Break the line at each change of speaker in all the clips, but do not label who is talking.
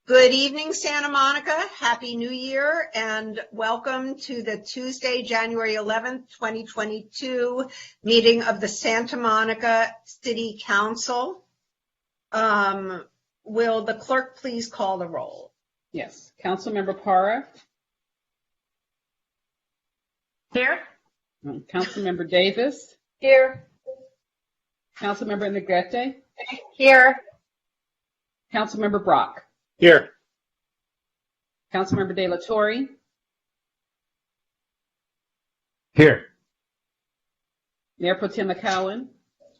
Good evening, Santa Monica. Happy New Year, and welcome to the Tuesday, January 11th, 2022 meeting of the Santa Monica City Council. Will the clerk please call the roll?
Yes. Councilmember Parra.
Here.
Councilmember Davis.
Here.
Councilmember Negrete.
Here.
Councilmember Brock.
Here.
Councilmember De La Torre.
Here.
Mayor Pro Tem McCowan.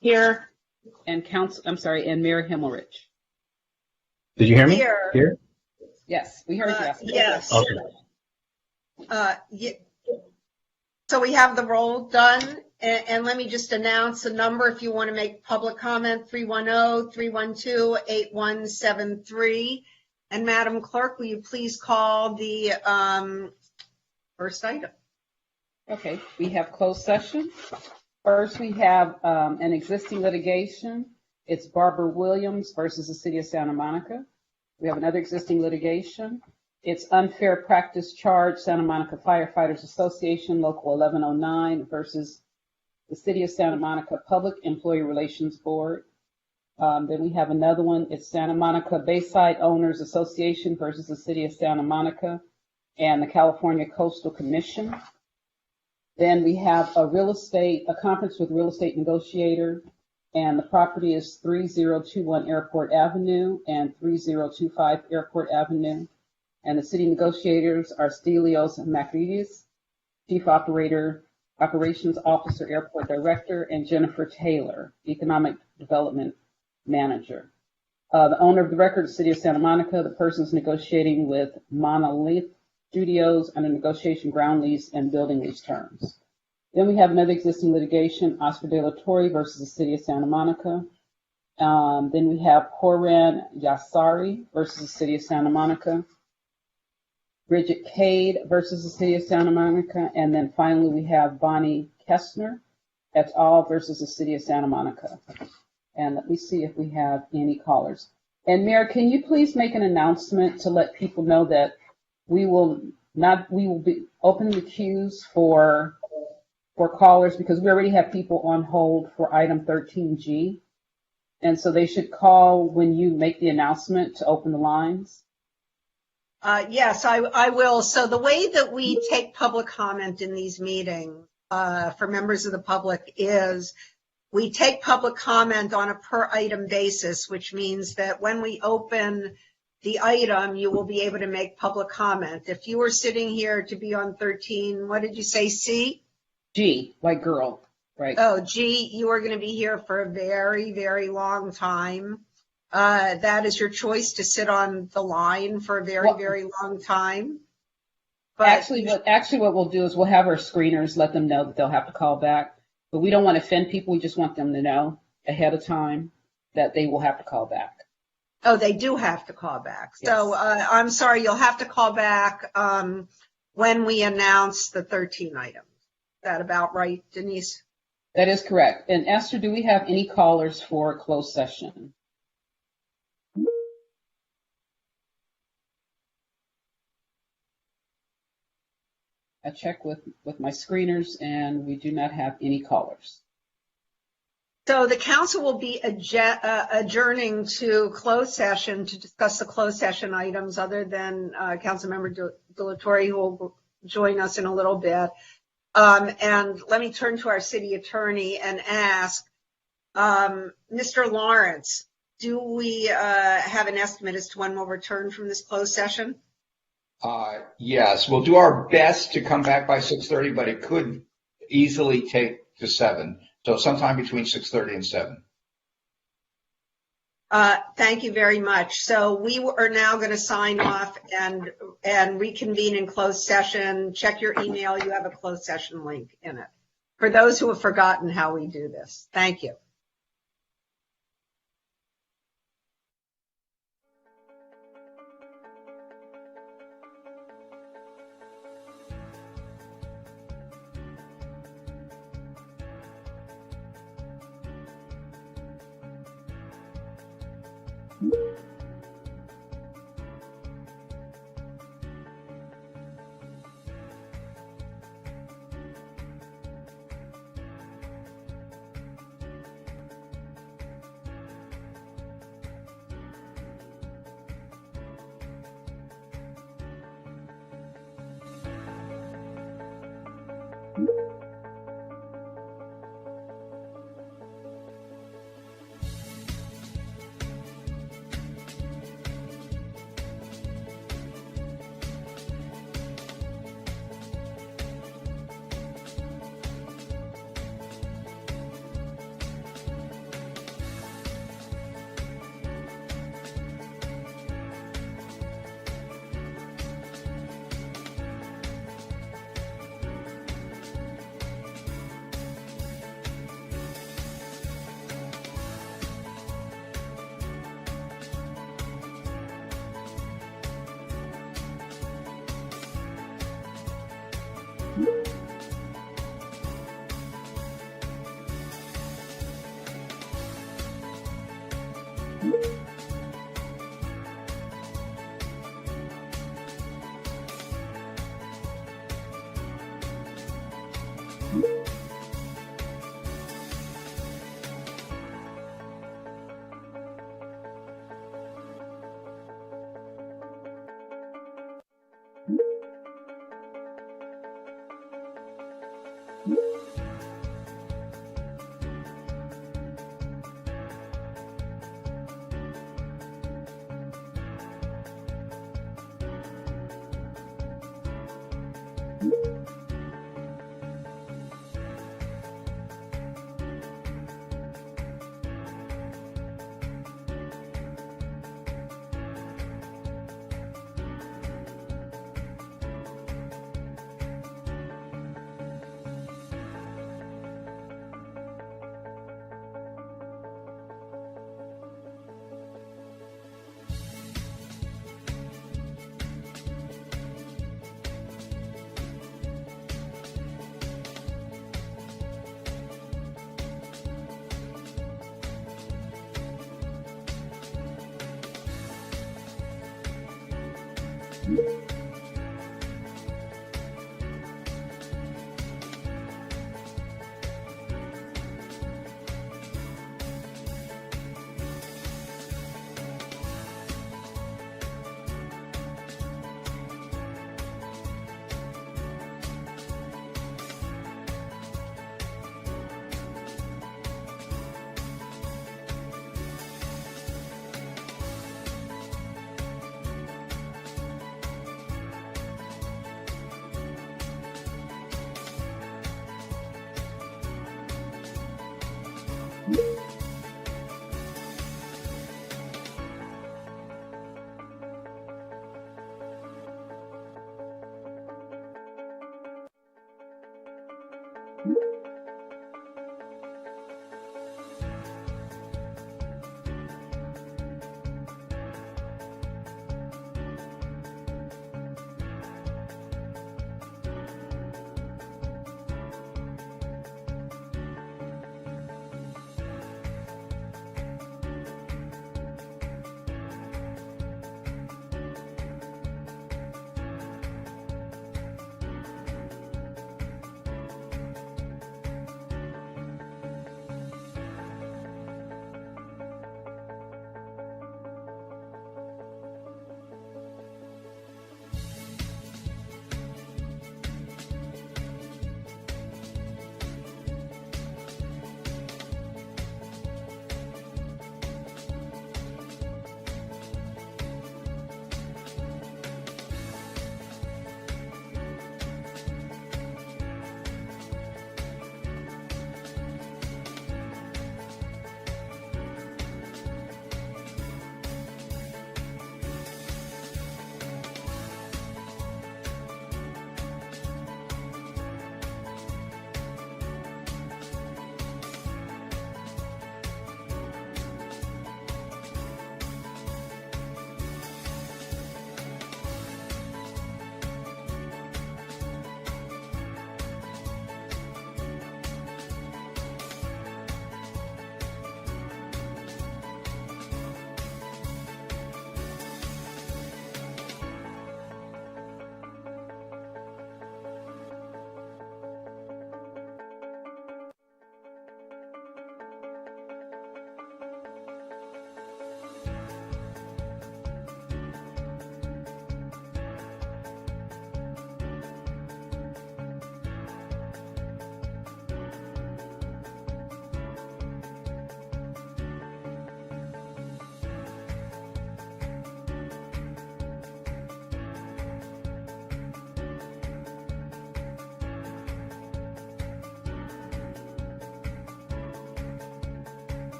Here.
And and Mayor Himmelrich.
Did you hear me?
Here.
Yes, we heard you.
Yes.
Okay.
So we have the roll done, and let me just announce a number if you want to make public comment: 310-312-8173. And Madam Clerk, will you please call the first item?
Okay, we have closed session. First, we have an existing litigation. It's Barbara Williams versus the City of Santa Monica. We have another existing litigation. It's unfair practice charge, Santa Monica Firefighters Association, Local 1109 versus the City of Santa Monica Public Employee Relations Board. Then we have another one. It's Santa Monica Bayside Owners Association versus the City of Santa Monica and the California Coastal Commission. Then we have a conference with real estate negotiator, and the property is 3021 Airport Avenue and 3025 Airport Avenue. And the city negotiators are Stelios Makridis, Chief Operations Officer, Airport Director, and Jennifer Taylor, Economic Development Manager. The owner of the record is City of Santa Monica. The person's negotiating with Monolith Studios under negotiation ground lease and building lease terms. Then we have another existing litigation, Oscar De La Torre versus the City of Santa Monica. Then we have Horan Yassari versus the City of Santa Monica. Bridget Cade versus the City of Santa Monica. And then finally we have Bonnie Kessner et al. Versus the City of Santa Monica. And let me see if we have any callers. And Mayor, can you please make an announcement to let people know that we will be opening the queues for callers, because we already have people on hold for item 13G. And so they should call when you make the announcement to open the lines.
Yes, I will. So the way that we take public comment in these meetings for members of the public is we take public comment on a per item basis, which means that when we open the item, you will be able to make public comment. If you were sitting here to be on 13, what did you say, C?
G, like girl, right?
Oh, G, you are going to be here for a very, very long time. That is your choice to sit on the line for a very, very long time. But
actually, what we'll do is we'll have our screeners let them know that they'll have to call back. But we don't want to offend people. We just want them to know ahead of time that they will have to call back.
Oh, they do have to call back.
Yes.
So I'm sorry, you'll have to call back when we announce the 13 items. Is that about right, Denise?
That is correct. And Esther, do we have any callers for closed session? I checked with my screeners and we do not have any callers.
So the council will be adjourning to closed session to discuss the closed session items other than Councilmember De La Torre, who will join us in a little bit. And let me turn to our city attorney and ask, Mr. Lawrence, do we have an estimate as to when we'll return from this closed session?
Yes, we'll do our best to come back by 6:30, but it could easily take to 7. So sometime between 6:30 and 7.
Thank you very much. So we are now going to sign off and reconvene in closed session. Check your email. You have a closed session link in it. For those who have forgotten how we do this. Thank you.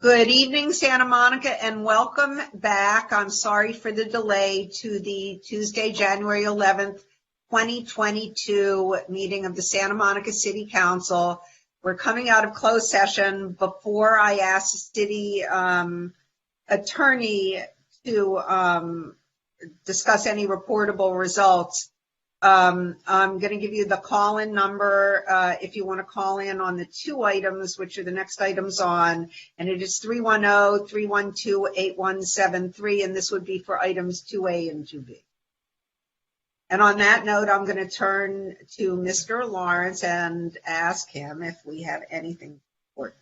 Good evening, Santa Monica, and welcome back. I'm sorry for the delay to the Tuesday, January 11th, 2022 meeting of the Santa Monica City Council. We're coming out of closed session. Before I ask the city attorney to discuss any reportable results, I'm going to give you the call-in number if you want to call in on the two items, which are the next items on, and it is 310-312-8173, and this would be for items 2A and 2B. And on that note, I'm going to turn to Mr. Lawrence and ask him if we have anything for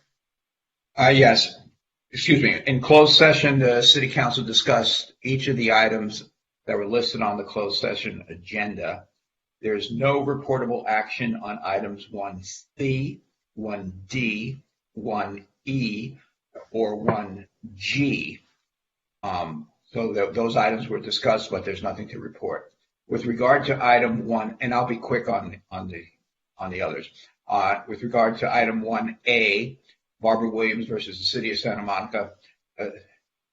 Yes. Excuse me. In closed session, the City Council discussed each of the items that were listed on the closed session agenda. There is no reportable action on items 1C, 1D, 1E, or 1G. Those items were discussed, but there's nothing to report. With regard to item 1, and I'll be quick on the others. With regard to item 1A, Barbara Williams versus the City of Santa Monica,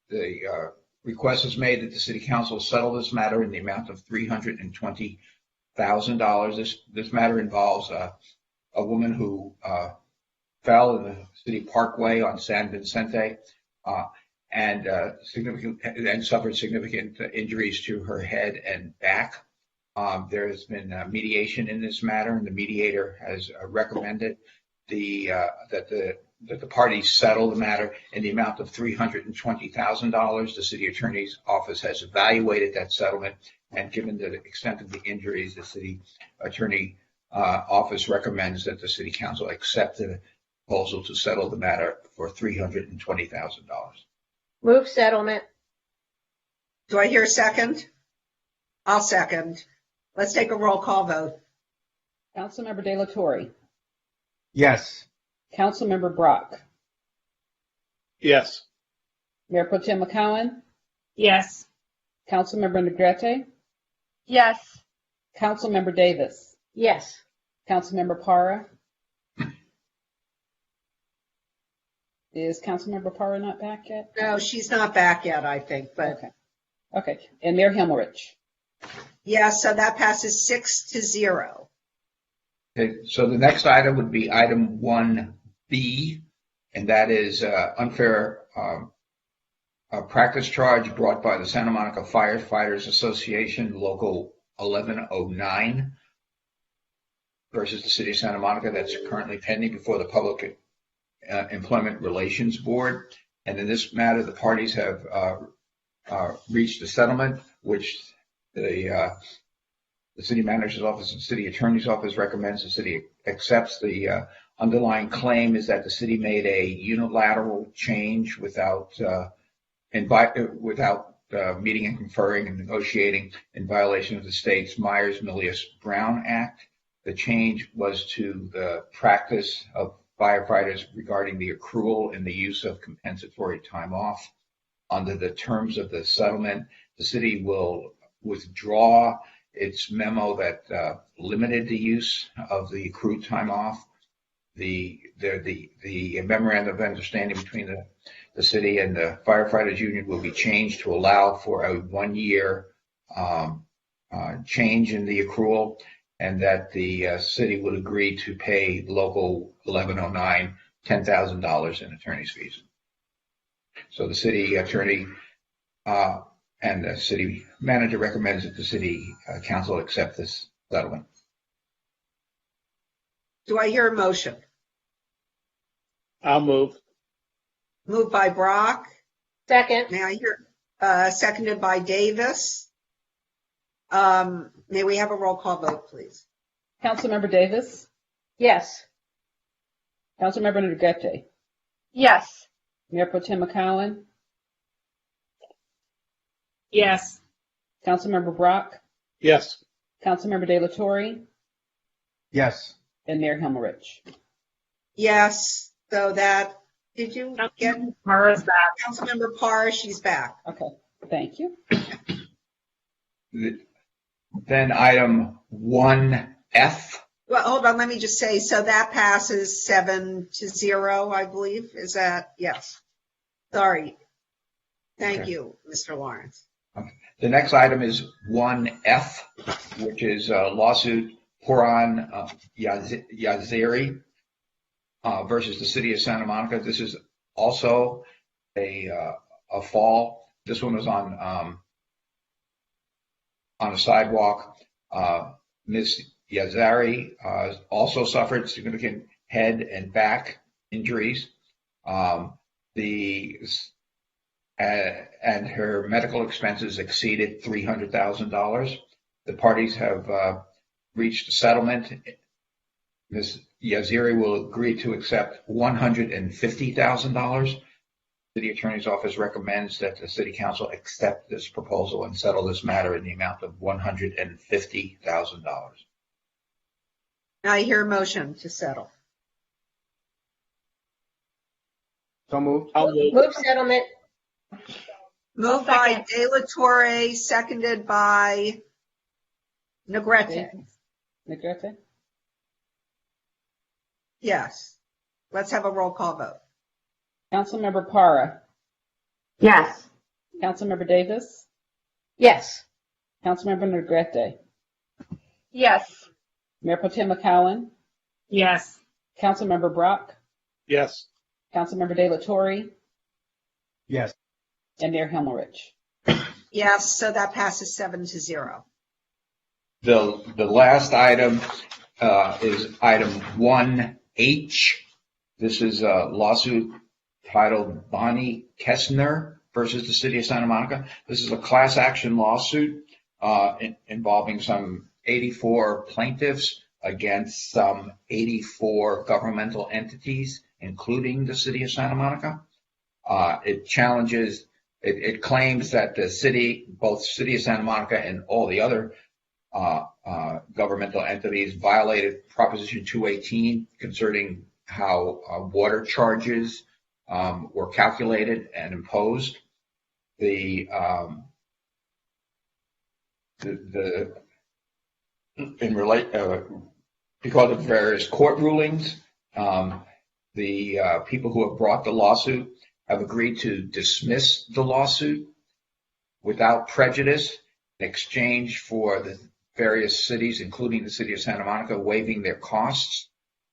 the request is made that the City Council settle this matter in the amount of $320,000. This matter involves a woman who fell in the city parkway on San Vicente and suffered significant injuries to her head and back. There has been mediation in this matter, and the mediator has recommended that the parties settle the matter in the amount of $320,000. The city attorney's office has evaluated that settlement, and given the extent of the injuries, the city attorney office recommends that the city council accept the proposal to settle the matter for $320,000.
Move settlement.
Do I hear a second? I'll second. Let's take a roll call vote.
Councilmember De La Torre.
Yes.
Councilmember Brock.
Yes.
Mayor Pro Tem McCowen.
Yes.
Councilmember Negrete.
Yes.
Councilmember Davis.
Yes.
Councilmember Parra. Is Councilmember Parra not back yet?
No, she's not back yet, I think, but
Okay. And Mayor Himmelrich.
yeah, so that passes 6-0.
Okay, so the next item would be item 1B, and that is unfair practice charge brought by the Santa Monica Firefighters Association, Local 1109, versus the City of Santa Monica. That's currently pending before the Public Employment Relations Board. And in this matter, the parties have reached a settlement, which the city manager's office and city attorney's office recommends the city accepts. The underlying claim is that the city made a unilateral change without meeting and conferring and negotiating in violation of the state's Myers-Milius-Brown Act. The change was to the practice of firefighters regarding the accrual and the use of compensatory time off. Under the terms of the settlement, the city will withdraw its memo that limited the use of the accrued time off. The memorandum of understanding between the city and the firefighters union will be changed to allow for a 1-year change in the accrual, and that the city would agree to pay Local 1109 $10,000 in attorney's fees. So the city attorney and the city manager recommends that the city council accept this settlement.
Do I hear a motion?
I'll move.
Moved by Brock.
Second.
May I hear, seconded by Davis. May we have a roll call vote, please?
Councilmember Davis.
Yes.
Councilmember Negrete.
Yes.
Mayor Pro Tem McCowen.
Yes.
Councilmember Brock.
Yes.
Councilmember De La Torre.
Yes.
And Mayor Himmelrich.
Yes. So that, did you get
Mara's back.
Councilmember Parr? She's back.
Okay. Thank you.
Then item 1F.
Well, hold on. Let me just say, so that passes 7-0, I believe. Is that? Yes. Sorry. Thank
Okay.
you, Mr. Lawrence.
The next item is 1F, which is a lawsuit Puran Yaziri versus the city of Santa Monica. This is also a fall. This one was on a sidewalk. Ms. Yazari also suffered significant head and back injuries. And her medical expenses exceeded $300,000. The parties have reached a settlement. Ms. Yaziri will agree to accept $150,000. The city attorney's office recommends that the city council accept this proposal and settle this matter in the amount of $150,000.
Now I hear a motion to settle.
So moved.
I'll move.
Move settlement.
Moved by De La Torre, seconded by Negrete.
Negrete?
Yes. Let's have a roll call vote.
Councilmember Para,
Yes.
Councilmember Davis,
Yes.
Councilmember Negrete,
Yes.
Mayor Pro Tem McCowen,
Yes.
Councilmember Brock,
Yes.
Councilmember De La Torre,
Yes.
and Mayor Himmelrich.
Yes, so that passes 7-0.
The last item is item 1H. This is a lawsuit titled Bonnie Kessner versus the city of Santa Monica. This is a class action lawsuit involving some 84 plaintiffs against some 84 governmental entities, including the city of Santa Monica. It claims that the city, both city of Santa Monica and all the other governmental entities, violated Proposition 218 concerning how water charges were calculated and imposed. Because of various court rulings, the people who have brought the lawsuit have agreed to dismiss the lawsuit without prejudice in exchange for the various cities, including the city of Santa Monica, waiving their costs.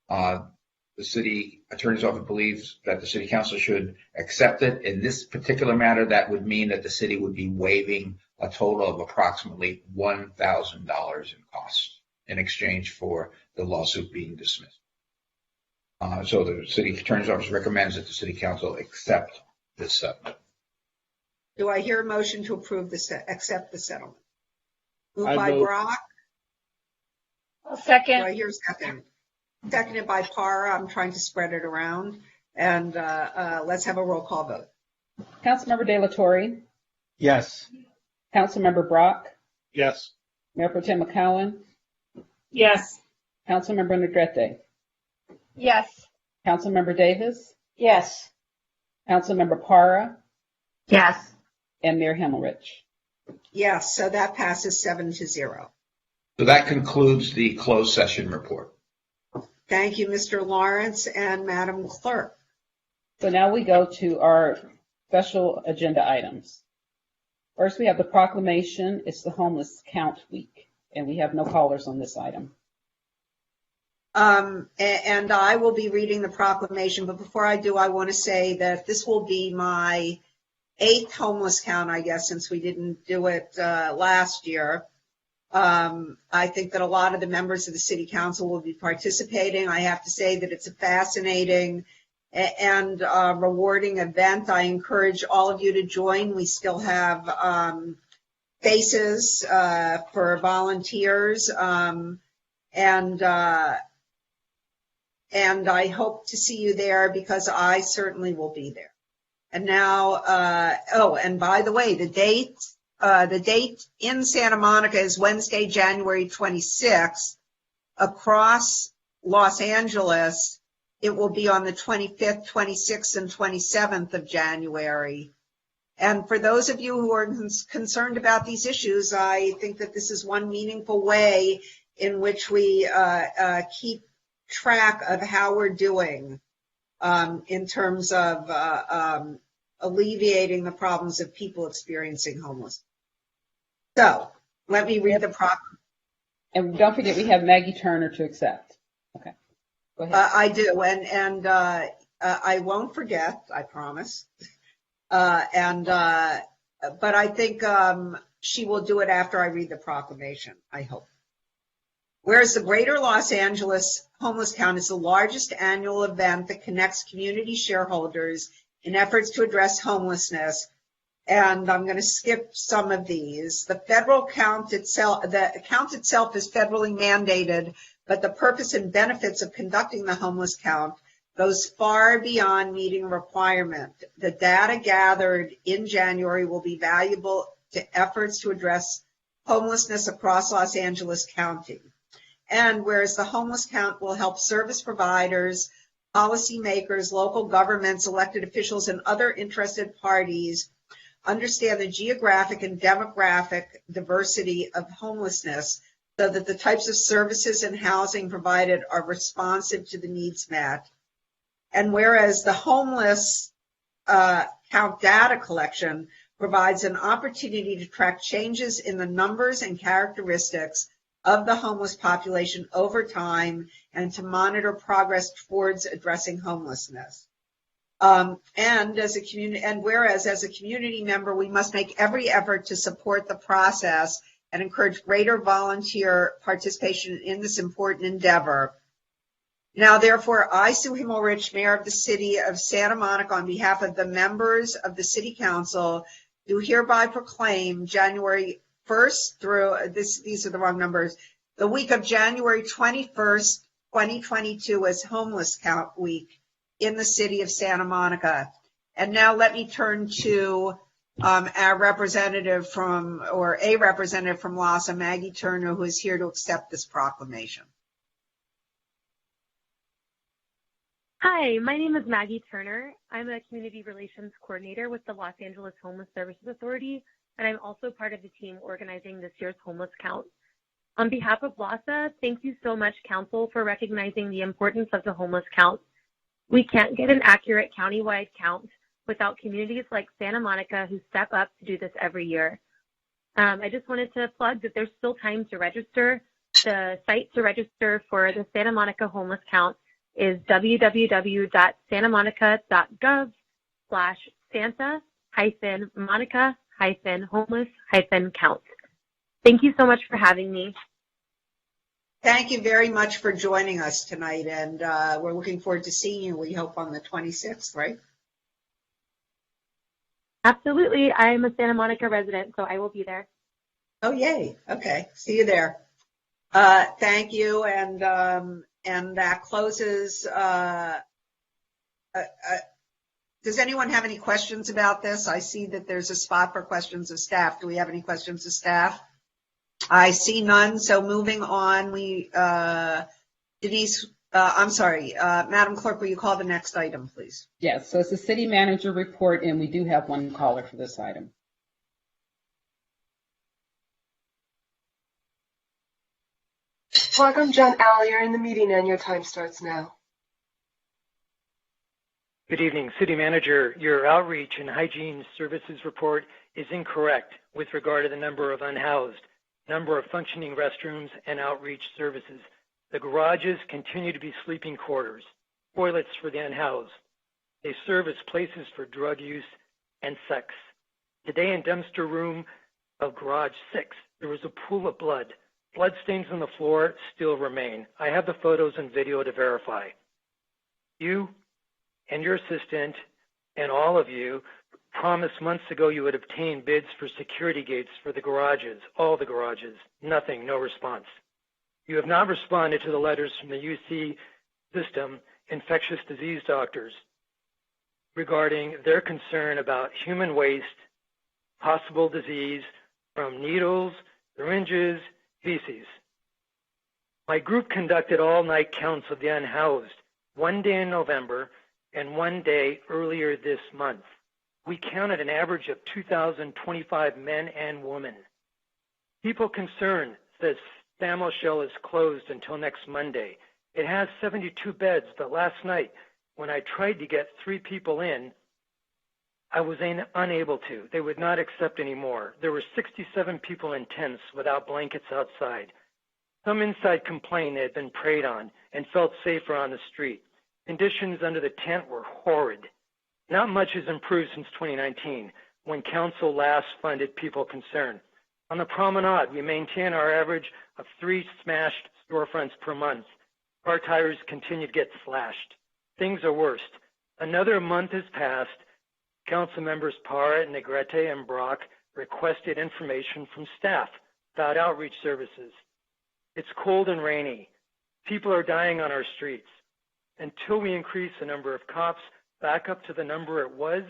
The city attorney's office believes that the city council should accept it. In this particular matter, that would mean that the city would be waiving a total of approximately $1,000 in costs in exchange for the lawsuit being dismissed. So the city attorney's office recommends that the city council accept this settlement.
Do I hear a motion to approve accept the settlement? Moved
I
by
move.
Brock. Do
Second.
I hear a second? Seconded by Para. I'm trying to spread it around. And let's have a roll call vote.
Councilmember De La Torre,
Yes.
Councilmember Brock,
Yes.
Mayor Pro Tem McCowen,
Yes.
Councilmember Negrete,
Yes.
Councilmember Davis,
Yes.
Councilmember Para,
Yes.
and Mayor Himmelrich.
Yes, so that passes 7-0.
So that concludes the closed session report.
Thank you, Mr. Lawrence and Madam Clerk.
So now we go to our special agenda items. First, we have the proclamation. It's the homeless count week, and we have no callers on this item.
And I will be reading the proclamation, but before I do, I want to say that this will be my 8th homeless count, I guess, since we didn't do it last year. I think that a lot of the members of the City Council will be participating. I have to say that it's a fascinating and rewarding event. I encourage all of you to join. We still have spaces for volunteers, and I hope to see you there because I certainly will be there. And now, and by the way, the date in Santa Monica is Wednesday, January 26th. Across Los Angeles, it will be on the 25th, 26th, and 27th of January. And for those of you who are concerned about these issues, I think that this is one meaningful way in which we keep track of how we're doing in terms of alleviating the problems of people experiencing homelessness. So let me read the proclamation.
And don't forget, we have Maggie Turner to accept. Okay, go ahead.
I do, and I won't forget, I promise. But I think she will do it after I read the proclamation, I hope. Whereas the Greater Los Angeles Homeless Count is the largest annual event that connects community shareholders in efforts to address homelessness, and I'm going to skip some of these. The count itself is federally mandated, but the purpose and benefits of conducting the homeless count goes far beyond meeting a requirement. The data gathered in January will be valuable to efforts to address homelessness across Los Angeles County. And whereas the homeless count will help service providers, policymakers, local governments, elected officials, and other interested parties understand the geographic and demographic diversity of homelessness so that the types of services and housing provided are responsive to the needs met. And whereas the homeless count data collection provides an opportunity to track changes in the numbers and characteristics of the homeless population over time and to monitor progress towards addressing homelessness. And whereas as a community member, we must make every effort to support the process and encourage greater volunteer participation in this important endeavor. Now, therefore, I, Sue Himmelrich, Mayor of the City of Santa Monica, on behalf of the members of the City Council, do hereby proclaim January 1st through, these are the wrong numbers, the week of January 21st, 2022 as Homeless Count Week in the City of Santa Monica. And now let me turn to our representative from, or a representative from LAHSA, Maggie Turner, who is here to accept this proclamation.
Hi, my name is Maggie Turner. I'm a Community Relations Coordinator with the Los Angeles Homeless Services Authority, and I'm also part of the team organizing this year's Homeless Count. On behalf of LAHSA, thank you so much, Council, for recognizing the importance of the Homeless Count. We can't get an accurate countywide count without communities like Santa Monica who step up to do this every year. I just wanted to plug that there's still time to register. The site to register for the Santa Monica Homeless Count is www.santamonica.gov/Santa-Monica-homeless-count. Thank you so much for having me.
Thank you very much for joining us tonight, and we're looking forward to seeing you, we hope, on the 26th, right?
Absolutely. I'm a Santa Monica resident, so I will be there.
Oh, yay. Okay. See you there. Thank you, and that closes. Does anyone have any questions about this? I see that there's a spot for questions of staff. Do we have any questions of staff? I see none, so moving on, Denise, I'm sorry, Madam Clerk, will you call the next item, please?
Yes, so it's the city manager report, and we do have one caller for this item.
Welcome, John Al. You're in the meeting and your time starts now.
Good evening, City Manager. Your outreach and hygiene services report is incorrect with regard to the number of unhoused, number of functioning restrooms, and outreach services. The garages continue to be sleeping quarters, toilets for the unhoused. They serve as places for drug use and sex. Today in dumpster room of garage 6, there was a pool of blood. Blood stains on the floor still remain. I have the photos and video to verify. You and your assistant and all of you promised months ago you would obtain bids for security gates for the garages, all the garages. Nothing, no response. You have not responded to the letters from the UC system infectious disease doctors regarding their concern about human waste, possible disease from needles, syringes, feces. My group conducted all-night counts of the unhoused, one day in November and one day earlier this month. We counted an average of 2,025 men and women. People concerned says Sam O'Shell is closed until next Monday. It has 72 beds, but last night when I tried to get 3 people in, I was unable to. They would not accept any more. There were 67 people in tents without blankets outside. Some inside complained they had been preyed on and felt safer on the street. Conditions under the tent were horrid. Not much has improved since 2019, when council last funded people concerned. On the promenade, we maintain our average of 3 smashed storefronts per month. Car tires continue to get slashed. Things are worse. Another month has passed. Council members Parra, Negrete, and Brock requested information from staff about outreach services. It's cold and rainy. People are dying on our streets. Until we increase the number of cops back up to the number it was,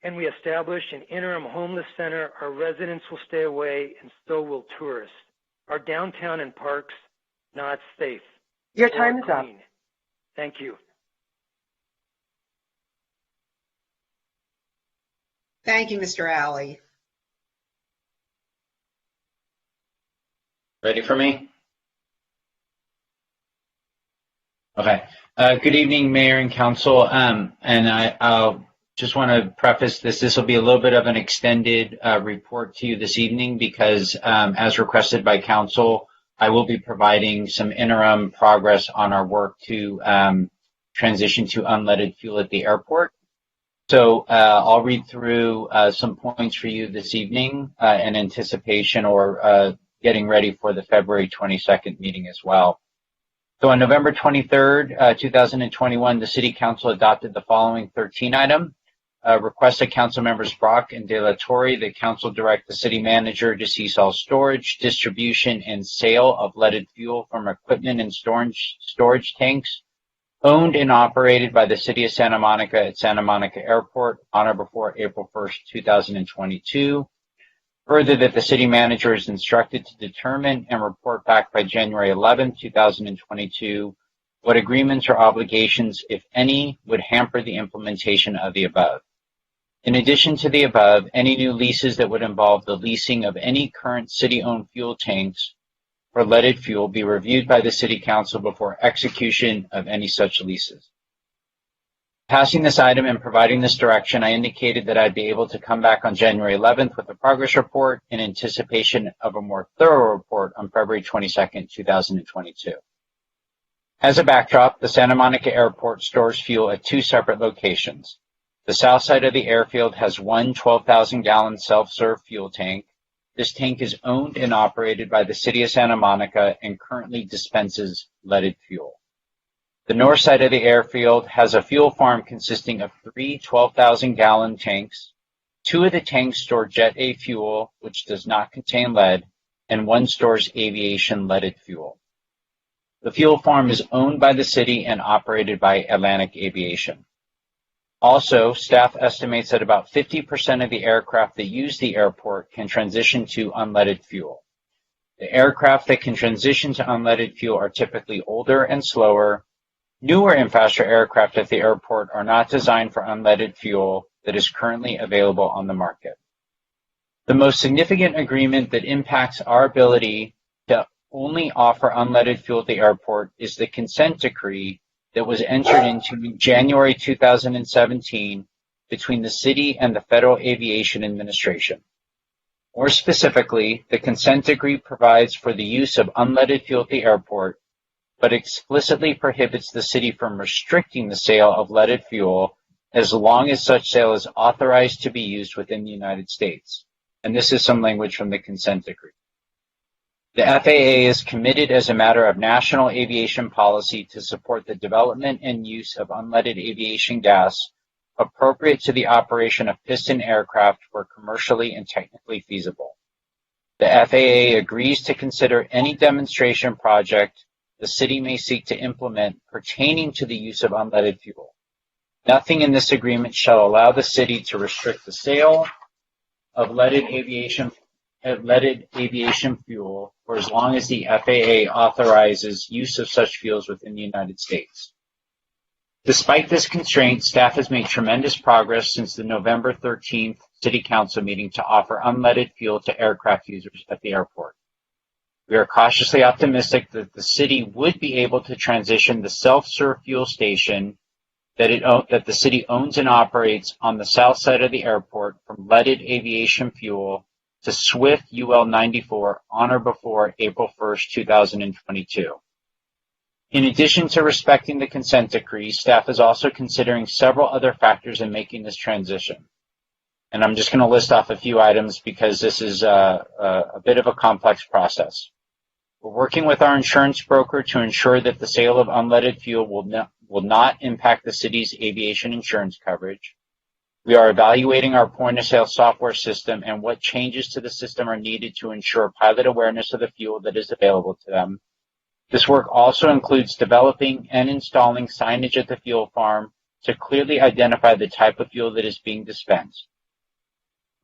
and we establish an interim homeless center, our residents will stay away and so will tourists. Our downtown and parks, not safe.
Your time is up.
Clean. Thank you.
Thank you, Mr. Alley.
Ready for me? Okay. Good evening, Mayor and Council. And I'll just want to preface this. This will be a little bit of an extended report to you this evening because, as requested by Council, I will be providing some interim progress on our work to transition to unleaded fuel at the airport. So I'll read through some points for you this evening in anticipation or getting ready for the February 22nd meeting as well. So on November 23rd, 2021, the City Council adopted the following 13 item. Requested Council members Brock and De La Torre, the Council direct the City Manager to cease all storage, distribution, and sale of leaded fuel from equipment and storage tanks owned and operated by the City of Santa Monica at Santa Monica Airport on or before April 1st, 2022. Further, that the City Manager is instructed to determine and report back by January 11th, 2022, what agreements or obligations, if any, would hamper the implementation of the above. In addition to the above, any new leases that would involve the leasing of any current city-owned fuel tanks for leaded fuel be reviewed by the City Council before execution of any such leases. Passing this item and providing this direction, I indicated that I'd be able to come back on January 11th with a progress report in anticipation of a more thorough report on February 22nd, 2022. As a backdrop, the Santa Monica Airport stores fuel at 2 separate locations. The south side of the airfield has one 12,000-gallon self-serve fuel tank. This tank is owned and operated by the City of Santa Monica and currently dispenses leaded fuel. The north side of the airfield has a fuel farm consisting of 3 12,000-gallon tanks. 2 of the tanks store Jet A fuel, which does not contain lead, and 1 stores aviation leaded fuel. The fuel farm is owned by the city and operated by Atlantic Aviation. Also, staff estimates that about 50% of the aircraft that use the airport can transition to unleaded fuel. The aircraft that can transition to unleaded fuel are typically older and slower. Newer and faster aircraft at the airport are not designed for unleaded fuel that is currently available on the market. The most significant agreement that impacts our ability to only offer unleaded fuel at the airport is the consent decree that was entered into in January 2017 between the city and the Federal Aviation Administration. More specifically, the consent decree provides for the use of unleaded fuel at the airport, but explicitly prohibits the city from restricting the sale of leaded fuel as long as such sale is authorized to be used within the United States. And this is some language from the consent decree. The FAA is committed as a matter of national aviation policy to support the development and use of unleaded aviation gas appropriate to the operation of piston aircraft where commercially and technically feasible. The FAA agrees to consider any demonstration project the city may seek to implement pertaining to the use of unleaded fuel. Nothing in this agreement shall allow the city to restrict the sale of leaded aviation fuel for as long as the FAA authorizes use of such fuels within the United States. Despite this constraint, staff has made tremendous progress since the November 13th City Council meeting to offer unleaded fuel to aircraft users at the airport. We are cautiously optimistic that the city would be able to transition the self-serve fuel station that the city owns and operates on the south side of the airport from leaded aviation fuel to Swift UL 94 on or before April 1st, 2022. In addition to respecting the consent decree, staff is also considering several other factors in making this transition. And I'm just going to list off a few items because this is a bit of a complex process. We're working with our insurance broker to ensure that the sale of unleaded fuel will not impact the city's aviation insurance coverage. We are evaluating our point-of-sale software system and what changes to the system are needed to ensure pilot awareness of the fuel that is available to them. This work also includes developing and installing signage at the fuel farm to clearly identify the type of fuel that is being dispensed.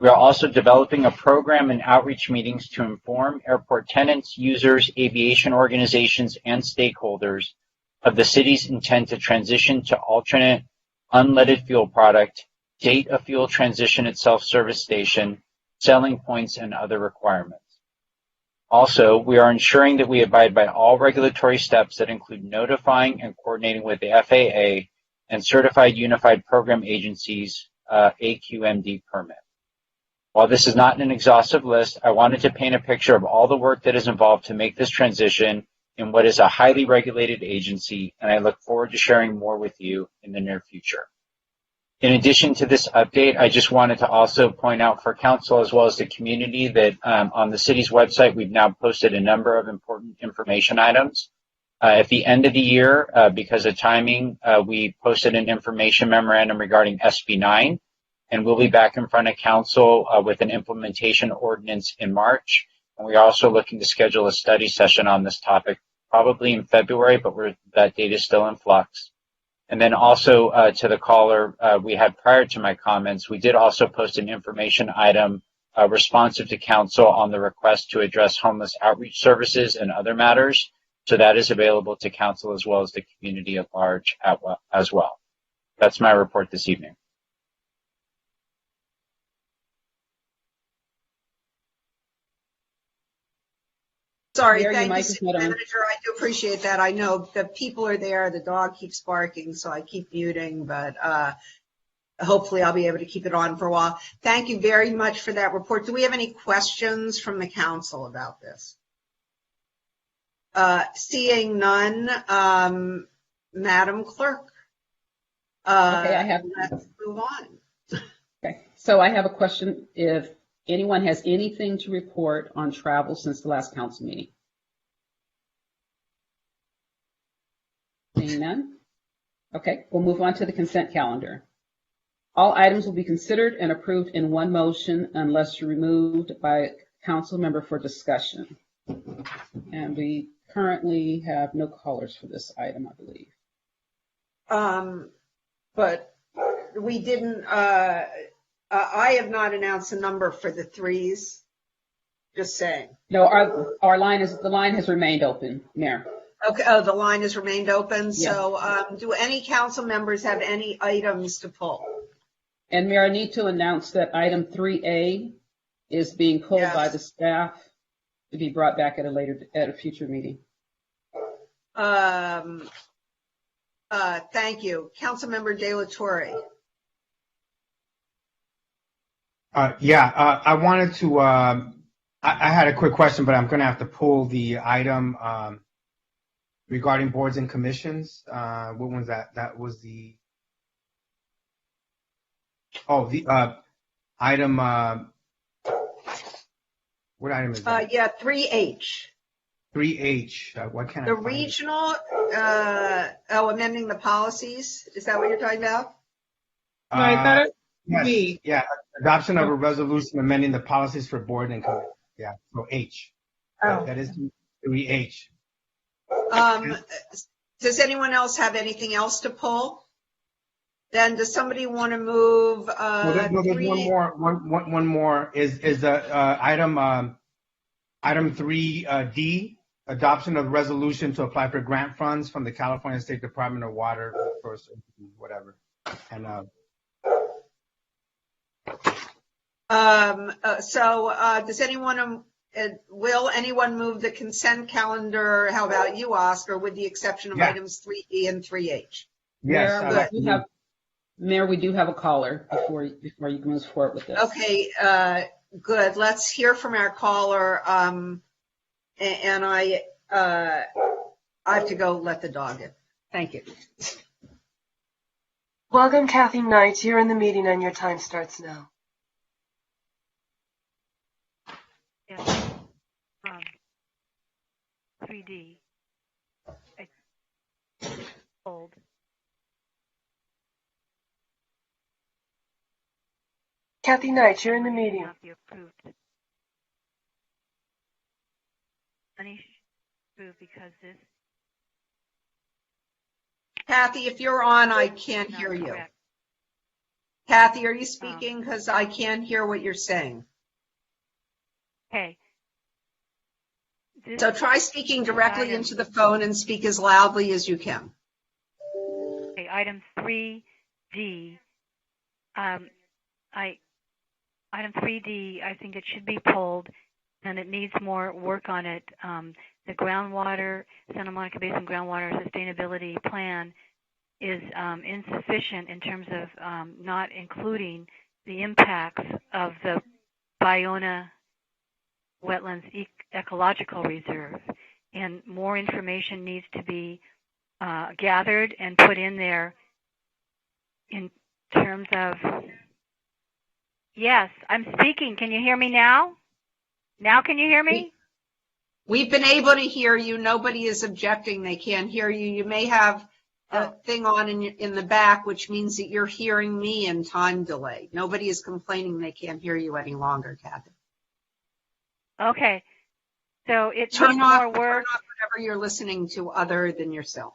We are also developing a program and outreach meetings to inform airport tenants, users, aviation organizations, and stakeholders of the city's intent to transition to alternate unleaded fuel product, date of fuel transition at self-service station, selling points, and other requirements. Also, we are ensuring that we abide by all regulatory steps that include notifying and coordinating with the FAA and Certified Unified Program Agency's AQMD permit. While this is not an exhaustive list, I wanted to paint a picture of all the work that is involved to make this transition in what is a highly regulated agency, and I look forward to sharing more with you in the near future. In addition to this update, I just wanted to also point out for council as well as the community that on the city's website, we've now posted a number of important information items. At the end of the year, because of timing, we posted an information memorandum regarding SB 9. And we'll be back in front of council with an implementation ordinance in March. And we're also looking to schedule a study session on this topic, probably in February, but that date is still in flux. And then also to the caller we had prior to my comments, we did also post an information item responsive to council on the request to address homeless outreach services and other matters. So that is available to council as well as the community at large as well. That's my report this evening.
Sorry,
Mayor,
thank
your
you,
mic is
City
not on.
Manager. I do appreciate that. I know the people are there. The dog keeps barking, so I keep muting, but hopefully I'll be able to keep it on for a while. Thank you very much for that report. Do we have any questions from the council about this? Seeing none, Madam Clerk.
Okay,
let's move on.
Okay, so I have a question. If anyone has anything to report on travel since the last council meeting? Seeing none? Okay, we'll move on to the consent calendar. All items will be considered and approved in one motion unless removed by a council member for discussion. And we currently have no callers for this item, I believe.
But we didn't, I have not announced a number for the threes, just saying.
No, the line has remained open, Mayor.
Okay, oh, the line has remained open.
Yes.
So do any council members have any items to pull?
And Mayor, I need to announce that item 3A is being pulled
Yes.
by the staff to be brought back at a future meeting.
Thank you. Councilmember De La Torre.
I wanted to, I had a quick question, but I'm going to have to pull the item regarding boards and commissions. What was that? That was the item, what item is that?
3H.
3H. What can
The
I find it?
regional, amending the policies. Is that what you're talking about?
No, I thought it
Yes,
B.
yeah, adoption of a resolution amending the policies for board and committee. Yeah, so H.
Oh.
That is 3H.
Does anyone else have anything else to pull? Then does somebody want to move?
Well, there's one more is item 3D, adoption of resolution to apply for grant funds from the California State Department of Water for whatever. And
does anyone, will anyone move the consent calendar? How about you, Oscar, with the exception of
Yeah.
items 3E and 3H?
Yes.
Mayor, we do have a caller before you move forward with this.
Okay, good. Let's hear from our caller. And I have to go let the dog in. Thank you.
Welcome, Kathy Knight. You're in the meeting and your time starts now.
Yes. 3D. Old.
Kathy Knight, you're in the meeting.
Not be approved. Money approved because this.
Kathy, if you're on, I can't hear you.
Correct.
Kathy, are you speaking? Because I can't hear what you're saying.
Okay.
So try speaking directly into the phone and speak as loudly as you can.
Okay, item 3D. Item 3D, I think it should be pulled, and it needs more work on it. The groundwater, Santa Monica Basin Groundwater Sustainability Plan is insufficient in terms of not including the impacts of the Ballona Wetlands Ecological Reserve. And more information needs to be gathered and put in there in terms of... Yes, I'm speaking. Can you hear me now? Now can you hear me?
We've been able to hear you. Nobody is objecting. They can't hear you. You may have a thing on in the back, which means that you're hearing me in time delay. Nobody is complaining they can't hear you any longer, Kathy.
Okay. So it
Turn
needs
off
more work.
whatever you're listening to other than yourself.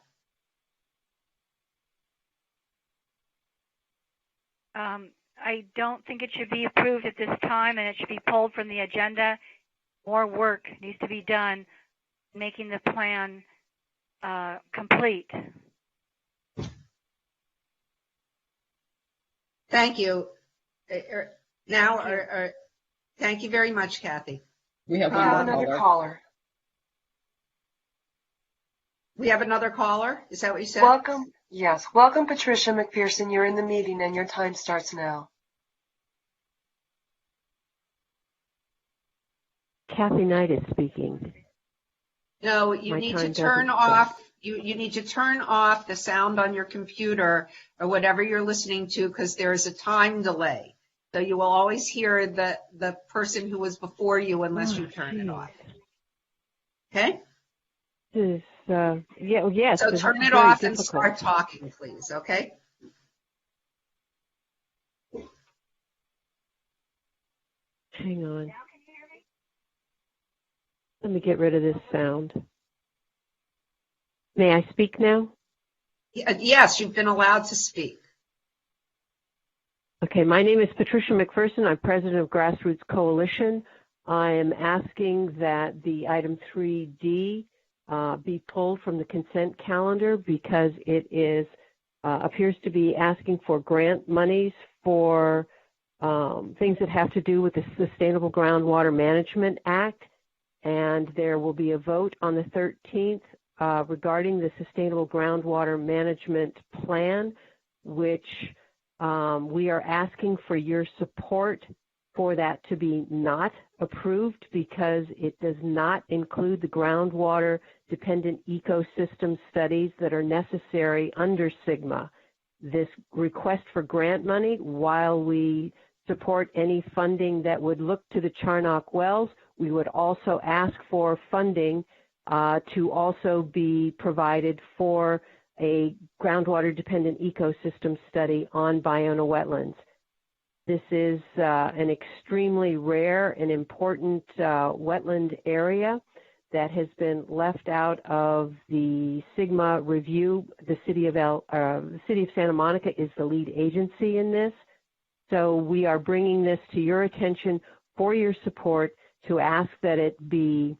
I don't think it should be approved at this time, and it should be pulled from the agenda. More work needs to be done making the plan complete.
Thank you. Thank you very much, Kathy.
We have
another caller.
We have another caller? Is that what you said?
Welcome. Yes. Welcome, Patricia McPherson. You're in the meeting and your time starts now.
Kathy Knight is speaking.
No, you need to turn off. You need to turn off the sound on your computer or whatever you're listening to, because there is a time delay. So you will always hear the person who was before you unless you turn it off. Okay?
Yes.
So turn it off and start talking, please. Okay?
Hang on. Let me get rid of this sound. May I speak now?
Yes, you've been allowed to speak.
Okay, my name is Patricia McPherson. I'm president of Grassroots Coalition. I am asking that the item 3D be pulled from the consent calendar because it is appears to be asking for grant monies for things that have to do with the Sustainable Groundwater Management Act. And there will be a vote on the 13th regarding the Sustainable Groundwater Management Plan, which we are asking for your support for that to be not approved because it does not include the groundwater dependent ecosystem studies that are necessary under SGMA. This request for grant money, while we support any funding that would look to the Charnock wells, we would also ask for funding to also be provided for a groundwater dependent ecosystem study on Ballona wetlands. This is an extremely rare and important wetland area that has been left out of the SGMA review. The city of Santa Monica is the lead agency in this. So we are bringing this to your attention for your support to ask that it be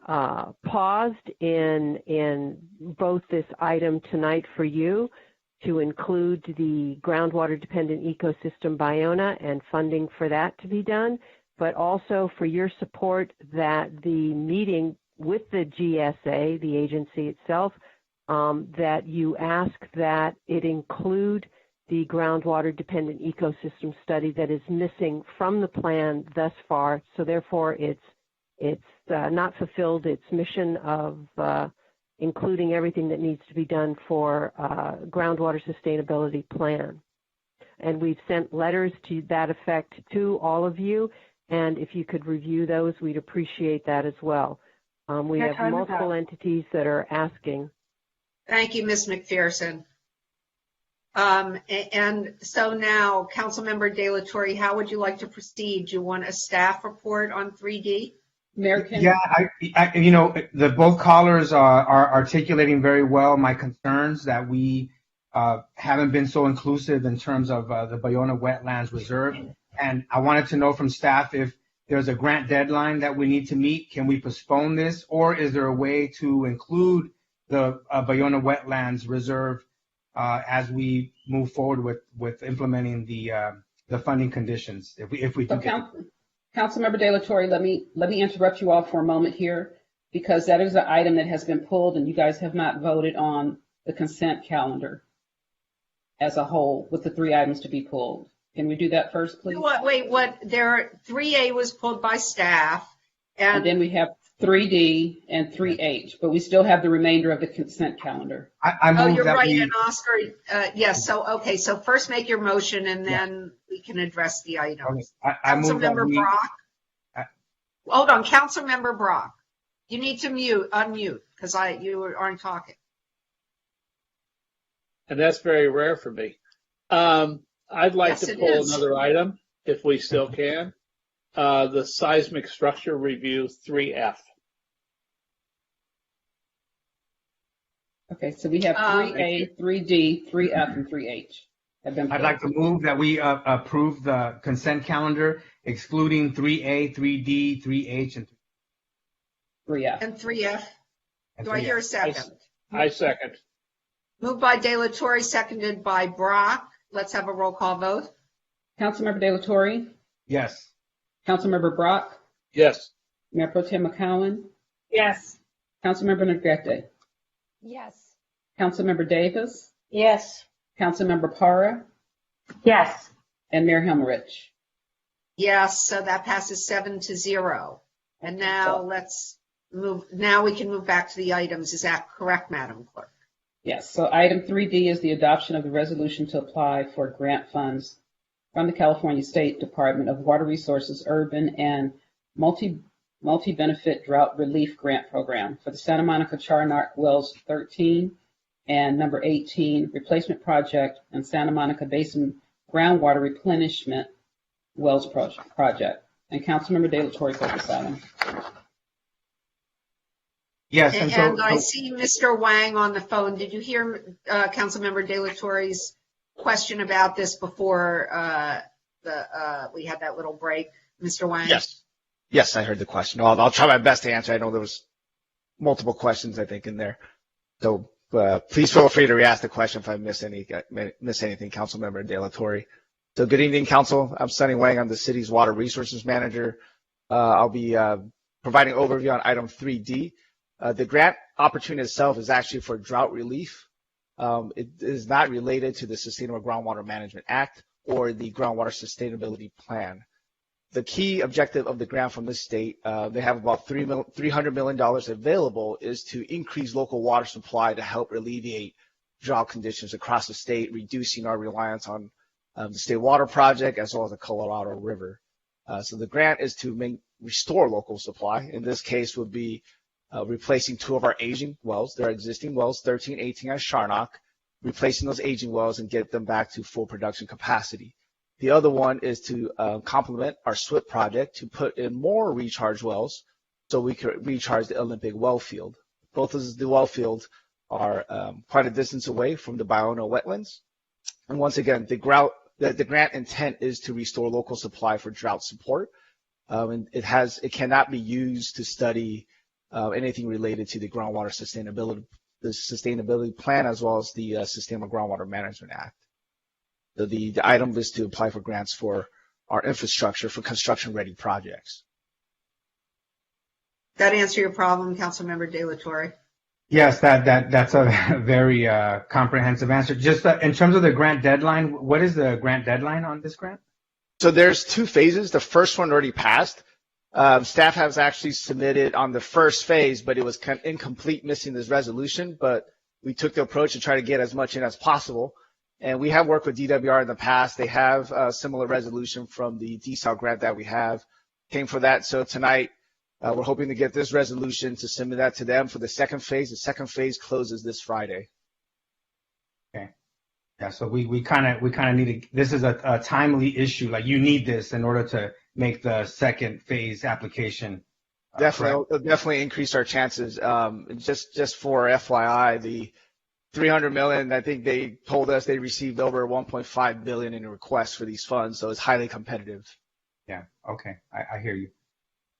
paused in both this item tonight for you to include the groundwater dependent ecosystem Ballona and funding for that to be done, but also for your support that the meeting with the GSA, the agency itself, that you ask that it include the groundwater dependent ecosystem study that is missing from the plan thus far. So therefore, it's not fulfilled its mission of including everything that needs to be done for groundwater sustainability plan. And we've sent letters to that effect to all of you. And if you could review those, we'd appreciate that as well. We have multiple entities that are asking.
Thank you, Ms. McPherson. And so now, Councilmember De La Torre, how would you like to proceed? Do you want a staff report on 3D?
American.
Yeah, the both callers are articulating very well my concerns that we haven't been so inclusive in terms of the Bayona Wetlands Reserve. And I wanted to know from staff if there's a grant deadline that we need to meet. Can we postpone this, or is there a way to include the Bayona Wetlands Reserve as we move forward with implementing the funding conditions? If we do.
Councilmember De La Torre, let me interrupt you all for a moment here, because that is an item that has been pulled, and you guys have not voted on the consent calendar as a whole with the 3 items to be pulled. Can we do that first, please?
Wait, 3A was pulled by staff.
And then we have 3D and 3H, but we still have the remainder of the consent calendar.
You're right, and Oscar, yes. So first make your motion, and then we can address the items. Councilmember Brock. Hold on, Councilmember Brock. You need to unmute, because you aren't talking.
And that's very rare for me. I'd like to pull another item, if we still can. The seismic structure review 3F.
Okay, so we have 3A, 3D, 3F, and 3H.
I'd like to move that we approve the consent calendar, excluding 3A, 3D, 3H, and
3F.
And 3F. Do I hear a second?
I second.
Moved by De La Torre, seconded by Brock. Let's have a roll call vote.
Councilmember De La Torre?
Yes.
Councilmember Brock?
Yes.
Mayor Pro Tem McCowan?
Yes.
Councilmember Negrete?
Yes.
Councilmember Davis?
Yes.
Councilmember Parra?
Yes.
And Mayor Helmerich?
Yes, so that passes 7-0. And now let's move. Now we can move back to the items. Is that correct, Madam Clerk?
Yes. So item 3D is the adoption of the resolution to apply for grant funds from the California State Department of Water Resources Urban and Multi-Benefit Drought Relief Grant Program for the Santa Monica Charnock Wells 13 and number 18 replacement project and Santa Monica Basin groundwater replenishment wells project. And Councilmember De La Torre for this item.
Yes,
and I see Mr. Wang on the phone. Did you hear Councilmember De La Torre's question about this before we had that little break, Mr. Wang?
Yes, I heard the question. I'll try my best to answer. I know there was multiple questions, I think, in there. So please feel free to re-ask the question if I miss anything, Councilmember De La Torre. So good evening, Council. I'm Sunny Wang. I'm the city's Water Resources Manager. I'll be providing an overview on item 3D. The grant opportunity itself is actually for drought relief. It is not related to the Sustainable Groundwater Management Act or the Groundwater Sustainability Plan. The key objective of the grant from the state, they have about $300 million available, is to increase local water supply to help alleviate drought conditions across the state, reducing our reliance on the State Water Project as well as the Colorado River. So the grant is to restore local supply. In this case would be replacing 2 of our aging wells. There are existing wells, 13, 18 at Charnock, replacing those aging wells and get them back to full production capacity. The other one is to complement our SWIP project to put in more recharge wells so we could recharge the Olympic well field. Both of the well fields are quite a distance away from the Bayona wetlands. And once again, the grant intent is to restore local supply for drought support. And it cannot be used to study anything related to the groundwater sustainability plan as well as the Sustainable Groundwater Management Act. So the item is to apply for grants for our infrastructure for construction-ready projects.
That answer your problem, Councilmember De La Torre?
Yes, that's a very comprehensive answer. Just in terms of the grant deadline, what is the grant deadline on this grant?
So there's 2 phases. The first one already passed. Staff has actually submitted on the first phase, but it was incomplete, missing this resolution. But we took the approach to try to get as much in as possible. And we have worked with DWR in the past. They have a similar resolution from the DSAL grant that we have. Came for that. So tonight, we're hoping to get this resolution to submit that to them for the second phase. The second phase closes this Friday.
Okay. Yeah. So we kind of need to. This is a timely issue. Like you need this in order to make the second phase application.
Definitely increase our chances. Just for FYI, the $300 million, I think they told us they received over $1.5 billion in requests for these funds, so it's highly competitive.
Yeah. Okay. I hear you.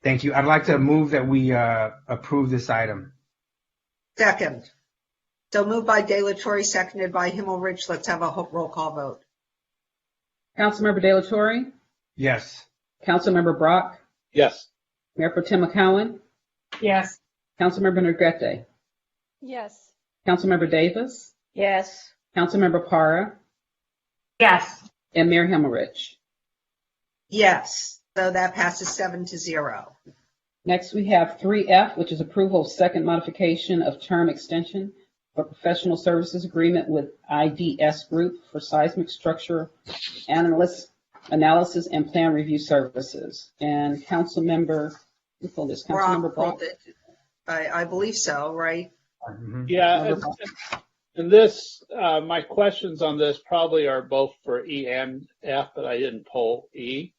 Thank you. I'd like to move that we approve this item.
Second. So moved by De La Torre, seconded by Himmelrich. Let's have a roll call vote.
Councilmember De La Torre?
Yes.
Councilmember Brock?
Yes.
Mayor Pro Tem McCowan?
Yes.
Councilmember Negrete?
Yes.
Councilmember Davis?
Yes.
Councilmember Parra?
Yes.
And Mayor Himmelrich?
Yes. So that passes 7-0.
Next, we have 3F, which is approval of second modification of term extension for professional services agreement with IDS Group for seismic structure analysis and plan review services. And Councilmember, Councilmember Brock?
I believe so, right?
Yeah. And this, my questions on this probably are both for E and F, but I didn't pull E.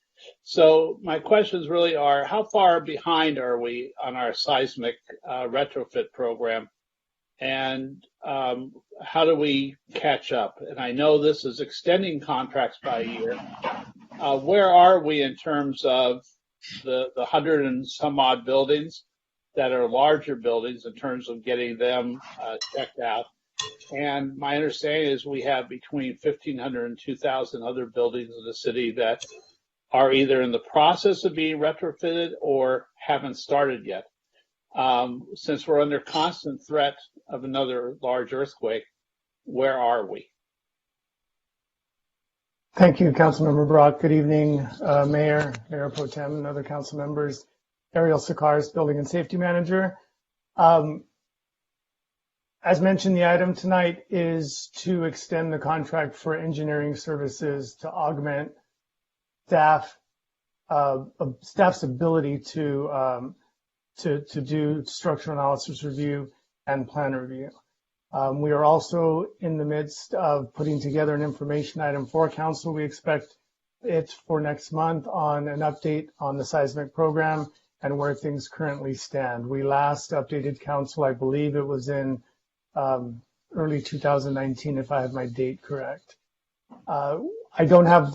So my questions really are, how far behind are we on our seismic retrofit program? And how do we catch up? And I know this is extending contracts by a year. Where are we in terms of the 100 and some odd buildings that are larger buildings in terms of getting them checked out? And my understanding is we have between 1,500 and 2,000 other buildings in the city that are either in the process of being retrofitted or haven't started yet. Since we're under constant threat of another large earthquake, where are we?
Thank you, Councilmember Brock. Good evening, Mayor Pro Tem, and other council members. Ariel Sakaris, Building and Safety Manager. As mentioned, the item tonight is to extend the contract for engineering services to augment staff's ability to do structural analysis review and plan review. We are also in the midst of putting together an information item for council. We expect it for next month on an update on the seismic program and where things currently stand. We last updated council, I believe it was in early 2019, if I have my date correct. I don't have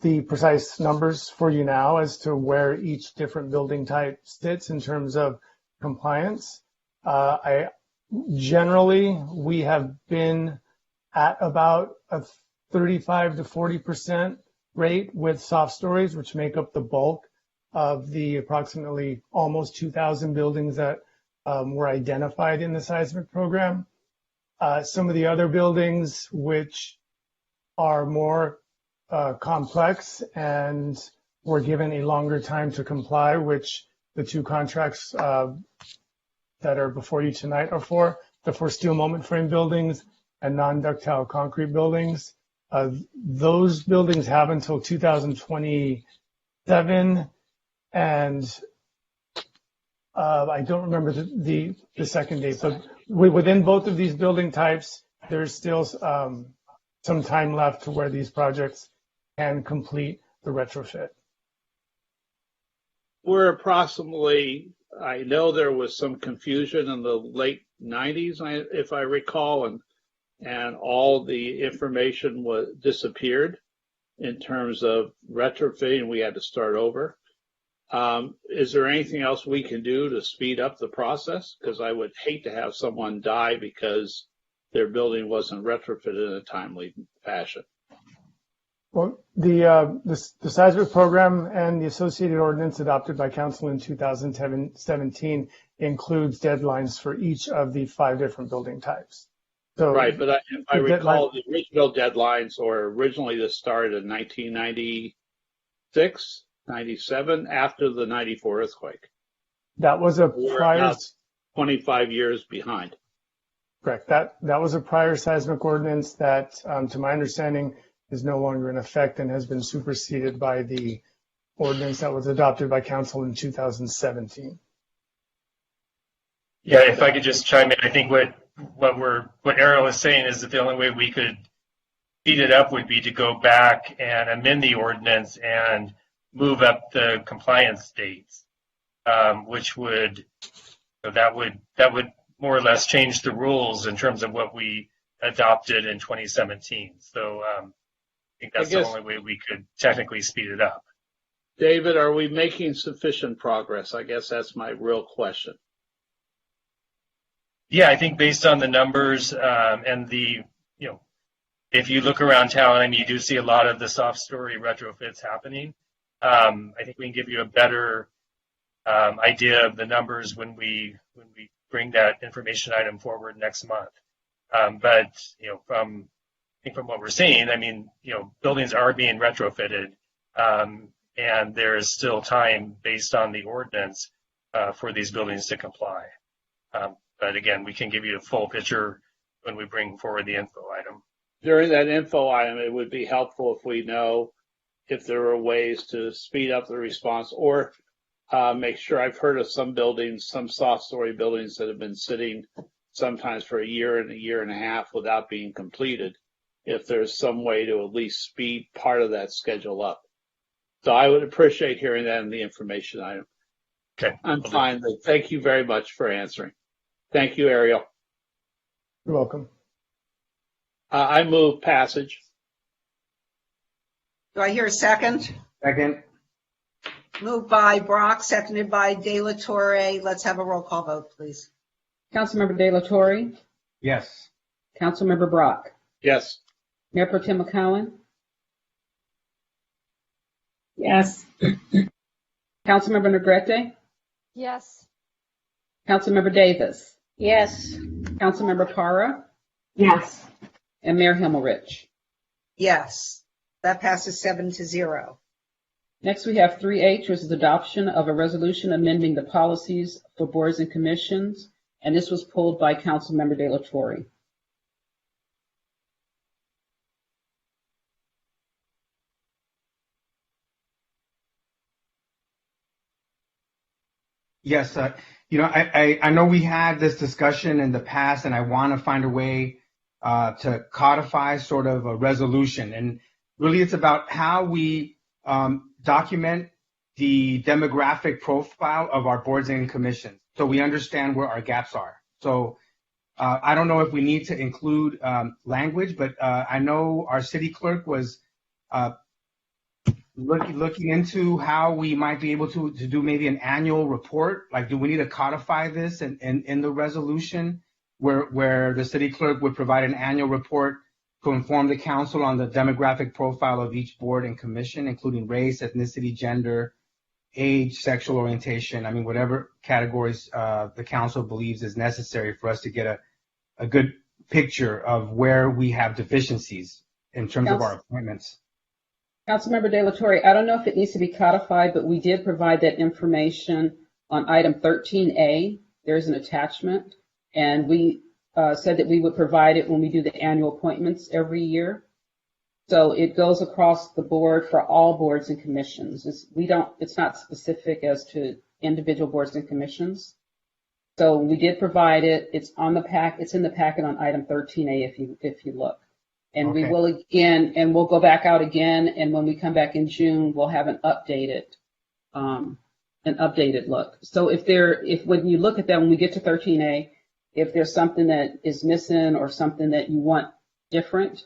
the precise numbers for you now as to where each different building type sits in terms of compliance. Generally, we have been at about a 35 to 40% rate with soft stories, which make up the bulk of the approximately almost 2,000 buildings that were identified in the seismic program. Some of the other buildings, which are more complex and were given a longer time to comply, which the 2 contracts that are before you tonight are for, the for steel moment frame buildings and non-ductile concrete buildings. Those buildings have until 2027, and I don't remember the second date, but within both of these building types, there's still some time left to where these projects can complete the retrofit.
We're approximately, I know there was some confusion in the late 90s, if I recall, and all the information disappeared in terms of retrofitting. We had to start over. Is there anything else we can do to speed up the process? Because I would hate to have someone die because their building wasn't retrofitted in a timely fashion.
Well, the seismic program and the associated ordinance adopted by council in 2017 includes deadlines for each of the 5 different building types. So,
Right, but if I
the
recall,
deadline-
the original deadlines were originally this started in 1996, 97, after the 94 earthquake.
that was a
We're
prior,
now 25 years behind.
correct. That was a prior seismic ordinance that, to my understanding, is no longer in effect and has been superseded by the ordinance that was adopted by council in 2017.
Yeah, if I could just chime in, I think what Ariel is saying is that the only way we could speed it up would be to go back and amend the ordinance and move up the compliance dates, which would that would more or less change the rules in terms of what we adopted in 2017. So I think that's the only way we could technically speed it up.
David, are we making sufficient progress? I guess that's my real question.
Yeah, I think based on the numbers and if you look around town, I mean, you do see a lot of the soft story retrofits happening. I think we can give you a better idea of the numbers when we bring that information item forward next month. But from what we're seeing, I mean, buildings are being retrofitted, and there is still time based on the ordinance for these buildings to comply. But again, we can give you a full picture when we bring forward the info item.
During that info item, it would be helpful if we know if there are ways to speed up the response or make sure. I've heard of some buildings, some soft story buildings that have been sitting sometimes for a year and a half without being completed. If there's some way to at least speed part of that schedule up. So I would appreciate hearing that in the information item.
Okay.
I'm fine. But thank you very much for answering. Thank you, Ariel.
You're welcome.
I move passage.
Do I hear a second?
Second.
Moved by Brock, seconded by De La Torre. Let's have a roll call vote, please.
Councilmember De La Torre,
Yes.
Councilmember Brock,
Yes.
Mayor Pro Tem McCowen,
Yes.
Councilmember Negrete,
Yes.
Councilmember Davis,
Yes.
Councilmember Para,
Yes.
and Mayor Himmelrich.
Yes, that passes 7-0.
Next, we have 3H, which is adoption of a resolution amending the policies for boards and commissions, and this was pulled by Councilmember De La Torre.
Yes, I know we had this discussion in the past, and I want to find a way to codify sort of a resolution. And really, it's about how we document the demographic profile of our boards and commissions, so we understand where our gaps are. So I don't know if we need to include language, but I know our city clerk was looking into how we might be able to do maybe an annual report. Like, do we need to codify this in the resolution where the city clerk would provide an annual report to inform the council on the demographic profile of each board and commission, including race, ethnicity, gender, age, sexual orientation? I mean, whatever categories the council believes is necessary for us to get a good picture of where we have deficiencies in terms of our appointments.
Councilmember De La Torre, I don't know if it needs to be codified, but we did provide that information on item 13A. There's an attachment, and we said that we would provide it when we do the annual appointments every year. So it goes across the board for all boards and commissions. It's not specific as to individual boards and commissions. So we did provide it. It's on the pack. It's in the packet on item 13A if you look. And
Okay.
we will again, and we'll go back out again. And when we come back in June, we'll have an updated look. So if when you look at that, when we get to 13A, if there's something that is missing or something that you want different,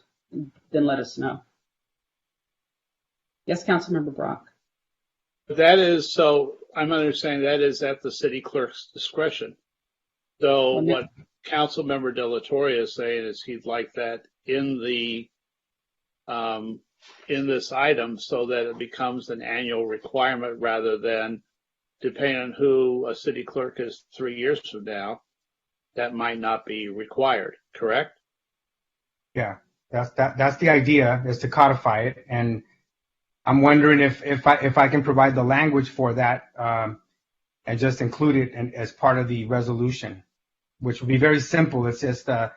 then let us know. Yes, Councilmember Brock.
That is, so I'm understanding that is at the city clerk's discretion. So what Councilmember De La Torre is saying is he'd like that in this item so that it becomes an annual requirement rather than depending on who a city clerk is 3 years from now, that might not be required, correct?
Yeah, that's the idea, is to codify it. And I'm wondering if I can provide the language for that and just include it as part of the resolution, which would be very simple. It's just the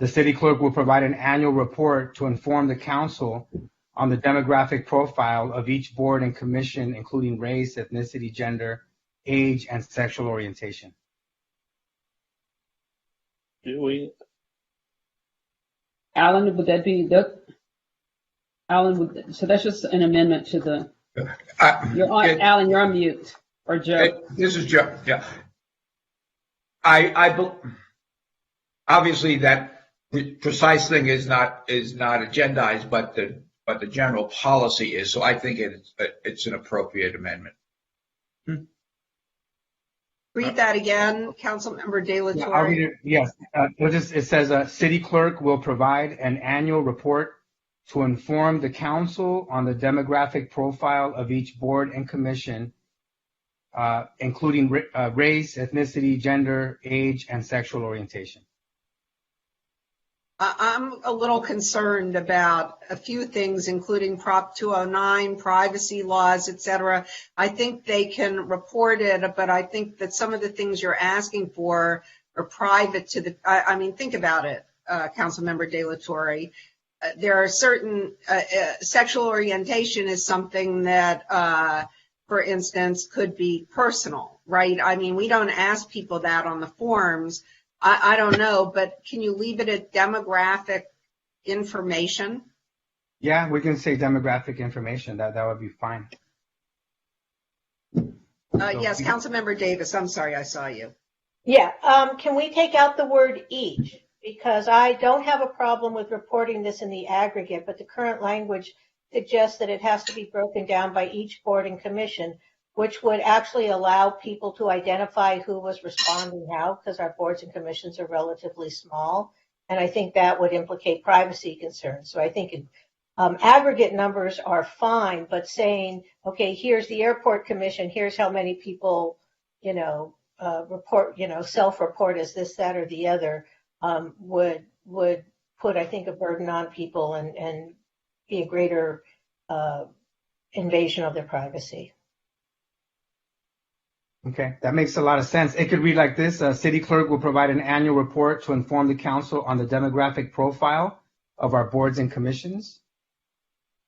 city clerk will provide an annual report to inform the council on the demographic profile of each board and commission, including race, ethnicity, gender, age, and sexual orientation.
Alan, would that be Alan? So that's just an amendment to the. Alan, you're on mute. Or Joe.
This is Joe. Yeah. Obviously that precise thing is not agendized, but the general policy is. So I think it's an appropriate amendment.
Read that again, Councilmember De La Torre.
Yeah, I'll read it. Yes. It says city clerk will provide an annual report to inform the council on the demographic profile of each board and commission, including race, ethnicity, gender, age, and sexual orientation.
I'm a little concerned about a few things, including Prop 209, privacy laws, et cetera. I think they can report it, but I think that some of the things you're asking for are private to the, I mean, think about it, Councilmember De La Torre. There are certain, sexual orientation is something that, for instance, could be personal, right? I mean, we don't ask people that on the forms. I don't know, but can you leave it at demographic information?
Yeah, we can say demographic information. That would be fine.
Yes, Councilmember Davis, I'm sorry, I saw you.
Yeah, can we take out the word each? Because I don't have a problem with reporting this in the aggregate, but the current language suggests that it has to be broken down by each board and commission, which would actually allow people to identify who was responding how, because our boards and commissions are relatively small. And I think that would implicate privacy concerns. So I think aggregate numbers are fine, but saying, okay, here's the airport commission, here's how many people, report, self-report as this, that, or the other, would put, I think, a burden on people and be a greater invasion of their privacy.
Okay, that makes a lot of sense. It could read like this. City clerk will provide an annual report to inform the council on the demographic profile of our boards and commissions.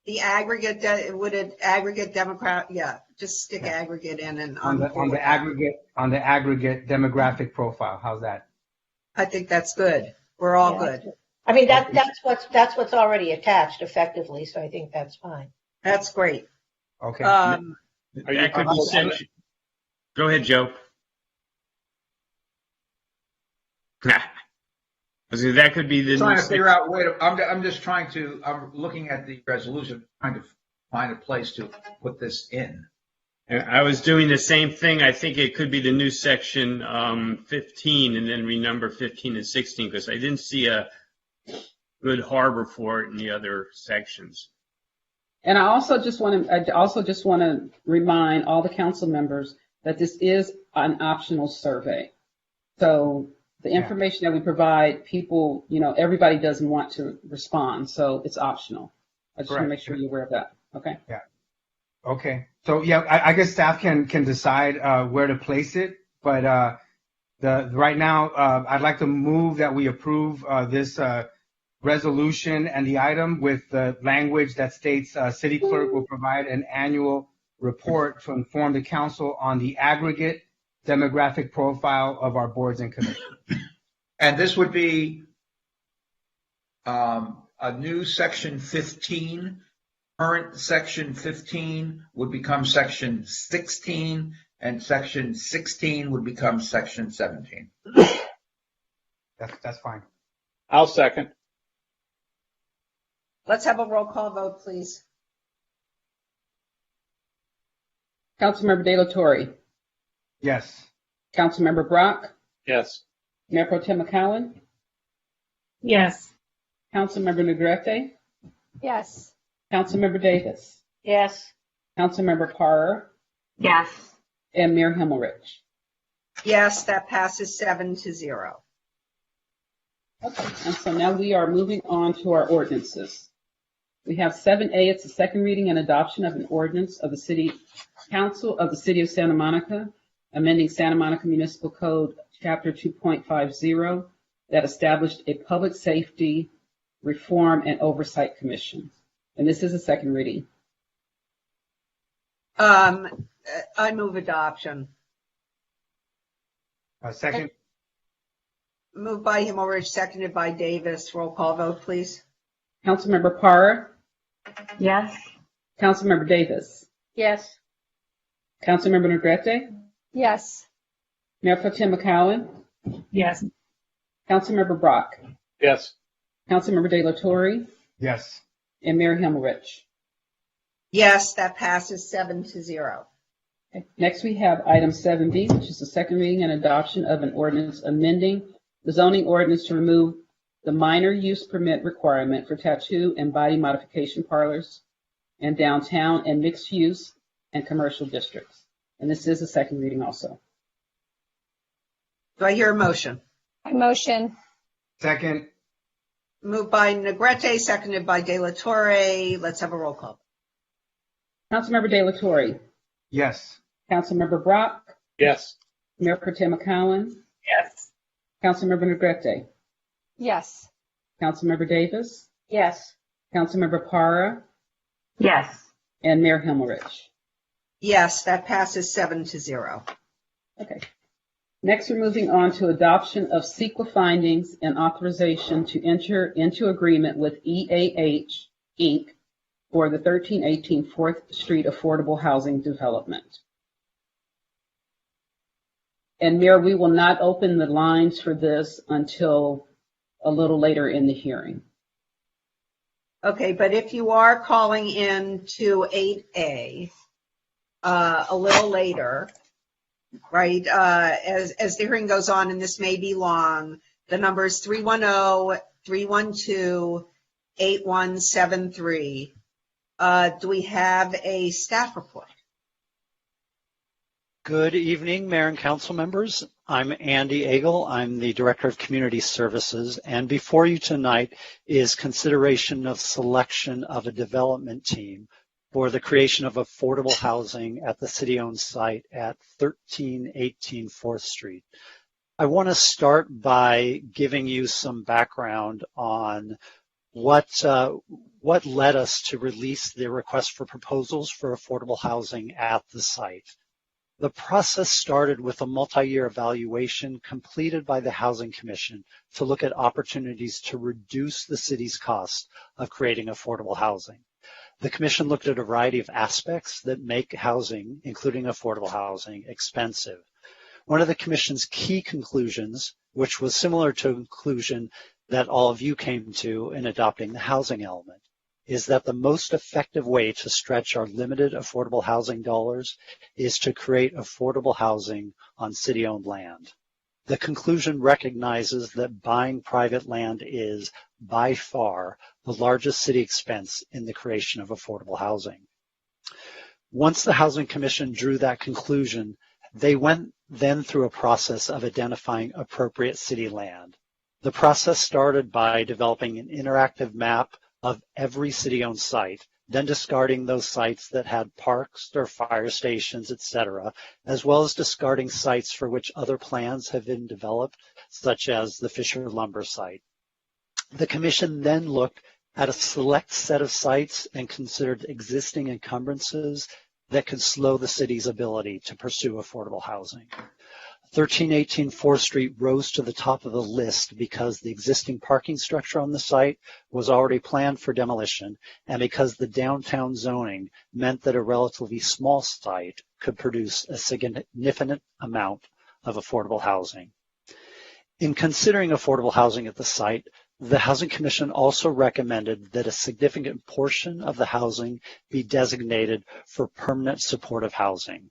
The aggregate, would it aggregate demographic? Yeah, just stick aggregate in and
on the aggregate demographic profile. How's that?
I think that's good. We're all good.
I mean, that's what's already attached effectively. So I think that's fine.
That's great.
Okay.
That could be section. Go ahead, Joe. That could be the.
Trying to figure out. I'm looking at the resolution, trying to find a place to put this in.
I was doing the same thing. I think it could be the new section 15, and then renumber 15 and 16, because I didn't see a good harbor for it in the other sections.
And I also just want to remind all the council members that this is an optional survey. So the information that we provide, people, everybody doesn't want to respond, so it's optional. I just want to make sure you're aware of that. Okay?
Yeah. Okay. So I guess staff can decide where to place it, but right now I'd like to move that we approve this resolution and the item with the language that states city clerk will provide an annual report to inform the council on the aggregate demographic profile of our boards and commissions.
And this would be a new section 15. Current section 15 would become section 16, and section 16 would become section 17.
That's fine.
I'll second.
Let's have a roll call vote, please.
Councilmember De La Torre.
Yes.
Councilmember Brock.
Yes.
Mayor Pro Tem McCowan.
Yes.
Councilmember Negrete.
Yes.
Councilmember Davis.
Yes.
Councilmember Carr.
Yes.
and Mayor Himmelrich.
Yes, that passes 7-0.
Okay, and so now we are moving on to our ordinances. We have 7A, it's the second reading and adoption of an ordinance of the City Council of the City of Santa Monica, amending Santa Monica Municipal Code, Chapter 2.50, that established a Public Safety Reform and Oversight Commission. And this is a second reading.
I move adoption.
Second.
Moved by Himmelrich, seconded by Davis. Roll call vote, please.
Councilmember Parra?
Yes.
Councilmember Davis?
Yes.
Councilmember Negrete?
Yes.
Mayor Pro Tem McCowen?
Yes.
Councilmember Brock?
Yes.
Councilmember De La Torre?
Yes.
And Mayor Himmelrich.
Yes, that passes 7-0.
Okay. Next, we have item 7B, which is the second reading and adoption of an ordinance amending the zoning ordinance to remove the minor use permit requirement for tattoo and body modification parlors and downtown and mixed use and commercial districts. And this is a second reading also.
Do I hear a motion?
I motion.
Second.
Moved by Negrete, seconded by De La Torre. Let's have a roll call.
Councilmember De La Torre?
Yes.
Councilmember Brock?
Yes.
Mayor Pro Tem McCowen?
Yes.
Councilmember Negrete?
Yes.
Councilmember Davis?
Yes.
Councilmember Parra?
Yes.
And Mayor Himmelrich.
Yes, that passes 7-0.
Okay. Next, we're moving on to adoption of CEQA findings and authorization to enter into agreement with EAH, Inc. for the 1318 4th Street Affordable Housing Development. And Mayor, we will not open the lines for this until a little later in the hearing.
Okay, but if you are calling in to 8A a little later, right, as the hearing goes on, and this may be long, the number is 310-312-8173. Do we have a staff report?
Good evening, Mayor and Council members. I'm Andy Agel. I'm the Director of Community Services, and before you tonight is consideration of selection of a development team for the creation of affordable housing at the city-owned site at 1318 4th Street. I want to start by giving you some background on what led us to release the request for proposals for affordable housing at the site. The process started with a multi-year evaluation completed by the Housing Commission to look at opportunities to reduce the city's cost of creating affordable housing. The Commission looked at a variety of aspects that make housing, including affordable housing, expensive. One of the Commission's key conclusions, which was similar to a conclusion that all of you came to in adopting the housing element, is that the most effective way to stretch our limited affordable housing dollars is to create affordable housing on city-owned land. The conclusion recognizes that buying private land is, by far, the largest city expense in the creation of affordable housing. Once the Housing Commission drew that conclusion, they went then through a process of identifying appropriate city land. The process started by developing an interactive map of every city-owned site, then discarding those sites that had parks or fire stations, etc., as well as discarding sites for which other plans have been developed, such as the Fisher Lumber site. The Commission then looked at a select set of sites and considered existing encumbrances that could slow the city's ability to pursue affordable housing. 1318 4th Street rose to the top of the list because the existing parking structure on the site was already planned for demolition and because the downtown zoning meant that a relatively small site could produce a significant amount of affordable housing. In considering affordable housing at the site, the Housing Commission also recommended that a significant portion of the housing be designated for permanent supportive housing.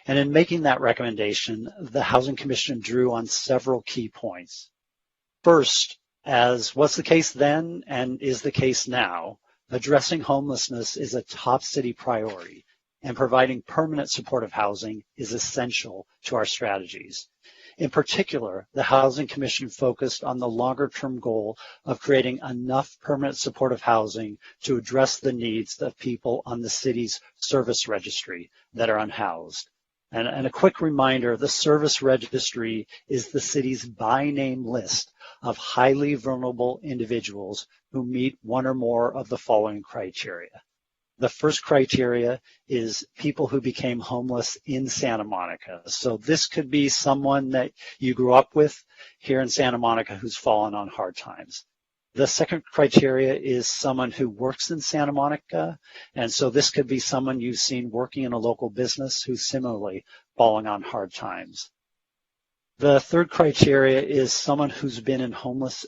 And in making that recommendation, the Housing Commission drew on several key points. First, as was the case then and is the case now, addressing homelessness is a top city priority, and providing permanent supportive housing is essential to our strategies. In particular, the Housing Commission focused on the longer-term goal of creating enough permanent supportive housing to address the needs of people on the city's service registry that are unhoused. And a quick reminder, the service registry is the city's by name list of highly vulnerable individuals who meet one or more of the following criteria. The first criteria is people who became homeless in Santa Monica. So this could be someone that you grew up with here in Santa Monica who's fallen on hard times. The second criteria is someone who works in Santa Monica, and so this could be someone you've seen working in a local business who's similarly falling on hard times. The third criteria is someone who's been homeless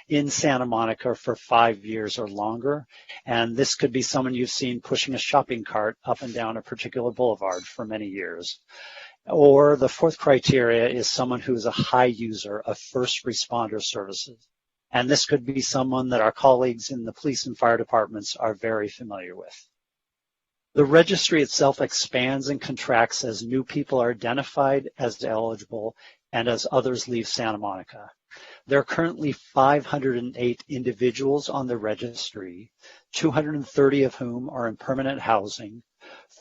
in Santa Monica for 5 years or longer, and this could be someone you've seen pushing a shopping cart up and down a particular boulevard for many years. Or the fourth criteria is someone who is a high user of first responder services. And this could be someone that our colleagues in the police and fire departments are very familiar with. The registry itself expands and contracts as new people are identified as eligible and as others leave Santa Monica. There are currently 508 individuals on the registry, 230 of whom are in permanent housing,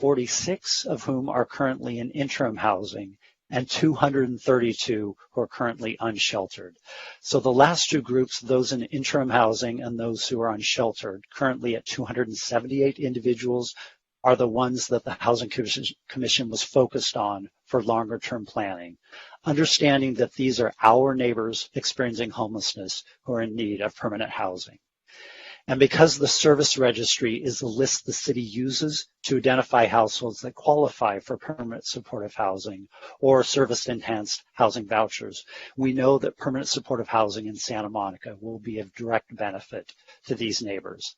46 of whom are currently in interim housing, and 232 who are currently unsheltered. So the last two groups, those in interim housing and those who are unsheltered, currently at 278 individuals, are the ones that the Housing Commission was focused on for longer term planning, understanding that these are our neighbors experiencing homelessness who are in need of permanent housing. And because the service registry is the list the city uses to identify households that qualify for permanent supportive housing or service-enhanced housing vouchers, we know that permanent supportive housing in Santa Monica will be of direct benefit to these neighbors.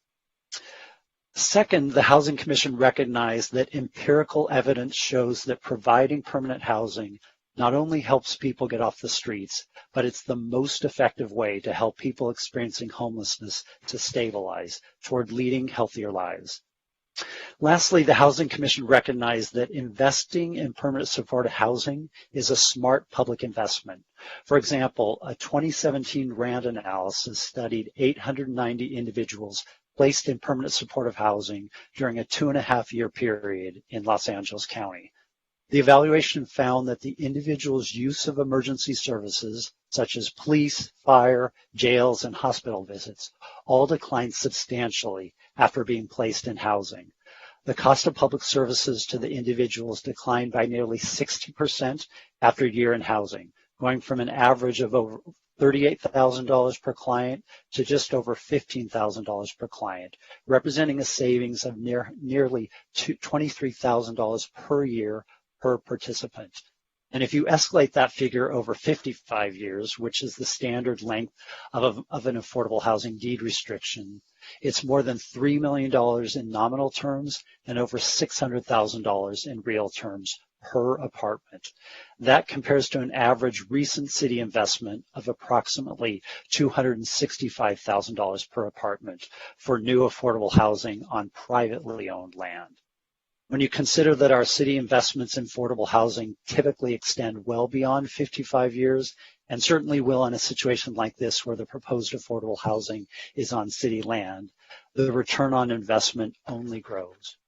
Second, the Housing Commission recognized that empirical evidence shows that providing permanent housing not only helps people get off the streets, but it's the most effective way to help people experiencing homelessness to stabilize toward leading healthier lives. Lastly, the Housing Commission recognized that investing in permanent supportive housing is a smart public investment. For example, a 2017 RAND analysis studied 890 individuals placed in permanent supportive housing during a 2.5-year period in Los Angeles County. The evaluation found that the individual's use of emergency services, such as police, fire, jails, and hospital visits, all declined substantially after being placed in housing. The cost of public services to the individuals declined by nearly 60% after a year in housing, going from an average of over $38,000 per client to just over $15,000 per client, representing a savings of nearly $23,000 per year per participant. And if you escalate that figure over 55 years, which is the standard length of an affordable housing deed restriction, it's more than $3 million in nominal terms and over $600,000 in real terms per apartment. That compares to an average recent city investment of approximately $265,000 per apartment for new affordable housing on privately owned land. When you consider that our city investments in affordable housing typically extend well beyond 55 years, and certainly will in a situation like this where the proposed affordable housing is on city land, the return on investment only grows.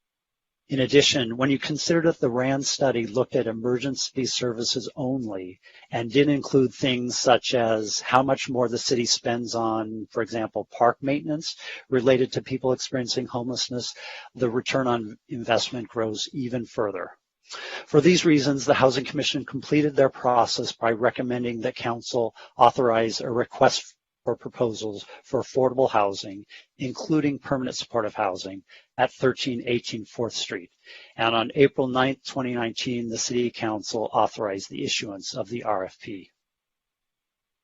In addition, when you consider that the RAND study looked at emergency services only and didn't include things such as how much more the city spends on, for example, park maintenance related to people experiencing homelessness, the return on investment grows even further. For these reasons, the Housing Commission completed their process by recommending that Council authorize a request for proposals for affordable housing, including permanent supportive housing, at 1318 4th Street. And on April 9, 2019, the City Council authorized the issuance of the RFP.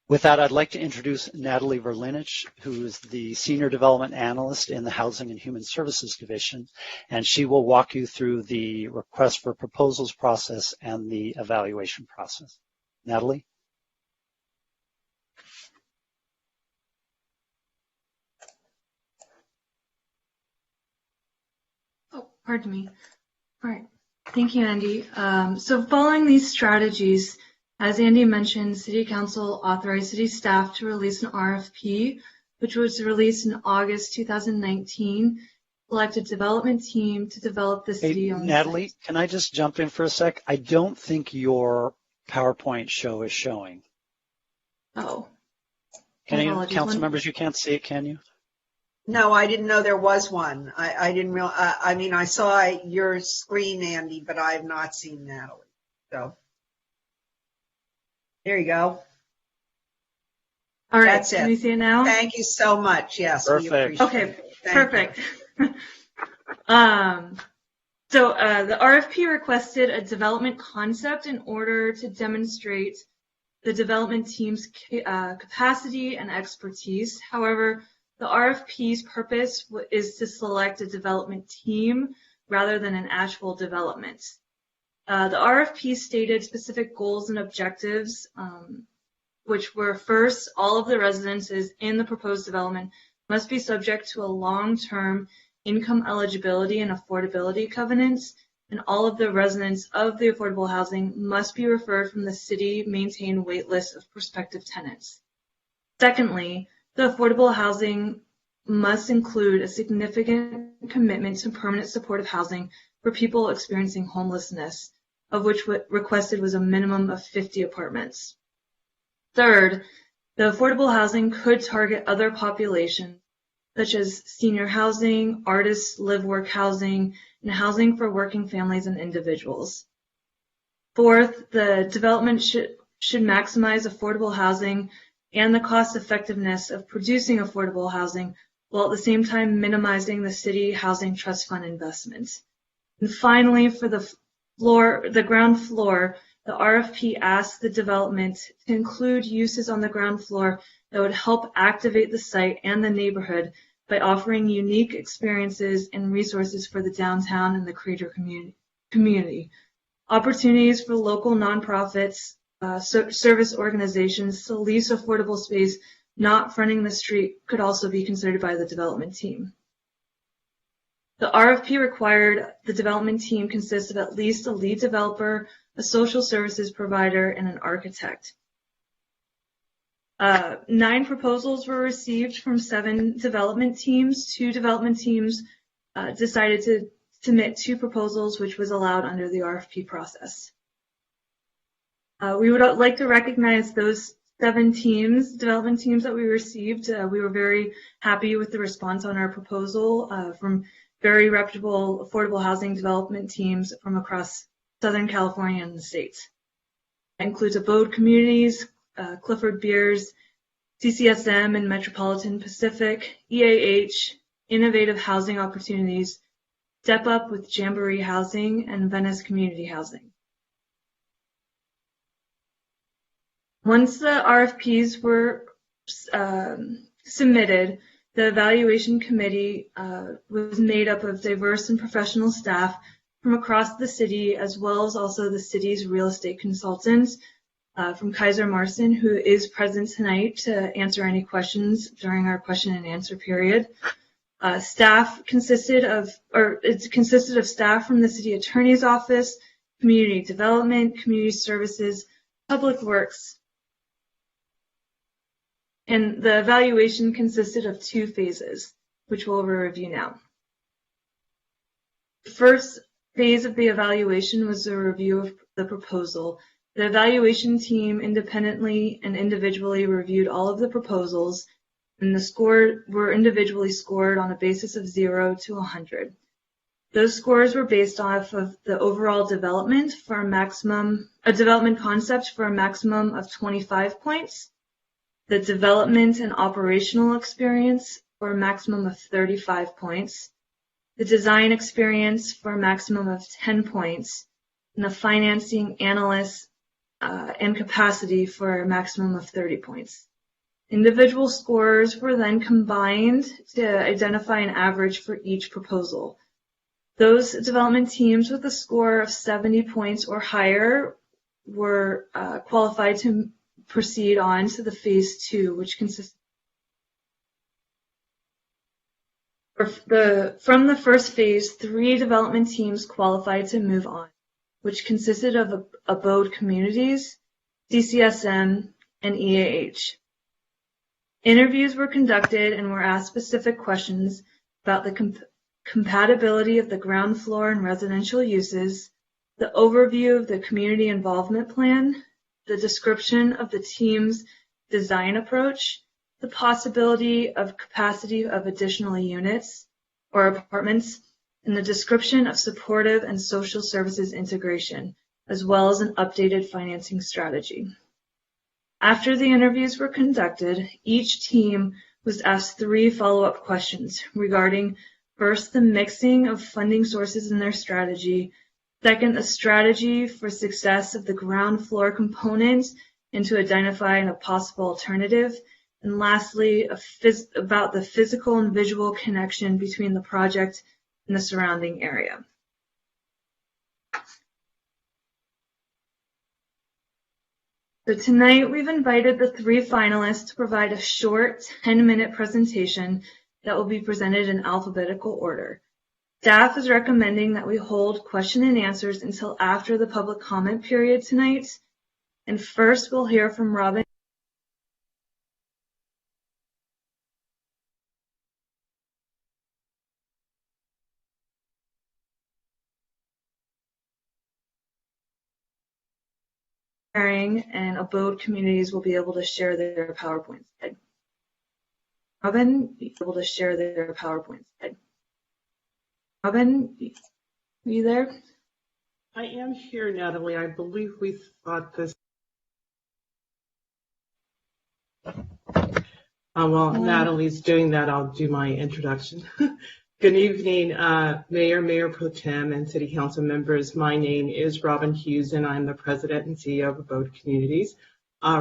With that, I'd like to introduce Natalie Verlinich, who is the Senior Development Analyst in the Housing and Human Services Division, and she will walk you through the request for proposals process and the evaluation process. Natalie?
Pardon me. All right. Thank you, Andy. So following these strategies, as Andy mentioned, City Council authorized City staff to release an RFP, which was released in August 2019, select a development team to develop the city-owned
Natalie,
site.
can I just jump in for a sec? I don't think your PowerPoint show is showing.
Oh.
Can you,
Apologies.
council members, you can't see it, can you?
No, I didn't know there was one. I didn't real. I mean, I saw your screen, Andy, but I have not seen Natalie. So there you go.
All right.
That's it.
Can we see it now?
Thank you so much. Yes,
Perfect.
we appreciate
Okay.
it. Thank
Perfect. So the RFP requested a development concept in order to demonstrate the development team's capacity and expertise. However, the RFP's purpose is to select a development team rather than an actual development. The RFP stated specific goals and objectives, which were first, all of the residences in the proposed development must be subject to a long-term income eligibility and affordability covenants, and all of the residents of the affordable housing must be referred from the city-maintained wait list of prospective tenants. Secondly, the affordable housing must include a significant commitment to permanent supportive housing for people experiencing homelessness, of which what requested was a minimum of 50 apartments. Third, the affordable housing could target other populations, such as senior housing, artists, live-work housing, and housing for working families and individuals. Fourth, the development should maximize affordable housing and the cost effectiveness of producing affordable housing, while at the same time minimizing the city housing trust fund investments. And finally, for the ground floor, the RFP asked the development to include uses on the ground floor that would help activate the site and the neighborhood by offering unique experiences and resources for the downtown and the greater community. Opportunities for local nonprofits, service organizations to lease affordable space not fronting the street could also be considered by the development team. The RFP required the development team consist of at least a lead developer, a social services provider, and an architect. 9 proposals were received from 7 development teams. 2 development teams decided to submit 2 proposals, which was allowed under the RFP process. We would like to recognize those 7 teams, development teams that we received. We were very happy with the response on our proposal from very reputable affordable housing development teams from across Southern California and the states. That includes Abode Communities, Clifford Beers, CCSM and Metropolitan Pacific, EAH, Innovative Housing Opportunities, Step Up with Jamboree Housing, and Venice Community Housing. Once the RFPs were submitted, the evaluation committee was made up of diverse and professional staff from across the city, as well as also the city's real estate consultants from Kaiser Marson, who is present tonight to answer any questions during our question and answer period. Staff consisted of staff from the city attorney's office, community development, community services, public works. And the evaluation consisted of 2 phases, which we'll review now. The first phase of the evaluation was a review of the proposal. The evaluation team independently and individually reviewed all of the proposals, and the scores were individually scored on a basis of 0 to 100. Those scores were based off of the overall development for a development concept for a maximum of 25 points, the development and operational experience for a maximum of 35 points, the design experience for a maximum of 10 points, and the financing analyst and capacity for a maximum of 30 points. Individual scores were then combined to identify an average for each proposal. Those development teams with a score of 70 points or higher were qualified to proceed on to the phase 2, which consists From the first phase, 3 development teams qualified to move on, which consisted of Abode Communities, CCSM, and EAH. Interviews were conducted and were asked specific questions about the compatibility of the ground floor and residential uses, the overview of the community involvement plan, the description of the team's design approach, the possibility of capacity of additional units or apartments, and the description of supportive and social services integration, as well as an updated financing strategy. After the interviews were conducted, each team was asked 3 follow-up questions regarding, first, the mixing of funding sources in their strategy, second, a strategy for success of the ground floor component and to identify a possible alternative, and lastly, about the physical and visual connection between the project and the surrounding area. So tonight we've invited the 3 finalists to provide a short 10-minute presentation that will be presented in alphabetical order. Staff is recommending that we hold question and answers until after the public comment period tonight. And first we'll hear from Robin. And Abode Communities will be able to share their PowerPoint slide. Robin, be able to share their PowerPoint slide. Robin, are you there?
I am here, Natalie. I believe we thought this. While Natalie's doing that, I'll do my introduction. Good evening, Mayor Pro Tem, and City Council members. My name is Robin Hughes, and I'm the President and CEO of Abode Communities.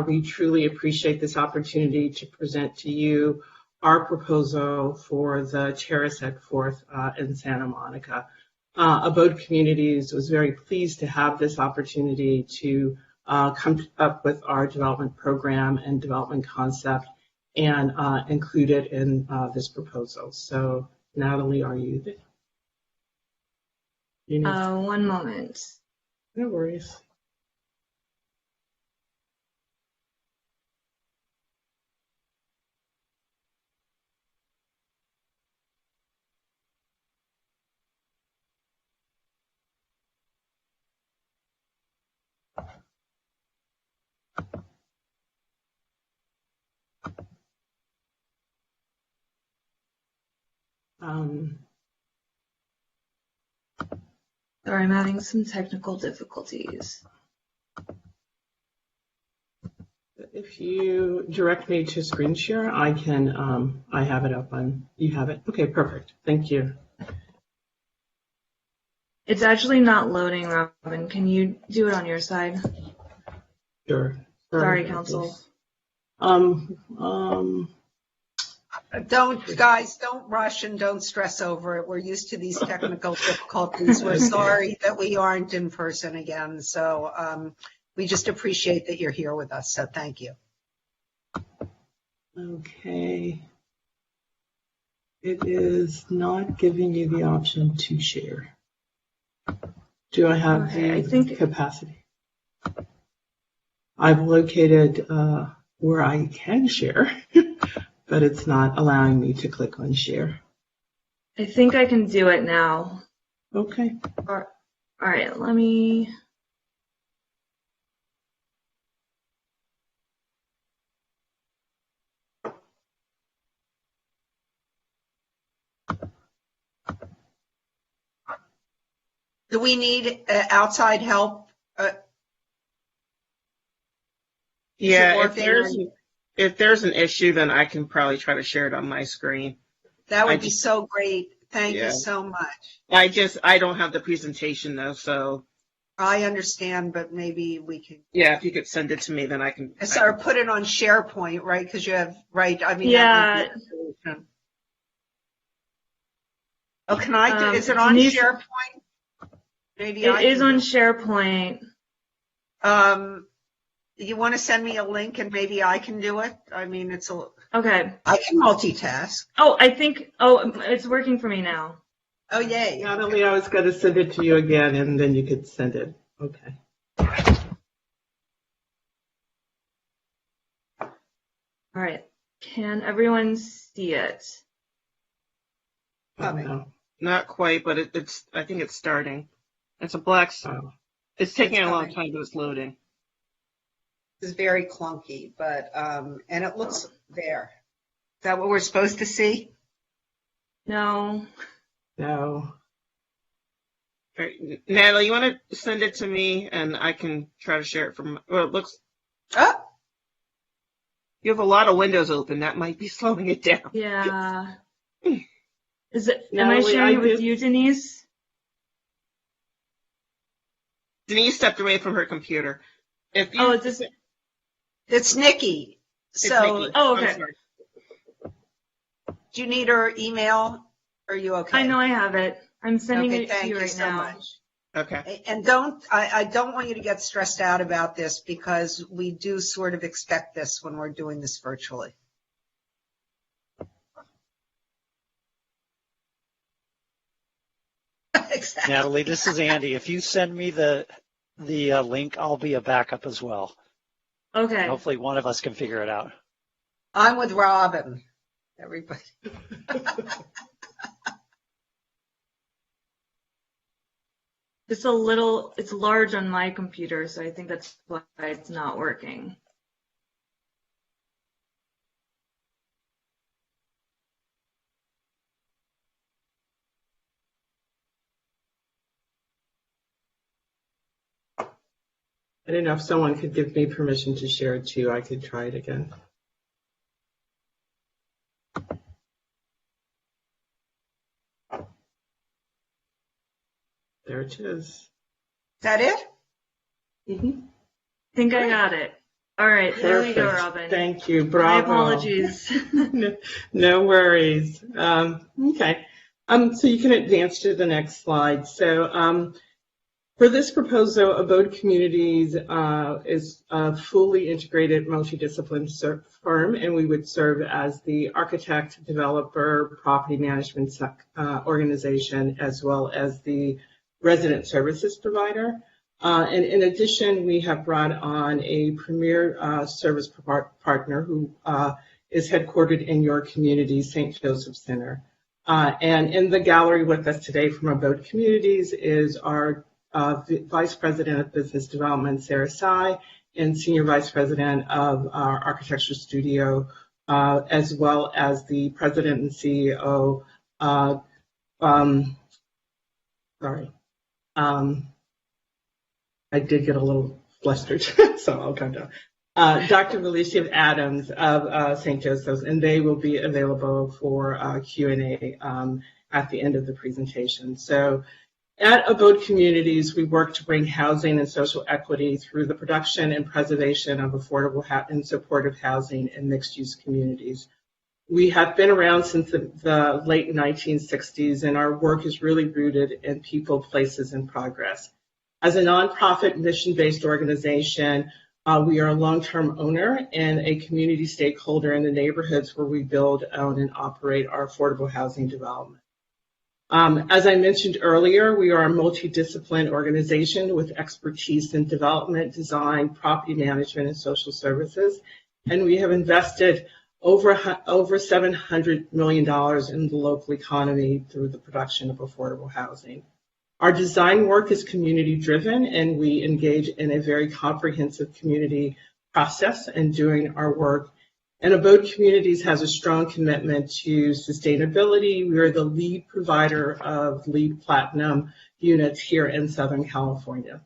We truly appreciate this opportunity to present to you our proposal for the terrace at 4th in Santa Monica. Abode Communities was very pleased to have this opportunity to come up with our development program and development concept and include it in this proposal. So, Natalie, are you there?
One moment.
No worries.
Sorry, I'm having some technical difficulties.
If you direct me to screen share, I can, I have it up on, you have it? Okay, perfect. Thank you.
It's actually not loading, Robin. Can you do it on your side?
Sure.
Sorry, Council.
Don't rush and don't stress over it. We're used to these technical difficulties. We're sorry that we aren't in person again. So we just appreciate that you're here with us. So thank you.
Okay. It is not giving you the option to share. Do I have the capacity? I've located where I can share. But it's not allowing me to click on share.
I think I can do it now.
Okay.
All right, let me.
Do we need outside help?
Yeah, if there's an issue, then I can probably try to share it on my screen.
That would be so great. Thank you so much.
I don't have the presentation though, so.
I understand, but maybe we can.
Yeah, if you could send it to me, then I can.
Or put it on SharePoint, right? Because you have, right? I mean,
yeah.
Oh, can I do? Is it on SharePoint? Maybe
it is on SharePoint.
You want to send me a link and maybe I can do it? I mean, it's a.
Okay.
I can multitask.
Oh, it's working for me now.
Oh, yay.
Natalie, I was going to send it to you again, and then you could send it. Okay.
All right. Can everyone see it?
Not quite, but I think it's starting. It's a black. It's taking a long time, but it's loading.
This is very clunky, but and it looks there. Is that what we're supposed to see?
No.
No.
All right, Natalie, you want to send it to me, and I can try to share it from. Well, it looks.
Oh.
You have a lot of windows open. That might be slowing it down.
Yeah. Is it? Am
Natalie,
I sharing it with you, Denise?
Denise stepped away from her computer. If you,
It's Nikki. So,
Nikki.
Oh, okay.
Do you need her email? Are you okay?
I know I have it. I'm sending it to
thank
you right
so
now.
much.
Okay.
And I don't want you to get stressed out about this because we do sort of expect this when we're doing this virtually. Exactly.
Natalie, this is Andy. If you send me the link, I'll be a backup as well.
Okay.
Hopefully one of us can figure it out.
I'm with Robin. Everybody.
It's large on my computer, so I think that's why it's not working.
I don't know if someone could give me permission to share it too. I could try it again. There it is.
Is that it?
Mm-hmm.
I think I got it. All right, there we go,
Perfect.
Robin.
Thank you. Bravo.
My apologies.
No worries. Okay. So you can advance to the next slide. So for this proposal, Abode Communities is a fully integrated multidisciplinary firm, and we would serve as the architect, developer, property management organization, as well as the resident services provider. And in addition, we have brought on a premier service partner who is headquartered in your community, St. Joseph Center. And in the gallery with us today from Abode Communities is our Vice President of Business Development, Sarah Tsai, and Senior Vice President of our Architecture Studio, as well as the President and CEO. I did get a little flustered, so I'll calm down. Dr. Valicia Adams of St. Joseph's, and they will be available for Q&A at the end of the presentation. So at Abode Communities, we work to bring housing and social equity through the production and preservation of affordable and supportive housing in mixed-use communities. We have been around since the late 1960s, and our work is really rooted in people, places, and progress. As a nonprofit mission-based organization, we are a long-term owner and a community stakeholder in the neighborhoods where we build, own, and operate our affordable housing development. As I mentioned earlier, we are a multidisciplinary organization with expertise in development, design, property management, and social services, and we have invested over $700 million in the local economy through the production of affordable housing. Our design work is community-driven, and we engage in a very comprehensive community process in doing our work. And Abode Communities has a strong commitment to sustainability. We are the lead provider of LEED Platinum units here in Southern California.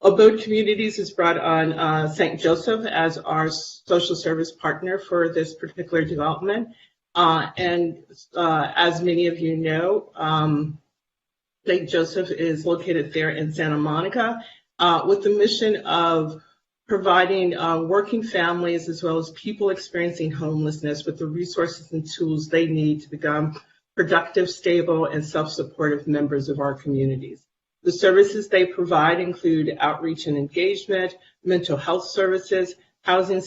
Abode Communities has brought on St. Joseph as our social service partner for this particular development. And as many of you know, St. Joseph is located there in Santa Monica with the mission of providing working families as well as people experiencing homelessness with the resources and tools they need to become productive, stable, and self-supportive members of our communities. The services they provide include outreach and engagement, mental health services, housing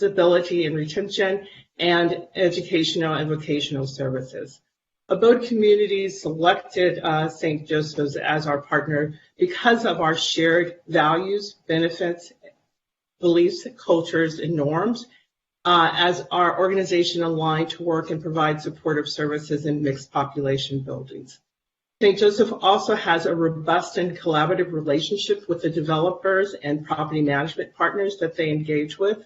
stability and retention, and educational and vocational services. Abode Communities selected St. Joseph's as our partner because of our shared values, benefits, beliefs, cultures, and norms, as our organization aligned to work and provide supportive services in mixed population buildings. St. Joseph also has a robust and collaborative relationship with the developers and property management partners that they engage with.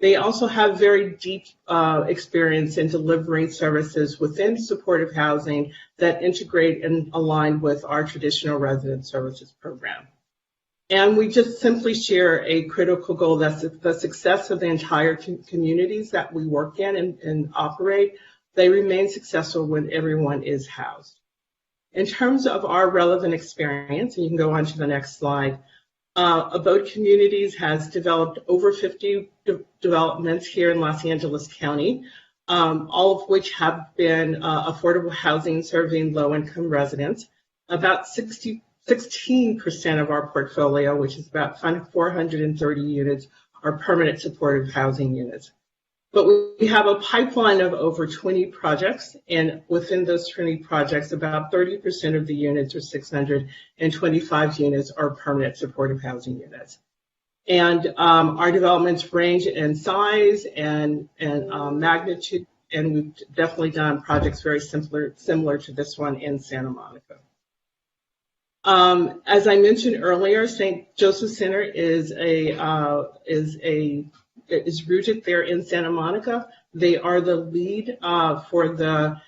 They also have very deep experience in delivering services within supportive housing that integrate and align with our traditional resident services program. And we just simply share a critical goal that's the success of the entire communities that we work in and operate. They remain successful when everyone is housed. In terms of our relevant experience, and you can go on to the next slide, Abode Communities has developed over 50 developments here in Los Angeles County, all of which have been affordable housing serving low-income residents. About 16% of our portfolio, which is about 430 units, are permanent supportive housing units. But we have a pipeline of over 20 projects, and within those 20 projects, about 30% of the units, or 625 units, are permanent supportive housing units. And our developments range in size and magnitude, and we've definitely done projects very similar to this one in Santa Monica. As I mentioned earlier, St. Joseph Center is rooted there in Santa Monica. They are the lead for the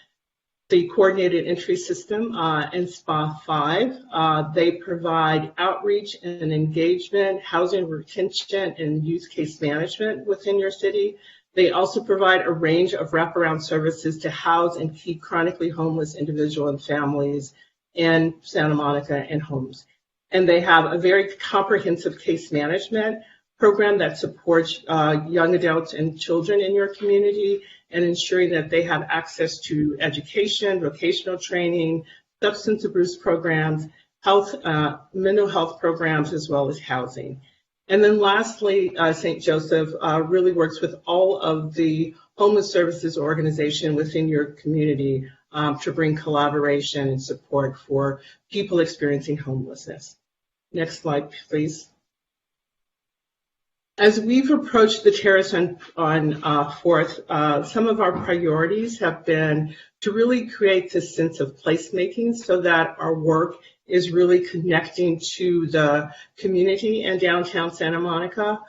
coordinated entry system in SPA 5. They provide outreach and engagement, housing retention, and use case management within your city. They also provide a range of wraparound services to house and keep chronically homeless individuals and families in Santa Monica and homes. And they have a very comprehensive case management program that supports young adults and children in your community and ensuring that they have access to education, vocational training, substance abuse programs, mental health programs, as well as housing. And then lastly, St. Joseph really works with all of the homeless services organization within your community to bring collaboration and support for people experiencing homelessness. Next slide, please. As we've approached the terrace on 4th, some of our priorities have been to really create this sense of placemaking so that our work is really connecting to the community in downtown Santa Monica.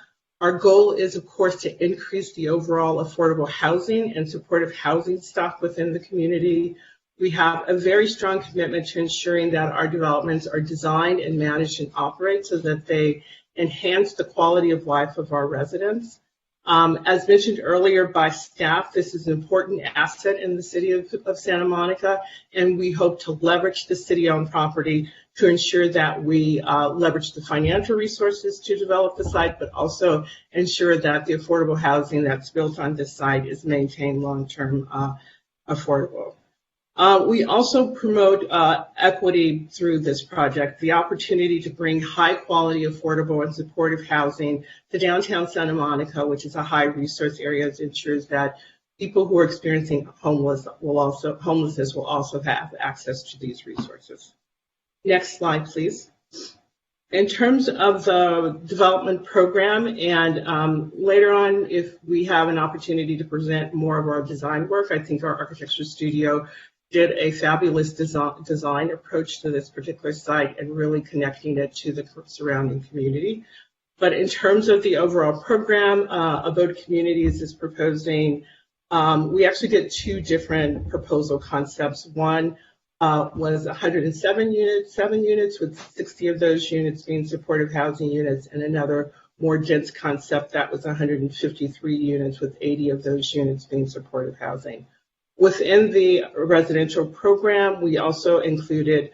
Our goal is, of course, to increase the overall affordable housing and supportive housing stock within the community. We have a very strong commitment to ensuring that our developments are designed and managed and operate so that they enhance the quality of life of our residents. As mentioned earlier by staff, this is an important asset in the city of Santa Monica, and we hope to leverage the city-owned property to ensure that we leverage the financial resources to develop the site, but also ensure that the affordable housing that's built on this site is maintained long-term affordable. We also promote equity through this project. The opportunity to bring high quality, affordable, and supportive housing to downtown Santa Monica, which is a high resource area, ensures that people who are experiencing homelessness will also have access to these resources. Next slide, please. In terms of the development program, and later on, if we have an opportunity to present more of our design work, I think our architecture studio did a fabulous design approach to this particular site and really connecting it to the surrounding community. But in terms of the overall program, Abode Communities is proposing, we actually did two different proposal concepts. One was 107 units, 7 units, with 60 of those units being supportive housing units, and another more dense concept that was 153 units, with 80 of those units being supportive housing. Within the residential program, we also included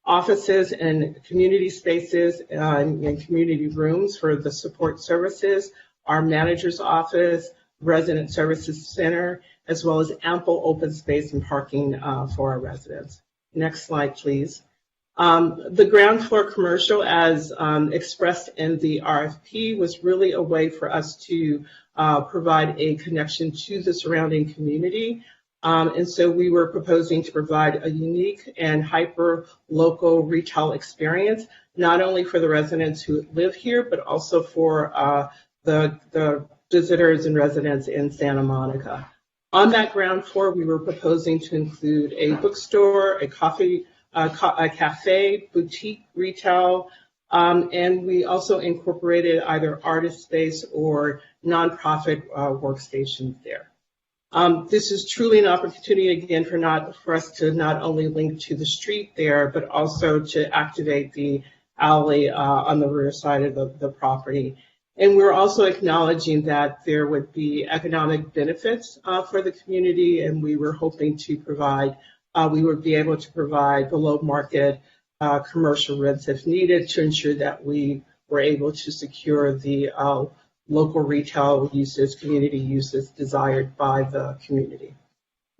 offices and community spaces and community rooms for the support services, our manager's office, resident services center, as well as ample open space and parking for our residents. Next slide, please. The ground floor commercial, as expressed in the RFP, was really a way for us to provide a connection to the surrounding community. And so we were proposing to provide a unique and hyper-local retail experience, not only for the residents who live here, but also for the visitors and residents in Santa Monica. On that ground floor, we were proposing to include a bookstore, a cafe, boutique retail, and we also incorporated either artist space or nonprofit workstations there. This is truly an opportunity, again, for us to not only link to the street there, but also to activate the alley on the rear side of the property. And we're also acknowledging that there would be economic benefits for the community, and we were hoping to provide, we would be able to provide below market commercial rents if needed to ensure that we were able to secure the local retail uses, community uses desired by the community.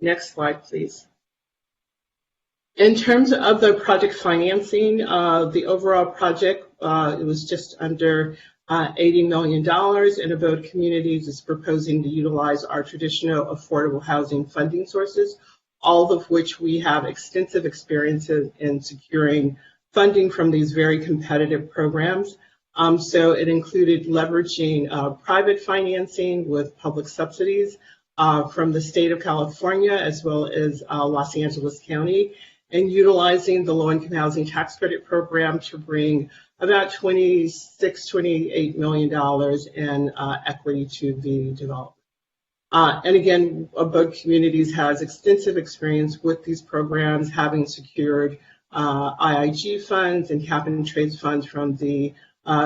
Next slide, please. In terms of the project financing, the overall project, it was just under $80 million, and Abode Communities is proposing to utilize our traditional affordable housing funding sources, all of which we have extensive experience in securing funding from these very competitive programs. So it included leveraging private financing with public subsidies from the state of California as well as Los Angeles County, and utilizing the low-income housing tax credit program to bring about $28 million in equity to the development. And again, Abode Communities has extensive experience with these programs, having secured IIG funds and cap and trades funds from the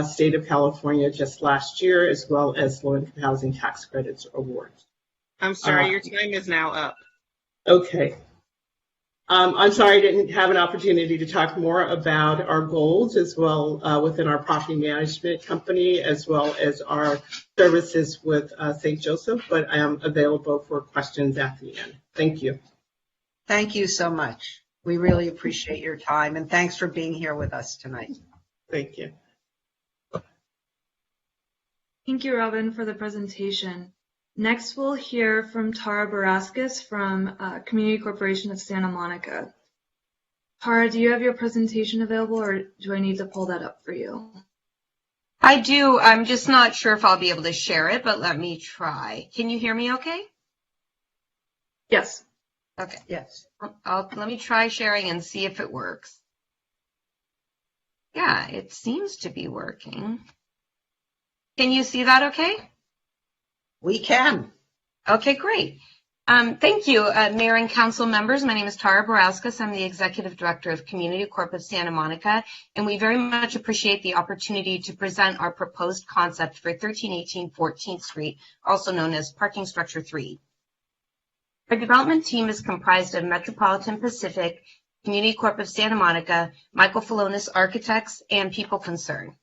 state of California just last year, as well as low-income housing tax credits awards.
I'm sorry, your time is now up.
Okay. I'm sorry I didn't have an opportunity to talk more about our goals as well within our property management company, as well as our services with St. Joseph, but I am available for questions at the end. Thank you.
Thank you so much. We really appreciate your time, and thanks for being here with us tonight.
Thank you.
Thank you, Robin, for the presentation. Next, we'll hear from Tara Baraskis from Community Corporation of Santa Monica. Tara, do you have your presentation available, or do I need to pull that up for you?
I do. I'm just not sure if I'll be able to share it, but let me try. Can you hear me okay?
Yes.
Okay.
Yes.
Let me try sharing and see if it works. Yeah, it seems to be working. Can you see that okay?
We can.
Okay, great. Thank you, Mayor and Council members. My name is Tara Baraskis. I'm the Executive Director of Community Corp of Santa Monica, and we very much appreciate the opportunity to present our proposed concept for 1318 14th Street, also known as Parking Structure 3. Our development team is comprised of Metropolitan Pacific, Community Corp of Santa Monica, Michael Falonis Architects, and People Concern.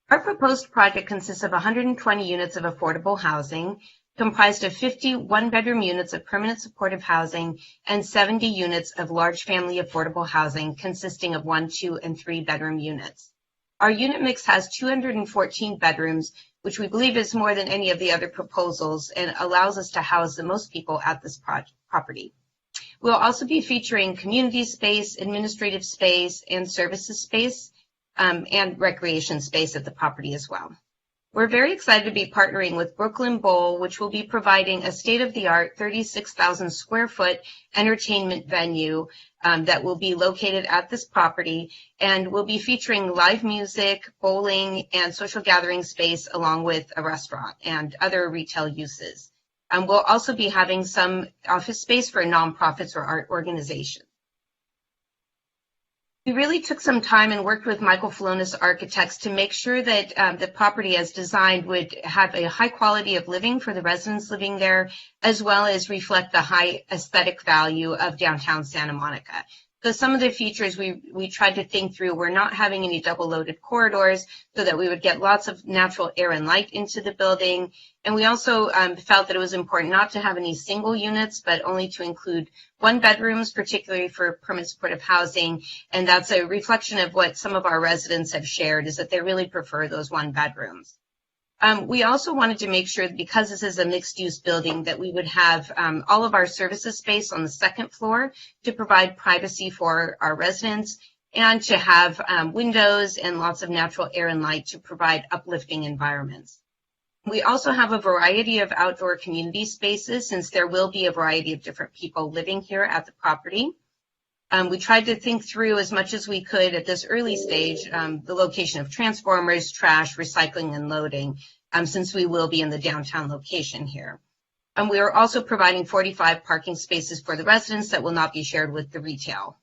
Our proposed project consists of 120 units of affordable housing, comprised of 50 one-bedroom units of permanent supportive housing and 70 units of large family affordable housing consisting of 1, 2, and 3-bedroom units. Our unit mix has 214 bedrooms, which we believe is more than any of the other proposals and allows us to house the most people at this property. We'll also be featuring community space, administrative space, and services space, and recreation space at the property as well. We're very excited to be partnering with Brooklyn Bowl, which will be providing a state-of-the-art 36,000 square foot entertainment venue that will be located at this property, and will be featuring live music, bowling, and social gathering space along with a restaurant and other retail uses. We'll also be having some office space for nonprofits or art organizations. We really took some time and worked with Michael Falonis Architects to make sure that the property as designed would have a high quality of living for the residents living there, as well as reflect the high aesthetic value of downtown Santa Monica. So some of the features we tried to think through were not having any double loaded corridors so that we would get lots of natural air and light into the building. And we also felt that it was important not to have any single units, but only to include one bedrooms, particularly for permanent supportive housing. And that's a reflection of what some of our residents have shared, is that they really prefer those one bedrooms. We also wanted to make sure, because this is a mixed-use building, that we would have all of our services space on the second floor to provide privacy for our residents and to have windows and lots of natural air and light to provide uplifting environments. We also have a variety of outdoor community spaces, since there will be a variety of different people living here at the property. We tried to think through as much as we could at this early stage the location of transformers, trash, recycling, and loading, since we will be in the downtown location here. We are also providing 45 parking spaces for the residents that will not be shared with the retail.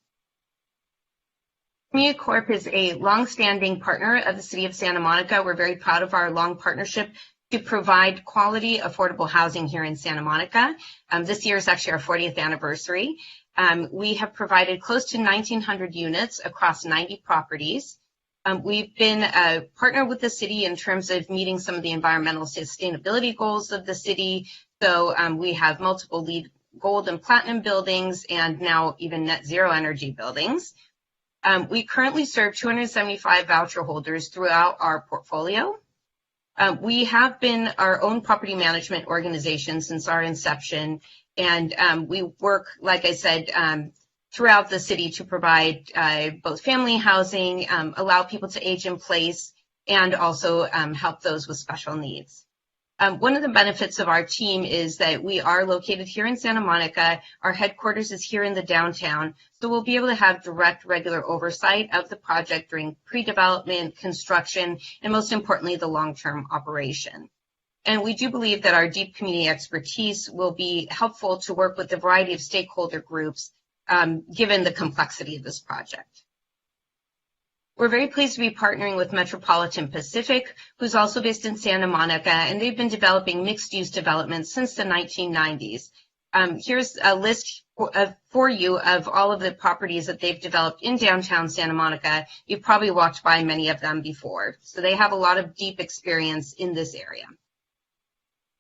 Community Corp is a long-standing partner of the City of Santa Monica. We're very proud of our long partnership to provide quality, affordable housing here in Santa Monica. This year is actually our 40th anniversary. We have provided close to 1,900 units across 90 properties. We've been a partner with the city in terms of meeting some of the environmental sustainability goals of the city. So we have multiple LEED gold and platinum buildings, and now even net zero energy buildings. We currently serve 275 voucher holders throughout our portfolio. We have been our own property management organization since our inception, and we work, like I said, throughout the city to provide both family housing, allow people to age in place, and also help those with special needs. One of the benefits of our team is that we are located here in Santa Monica. Our headquarters is here in the downtown, so we'll be able to have direct, regular oversight of the project during pre-development, construction, and most importantly, the long-term operation. And we do believe that our deep community expertise will be helpful to work with a variety of stakeholder groups, given the complexity of this project. We're very pleased to be partnering with Metropolitan Pacific, who's also based in Santa Monica, and they've been developing mixed-use developments since the 1990s. Here's a list for you of all of the properties that they've developed in downtown Santa Monica. You've probably walked by many of them before, so they have a lot of deep experience in this area.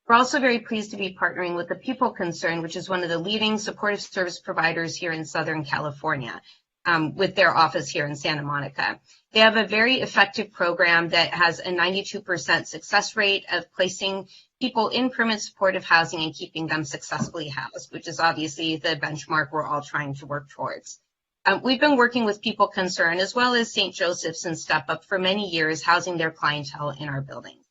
We're also very pleased to be partnering with the People Concern, which is one of the leading supportive service providers here in Southern California, with their office here in Santa Monica. They have a very effective program that has a 92% success rate of placing people in permanent supportive housing and keeping them successfully housed, which is obviously the benchmark we're all trying to work towards. We've been working with People Concern as well as St. Joseph's and Step Up for many years, housing their clientele in our buildings.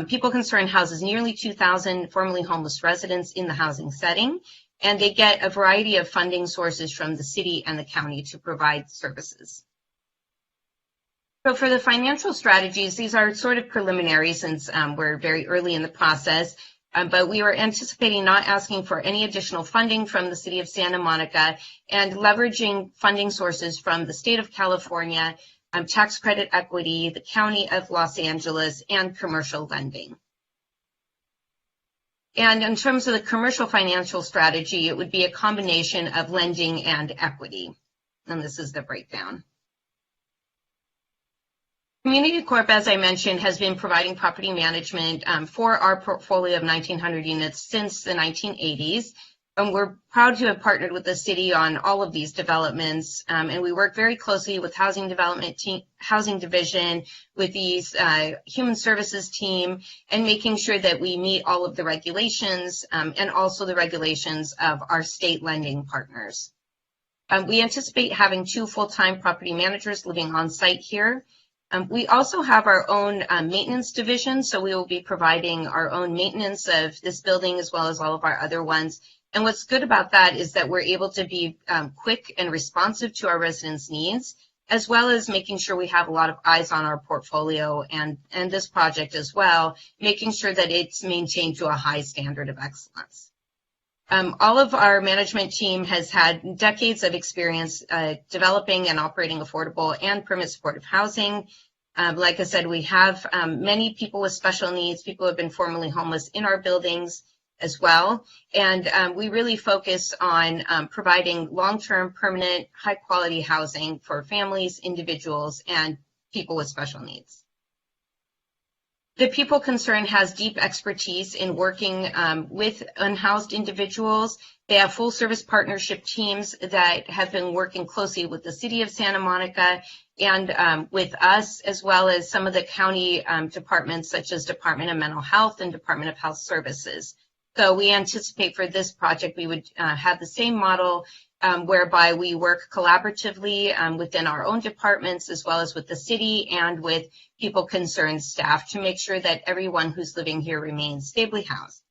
People Concern houses nearly 2,000 formerly homeless residents in the housing setting, and they get a variety of funding sources from the city and the county to provide services. So for the financial strategies, these are sort of preliminary since we're very early in the process, but we were anticipating not asking for any additional funding from the City of Santa Monica and leveraging funding sources from the State of California, tax credit equity, the County of Los Angeles, and commercial lending. And in terms of the commercial financial strategy, it would be a combination of lending and equity. And this is the breakdown. Community Corp, as I mentioned, has been providing property management for our portfolio of 1,900 units since the 1980s. And we're proud to have partnered with the city on all of these developments. And we work very closely with Housing Development team, Housing Division, with these Human Services team, and making sure that we meet all of the regulations and also the regulations of our state lending partners. We anticipate having 2 full-time property managers living on site here. We also have our own maintenance division, so we will be providing our own maintenance of this building as well as all of our other ones. And what's good about that is that we're able to be quick and responsive to our residents' needs, as well as making sure we have a lot of eyes on our portfolio and this project as well, making sure that it's maintained to a high standard of excellence. All of our management team has had decades of experience developing and operating affordable and permanent supportive housing. Like I said, we have many people with special needs, people who have been formerly homeless in our buildings, as well. And we really focus on providing long-term, permanent, high-quality housing for families, individuals, and people with special needs. The People Concern has deep expertise in working with unhoused individuals. They have full service partnership teams that have been working closely with the City of Santa Monica and with us, as well as some of the county departments such as Department of Mental Health and Department of Health Services. So we anticipate for this project we would have the same model whereby we work collaboratively within our own departments as well as with the city and with People Concerned staff to make sure that everyone who's living here remains stably housed.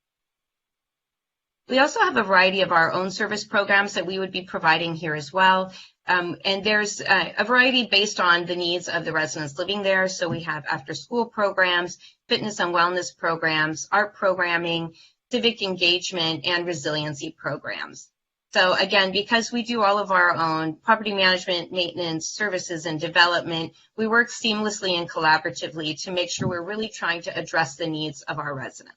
We also have a variety of our own service programs that we would be providing here as well. And there's a variety based on the needs of the residents living there. So we have after school programs, fitness and wellness programs, art programming, civic engagement, and resiliency programs. So again, because we do all of our own property management, maintenance, services, and development, we work seamlessly and collaboratively to make sure we're really trying to address the needs of our residents.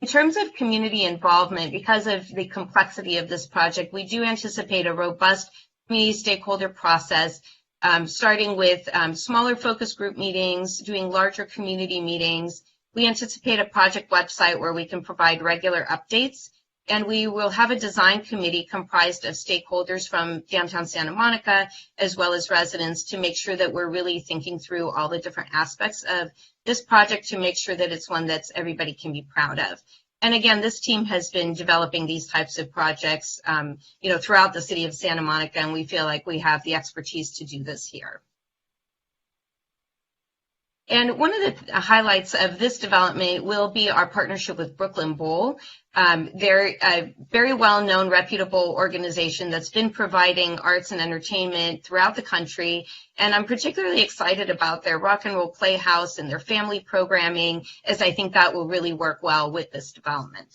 In terms of community involvement, because of the complexity of this project, we do anticipate a robust community stakeholder process, starting with smaller focus group meetings, doing larger community meetings. We anticipate a project website where we can provide regular updates. And we will have a design committee comprised of stakeholders from downtown Santa Monica, as well as residents, to make sure that we're really thinking through all the different aspects of this project to make sure that it's one that everybody can be proud of. And again, this team has been developing these types of projects, throughout the city of Santa Monica, and we feel like we have the expertise to do this here. And one of the highlights of this development will be our partnership with Brooklyn Bowl. They're a very well-known, reputable organization that's been providing arts and entertainment throughout the country. And I'm particularly excited about their rock and roll playhouse and their family programming, as I think that will really work well with this development.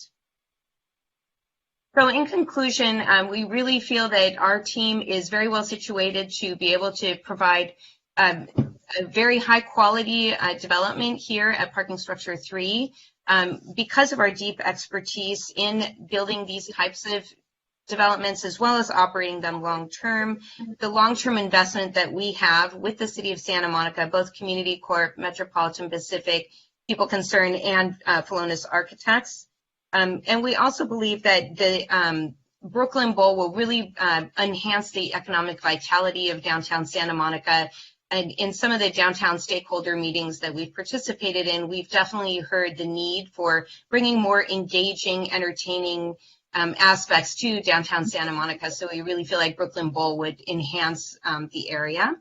So in conclusion, we really feel that our team is very well situated to be able to provide a very high quality development here at Parking Structure 3 because of our deep expertise in building these types of developments as well as operating them long term. The long-term investment that we have with the City of Santa Monica, both Community Corp, Metropolitan Pacific, People Concerned, and Felonis Architects. And we also believe that the Brooklyn Bowl will really enhance the economic vitality of downtown Santa Monica. And in some of the downtown stakeholder meetings that we've participated in, we've definitely heard the need for bringing more engaging, entertaining aspects to downtown Santa Monica. So we really feel like Brooklyn Bowl would enhance the area.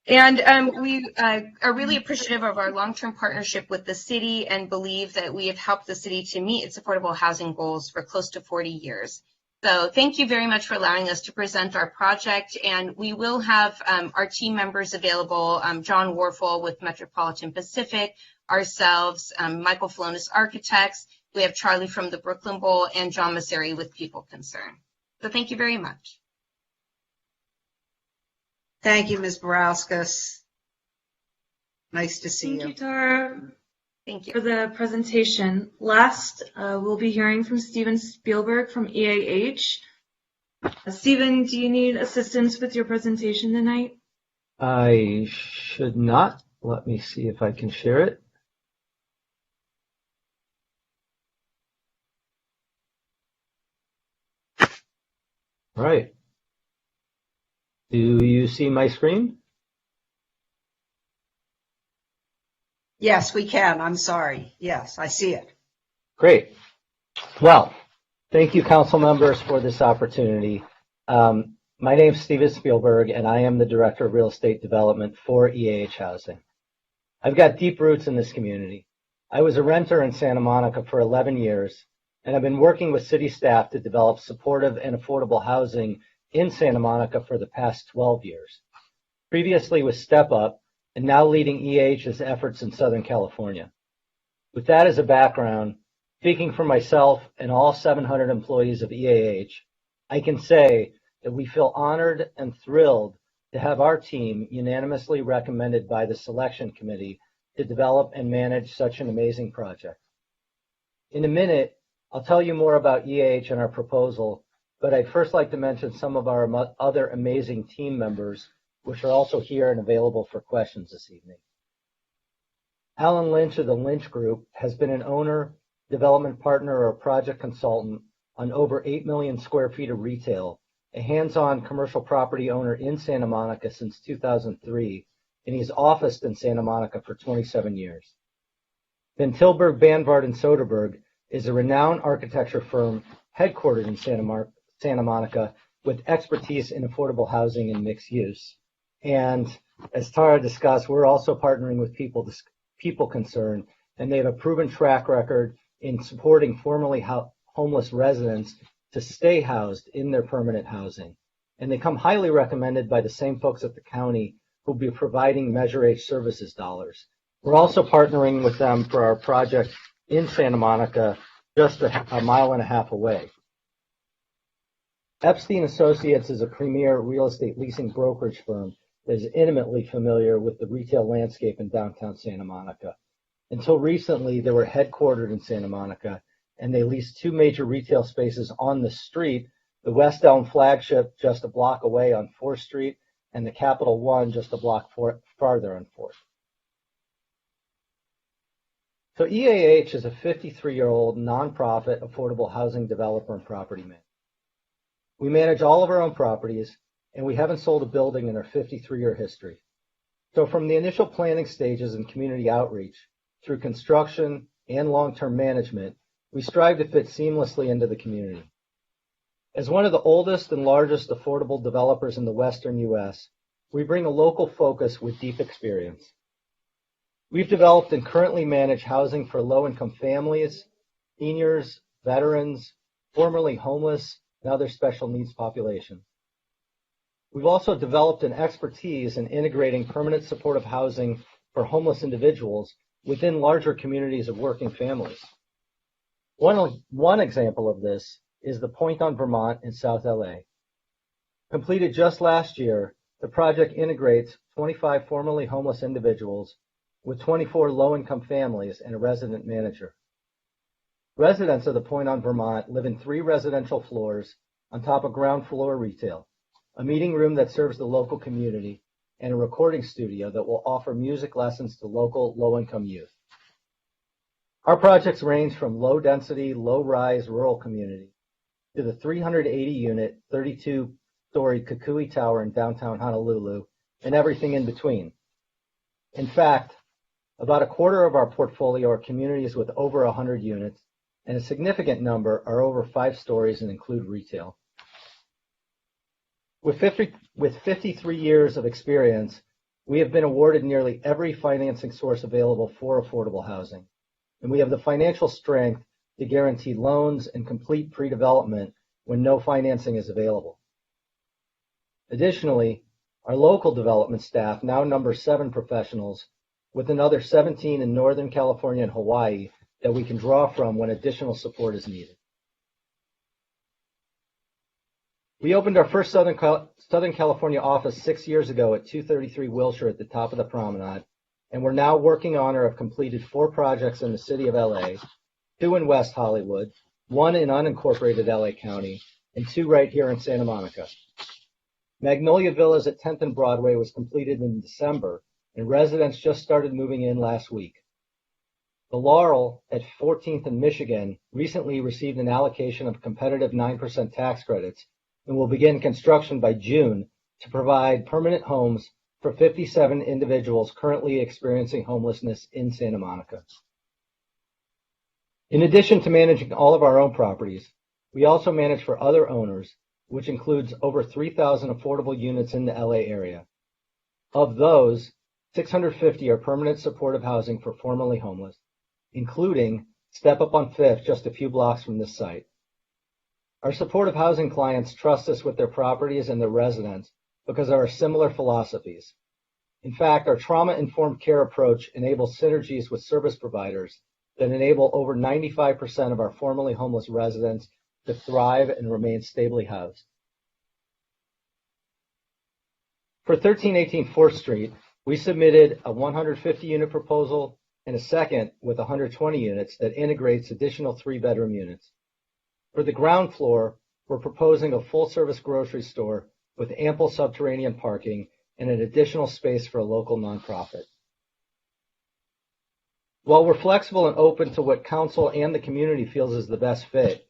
And we are really appreciative of our long-term partnership with the city and believe that we have helped the city to meet its affordable housing goals for close to 40 years. So thank you very much for allowing us to present our project, and we will have our team members available, John Warfel with Metropolitan Pacific, ourselves, Michael Felonis Architects, we have Charlie from the Brooklyn Bowl, and John Masseri with People Concern. So thank you very much.
Thank you, Ms. Barauskas. Nice to see you.
Thank you, Tara.
Thank you
for the presentation. Last, we'll be hearing from Steven Spielberg from EAH. Steven, do you need assistance with your presentation tonight?
I should not. Let me see if I can share it. All right. Do you see my screen?
Yes, we can. I'm sorry. Yes, I see it.
Great. Well, thank you, council members, for this opportunity. My name is Steven Spielberg, and I am the Director of Real Estate Development for EAH Housing. I've got deep roots in this community. I was a renter in Santa Monica for 11 years, and I've been working with city staff to develop supportive and affordable housing in Santa Monica for the past 12 years. Previously with Step Up, and now leading EAH's efforts in Southern California. With that as a background, speaking for myself and all 700 employees of EAH, I can say that we feel honored and thrilled to have our team unanimously recommended by the selection committee to develop and manage such an amazing project. In a minute, I'll tell you more about EAH and our proposal, but I'd first like to mention some of our other amazing team members, which are also here and available for questions this evening. Alan Lynch of the Lynch Group has been an owner, development partner, or project consultant on over 8 million square feet of retail, a hands-on commercial property owner in Santa Monica since 2003, and he's officed in Santa Monica for 27 years. Van Tilburg, Banvard, and Soderberg is a renowned architecture firm headquartered in Santa Monica with expertise in affordable housing and mixed use. And as Tara discussed, we're also partnering with People Concern, and they have a proven track record in supporting formerly homeless residents to stay housed in their permanent housing. And they come highly recommended by the same folks at the county who'll be providing Measure H services dollars. We're also partnering with them for our project in Santa Monica, just a mile and a half away. Epstein Associates is a premier real estate leasing brokerage firm that is intimately familiar with the retail landscape in downtown Santa Monica. Until recently, they were headquartered in Santa Monica, and they leased 2 major retail spaces on the street, the West Elm flagship just a block away on 4th Street, and the Capital One just a block farther on 4th. So EAH is a 53-year-old nonprofit affordable housing developer and property manager. We manage all of our own properties, and we haven't sold a building in our 53-year history. So from the initial planning stages and community outreach through construction and long-term management, we strive to fit seamlessly into the community. As one of the oldest and largest affordable developers in the Western U.S., we bring a local focus with deep experience. We've developed and currently manage housing for low-income families, seniors, veterans, formerly homeless, and other special needs populations. We've also developed an expertise in integrating permanent supportive housing for homeless individuals within larger communities of working families. One example of this is the Point on Vermont in South LA. Completed just last year, the project integrates 25 formerly homeless individuals with 24 low-income families and a resident manager. Residents of the Point on Vermont live in 3 residential floors on top of ground floor retail, a meeting room that serves the local community, and a recording studio that will offer music lessons to local low-income youth. Our projects range from low-density, low-rise rural community to the 380-unit, 32-story Kukui Tower in downtown Honolulu, and everything in between. In fact, about a quarter of our portfolio are communities with over 100 units, and a significant number are over 5 stories and include retail. With 53 years of experience, we have been awarded nearly every financing source available for affordable housing, and we have the financial strength to guarantee loans and complete pre-development when no financing is available. Additionally, our local development staff now numbers 7 professionals, with another 17 in Northern California and Hawaii that we can draw from when additional support is needed. We opened our first Southern California office 6 years ago at 233 Wilshire at the top of the promenade, and we're now working on or have completed 4 projects in the city of LA, 2 in West Hollywood, 1 in unincorporated LA County, and 2 right here in Santa Monica. Magnolia Villas at 10th and Broadway was completed in December, and residents just started moving in last week. The Laurel at 14th and Michigan recently received an allocation of competitive 9% tax credits and will begin construction by June to provide permanent homes for 57 individuals currently experiencing homelessness in Santa Monica. In addition to managing all of our own properties, we also manage for other owners, which includes over 3,000 affordable units in the LA area. Of those, 650 are permanent supportive housing for formerly homeless, including Step Up on 5th, just a few blocks from this site. Our supportive housing clients trust us with their properties and their residents because of our similar philosophies. In fact, our trauma-informed care approach enables synergies with service providers that enable over 95% of our formerly homeless residents to thrive and remain stably housed. For 1318 4th Street, we submitted a 150-unit proposal, and a second with 120 units that integrates additional 3-bedroom units. For the ground floor, we're proposing a full-service grocery store with ample subterranean parking and an additional space for a local nonprofit. While we're flexible and open to what council and the community feels is the best fit,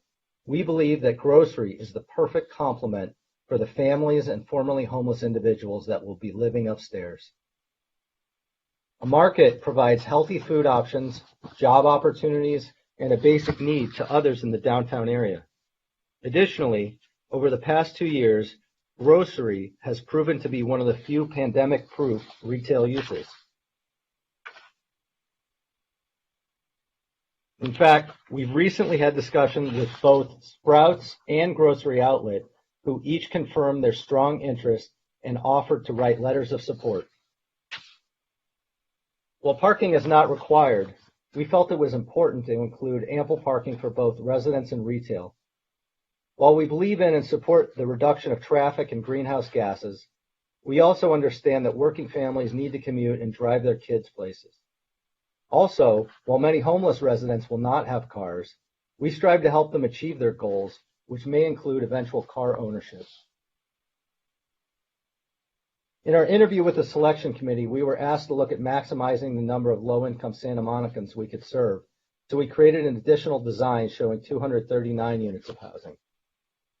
we believe that grocery is the perfect complement for the families and formerly homeless individuals that will be living upstairs. A market provides healthy food options, job opportunities, and a basic need to others in the downtown area. Additionally, over the past 2 years, grocery has proven to be one of the few pandemic-proof retail uses. In fact, we've recently had discussions with both Sprouts and Grocery Outlet, who each confirmed their strong interest and offered to write letters of support. While parking is not required, we felt it was important to include ample parking for both residents and retail. While we believe in and support the reduction of traffic and greenhouse gases, we also understand that working families need to commute and drive their kids places. Also, while many homeless residents will not have cars, we strive to help them achieve their goals, which may include eventual car ownership. In our interview with the selection committee, we were asked to look at maximizing the number of low-income Santa Monicans we could serve, so we created an additional design showing 239 units of housing.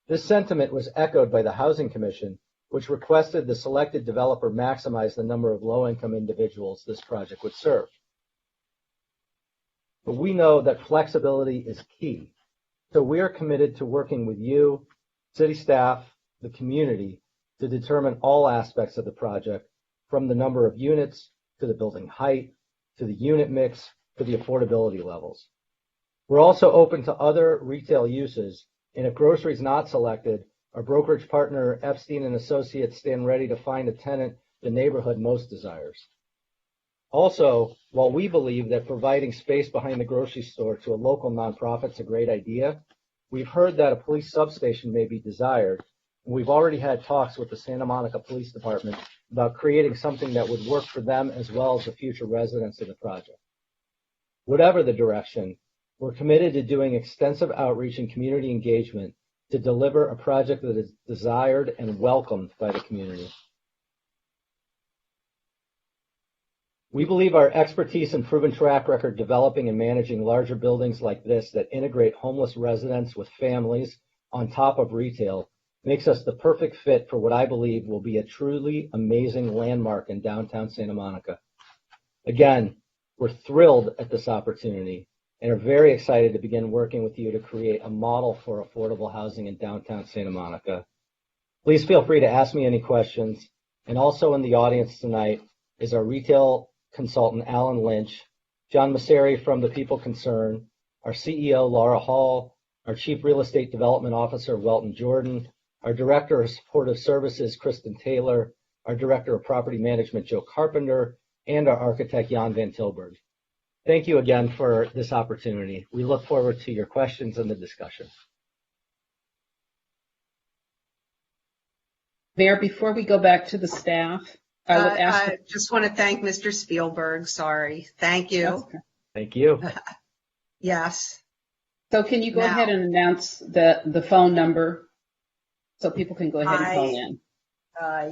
This sentiment was echoed by the Housing Commission, which requested the selected developer maximize the number of low-income individuals this project would serve. But we know that flexibility is key, so we are committed to working with you, city staff, the community, to determine all aspects of the project, from the number of units, to the building height, to the unit mix, to the affordability levels. We're also open to other retail uses, and if grocery is not selected, our brokerage partner, Epstein & Associates, stand ready to find a tenant the neighborhood most desires. Also, while we believe that providing space behind the grocery store to a local nonprofit is a great idea, we've heard that a police substation may be desired, and we've already had talks with the Santa Monica Police Department about creating something that would work for them as well as the future residents of the project. Whatever the direction, we're committed to doing extensive outreach and community engagement to deliver a project that is desired and welcomed by the community. We believe our expertise and proven track record developing and managing larger buildings like this that integrate homeless residents with families on top of retail makes us the perfect fit for what I believe will be a truly amazing landmark in downtown Santa Monica. Again, we're thrilled at this opportunity and are very excited to begin working with you to create a model for affordable housing in downtown Santa Monica. Please feel free to ask me any questions. And also in the audience tonight is our retail consultant, Alan Lynch, John Masseri from the People Concern, our CEO, Laura Hall, our Chief Real Estate Development Officer, Welton Jordan, our Director of Supportive Services, Kristen Taylor, our Director of Property Management, Joe Carpenter, and our architect, Jan Van Tilburg. Thank you again for this opportunity. We look forward to your questions and the discussion.
Mayor, before we go back to the staff, I would ask.
I just want to thank Mr. Spielberg. Sorry. Thank you.
Okay.
Thank you.
Yes.
So can you go ahead and announce the phone number so people can go ahead and call in?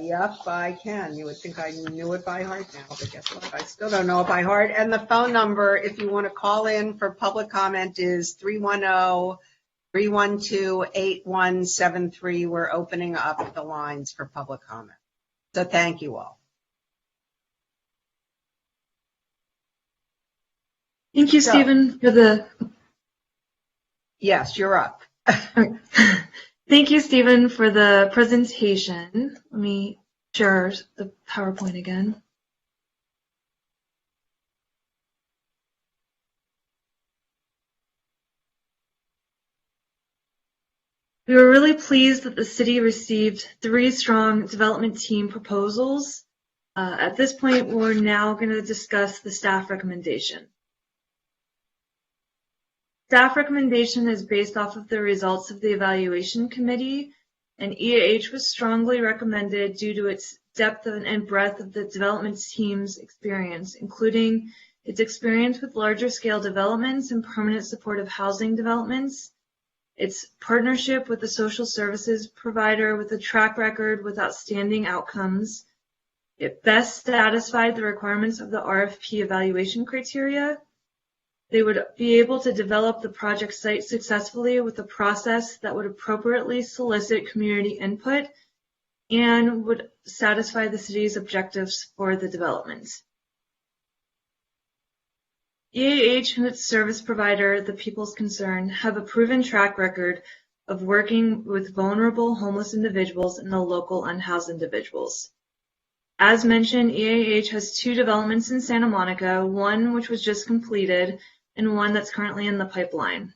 Yep, I can. You would think I knew it by heart now, but guess what? I still don't know it by heart. And the phone number, if you want to call in for public comment, is 310-312-8173. We're opening up the lines for public comment. So thank you all.
Thank you, Stephen, for the...
Yes, you're up.
Thank you, Stephen, for the presentation. Let me share the PowerPoint again. We were really pleased that the city received 3 strong development team proposals. At this point, we're now going to discuss the staff recommendation. Staff recommendation is based off of the results of the evaluation committee, and EAH was strongly recommended due to its depth and breadth of the development team's experience, including its experience with larger scale developments and permanent supportive housing developments, its partnership with a social services provider with a track record with outstanding outcomes. It best satisfied the requirements of the RFP evaluation criteria. They would be able to develop the project site successfully with a process that would appropriately solicit community input and would satisfy the city's objectives for the development. EAH and its service provider, the People's Concern, have a proven track record of working with vulnerable homeless individuals and the local unhoused individuals. As mentioned, EAH has 2 developments in Santa Monica, one which was just completed and one that's currently in the pipeline.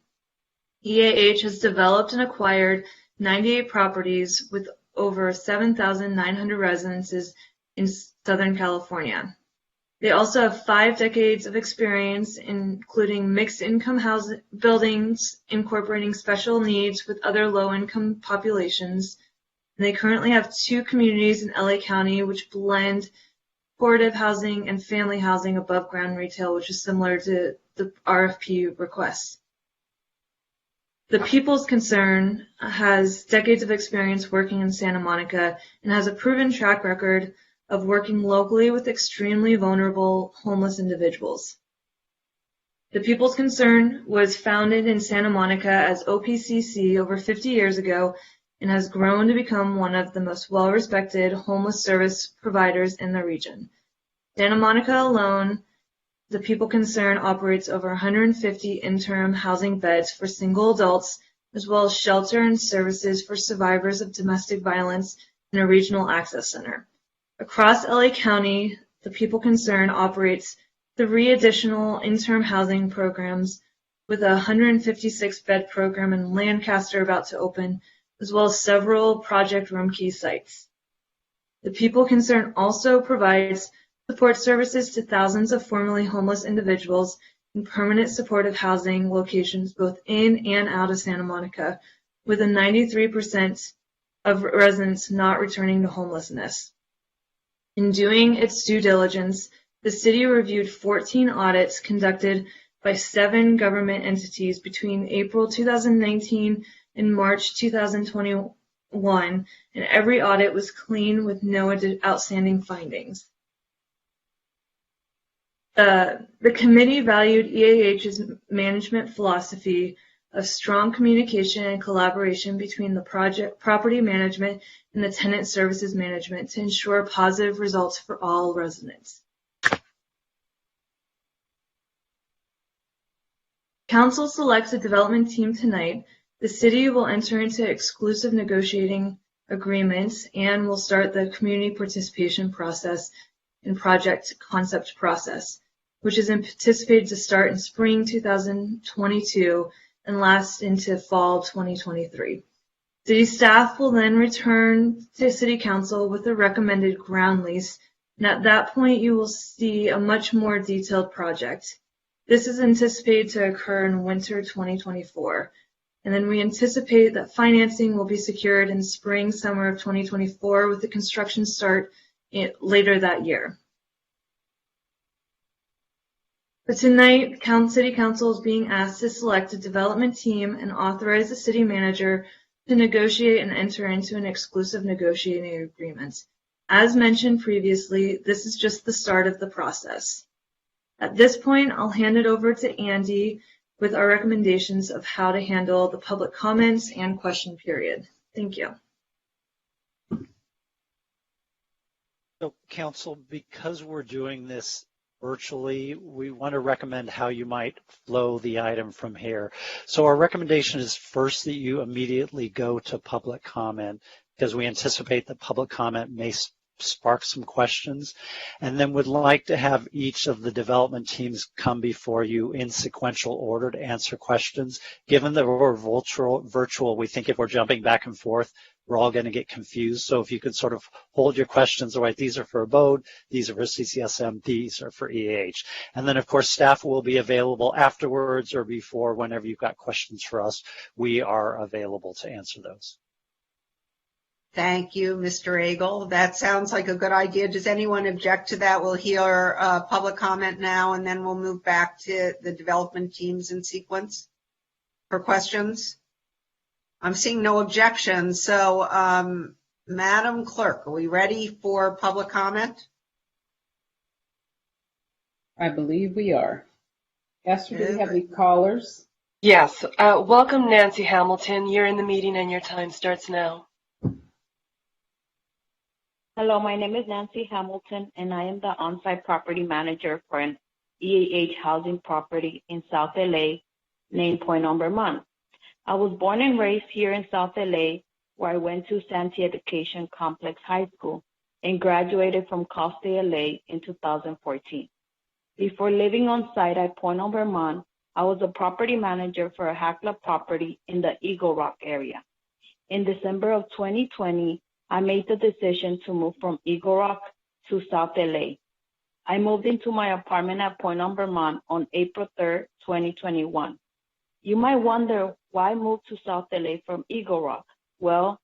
EAH has developed and acquired 98 properties with over 7,900 residences in Southern California. They also have 5 decades of experience, including mixed income housing buildings incorporating special needs with other low-income populations. And they currently have 2 communities in LA County which blend supportive housing and family housing above ground retail, which is similar to the RFP request. The People's Concern has decades of experience working in Santa Monica and has a proven track record of working locally with extremely vulnerable homeless individuals. The People's Concern was founded in Santa Monica as OPCC over 50 years ago and has grown to become one of the most well-respected homeless service providers in the region. Santa Monica alone, the People Concern operates over 150 interim housing beds for single adults, as well as shelter and services for survivors of domestic violence and a regional access center. Across LA County, the People Concern operates 3 additional interim housing programs with a 156-bed program in Lancaster about to open, as well as several Project Room Key sites. The People Concern also provides support services to thousands of formerly homeless individuals in permanent supportive housing locations both in and out of Santa Monica, with a 93% of residents not returning to homelessness. In doing its due diligence, the city reviewed 14 audits conducted by 7 government entities between April 2019 and March 2021, and every audit was clean with no outstanding findings. The committee valued EAH's management philosophy of strong communication and collaboration between the project property management and the tenant services management to ensure positive results for all residents. Council selects a development team tonight. The city will enter into exclusive negotiating agreements and will start the community participation process and project concept process, which is anticipated to start in spring 2022 and last into fall 2023. City staff will then return to City Council with a recommended ground lease, and at that point you will see a much more detailed project. This is anticipated to occur in winter 2024, and then we anticipate that financing will be secured in spring, summer of 2024 with the construction start later that year. But tonight, City Council is being asked to select a development team and authorize the city manager to negotiate and enter into an exclusive negotiating agreement. As mentioned previously, this is just the start of the process. At this point, I'll hand it over to Andy with our recommendations of how to handle the public comments and question period. Thank you.
So, Council, because we're doing this virtually, we want to recommend how you might flow the item from here. So our recommendation is first that you immediately go to public comment, because we anticipate that public comment may spark some questions, and then would like to have each of the development teams come before you in sequential order to answer questions. Given that we're virtual, we think if we're jumping back and forth, we're all going to get confused. So if you could sort of hold your questions, all right, these are for Abode, these are for CCSM, these are for EAH. And then, of course, staff will be available afterwards or before, whenever you've got questions for us, we are available to answer those.
Thank you, Mr. Agel. That sounds like a good idea. Does anyone object to that? We'll hear public comment now, and then we'll move back to the development teams in sequence for questions. I'm seeing no objections. So, Madam Clerk, are we ready for public comment?
I believe we are. Esther, do we have any callers?
Yes. Welcome, Nancy Hamilton. You're in the meeting and your time starts now.
Hello, my name is Nancy Hamilton, and I am the on-site property manager for an EAH housing property in South LA named Point Vermont. I was born and raised here in South LA, where I went to Santee Education Complex High School and graduated from Cal State LA in 2014. Before living on site at Point Vermont, I was a property manager for a Hackla property in the Eagle Rock area. In December of 2020, I made the decision to move from Eagle Rock to South LA. I moved into my apartment at Point Vermont on April 3rd, 2021. You might wonder why I moved to South LA from Eagle Rock. Well,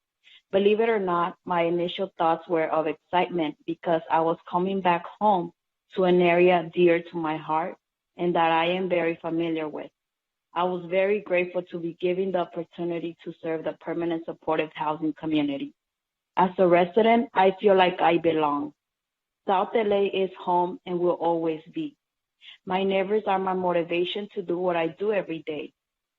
believe it or not, my initial thoughts were of excitement because I was coming back home to an area dear to my heart and that I am very familiar with. I was very grateful to be given the opportunity to serve the permanent supportive housing community. As a resident, I feel like I belong. South LA is home and will always be. My neighbors are my motivation to do what I do every day.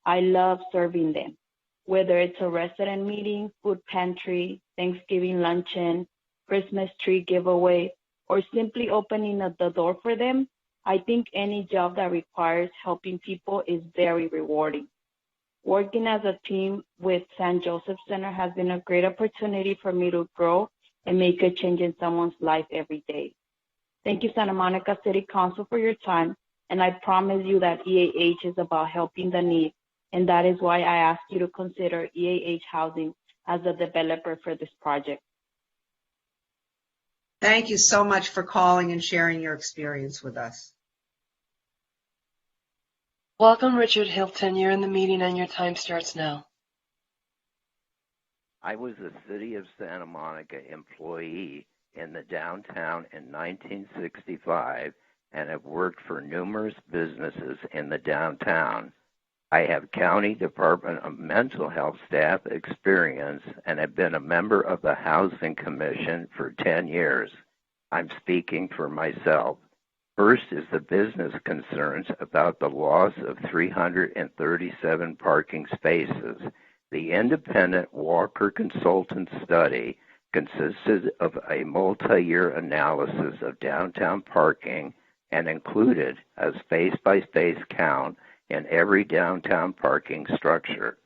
I love serving them. Whether it's a resident meeting, food pantry, Thanksgiving luncheon, Christmas tree giveaway, or simply opening the door for them, I think any job that requires helping people is very rewarding. Working as a team with San Joseph Center has been a great opportunity for me to grow and make a change in someone's life every day. Thank you, Santa Monica City Council, for your time, and I promise you that EAH is about helping the need, and that is why I ask you to consider EAH Housing as a developer for this project.
Thank you so much for calling and sharing your experience with us.
Welcome, Richard Hilton. You're in the meeting and your time starts now.
I was a City of Santa Monica employee in the downtown in 1965 and have worked for numerous businesses in the downtown. I have County Department of Mental Health staff experience and have been a member of the Housing Commission for 10 years. I'm speaking for myself. First is the business concerns about the loss of 337 parking spaces. The independent Walker Consultant study consisted of a multi-year analysis of downtown parking and included a space-by-space count in every downtown parking structure.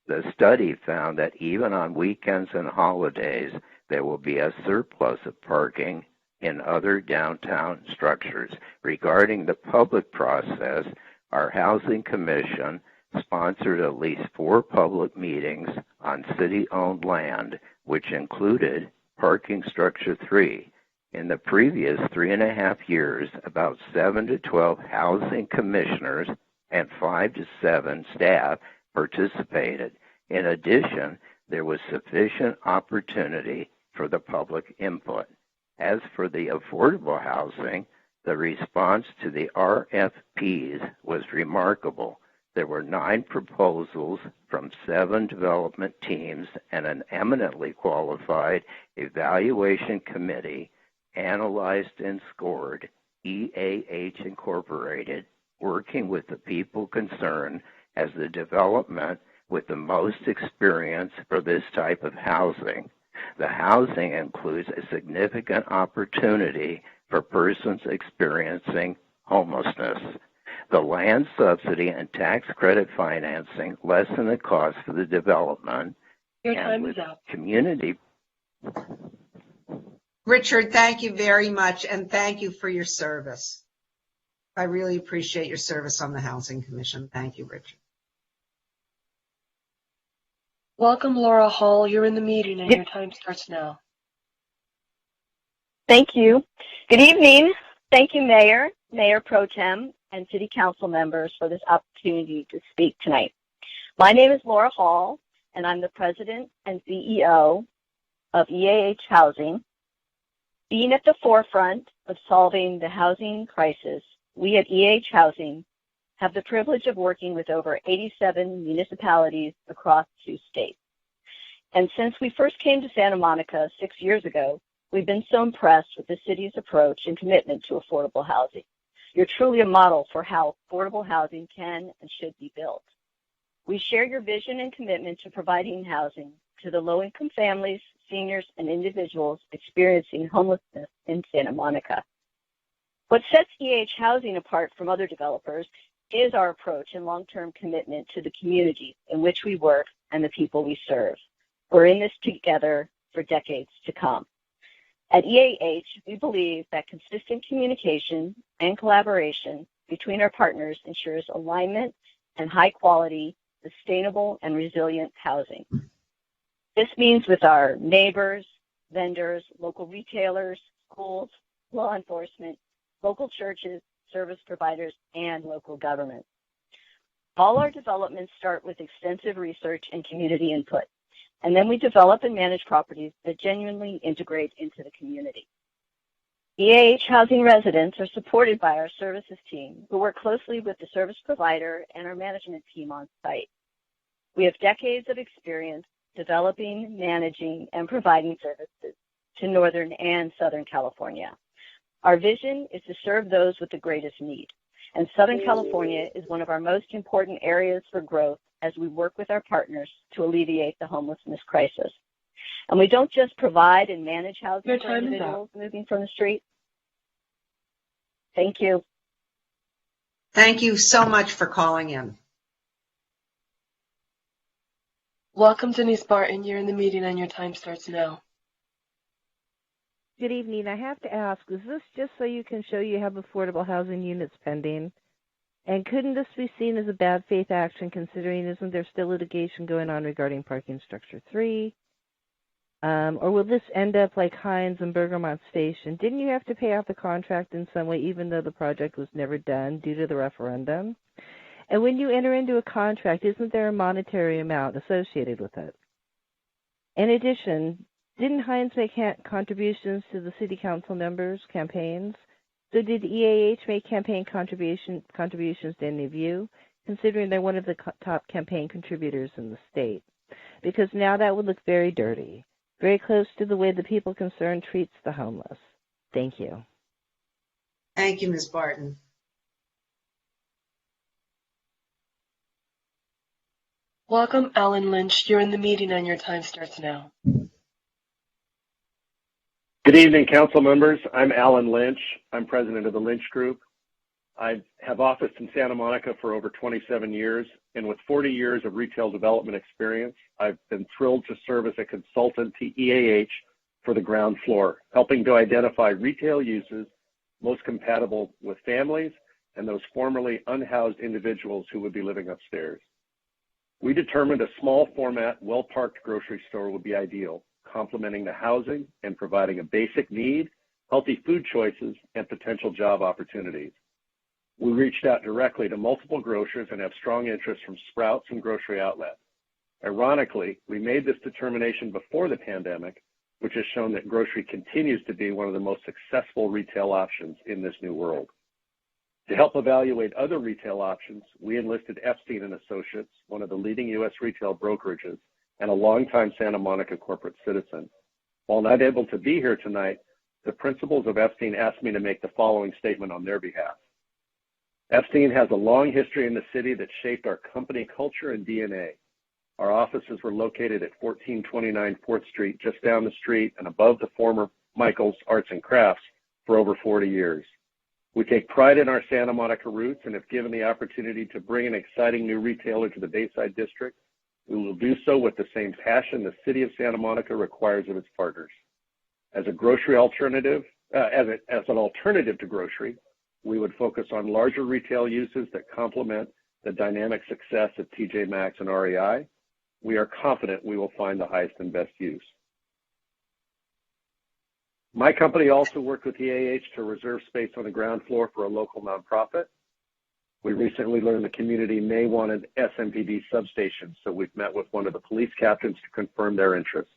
The study found that even on weekends and holidays, there will be a surplus of parking in other downtown structures. Regarding the public process, our Housing Commission sponsored at least 4 public meetings on city-owned land, which included Parking Structure 3. In the previous 3.5 years, about 7 to 12 housing commissioners and 5 to 7 staff participated. In addition, there was sufficient opportunity for the public input. As for the affordable housing, the response to the RFPs was remarkable. There were 9 proposals from 7 development teams and an eminently qualified evaluation committee analyzed and scored EAH Incorporated, working with the people concerned as the development with the most experience for this type of housing. The housing includes a significant opportunity for persons experiencing homelessness. The land subsidy and tax credit financing lessen the cost for the development.
Your time is up.
Community.
Richard, thank you very much, and thank you for your service. I really appreciate your service on the Housing Commission. Thank you, Richard.
Welcome, Laura Hall. You're in the meeting and your time starts now.
Thank you. Good evening. Thank you, Mayor, Mayor Pro Tem, and City Council members for this opportunity to speak tonight. My name is Laura Hall, and I'm the President and CEO of EAH housing. Being at the forefront of solving the housing crisis, we at EAH Housing have the privilege of working with over 87 municipalities across 2 states. And since we first came to Santa Monica 6 years ago, we've been so impressed with the city's approach and commitment to affordable housing. You're truly a model for how affordable housing can and should be built. We share your vision and commitment to providing housing to the low-income families, seniors, and individuals experiencing homelessness in Santa Monica. What sets EAH Housing apart from other developers is our approach and long-term commitment to the communities in which we work and the people we serve. We're in this together for decades to come. At EAH, we believe that consistent communication and collaboration between our partners ensures alignment and high-quality, sustainable, and resilient housing. This means with our neighbors, vendors, local retailers, schools, law enforcement, local churches, service providers, and local government. All our developments start with extensive research and community input, and then we develop and manage properties that genuinely integrate into the community. EAH Housing residents are supported by our services team, who work closely with the service provider and our management team on site. We have decades of experience developing, managing, and providing services to Northern and Southern California. Our vision is to serve those with the greatest need, and Southern California is one of our most important areas for growth as we work with our partners to alleviate the homelessness crisis. And we don't just provide and manage housing for individuals moving from the street. Thank you.
Thank you so much for calling in.
Welcome, Denise Barton. You're in the meeting and your time starts now.
Good evening. I have to ask, is this just so you can show you have affordable housing units pending? And couldn't this be seen as a bad faith action, considering isn't there still litigation going on regarding parking structure 3? Or will this end up like Hines and Bergamot Station? Didn't you have to pay out the contract in some way, even though the project was never done due to the referendum? And when you enter into a contract, isn't there a monetary amount associated with it? In addition, didn't Hines make contributions to the city council members' campaigns? So did EAH make campaign contributions to any of you, considering they're one of the top campaign contributors in the state? Because now that would look very dirty, very close to the way the people concerned treats the homeless. Thank you.
Thank you, Ms. Barton.
Welcome, Alan Lynch. You're in the meeting and your time starts now.
Good evening, council members. I'm Alan Lynch. I'm president of the Lynch Group. I have officed in Santa Monica for over 27 years, and with 40 years of retail development experience, I've been thrilled to serve as a consultant to EAH for the ground floor, helping to identify retail uses most compatible with families and those formerly unhoused individuals who would be living upstairs. We determined a small format, well-parked grocery store would be ideal, complementing the housing and providing a basic need, healthy food choices, and potential job opportunities. We reached out directly to multiple grocers and have strong interest from Sprouts and Grocery Outlet. Ironically, we made this determination before the pandemic, which has shown that grocery continues to be one of the most successful retail options in this new world. To help evaluate other retail options, we enlisted Epstein & Associates, one of the leading U.S. retail brokerages and a longtime Santa Monica corporate citizen. While not able to be here tonight, the principals of Epstein asked me to make the following statement on their behalf. Epstein has a long history in the city that shaped our company culture and DNA. Our offices were located at 1429 4th Street, just down the street and above the former Michael's Arts and Crafts for over 40 years. We take pride in our Santa Monica roots, and if given the opportunity to bring an exciting new retailer to the Bayside District, we will do so with the same passion the city of Santa Monica requires of its partners. As a grocery alternative, as an alternative to grocery, we would focus on larger retail uses that complement the dynamic success of TJ Maxx and REI. We are confident we will find the highest and best use. My company also worked with EAH to reserve space on the ground floor for a local nonprofit. We recently learned the community may want an SMPD substation, so we've met with one of the police captains to confirm their interest.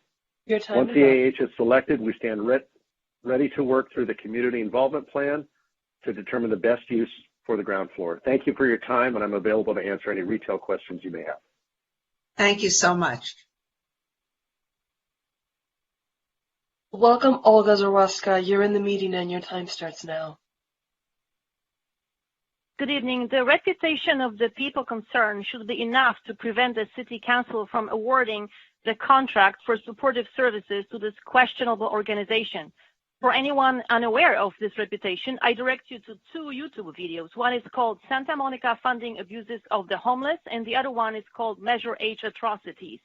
Your time
Once
is up.
EAH is selected, we stand ready to work through the community involvement plan to determine the best use for the ground floor. Thank you for your time, and I'm available to answer any retail questions you may have.
Thank you so much.
Welcome, Olga Zarwaska. You're in the meeting and your time starts now.
Good evening. The reputation of the people concerned should be enough to prevent the City Council from awarding the contract for supportive services to this questionable organization. For anyone unaware of this reputation, I direct you to 2 YouTube videos. One is called Santa Monica Funding Abuses of the Homeless, and the other one is called Measure H Atrocities.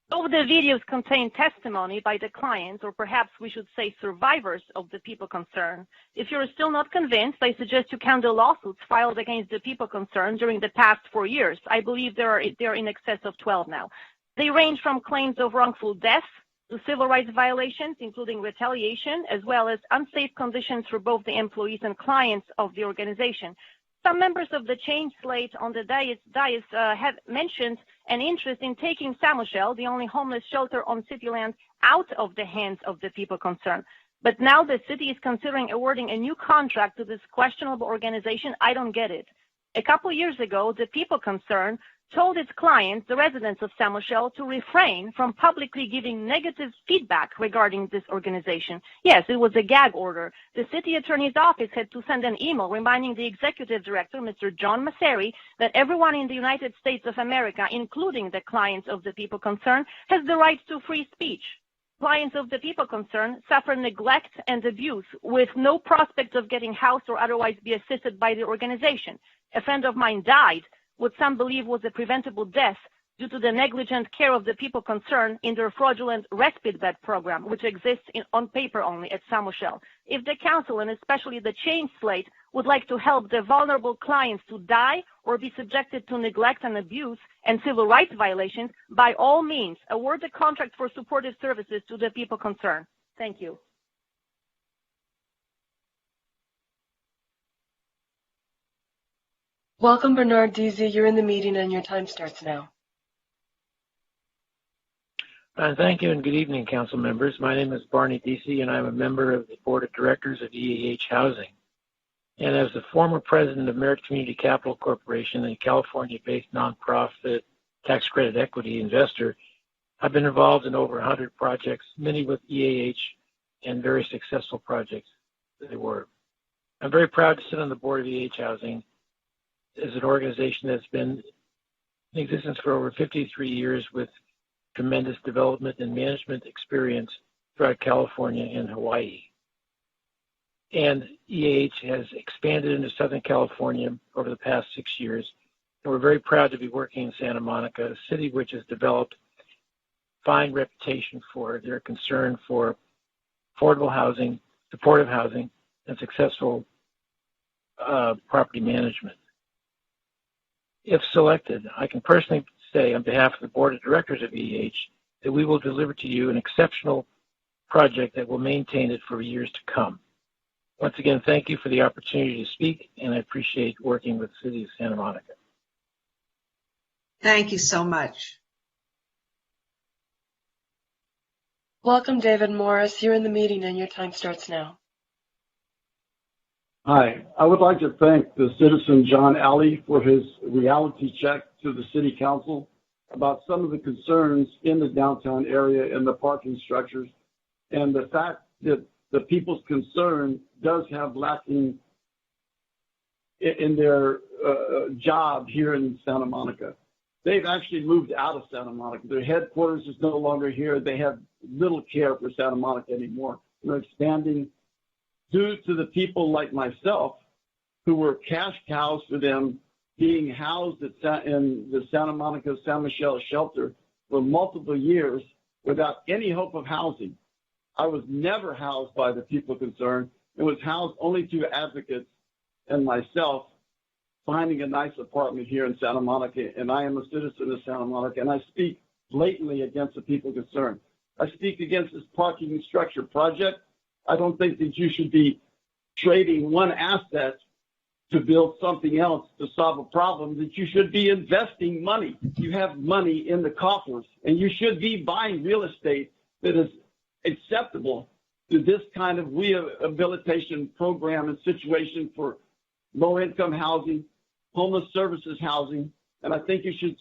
Both the videos contain testimony by the clients, or perhaps we should say survivors of the people concerned. If you're still not convinced, I suggest you count the lawsuits filed against the people concerned during the past 4 years. I believe there are in excess of 12 now. They range from claims of wrongful death to civil rights violations, including retaliation, as well as unsafe conditions for both the employees and clients of the organization. Some members of the change slate on the dais have mentioned an interest in taking Samushel, the only homeless shelter on city land, out of the hands of the people concerned. But now the city is considering awarding a new contract to this questionable organization. I don't get it. A couple years ago, the people concerned told its clients, the residents of Samushel, to refrain from publicly giving negative feedback regarding this organization. Yes, it was a gag order. The city attorney's office had to send an email reminding the executive director, Mr. John Masseri, that everyone in the United States of America, including the clients of the people concerned, has the right to free speech. Clients of the people concerned suffer neglect and abuse with no prospect of getting housed or otherwise be assisted by the organization. A friend of mine died, what some believe was a preventable death, due to the negligent care of the people concerned in their fraudulent respite bed program, which exists on paper only at Samushel. If the council, and especially the change slate, would like to help the vulnerable clients to die or be subjected to neglect and abuse and civil rights violations, by all means, award the contract for supportive services to the people concerned. Thank you.
Welcome, Bernard Deasy. You're in the meeting and your time starts now.
Thank you and good evening, council members. My name is Barney Deasy and I'm a member of the board of directors of EAH Housing. And as the former president of Merit Community Capital Corporation, a California-based nonprofit tax credit equity investor, I've been involved in over 100 projects, many with EAH, and very successful projects they were. I'm very proud to sit on the board of EAH Housing as an organization that's been in existence for over 53 years with tremendous development and management experience throughout California and Hawaii. And EAH has expanded into Southern California over the past 6 years. And we're very proud to be working in Santa Monica, a city which has developed fine reputation for their concern for affordable housing, supportive housing, and successful property management. If selected, I can personally say on behalf of the board of directors of EAH that we will deliver to you an exceptional project that will maintain it for years to come. Once again, thank you for the opportunity to speak, and I appreciate working with the city of Santa Monica.
Thank you so much.
Welcome, David Morris. You're in the meeting and your time starts now.
Hi, I would like to thank the citizen John Alley for his reality check to the City Council about some of the concerns in the downtown area and the parking structures, and the fact that the people's concern does have lacking in their job here in Santa Monica. They've actually moved out of Santa Monica. Their headquarters is no longer here. They have little care for Santa Monica anymore. They're expanding due to the people like myself who were cash cows for them being housed in the Santa Monica San Michelle shelter for multiple years without any hope of housing. I was never housed by the people concerned. It was housed only through advocates and myself finding a nice apartment here in Santa Monica, and I am a citizen of Santa Monica, and I speak blatantly against the people concerned. I speak against this parking structure project. I don't think that you should be trading one asset to build something else to solve a problem, that you should be investing money. You have money in the coffers, and you should be buying real estate that is acceptable to this kind of rehabilitation program and situation for low-income housing, homeless services housing, and I think you should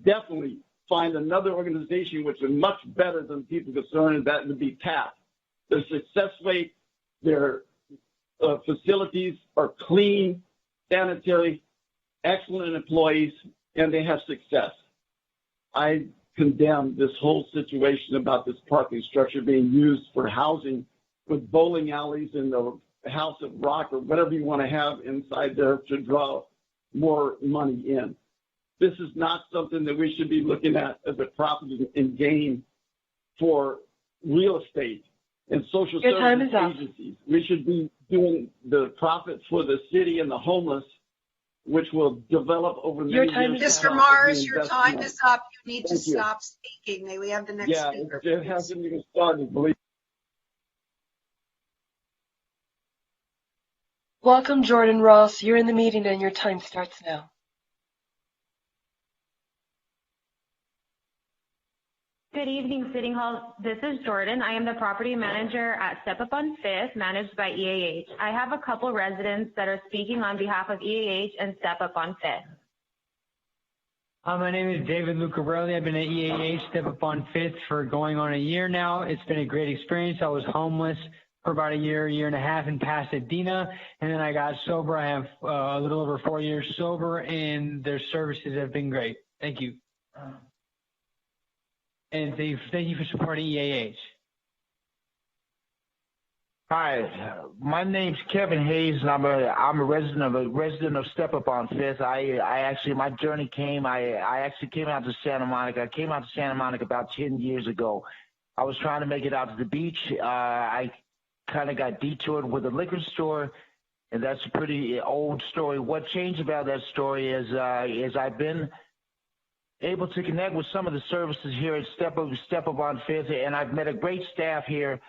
definitely find another organization which is much better than People Concerned, and that would be TAP. Their success rate, their facilities are clean, sanitary, excellent employees, and they have success. I condemn this whole situation about this parking structure being used for housing with bowling alleys and the House of Rock or whatever you want to have inside there to draw more money in. This is not something that we should be looking at as a profit and gain for real estate and social service agencies. We should be doing the profits for the city and the homeless, which will develop over many years.
Mr. Mars, your time is up. You need to stop speaking. May we have the next speaker?
Yeah, it hasn't even started, believe me.
Welcome, Jordan Ross. You're in the meeting and your time starts now.
Good evening, City Hall. This is Jordan. I am the property manager at Step Up on 5th, managed by EAH. I have a couple residents that are speaking on behalf of EAH and Step Up on 5th.
My name is David Lucarelli. I've been at EAH Step Up on 5th for going on a year now. It's been a great experience. I was homeless for about a year and a half in Pasadena, and then I got sober. I have a little over 4 years sober, and their services have been great. Thank you. And thank you for supporting EAH.
Hi, my name's Kevin Hayes, and I'm a resident of Step Up on 5th. I actually, my journey came. I actually came out to Santa Monica. I came out to Santa Monica about 10 years ago. I was trying to make it out to the beach. I kind of got detoured with a liquor store, and that's a pretty old story. What changed about that story is I've been able to connect with some of the services here at Step Up on 5th, and I've met a great staff here,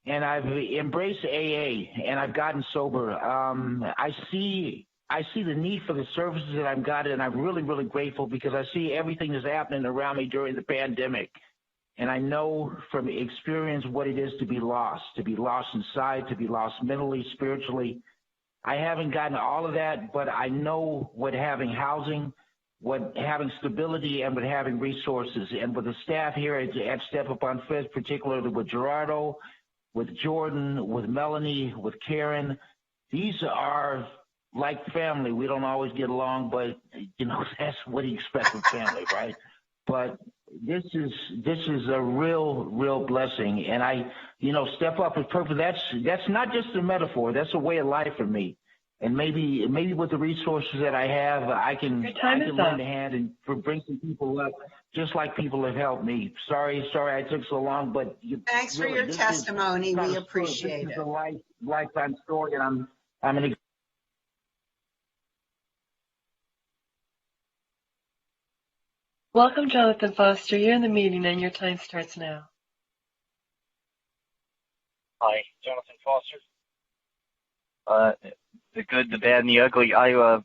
and I've embraced AA, and I've gotten sober. I see the need for the services that I've got, and I'm really, really grateful because I see everything that's happening around me during the pandemic, and I know from experience what it is to be lost inside, to be lost mentally, spiritually. I haven't gotten all of that, but I know what having housing, what having stability, and with having resources. And with the staff here at Step Up on 5th, particularly with Gerardo, with Jordan, with Melanie, with Karen, these are like family. We don't always get along, but that's what you expect from family, right? But this is a real blessing. And Step Up is perfect. That's not just a metaphor. That's a way of life for me. And maybe with the resources that I have, I can lend a hand and bring some people up, just like people have helped me. Sorry I took so long, but
thanks for your testimony. We appreciate it.
This is a lifetime story, and I'm an.
Welcome, Jonathan Foster. You're in the meeting and your time starts now.
Hi, Jonathan Foster. The good, the bad, and the ugly. I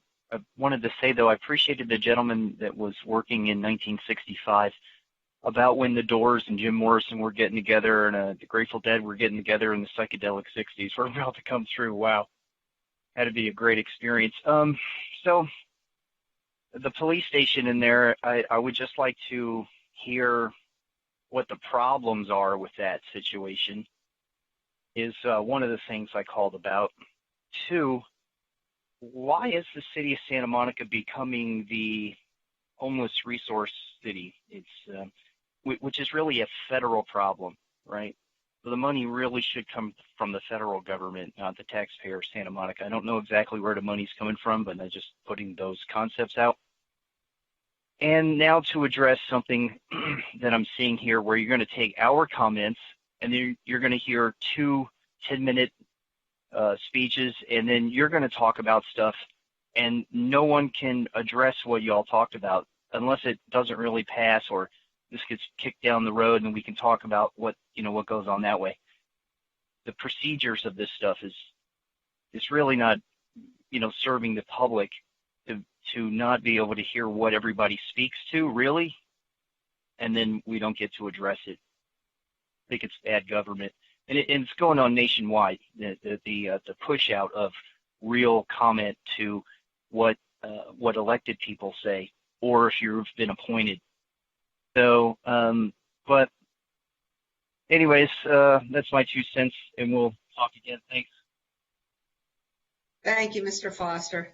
wanted to say, though, I appreciated the gentleman that was working in 1965 about when the Doors and Jim Morrison were getting together and the Grateful Dead were getting together in the psychedelic 60s. We're about to come through. Wow. Had to be a great experience. So the police station in there, I would just like to hear what the problems are with that situation is one of the things I called about. 2, why is the city of Santa Monica becoming the homeless resource city? It's which is really a federal problem, right? So the money really should come from the federal government, not the taxpayer of Santa Monica. I don't know exactly where the money's coming from, but I'm just putting those concepts out. And now to address something that I'm seeing here where you're going to take our comments and then you're going to hear 2 10-minute speeches, and then you're going to talk about stuff, and no one can address what you all talked about unless it doesn't really pass or this gets kicked down the road, and we can talk about what goes on that way. The procedures of this stuff is really not, serving the public to not be able to hear what everybody speaks to, really, and then we don't get to address it. think it's bad government, and it's going on nationwide. The push out of real comment to what elected people say, or if you've been appointed. So, but anyways, that's my 2 cents, and we'll talk again. Thanks.
Thank you, Mr. Foster.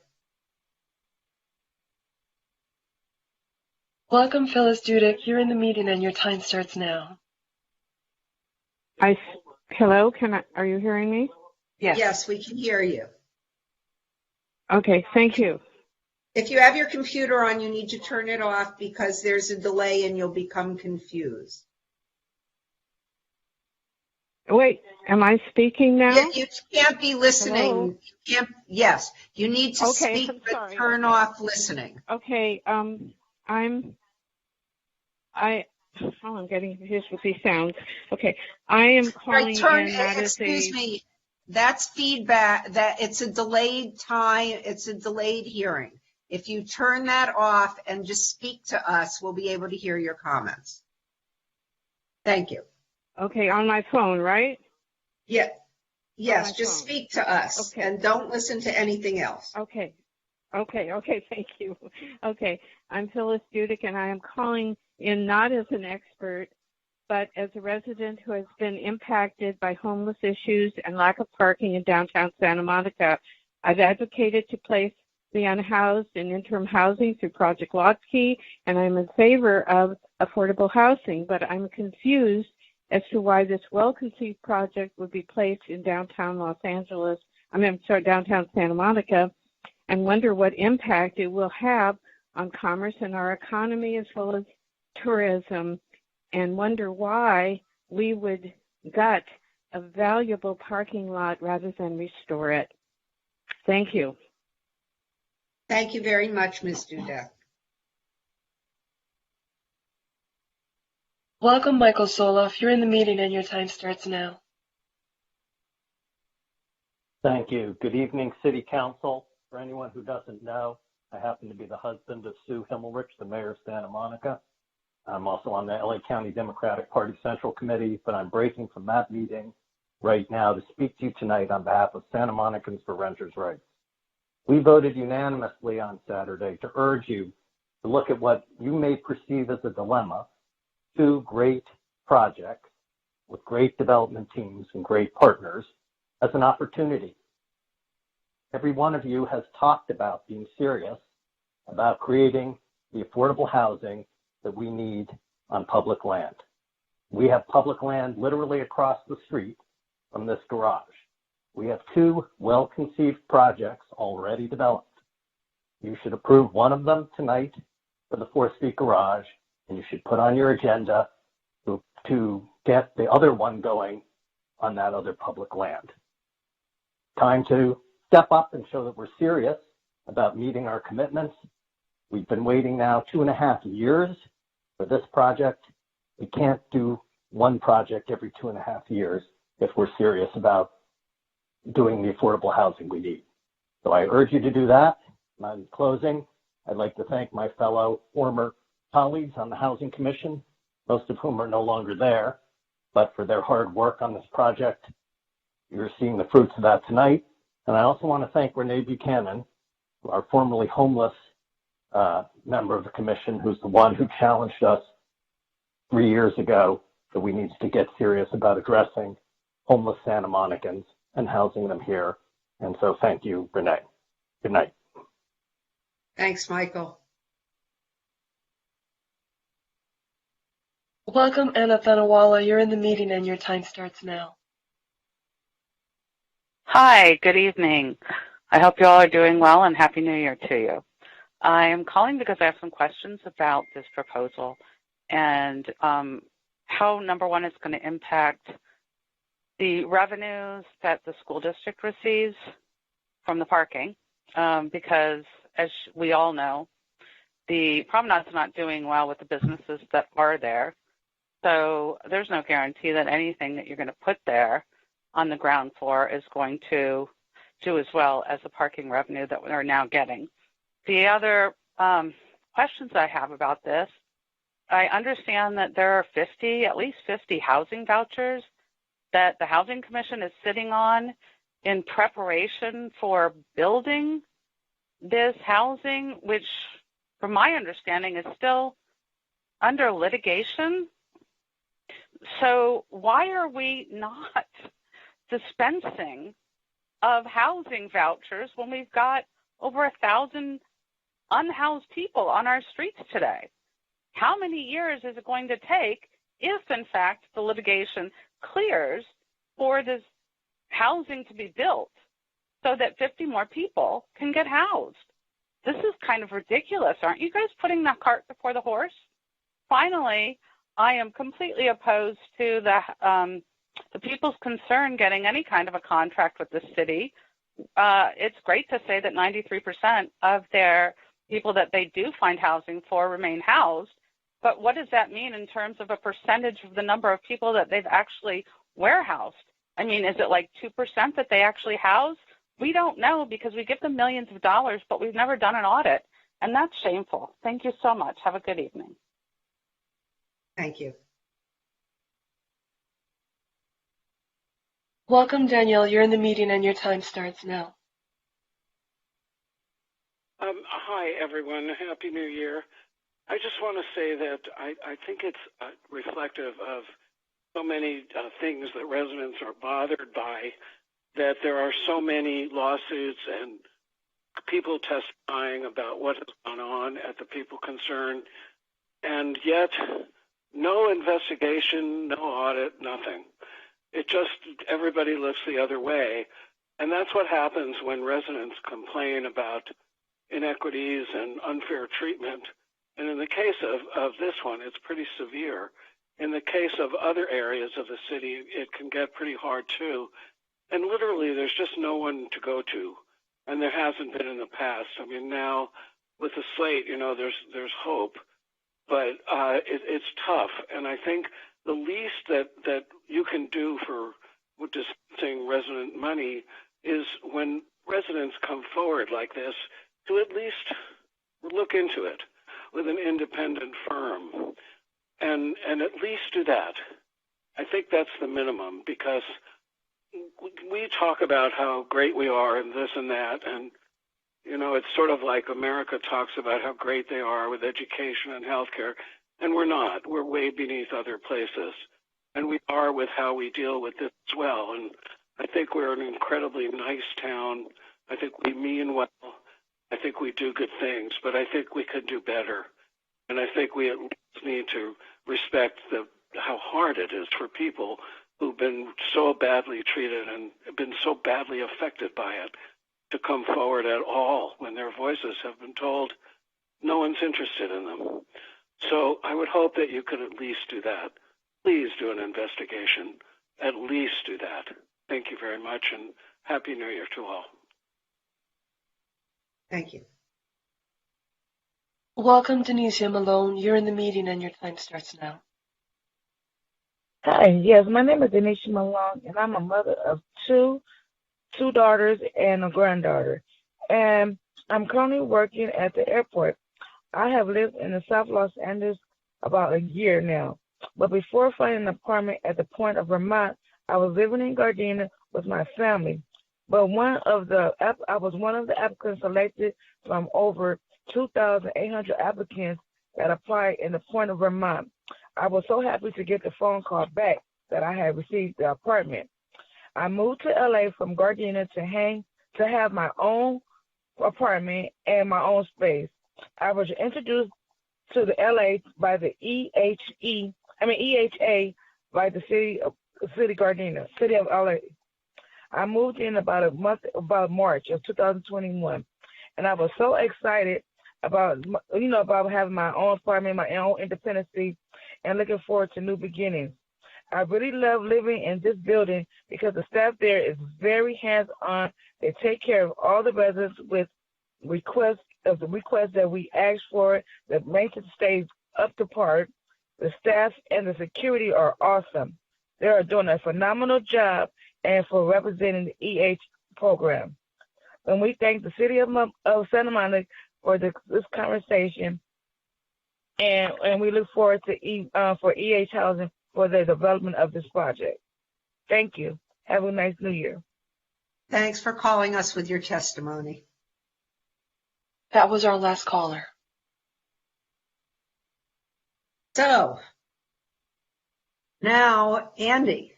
Welcome, Phyllis Dudick. You're in the meeting and your time starts now.
Hello, are you hearing me?
Yes.
Yes, we can hear you.
Okay, thank you.
If you have your computer on, you need to turn it off because there's a delay and you'll become confused.
Wait, am I speaking now?
Yeah, you can't be listening.
Hello?
You can't, yes, you need to speak, but turn off listening.
Okay, I'm getting confused with these sounds. Okay, I am calling in.
Excuse me, that's feedback. That it's a delayed time. It's a delayed hearing. If you turn that off and just speak to us, we'll be able to hear your comments. Thank you.
Okay, on my phone, right?
Yeah. Yes, just speak to us and don't listen to anything else.
Okay, thank you. Okay, I'm Phyllis Dudick, and I am calling in not as an expert, but as a resident who has been impacted by homeless issues and lack of parking in downtown Santa Monica. I've advocated to place the unhoused in interim housing through Project Lotsky, and I'm in favor of affordable housing, but I'm confused as to why this well-conceived project would be placed in downtown downtown Santa Monica, and wonder what impact it will have on commerce and our economy as well as tourism, and wonder why we would gut a valuable parking lot rather than restore it. Thank you.
Thank you very much, Ms. Duda.
Welcome, Michael Soloff. You're in the meeting and your time starts now.
Thank you. Good evening, City Council. For anyone who doesn't know, I happen to be the husband of Sue Himmelrich, the mayor of Santa Monica. I'm also on the LA County Democratic Party Central Committee, but I'm breaking from that meeting right now to speak to you tonight on behalf of Santa Monicans for Renters' Rights. We voted unanimously on Saturday to urge you to look at what you may perceive as a dilemma: 2 great projects with great development teams and great partners as an opportunity. Every one of you has talked about being serious about creating the affordable housing that we need on public land. We have public land literally across the street from this garage. We have 2 well-conceived projects already developed. You should approve one of them tonight for the 4th Street garage, and you should put on your agenda to get the other one going on that other public land. Time to step up and show that we're serious about meeting our commitments. We've been waiting now 2.5 years for this project. We can't do one project every 2.5 years if we're serious about doing the affordable housing we need. So I urge you to do that. And in closing, I'd like to thank my fellow former colleagues on the Housing Commission, most of whom are no longer there, but for their hard work on this project. You're seeing the fruits of that tonight. And I also want to thank Renee Buchanan, our formerly homeless member of the commission, who's the one who challenged us 3 years ago that we need to get serious about addressing homeless Santa Monicans and housing them here. And so thank you, Renee. Good night.
Thanks, Michael.
Welcome, Anna Thanawala. You're in the meeting and your time starts now.
Hi, good evening. I hope you all are doing well and Happy New Year to you. I am calling because I have some questions about this proposal and how, number one, it's going to impact the revenues that the school district receives from the parking, because as we all know, the promenade's not doing well with the businesses that are there. So there's no guarantee that anything that you're going to put there on the ground floor is going to do as well as the parking revenue that we're now getting. The other questions I have about this I understand that there are at least 50 housing vouchers that the Housing Commission is sitting on in preparation for building this housing, which, from my understanding, is still under litigation. So why are we not dispensing of housing vouchers when we've got over 1,000 unhoused people on our streets today? How many years is it going to take if, in fact, the litigation clears for this housing to be built so that 50 more people can get housed? This is kind of ridiculous. Aren't you guys putting the cart before the horse? Finally, I am completely opposed to the People's Concern getting any kind of a contract with the city. It's great to say that 93% of their people that they do find housing for remain housed, but what does that mean in terms of a percentage of the number of people that they've actually warehoused? I mean, is it like 2% that they actually house? We don't know because we give them millions of dollars, but we've never done an audit, and that's shameful. Thank you so much. Have a good evening.
Thank you.
Welcome, Danielle. You're in the meeting and your time starts now.
Hi, everyone. Happy New Year. I just want to say that I think it's reflective of so many things that residents are bothered by, that there are so many lawsuits and people testifying about what has gone on at the People Concerned, and yet no investigation, no audit, nothing. It just, everybody looks the other way. And that's what happens when residents complain about inequities and unfair treatment. And in the case of this one, it's pretty severe. In the case of other areas of the city, it can get pretty hard too. And literally, there's just no one to go to. And there hasn't been in the past. I mean, now with the slate, there's hope. But it's tough. And I think the least that you can do for dispensing resident money is when residents come forward like this to at least look into it with an independent firm and at least do that. I think that's the minimum, because we talk about how great we are and this and that, and it's sort of like America talks about how great they are with education and healthcare, and we're not. We're way beneath other places, and we are with how we deal with this as well. And I think we're an incredibly nice town. I think we mean well. I think we do good things, but I think we could do better. And I think we at least need to respect how hard it is for people who've been so badly treated and been so badly affected by it to come forward at all when their voices have been told no one's interested in them. So I would hope that you could at least do that. Please do an investigation. At least do that. Thank you very much, and Happy New Year to all.
Thank you.
Welcome, Denisia Malone. You're in the meeting and your time starts now.
Hi, yes, my name is Denisha Malone, and I'm a mother of two daughters and a granddaughter. And I'm currently working at the airport. I have lived in the South Los Angeles about a year now. But before finding an apartment at the Point of Vermont, I was living in Gardena with my family. But I was one of the applicants selected from over 2,800 applicants that applied in the Point of Vermont. I was so happy to get the phone call back that I had received the apartment. I moved to LA from Gardena to have my own apartment and my own space. I was introduced to the LA by the EHA by the city of Gardena, city of LA. I moved in about March of 2021, and I was so excited about having my own apartment, my own independency, and looking forward to new beginnings. I really love living in this building because the staff there is very hands-on. They take care of all the residents with requests that we ask for. The maintenance stays up to par. The staff and the security are awesome. They are doing a phenomenal job and for representing the EH program. And we thank the city of Santa Monica for this conversation. and we look forward to for EH Housing for the development of this project. Thank you. Have a nice New Year.
Thanks for calling us with your testimony.
That was our last caller.
So, now, Andy.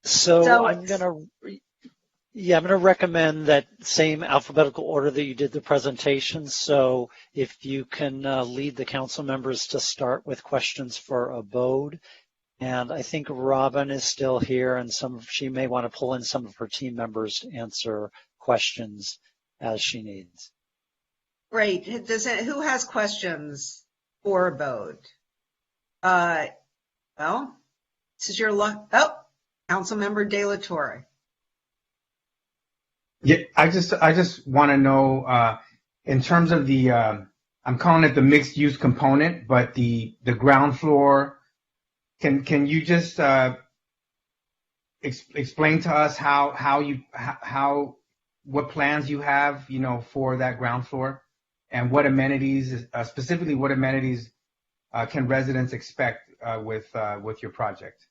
So I'm going to recommend that same alphabetical order that you did the presentation. So if you can lead the council members to start with questions for Abode. And I think Robin is still here, and she may want to pull in some of her team members to answer questions as she needs.
Great. Who has questions for Abode? Well, this is your luck. Oh, Councilmember De La Torre.
Yeah, I just want to know, in terms of the, I'm calling it the mixed use component, but the ground floor. Can you just explain to us what plans you have, for that ground floor, and what amenities, specifically what amenities can residents expect with your project?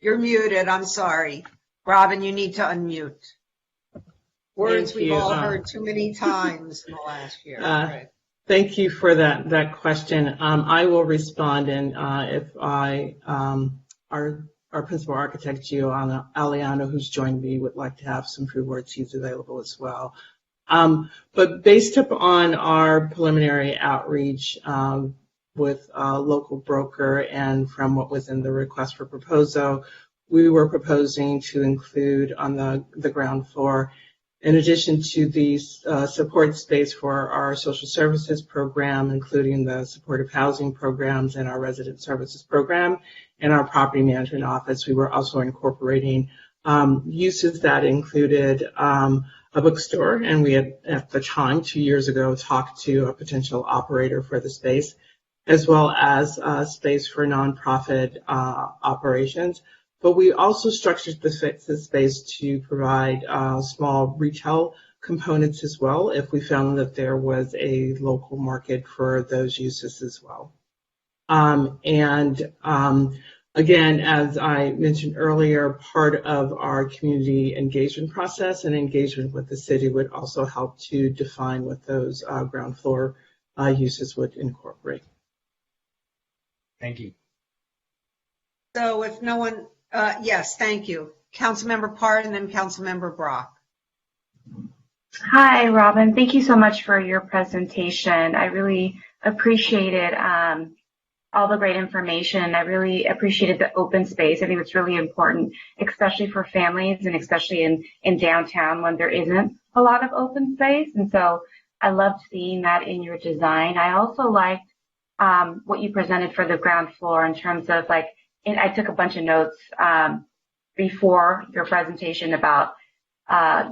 You're muted. I'm sorry. Robin, you need to unmute. Words we've all heard too many times in the last year. Right.
Thank you for that question. I will respond, and if our principal architect, Gio Aliano, who's joined me, would like to have some few words, he's available as well. But based upon our preliminary outreach with a local broker and from what was in the request for proposal, we were proposing to include on the ground floor, in addition to the support space for our social services program, including the supportive housing programs and our resident services program and our property management office, we were also incorporating uses that included a bookstore, and we had at the time 2 years ago talked to a potential operator for the space, as well as space for nonprofit operations. But we also structured the space to provide small retail components as well, if we found that there was a local market for those uses as well. Again, as I mentioned earlier, part of our community engagement process and engagement with the city would also help to define what those ground floor uses would incorporate.
Thank you.
So if no one, yes, thank you. Councilmember Part and then Councilmember Brock.
Hi, Robin. Thank you so much for your presentation. I really appreciated all the great information. I really appreciated the open space. I think it's really important, especially for families and especially in downtown when there isn't a lot of open space. And so I loved seeing that in your design. I also liked what you presented for the ground floor in terms of I took a bunch of notes before your presentation about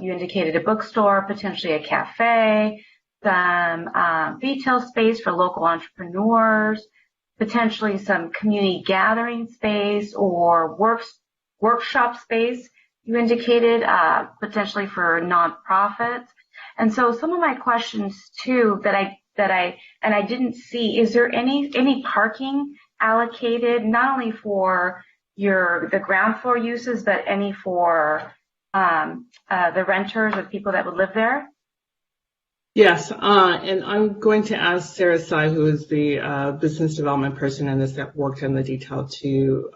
you indicated a bookstore, potentially a cafe, some retail space for local entrepreneurs, potentially some community gathering space or workshop space you indicated, potentially for nonprofits. And so some of my questions too that I didn't see, is there any parking allocated not only for the ground floor uses, but any for the renters or people that would live there?
Yes, and I'm going to ask Sarah Tsai, who is the business development person in this that worked in the detail, to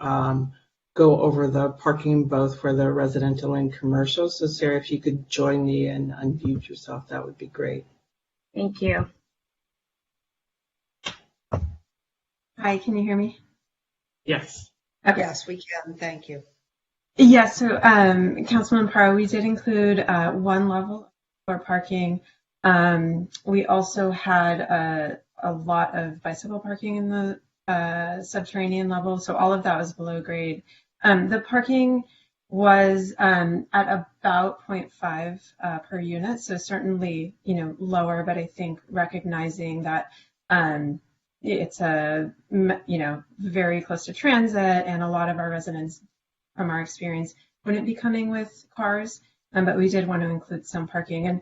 go over the parking both for the residential and commercial. So Sarah, if you could join me and unmute yourself, that would be great.
Thank you.
Hi, can you hear me?
Yes.
Okay.
Yes, we can. Thank you.
Yes, so Councilman Parra, we did include one level for parking. We also had a lot of bicycle parking in the subterranean level, so all of that was below grade. The parking was at about 0.5 per unit, so certainly lower, but I think recognizing that it's very close to transit, and a lot of our residents, from our experience, wouldn't be coming with cars. but we did want to include some parking. And,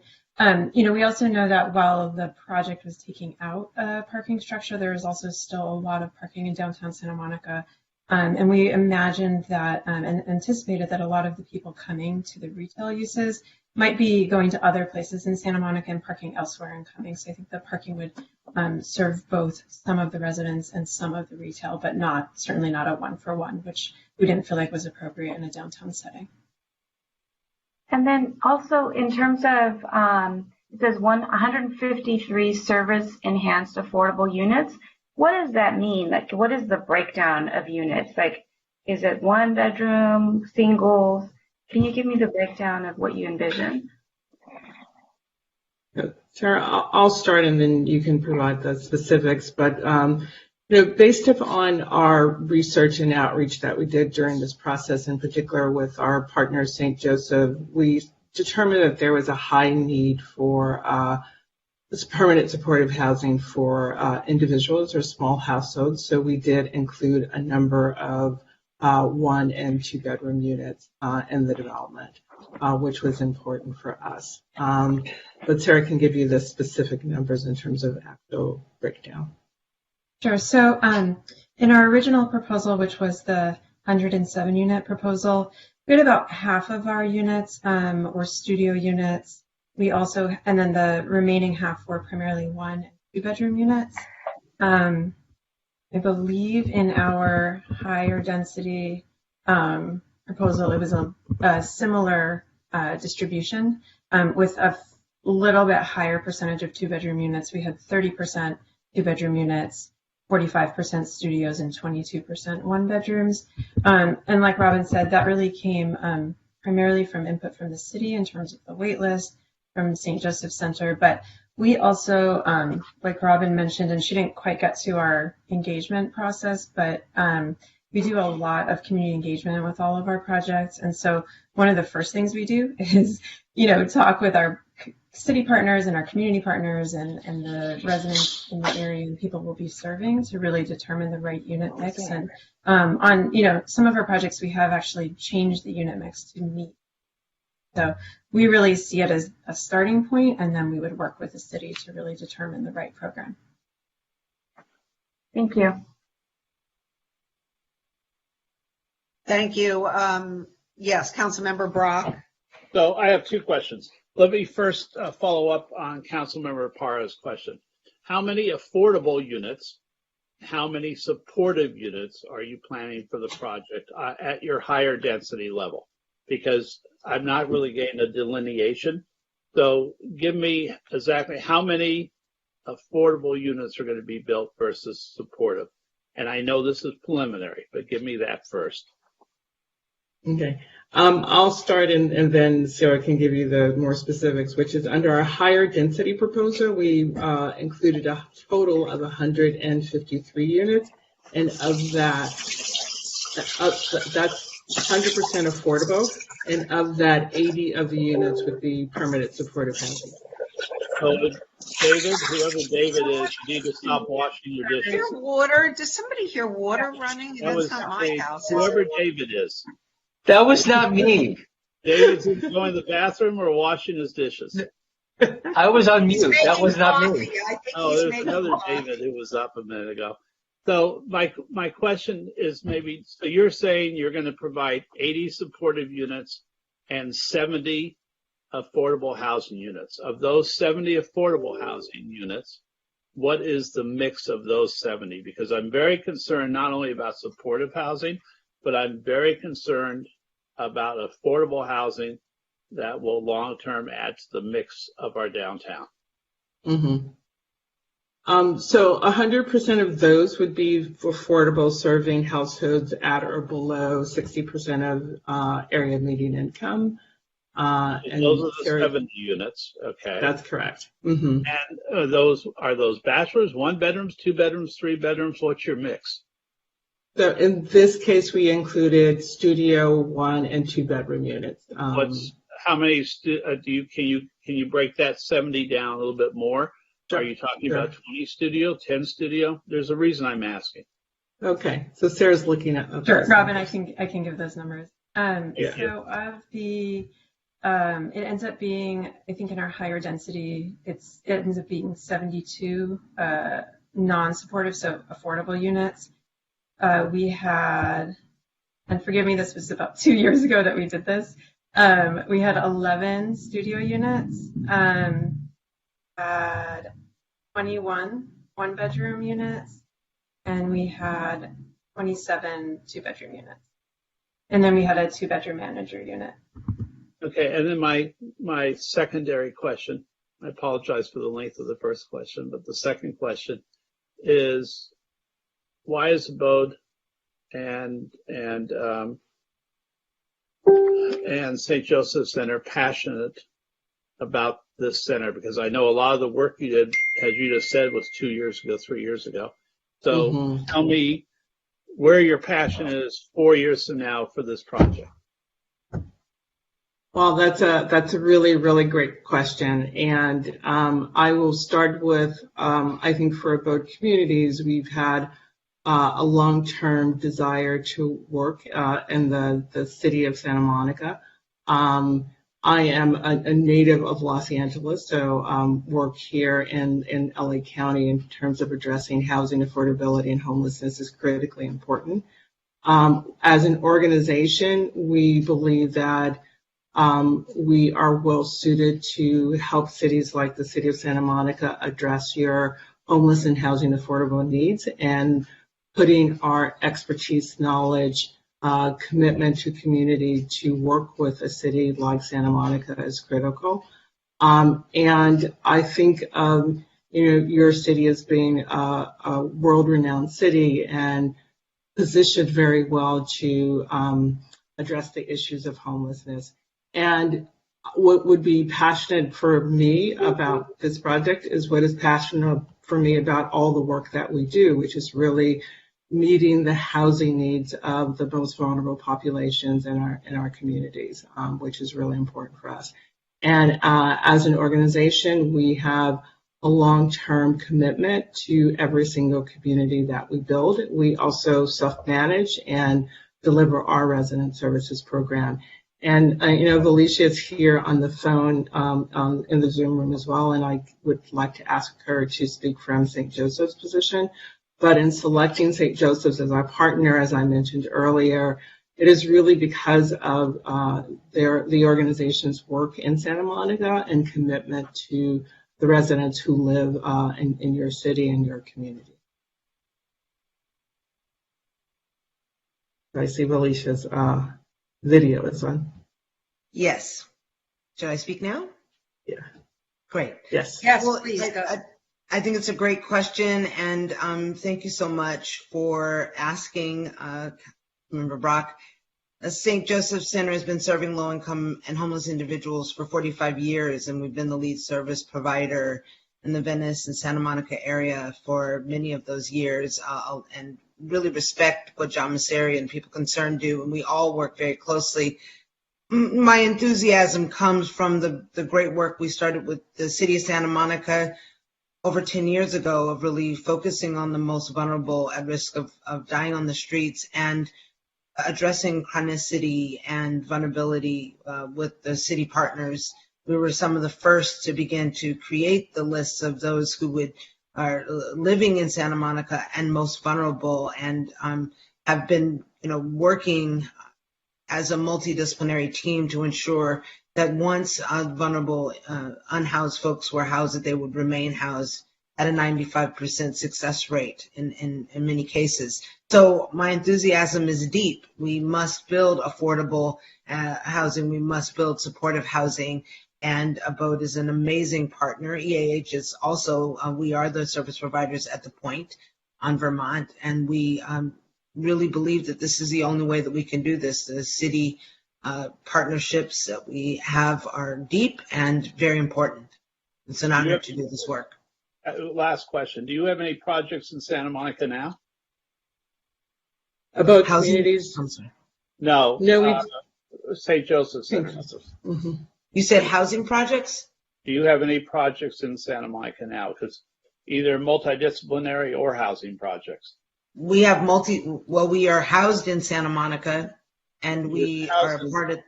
we also know that while the project was taking out a parking structure, there is also still a lot of parking in downtown Santa Monica. And we imagined that and anticipated that a lot of the people coming to the retail uses might be going to other places in Santa Monica and parking elsewhere and coming. So I think the parking would serve both some of the residents and some of the retail, but certainly not a one-for-one, which we didn't feel like was appropriate in a downtown setting.
And then also in terms of, it says 153 service enhanced affordable units. What does that mean? Like, what is the breakdown of units? Like, is it one bedroom, singles? Can you give me the breakdown of what you envision?
Sarah, I'll start and then you can provide the specifics. But, based upon our research and outreach that we did during this process, in particular with our partner, St. Joseph, we determined that there was a high need for this permanent supportive housing for individuals or small households. So we did include a number of 1 and 2 bedroom units in the development, which was important for us. But Sarah can give you the specific numbers in terms of actual breakdown.
Sure. So in our original proposal, which was the 107 unit proposal, we had about half of our units were studio units. We also, and then the remaining half were primarily 1 and 2 bedroom units. I believe in our higher density proposal, it was a similar distribution with a little bit higher percentage of 2 bedroom units. We had 30% 2 bedroom units, 45% studios, and 22% 1 bedrooms. And like Robin said, that really came primarily from input from the city in terms of the wait list, from St. Joseph Center. But we also, like Robin mentioned, and she didn't quite get to our engagement process, but we do a lot of community engagement with all of our projects. And so one of the first things we do is, talk with our city partners and our community partners and the residents in the area and people we'll be serving to really determine the right unit mix. And on, some of our projects, we have actually changed the unit mix to meet. So we really see it as a starting point, and then we would work with the city to really determine the right program.
Thank you.
Thank you. Yes, Councilmember Brock.
So I have 2 questions. Let me first follow up on Councilmember Parra's question. How many affordable units, how many supportive units are you planning for the project at your higher density level? Because I'm not really getting a delineation. So give me exactly how many affordable units are going to be built versus supportive. And I know this is preliminary, but give me that first.
Okay. I'll start and then Sarah can give you the more specifics, which is under our higher density proposal, we included a total of 153 units. And of that, that's 100% affordable. And of that, 80 of the units would be permanent supportive housing.
So David, whoever David is, you need to stop washing your dishes.
Hear water? Does somebody hear water running? That's not my house.
Whoever David is.
That was not me.
David's going to the bathroom or washing his dishes?
I was on mute. That was not me.
Oh, there's another David who was up a minute ago. So my question is maybe, so you're saying you're going to provide 80 supportive units and 70 affordable housing units. Of those 70 affordable housing units, what is the mix of those 70? Because I'm very concerned not only about supportive housing, but I'm very concerned about affordable housing that will long-term add to the mix of our downtown.
Mm-hmm. So 100% of those would be affordable, serving households at or below 60% of area median income.
And those are the 70 units, okay?
That's correct. Mm-hmm.
And are those bachelors, 1 bedrooms, 2 bedrooms, 3 bedrooms? What's your mix?
So in this case, we included studio 1 and 2 bedroom units.
How many can you break that 70 down a little bit more? Are you talking about 20 studio, 10 studio? There's a reason I'm asking.
Okay, so Sarah's looking at.
Sure, Robin, I can give those numbers.
Yeah.
So of the It ends up being, I think in our higher density, it ends up being 72 non-supportive, so affordable units. We had, and forgive me, this was about 2 years ago that we did this. We had 11 studio units, had 21 one-bedroom units, and we had 27 two-bedroom units. And then we had a two-bedroom manager unit.
Okay, and then my secondary question, I apologize for the length of the first question, but the second question is, why is Abode and St. Joseph Center passionate about this center? Because I know a lot of the work you did, as you just said, was 2 years ago, 3 years ago. So tell me where your passion is 4 years from now for this project.
Well, that's a really, really great question. And I will start with, I think for Abode Communities, we've had a long-term desire to work in the city of Santa Monica. I am a native of Los Angeles, so work here in LA County in terms of addressing housing affordability and homelessness is critically important. As an organization, we believe that we are well suited to help cities like the city of Santa Monica address your homeless and housing affordable needs, and putting our expertise, knowledge, commitment to community to work with a city like Santa Monica is critical. And I think your city as being a world-renowned city and positioned very well to address the issues of homelessness. And what would be passionate for me about this project is what is passionate for me about all the work that we do, which is really meeting the housing needs of the most vulnerable populations in our communities, which is really important for us. And as an organization, we have a long-term commitment to every single community that we build. We also self-manage and deliver our resident services program. And, Valicia is here on the phone in the Zoom room as well, and I would like to ask her to speak from St. Joseph's position. But in selecting St. Joseph's as our partner, as I mentioned earlier, it is really because of the organization's work in Santa Monica and commitment to the residents who live in your city and your community. I see Valicia's video is on.
Yes. Should I speak now?
Yeah.
Great.
Yes.
Yes,
well,
please.
I think it's a great question, and thank you so much for asking, Member Brock. St. Joseph Center has been serving low-income and homeless individuals for 45 years, and we've been the lead service provider in the Venice and Santa Monica area for many of those years, and really respect what John Masseri and people concerned do, and we all work very closely. My enthusiasm comes from the great work we started with the city of Santa Monica over 10 years ago of really focusing on the most vulnerable at risk of dying on the streets and addressing chronicity and vulnerability with the city partners. We were some of the first to begin to create the lists of those who are living in Santa Monica and most vulnerable, and have been working as a multidisciplinary team to ensure that once vulnerable unhoused folks were housed, that they would remain housed at a 95% success rate in many cases. So my enthusiasm is deep. We must build affordable housing. We must build supportive housing. And Abode is an amazing partner. EAH is also, we are the service providers at the Point on Vermont. And we really believe that this is the only way that we can do this. The city partnerships that we have are deep and very important. It's an honor to do this work.
Last question. Do you have any projects in Santa Monica now?
About
housing
communities?
I'm sorry.
No.
No,
St. Joseph Center.
Mm-hmm.
You said housing projects?
Do you have any projects in Santa Monica now? Because either multidisciplinary or housing projects.
We have we are housed in Santa Monica, and we are part of,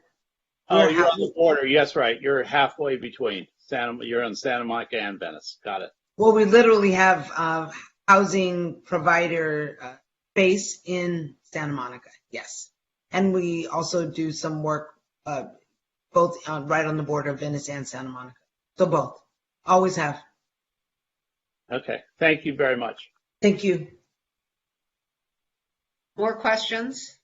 Oh, you're on the border. Yes, right. You're halfway between you're in Santa Monica and Venice. Got it.
Well, we literally have housing provider base in Santa Monica. Yes. And we also do some work both right on the border of Venice and Santa Monica. So both. Always have.
Okay. Thank you very much.
Thank you.
More questions?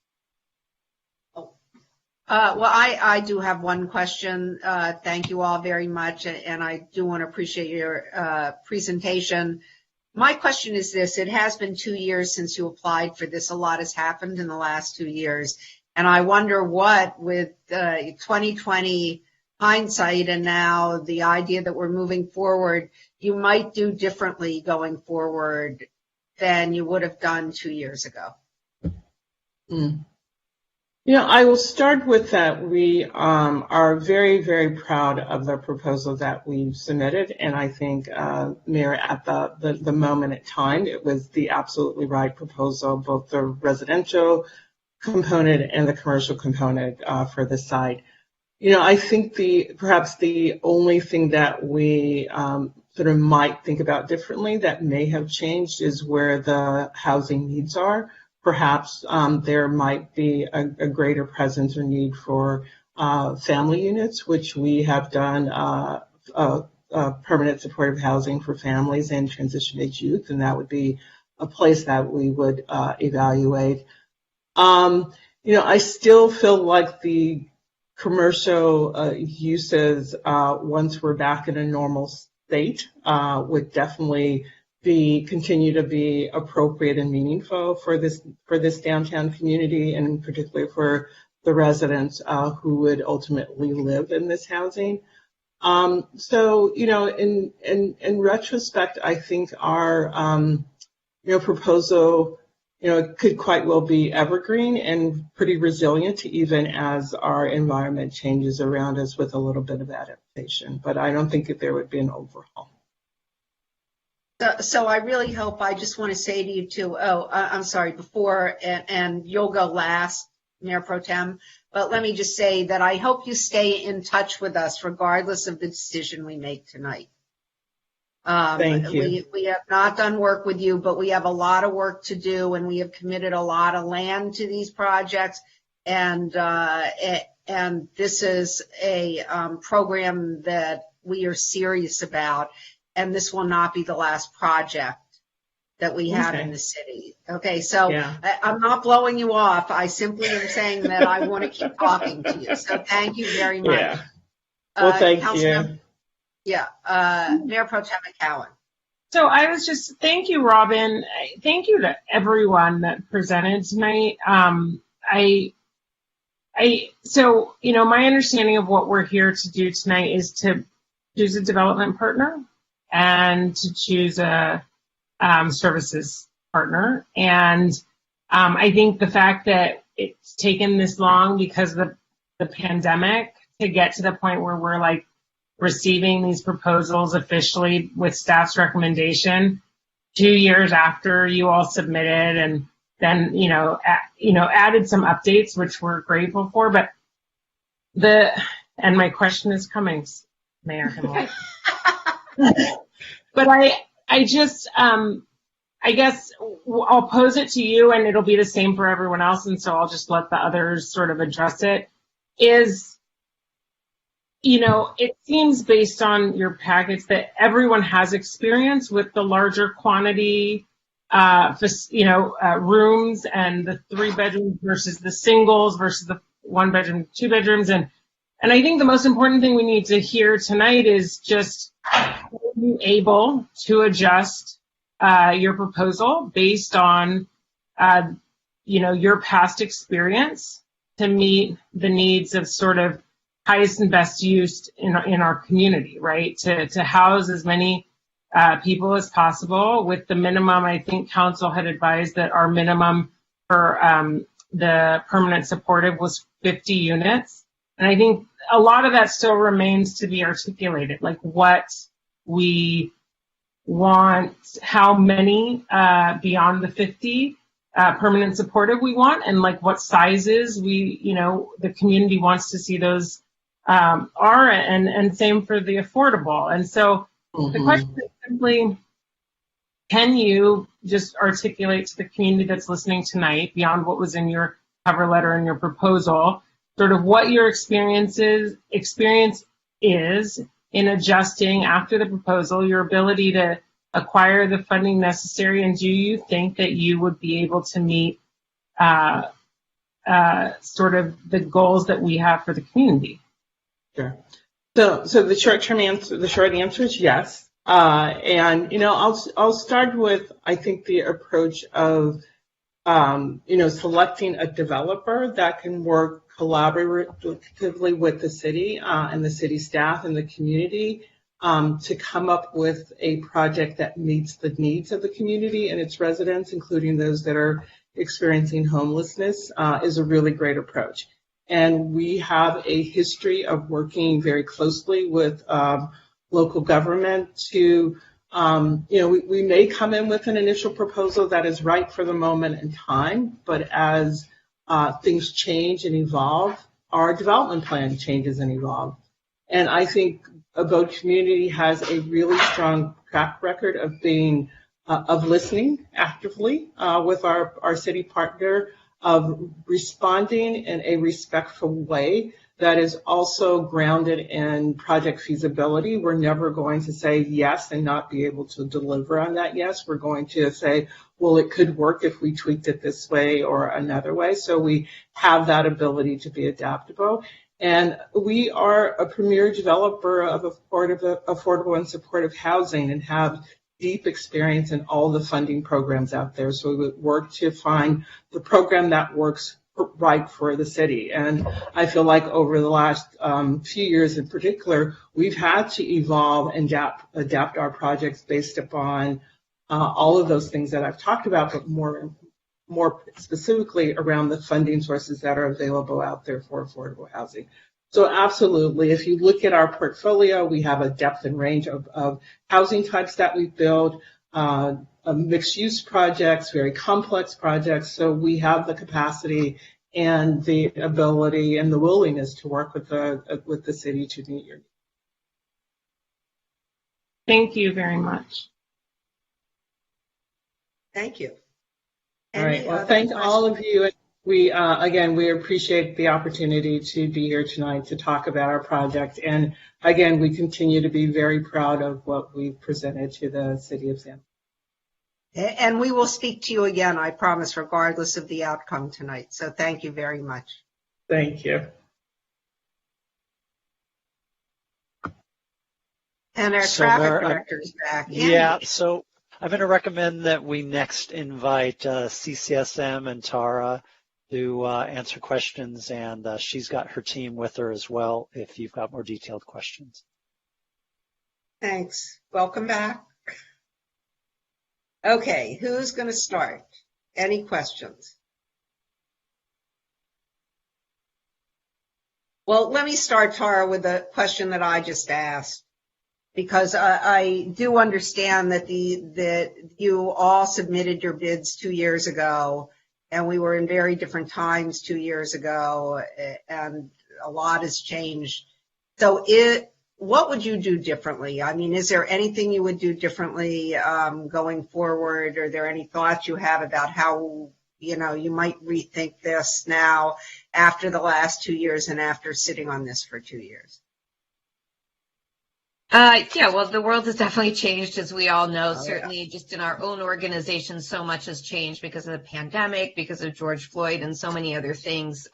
Well, I do have one question. Thank you all very much, and I do want to appreciate your presentation. My question is this: it has been 2 years since you applied for this. A lot has happened in the last 2 years, and I wonder what, with 2020 hindsight and now the idea that we're moving forward, you might do differently going forward than you would have done 2 years ago.
I will start with that. We are very, very proud of the proposal that we submitted, and I think, Mayor, at the moment in time, it was the absolutely right proposal, both the residential component and the commercial component for the site. I think perhaps the only thing that we sort of might think about differently that may have changed is where the housing needs are. Perhaps there might be a greater presence or need for family units, which we have done permanent supportive housing for families and transition-age youth, and that would be a place that we would evaluate. I still feel like the commercial uses, once we're back in a normal state, would definitely continue to be appropriate and meaningful for this downtown community, and particularly for the residents who would ultimately live in this housing. So, in retrospect, I think our proposal could quite well be evergreen and pretty resilient even as our environment changes around us with a little bit of adaptation. But I don't think that there would be an overhaul.
So I really hope, I just want to say to you too, I'm sorry, before, and you'll go last, Mayor Pro Tem, but let me just say that I hope you stay in touch with us regardless of the decision we make tonight.
Thank you.
We have not done work with you, but we have a lot of work to do, and we have committed a lot of land to these projects, and this is a program that we are serious about. And this will not be the last project that we have in the city. Okay, so yeah. I'm not blowing you off. I simply am saying that I want to keep talking to you. So thank you very much.
Yeah. Well, thank you.
Yeah, Mayor Pro Tem McCowan.
So thank you, Robin. Thank you to everyone that presented tonight. So, my understanding of what we're here to do tonight is to choose a development partner and to choose a services partner. And I think the fact that it's taken this long because of the pandemic to get to the point where we're like receiving these proposals officially with staff's recommendation 2 years after you all submitted, and then added some updates which we're grateful for. But my question is coming, Mayor Himmel. But I guess I'll pose it to you, and it'll be the same for everyone else, and so I'll just let the others sort of address it. It seems based on your packets that everyone has experience with the larger quantity, rooms and the 3 bedrooms versus the singles versus the 1 bedroom, 2 bedrooms, and I think the most important thing we need to hear tonight is just, are you able to adjust your proposal based on, your past experience to meet the needs of sort of highest and best use in our community, right? To house as many people as possible with the minimum. I think council had advised that our minimum for the permanent supportive was 50 units. And I think a lot of that still remains to be articulated, like what we want, how many beyond the 50 permanent supportive we want, and like what sizes the community wants to see those are, and same for the affordable. And so the question is simply, can you just articulate to the community that's listening tonight, beyond what was in your cover letter and your proposal, sort of what your experience is in adjusting after the proposal, your ability to acquire the funding necessary, and do you think that you would be able to meet sort of the goals that we have for the community?
Sure. So the short answer is yes. And I'll start with, I think, the approach of selecting a developer that can work collaboratively with the city and the city staff and the community to come up with a project that meets the needs of the community and its residents, including those that are experiencing homelessness, is a really great approach. And we have a history of working very closely with local government to, we may come in with an initial proposal that is right for the moment in time, but as things change and evolve, our development plan changes and evolves. And I think Abode Community has a really strong track record of being, of listening actively with our city partner, of responding in a respectful way that is also grounded in project feasibility. We're never going to say yes and not be able to deliver on that yes. We're going to say, well, it could work if we tweaked it this way or another way. So we have that ability to be adaptable. And we are a premier developer of affordable and supportive housing and have deep experience in all the funding programs out there. So we would work to find the program that works right for the city. And I feel like over the last few years in particular, we've had to evolve and adapt our projects based upon all of those things that I've talked about, but more specifically around the funding sources that are available out there for affordable housing. So absolutely, if you look at our portfolio, we have a depth and range of housing types that we build, mixed-use projects, very complex projects. So we have the capacity and the ability and the willingness to work with the city to meet your needs.
Thank you very much.
Thank you.
All right. Well, thank all of you. We appreciate the opportunity to be here tonight to talk about our project. And again, we continue to be very proud of what we've presented to the city of San Francisco.
And we will speak to you again, I promise, regardless of the outcome tonight. So thank you very much.
Thank you.
And our traffic director is back.
Yeah, so I'm going to recommend that we next invite CCSM and Tara to answer questions, and she's got her team with her as well if you've got more detailed questions.
Thanks. Welcome back. Okay, who's going to start? Any questions? Well, let me start, Tara, with a question that I just asked, because I do understand that that you all submitted your bids 2 years ago, and we were in very different times 2 years ago, and a lot has changed. So what would you do differently? I mean, is there anything you would do differently going forward? Are there any thoughts you have about how, you might rethink this now after the last 2 years and after sitting on this for 2 years?
Yeah, well, the world has definitely changed, as we all know. Certainly just in our own organization, so much has changed because of the pandemic, because of George Floyd, and so many other things.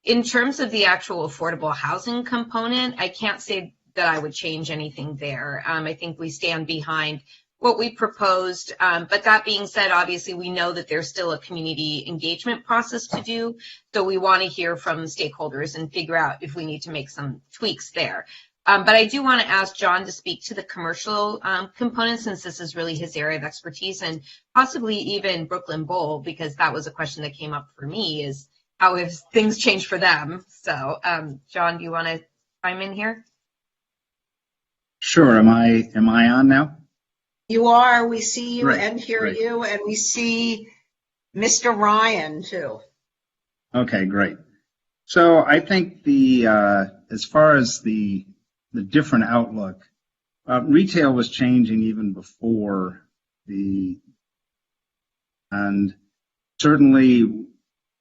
In terms of the actual affordable housing component, I can't say that I would change anything there. I think we stand behind what we proposed. But that being said, obviously, we know that there's still a community engagement process to do. So we want to hear from stakeholders and figure out if we need to make some tweaks there. But I do want to ask John to speak to the commercial component, since this is really his area of expertise, and possibly even Brooklyn Bowl, because that was a question that came up for me, is how have things changed for them? So John, do you want to chime in here?
Sure. Am I on now?
You are. We see you
Great.
and hear
Great.
you, and we see Mr. Ryan too.
Okay, great. So I think as far as the different outlook, retail was changing even before and certainly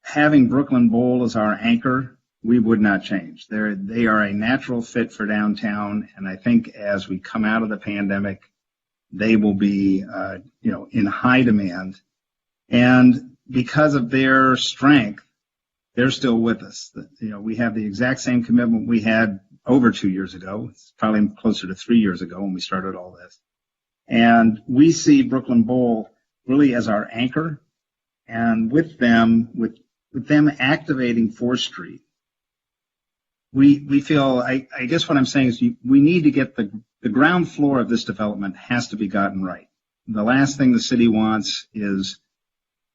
having Brooklyn Bowl as our anchor, we would not change. They are a natural fit for downtown, and I think as we come out of the pandemic, they will be, in high demand. And because of their strength, they're still with us. We have the exact same commitment we had over 2 years ago. It's probably closer to 3 years ago when we started all this. And we see Brooklyn Bowl really as our anchor. And with them activating 4th Street, we feel, I guess what I'm saying is we need to get the ground floor of this development has to be gotten right. The last thing the city wants is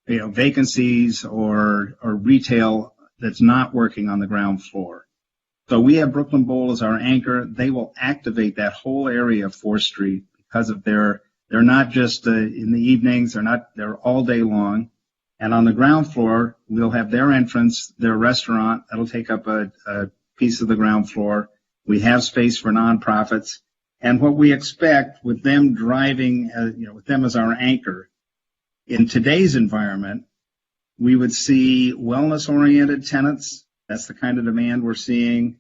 vacancies or retail that's not working on the ground floor. So we have Brooklyn Bowl as our anchor. They will activate that whole area of 4th Street because of they're not just in the evenings, they're all day long. And on the ground floor, we'll have their entrance, their restaurant. That'll take up a piece of the ground floor. We have space for nonprofits. And what we expect with them driving, with them as our anchor, in today's environment, we would see wellness-oriented tenants. That's the kind of demand we're seeing.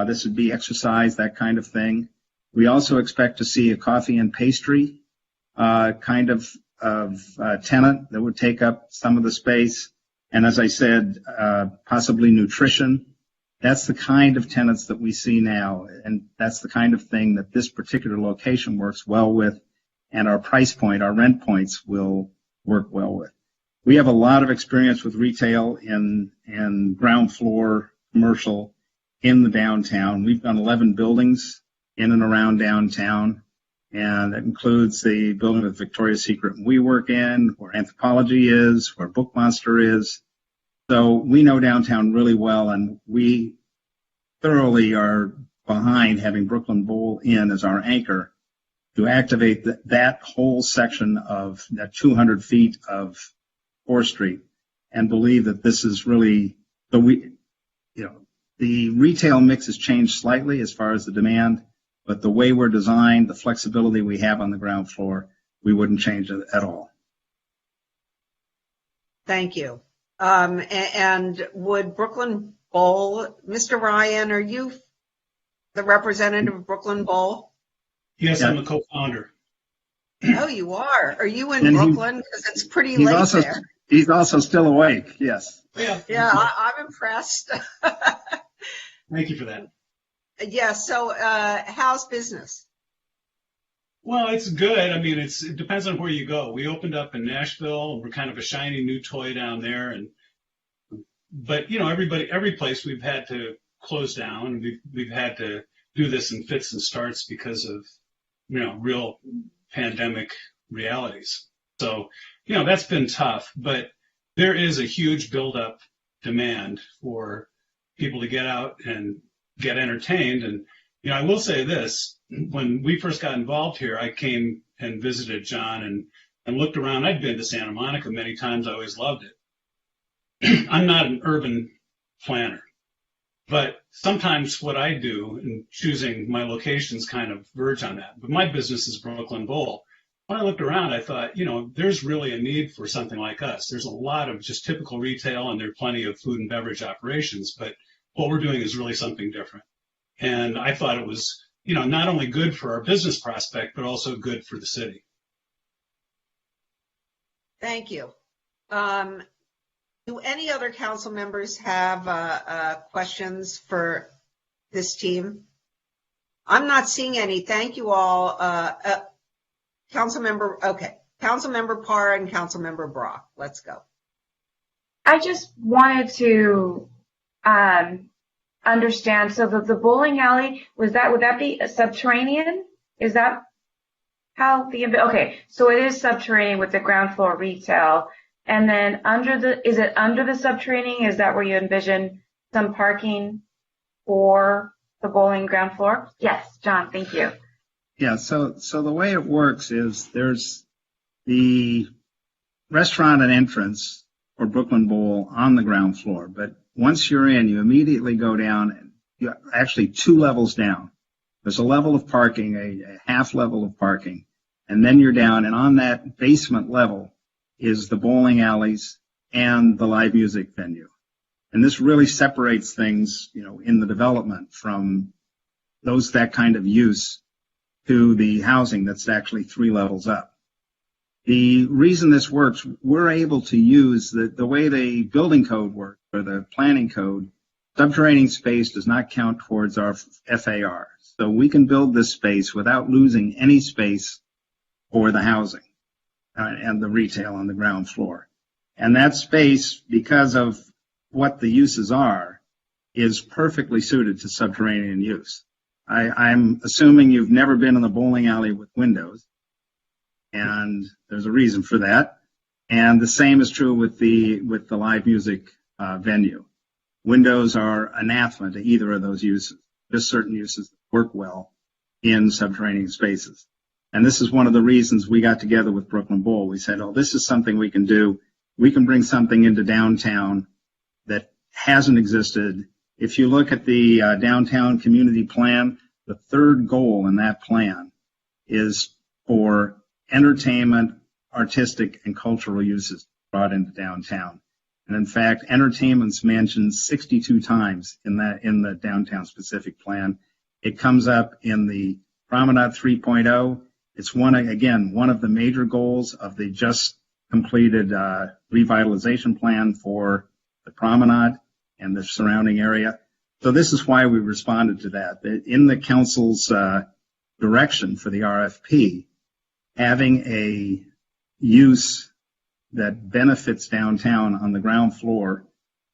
This would be exercise, that kind of thing. We also expect to see a coffee and pastry kind of tenant that would take up some of the space. And as I said, possibly nutrition. That's the kind of tenants that we see now. And that's the kind of thing that this particular location works well with. And our price point, our rent points will work well with. We have a lot of experience with retail and ground floor commercial in the downtown. We've done 11 buildings in and around downtown, and that includes the building that Victoria's Secret and we work in, where Anthropology is, where Book Monster is. So we know downtown really well, and we thoroughly are behind having Brooklyn Bowl in as our anchor to activate that whole section of that 200 feet of 4th Street, and believe that this is really the retail mix has changed slightly as far as the demand, but the way we're designed, the flexibility we have on the ground floor, we wouldn't change it at all.
Thank you. And would Brooklyn Bowl, Mr. Ryan, are you the representative of Brooklyn Bowl?
Yes, I'm a co-founder.
Oh, you are. Are you in Brooklyn? Because it's pretty late there.
He's also still awake, yes.
Yeah, I'm impressed.
Thank you for that.
Yeah, so how's business?
Well, it's good. I mean, it depends on where you go. We opened up in Nashville. We're kind of a shiny new toy down there. But every place we've had to close down. We've had to do this in fits and starts because of, real pandemic realities. So, that's been tough, but there is a huge buildup demand for people to get out and get entertained. And, I will say this, when we first got involved here, I came and visited John and looked around. I'd been to Santa Monica many times. I always loved it. I'm not an urban planner, but sometimes what I do in choosing my locations kind of verge on that. But my business is Brooklyn Bowl. When I looked around, I thought, there's really a need for something like us. There's a lot of just typical retail, and there are plenty of food and beverage operations, but what we're doing is really something different. And I thought it was, not only good for our business prospect, but also good for the city.
Thank you. Do any other council members have questions for this team? I'm not seeing any. Thank you all. Councilmember Parr and Councilmember Brock. Let's go.
I just wanted to understand. So the bowling alley, would that be subterranean? Is that how okay? So it is subterranean with the ground floor retail, and then is it under the subterranean? Is that where you envision some parking for the bowling ground floor? Yes, John. Thank you.
Yeah. So the way it works is there's the restaurant and entrance for Brooklyn Bowl on the ground floor. But once you're in, you immediately go down, you're actually 2 levels down. There's a level of parking, a half level of parking, and then you're down, and on that basement level is the bowling alleys and the live music venue. And this really separates things, in the development from that kind of use to the housing that's actually 3 levels up. The reason this works, we're able to use the way the building code works, or the planning code. Subterranean space does not count towards our FAR. So we can build this space without losing any space for the housing and the retail on the ground floor. And that space, because of what the uses are, is perfectly suited to subterranean use. I'm assuming you've never been in the bowling alley with windows, and there's a reason for that. And the same is true with the live music venue. Windows are anathema to either of those uses. There's certain uses that work well in subterranean spaces. And this is one of the reasons we got together with Brooklyn Bowl. We said, this is something we can do. We can bring something into downtown that hasn't existed. If you look at the downtown community plan, the third goal in that plan is for entertainment, artistic, and cultural uses brought into downtown. And in fact, entertainment's mentioned 62 times in the downtown specific plan. It comes up in the Promenade 3.0. It's one of the major goals of the just completed revitalization plan for the Promenade and the surrounding area. So this is why we responded to that. In the council's direction for the RFP, having a use that benefits downtown on the ground floor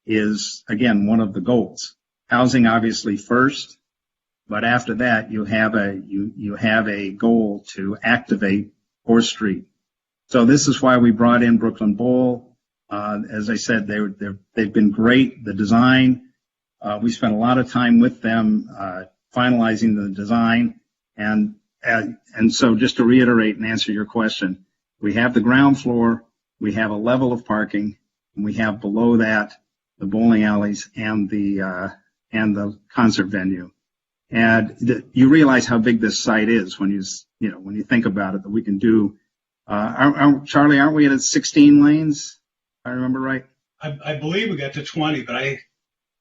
is, again, one of the goals. Housing obviously first, but after that you have a goal to activate 4th Street. So this is why we brought in Brooklyn Bowl. As I said, they've been great. The design, we spent a lot of time with them finalizing the design, and so just to reiterate and answer your question, we have the ground floor, we have a level of parking, and we have below that the bowling alleys and the concert venue. And you realize how big this site is when you think about it, that we can do. Charlie, aren't we at 16 lanes? If I remember right.
I believe we got to 20, but I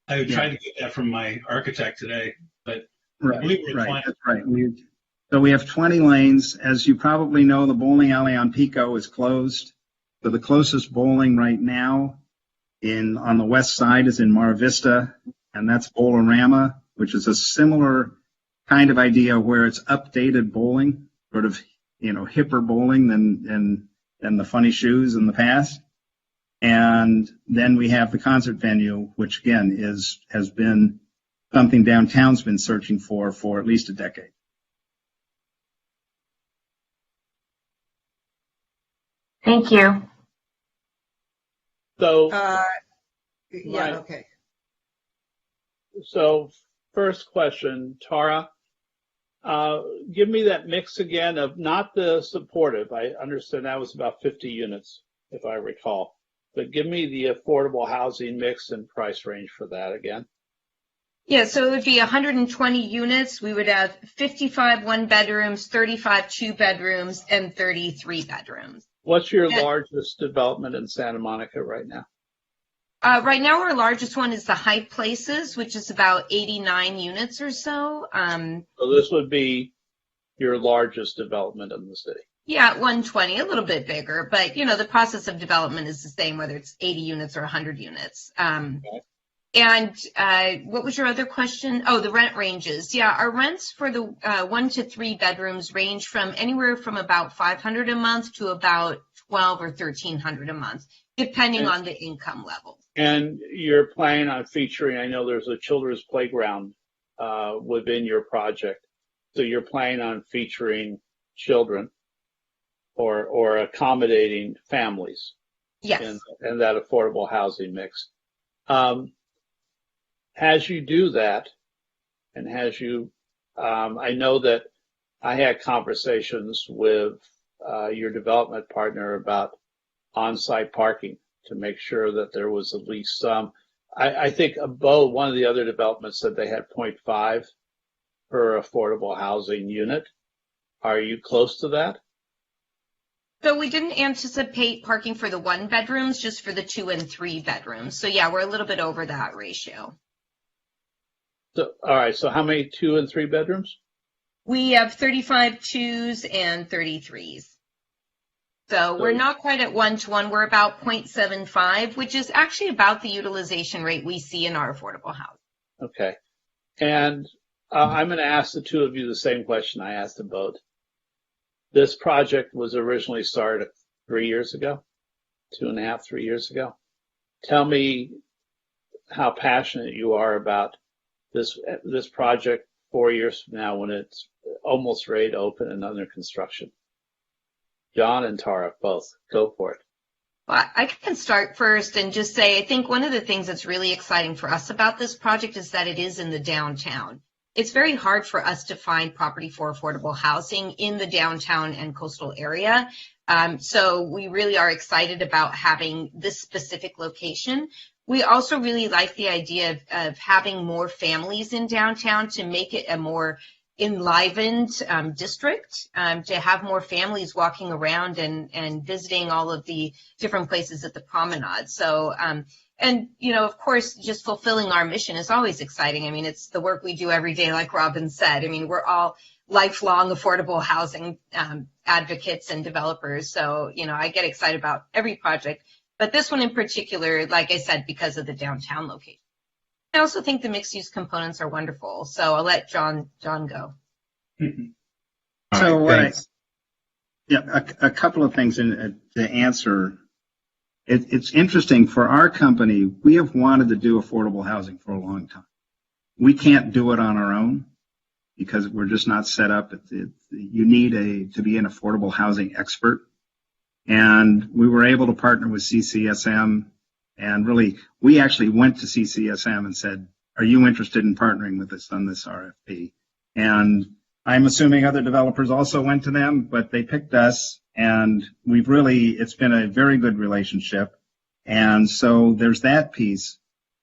tried to get that from my architect today. But I believe we're at 20.
That's right. So we have 20 lanes. As you probably know, the bowling alley on Pico is closed. So the closest bowling right now on the west side is in Mar Vista, and that's Bowlerama, which is a similar kind of idea where it's updated bowling, sort of, hipper bowling than the funny shoes in the past. And then we have the concert venue, which again has been something downtown's been searching for at least a decade.
Thank you.
So,
okay.
So, first question, Tara, give me that mix again of not the supportive. I understand that was about 50 units, if I recall. But give me the affordable housing mix and price range for that again.
Yeah, so it would be 120 units. We would have 55 one-bedrooms, 35 two-bedrooms, and 33 bedrooms.
What's your largest development in Santa Monica right now?
Right now, our largest one is the High Places, which is about 89 units or so.
So this would be your largest development in the city?
Yeah, 120, a little bit bigger, but the process of development is the same, whether it's 80 units or 100 units.
Okay.
And what was your other question? Oh, the rent ranges. Yeah, our rents for the 1 to 3 bedrooms range from anywhere from about $500 a month to about $1,200 or $1,300 a month, depending on the income level.
And you're planning on featuring, I know there's a children's playground within your project, so you're planning on featuring children or accommodating families.
Yes.
in that affordable housing mix. As you do that, and I know that I had conversations with your development partner about on-site parking to make sure that there was at least some. I think above one of the other developments said they had 0.5 per affordable housing unit. Are you close to that?
So we didn't anticipate parking for the 1 bedrooms, just for the 2 and 3 bedrooms. So yeah, we're a little bit over that ratio.
So, all right. So how many 2 and 3 bedrooms?
We have 35 2s and 33s. So we're not quite at 1-to-1. We're about 0.75, which is actually about the utilization rate we see in our affordable housing.
Okay. And I'm going to ask the two of you the same question I asked them both. This project was originally started 3 years ago, 2.5, 3 years ago. Tell me how passionate you are about this project 4 years from now when it's almost ready to open and under construction. John and Tara, both. Go for it.
Well, I can start first and just say, I think one of the things that's really exciting for us about this project is that it is in the downtown. It's very hard for us to find property for affordable housing in the downtown and coastal area. So we really are excited about having this specific location. We also really like the idea of having more families in downtown to make it a more enlivened district, to have more families walking around and visiting all of the different places at the promenade. So, and, you know, of course, just fulfilling our mission is always exciting. I mean, it's the work we do every day, like Robin said. I mean, we're all lifelong affordable housing advocates and developers. So, you know, I get excited about every project, but this one in particular, like I said, because of the downtown location. I also think the mixed-use components are wonderful. So I'll let John go.
So a couple of things to answer. It's interesting for our company. We have wanted to do affordable housing for a long time. We can't do it on our own because we're just not set up. You need to be an affordable housing expert. And we were able to partner with CCSM. And really, we actually went to CCSM and said, are you interested in partnering with us on this RFP? And I'm assuming other developers also went to them, but they picked us. And it's been a very good relationship. And so there's that piece.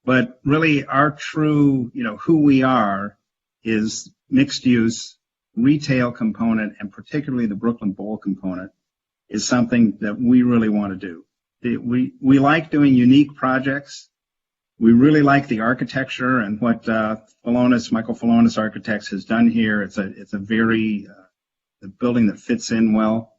But really, our true, who we are is mixed use, retail component, and particularly the Brooklyn Bowl component is something that we really want to do. We like doing unique projects. We really like the architecture and what Michael Falonis Architects has done here. It's a very the building that fits in well.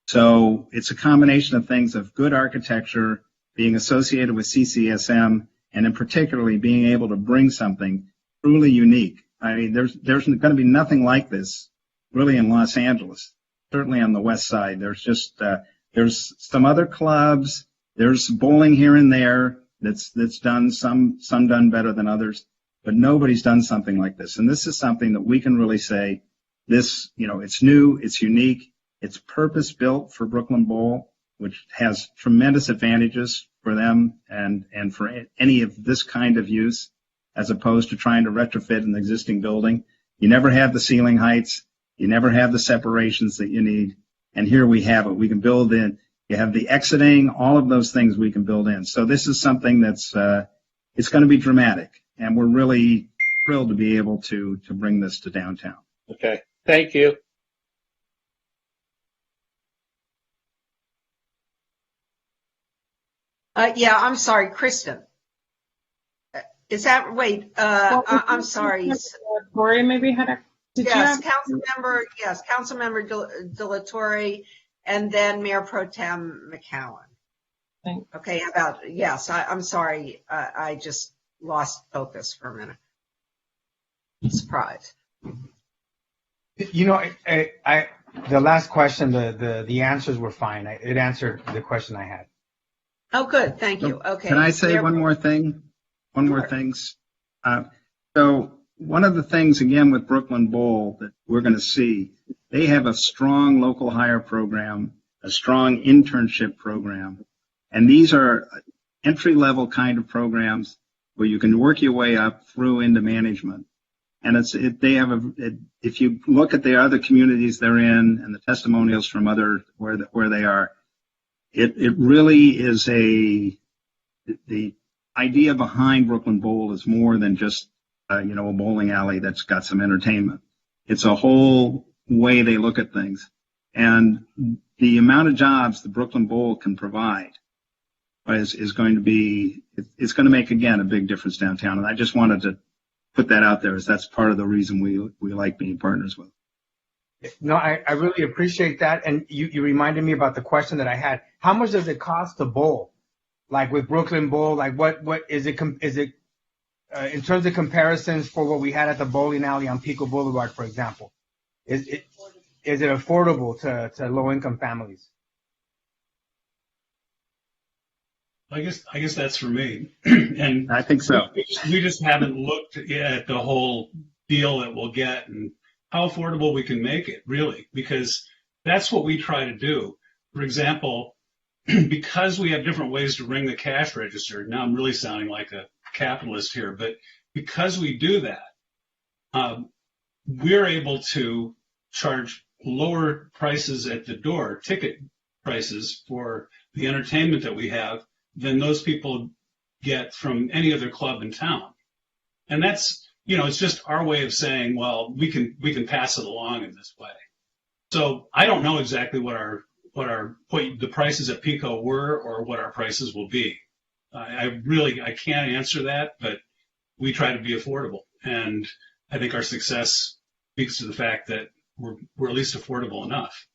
So it's a combination of things of good architecture, being associated with CCSM, and in particularly being able to bring something truly unique. I mean, there's going to be nothing like this really in Los Angeles. Certainly on the west side, there's some other clubs. There's bowling here and there that's done some done better than others, but nobody's done something like this. And this is something that we can really say this, it's new, it's unique, it's purpose built for Brooklyn Bowl, which has tremendous advantages for them and for any of this kind of use, as opposed to trying to retrofit an existing building. You never have the ceiling heights. You never have the separations that you need. And here we have it. We can build in. You have the exiting, all of those things we can build in. So this is something that's, it's going to be dramatic. And we're really thrilled to be able to bring this to downtown.
Okay. Thank you.
Yeah, I'm sorry, Kristen. Is that, I'm sorry.
Corey maybe had a,
Councilmember De La Torre, and then Mayor Pro Tem McCowan.
Thanks.
Okay, I'm sorry. I just lost focus for a minute. Surprise.
The last question, the answers were fine. It answered the question I had.
Oh, good. Thank you. Okay.
Can I say one more thing? More things. So one of the things, again, with Brooklyn Bowl that we're going to see, they have a strong local hire program, a strong internship program, and these are entry-level kind of programs where you can work your way up through into management. And if you look at the other communities they're in and the testimonials from where they are, it really is the idea behind Brooklyn Bowl is more than just, a bowling alley that's got some entertainment. It's a whole way they look at things. And the amount of jobs the Brooklyn Bowl can provide is going to be, it's going to make, again, a big difference downtown. And I just wanted to put that out there, as that's part of the reason we like being partners with.
No, I really appreciate that. And you reminded me about the question that I had. How much does it cost to bowl? Like with Brooklyn Bowl, like what is it in terms of comparisons for what we had at the bowling alley on Pico Boulevard, for example? Is it affordable to low-income families?
I guess that's for me. And
I think so.
We just haven't looked at the whole deal that we'll get and how affordable we can make it, really, because that's what we try to do. For example, because we have different ways to ring the cash register, now I'm really sounding like a capitalist here, but because we do that, we're able to charge lower prices at the door, ticket prices for the entertainment that we have, than those people get from any other club in town. And that's, it's just our way of saying, well, we can pass it along in this way. So I don't know exactly what the prices at Pico were or what our prices will be. I can't answer that, but we try to be affordable. And I think our success speaks to the fact that we're at least affordable enough.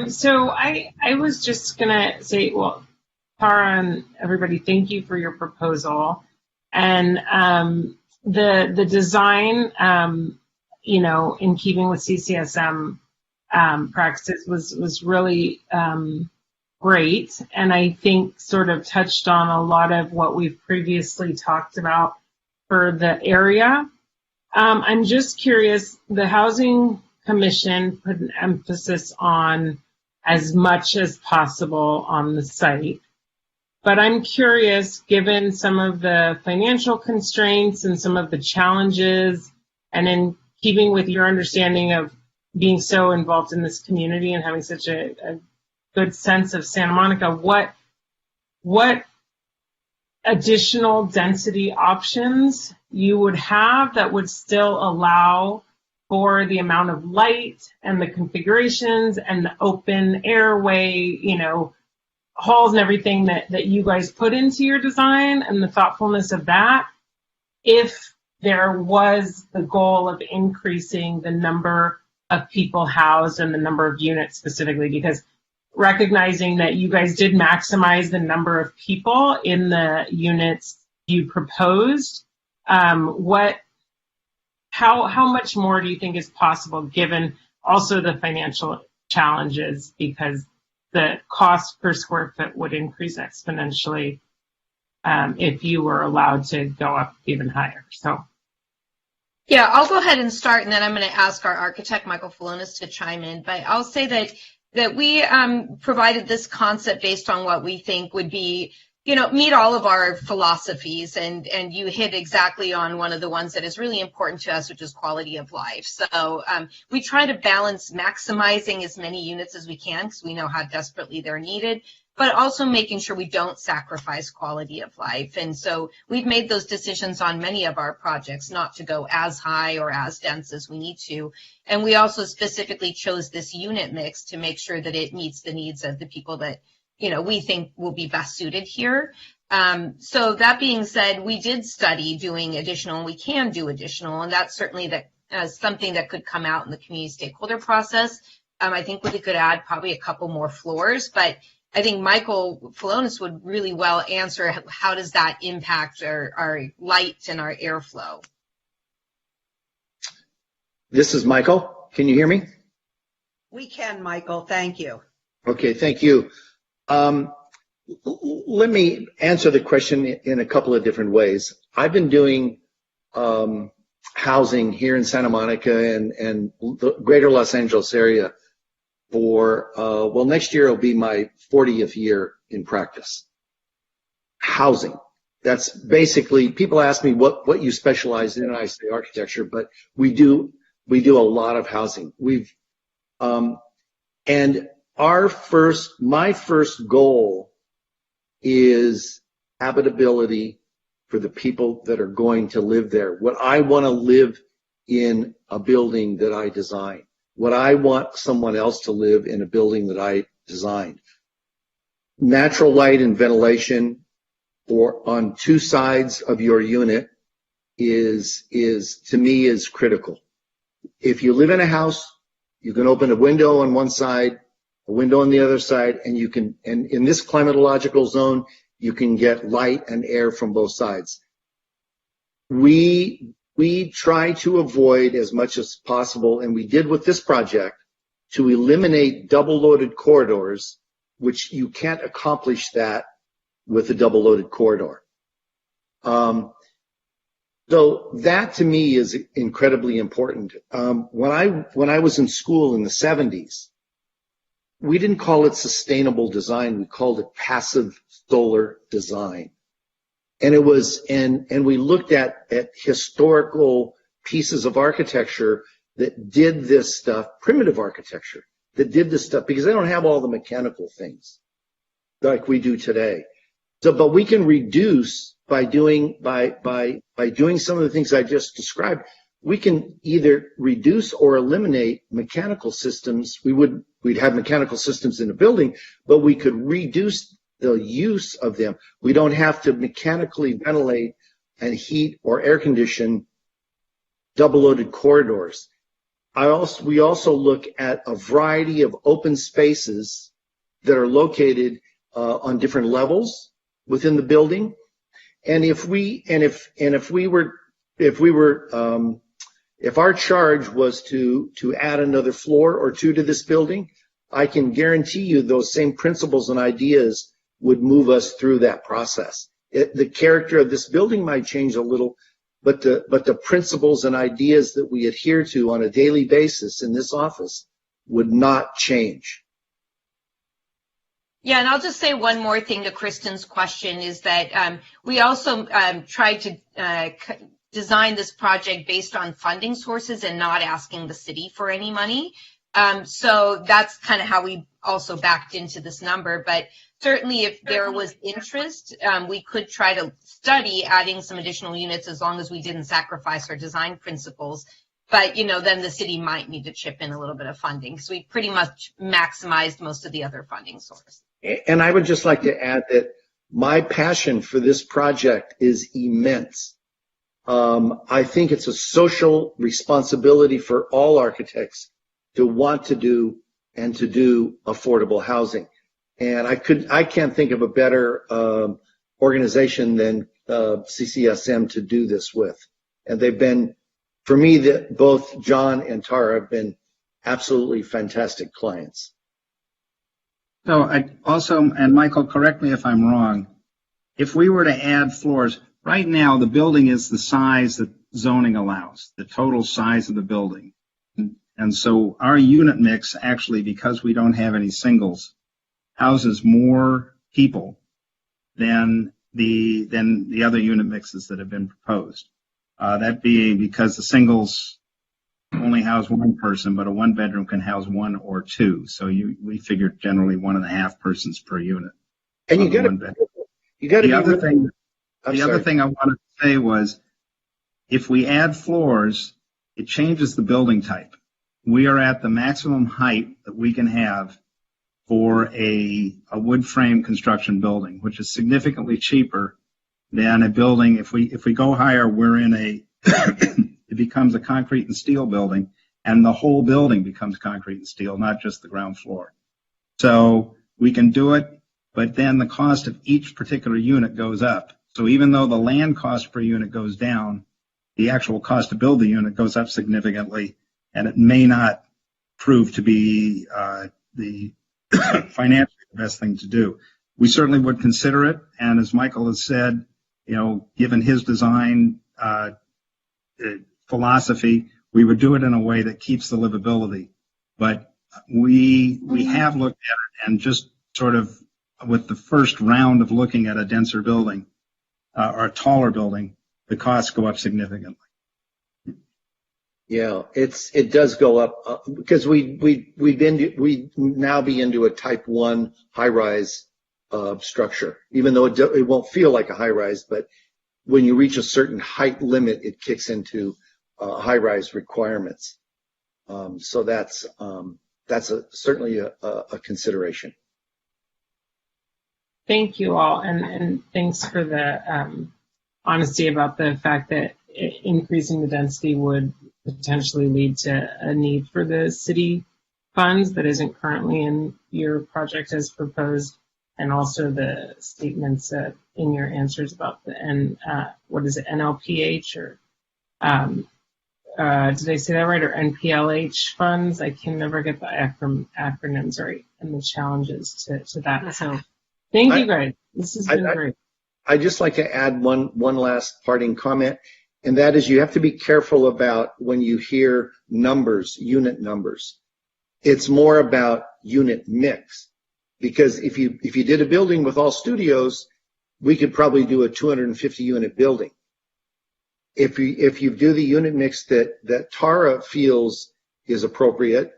So I was just going to say, well, Tara and everybody, thank you for your proposal. And the design, in keeping with CCSM practices was really great. And I think sort of touched on a lot of what we've previously talked about for the area. I'm just curious, the Housing Commission put an emphasis on as much as possible on the site. But I'm curious, given some of the financial constraints and some of the challenges, and in keeping with your understanding of being so involved in this community and having such a good sense of Santa Monica, what additional density options you would have that would still allow for the amount of light and the configurations and the open airway, halls and everything that you guys put into your design and the thoughtfulness of that, if there was the goal of increasing the number of people housed and the number of units specifically, because recognizing that you guys did maximize the number of people in the units you proposed, how much more do you think is possible given also the financial challenges, because the cost per square foot would increase exponentially if you were allowed to go up even higher? So,
yeah, I'll go ahead and start, and then I'm going to ask our architect, Michael Falonis, to chime in. But I'll say that we provided this concept based on what we think would be, meet all of our philosophies, and you hit exactly on one of the ones that is really important to us, which is quality of life. So we try to balance maximizing as many units as we can, because we know how desperately they're needed, but also making sure we don't sacrifice quality of life. And so we've made those decisions on many of our projects not to go as high or as dense as we need to. And we also specifically chose this unit mix to make sure that it meets the needs of the people that we think will be best suited here. So that being said, we did study doing additional, and we can do additional, and that's certainly something that could come out in the community stakeholder process. I think we could add probably a couple more floors, but I think Michael Falonis would really well answer how does that impact our light and our airflow.
This is Michael. Can you hear me?
We can, Michael. Thank you.
Okay, thank you. Let me answer the question in a couple of different ways. I've been doing housing here in Santa Monica and the greater Los Angeles area for, next year will be my 40th year in practice. Housing. That's basically, people ask me what you specialize in, and I say architecture, but we do a lot of housing. And my first goal is habitability for the people that are going to live there. Would I want to live in a building that I designed? Would I want someone else to live in a building that I designed? Natural light and ventilation or on two sides of your unit is to me is critical. If you live in a house, you can open a window on one side, a window on the other side, and you can, and in this climatological zone, you can get light and air from both sides. We try to avoid as much as possible, and we did with this project, to eliminate double-loaded corridors, which you can't accomplish that with a double-loaded corridor. So that to me is incredibly important. When I was in school in the 70s, we didn't call it sustainable design. We called it passive solar design. And it was, and we looked at historical pieces of architecture that did this stuff, primitive architecture that did this stuff, because they don't have all the mechanical things like we do today. So, but we can reduce by doing some of the things I just described. We can either reduce or eliminate mechanical systems. We'd have mechanical systems in a building, but we could reduce the use of them. We don't have to mechanically ventilate and heat or air condition double-loaded corridors. We also look at a variety of open spaces that are located on different levels within the building. And if our charge was to add another floor or two to this building, I can guarantee you those same principles and ideas would move us through that process. The character of this building might change a little, but the principles and ideas that we adhere to on a daily basis in this office would not change.
Yeah, and I'll just say one more thing to Kristen's question is that we also tried to design this project based on funding sources and not asking the city for any money. So that's kind of how we also backed into this number. But certainly if there was interest, we could try to study adding some additional units as long as we didn't sacrifice our design principles. But, then the city might need to chip in a little bit of funding because we pretty much maximized most of the other funding sources.
And I would just like to add that my passion for this project is immense. I think it's a social responsibility for all architects to want to do and to do affordable housing. And I can't think of a better organization than CCSM to do this with. And they've been, for me, both John and Tara have been absolutely fantastic clients.
So I also, and Michael, correct me if I'm wrong, if we were to add floors, right now the building is the size that zoning allows, the total size of the building. And so our unit mix actually, because we don't have any singles, houses more people than the other unit mixes that have been proposed. That being because the singles only house one person, but a one bedroom can house one or two. So we figure generally 1.5 persons per unit.
And you got to.
The other thing I wanted to say was, if we add floors, it changes the building type. We are at the maximum height that we can have for a wood frame construction building, which is significantly cheaper than a building. If we go higher, we're in it becomes a concrete and steel building, and the whole building becomes concrete and steel, not just the ground floor. So we can do it, but then the cost of each particular unit goes up. So even though the land cost per unit goes down, the actual cost to build the unit goes up significantly, and it may not prove to be the financially the best thing to do. We certainly would consider it, and as Michael has said, given his design philosophy, we would do it in a way that keeps the livability. But we have looked at it, and just sort of with the first round of looking at a denser building or a taller building, the costs go up significantly.
Yeah, it does go up because we now be into a type 1 high-rise structure, even though it won't feel like a high-rise, but when you reach a certain height limit, it kicks into high-rise requirements. So that's certainly a consideration.
Thank you all, and thanks for the honesty about the fact that increasing the density would potentially lead to a need for the city funds that isn't currently in your project as proposed, and also the statements in your answers about the what is it, NLPH or did I say that right, or NPLH funds? I can never get the acronyms right and the challenges to that. So thank you guys. This has been great.
I'd just like to add one last parting comment, and that is you have to be careful about when you hear numbers, unit numbers. It's more about unit mix, because if you did a building with all studios, we could probably do a 250 unit building. If you do the unit mix that Tara feels is appropriate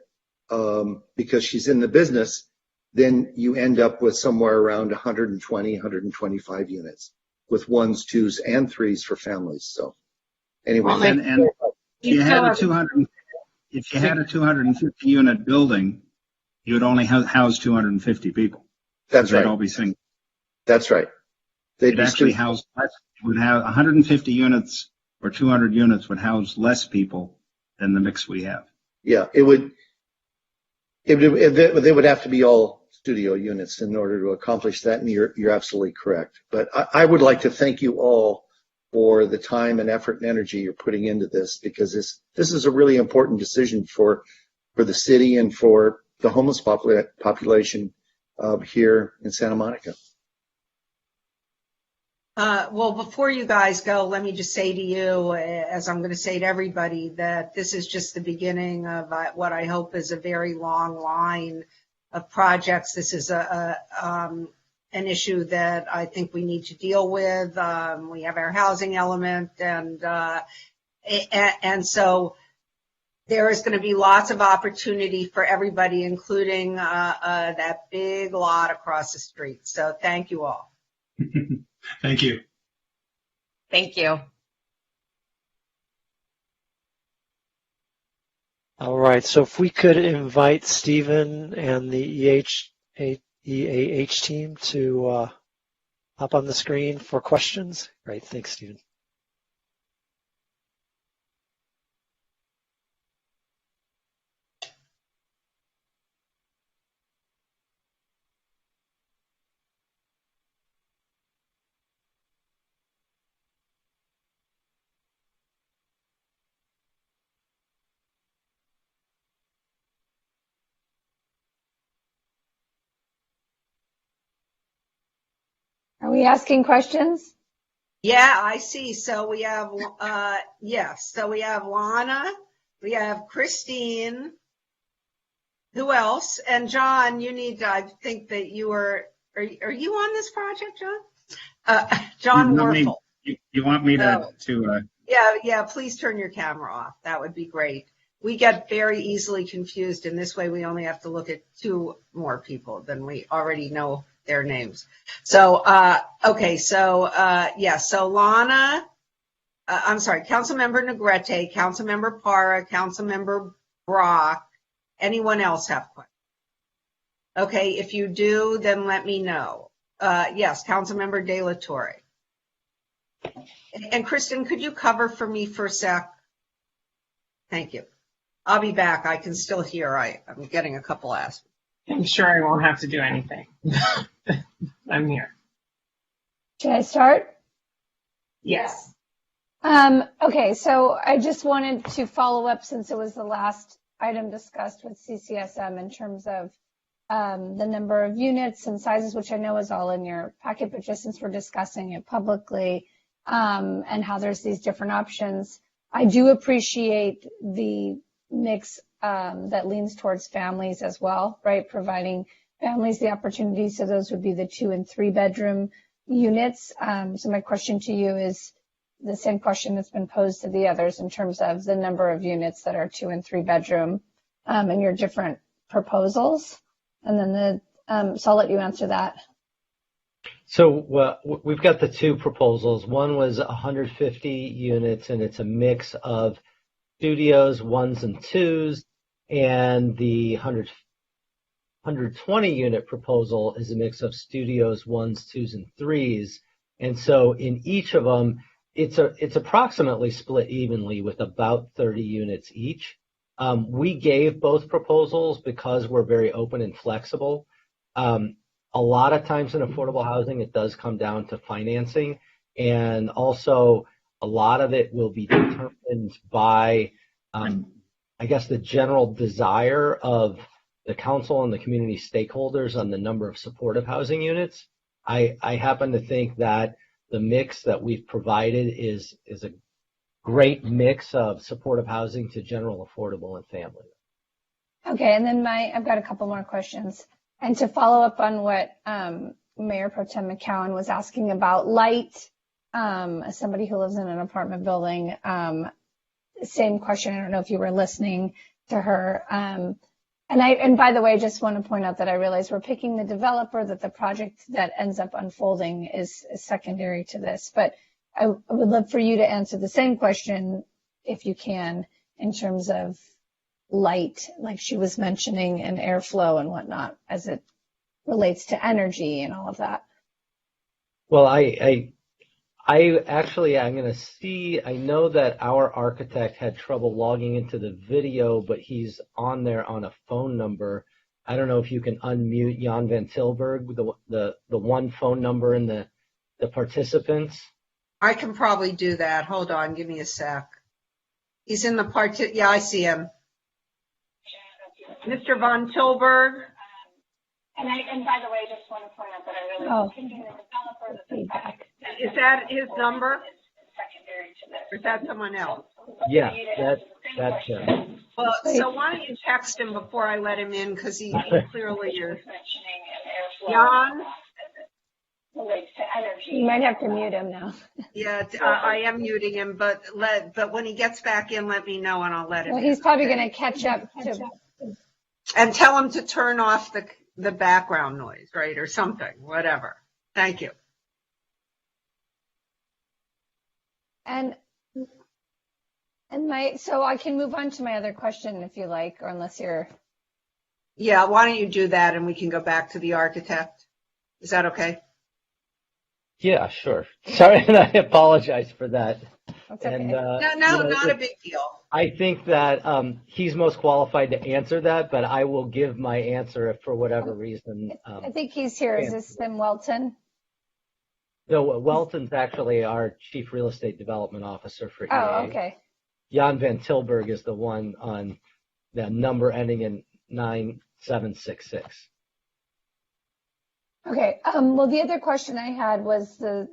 because she's in the business, then you end up with somewhere around 120, 125 units with 1s, 2s, and 3s for families. So anyway.
And if you had a 250 unit building, you would only house 250 people.
That's right.
They'd all be single.
That's right.
They'd actually house less. Would have 150 units or 200 units would house less people than the mix we have.
Yeah, they would have to be all studio units in order to accomplish that, and you're absolutely correct. But I would like to thank you all for the time and effort and energy you're putting into this, because this is a really important decision for the city and for the homeless population here in Santa Monica.
Well, before you guys go, let me just say to you, as I'm going to say to everybody, that this is just the beginning of what I hope is a very long line of projects. This is an issue that I think we need to deal with. We have our housing element, and so there is going to be lots of opportunity for everybody, including that big lot across the street. So thank you all.
Thank you.
Thank you.
All right, so if we could invite Stephen and the EAH team to hop on the screen for questions. Great, thanks, Stephen.
Are we asking questions?
Yeah, I see. So we have, yes. So we have Lana, we have Christine. Who else? And John, you need to, I think that you are you on this project, John? John Warfel.
You want me to
Yeah, please turn your camera off. That would be great. We get very easily confused, and this way we only have to look at 2 more people than we already know their names. So, okay, so, so Lana, I'm sorry, Councilmember Negrete, Councilmember Para, Councilmember Brock. Anyone else have questions? Okay, if you do, then let me know. Yes, Councilmember De La Torre. And Kristen, could you cover for me for a sec? Thank you. I'll be back. I can still hear. I'm getting a couple asks.
I'm sure I won't have to do anything. I'm here.
Should I start?
Yes.
Okay, so I just wanted to follow up, since it was the last item discussed with CCSM in terms of the number of units and sizes, which I know is all in your packet, but just since we're discussing it publicly and how there's these different options, I do appreciate the mix that leans towards families as well, right? Providing families the opportunity. So those would be the 2 and 3 bedroom units. So my question to you is, the same question that's been posed to the others in terms of the number of units that are 2 and 3 bedroom and your different proposals. And then so I'll let you answer that.
So we've got the 2 proposals. One was 150 units, and it's a mix of studios, 1s and 2s, and the 120 unit proposal is a mix of studios, 1s, 2s, and 3s. And so in each of them, it's approximately split evenly with about 30 units each. We gave both proposals because we're very open and flexible. A lot of times in affordable housing, it does come down to financing, and also a lot of it will be determined by, I guess, the general desire of the council and the community stakeholders on the number of supportive housing units. I happen to think that the mix that we've provided is a great mix of supportive housing to general affordable and family. Okay,
and then I've got a couple more questions. And to follow up on what Mayor Pro Tem McCowan was asking about light, as somebody who lives in an apartment building, same question. I don't know if you were listening to her. And by the way, I just want to point out that I realize we're picking the developer, that the project that ends up unfolding is secondary to this. But I would love for you to answer the same question, if you can, in terms of light, like she was mentioning, and airflow and whatnot, as it relates to energy and all of that.
Well, I actually, I'm going to see, I know that our architect had trouble logging into the video, but he's on there on a phone number. I don't know if you can unmute Jan Van Tilburg, the one phone number in the participants.
I can probably do that. Hold on, give me a sec. He's in the yeah, I see him. Mr. Von Tilburg.
And by the way, I just want to point out that I really thinking the developer, the feedback.
Is that his number? Or is that someone else?
Yeah, that's him.
Well, so why don't you text him before I let him in, because he clearly is. Jan?
You might have to mute him now.
Yeah, I am muting him, but when he gets back in, let me know and I'll let him in.
He's probably going to catch up to.
And tell him to turn off the background noise, right, or something, whatever. Thank you.
And so I can move on to my other question if you like, or unless you're.
Yeah, why don't you do that and we can go back to the architect? Is that okay?
Yeah, sure. Sorry, and I apologize for that.
That's okay.
And, not a big deal.
I think that he's most qualified to answer that, but I will give my answer if for whatever reason.
I think he's here. Is this Tim Welton?
No, Welton's actually our Chief Real Estate Development Officer for EA.
Oh, okay.
Jan Van Tilburg is the one on the number ending in 9766.
Okay. Well, the other question I had was a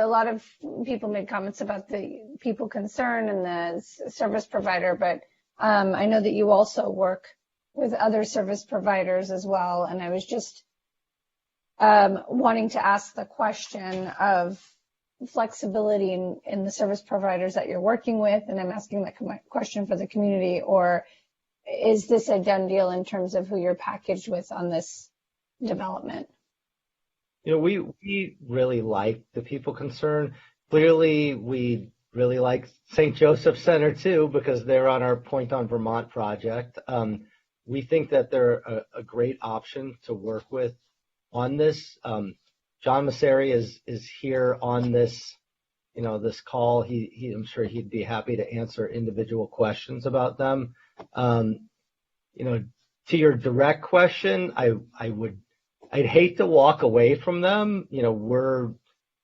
lot of people made comments about the people concerned and the service provider, but I know that you also work with other service providers as well. And I was just wanting to ask the question of flexibility in the service providers that you're working with. And I'm asking that question for the community, or is this a done deal in terms of who you're packaged with on this development?
We really like the people concerned. Clearly, we really like St. Joseph Center too, because they're on our Point on Vermont project. We think that they're a great option to work with on this. John Masseri is here on this, this call. I'm sure he'd be happy to answer individual questions about them. To your direct question, I'd hate to walk away from them.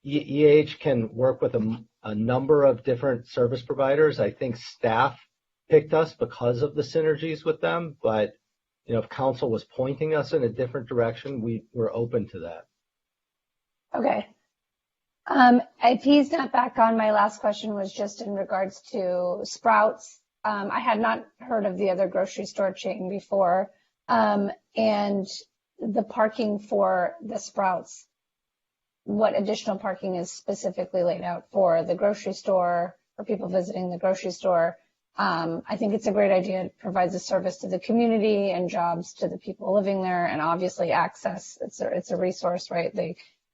EH can work with a number of different service providers. I think staff picked us because of the synergies with them, but if council was pointing us in a different direction, we're open to that.
Okay. If he's not back on, my last question was just in regards to Sprouts. I had not heard of the other grocery store chain before, and the parking for the Sprouts. what additional parking is specifically laid out for the grocery store, for people visiting the grocery store. I think it's a great idea. It provides a service to the community and jobs to the people living there, and obviously access. It's a resource, right?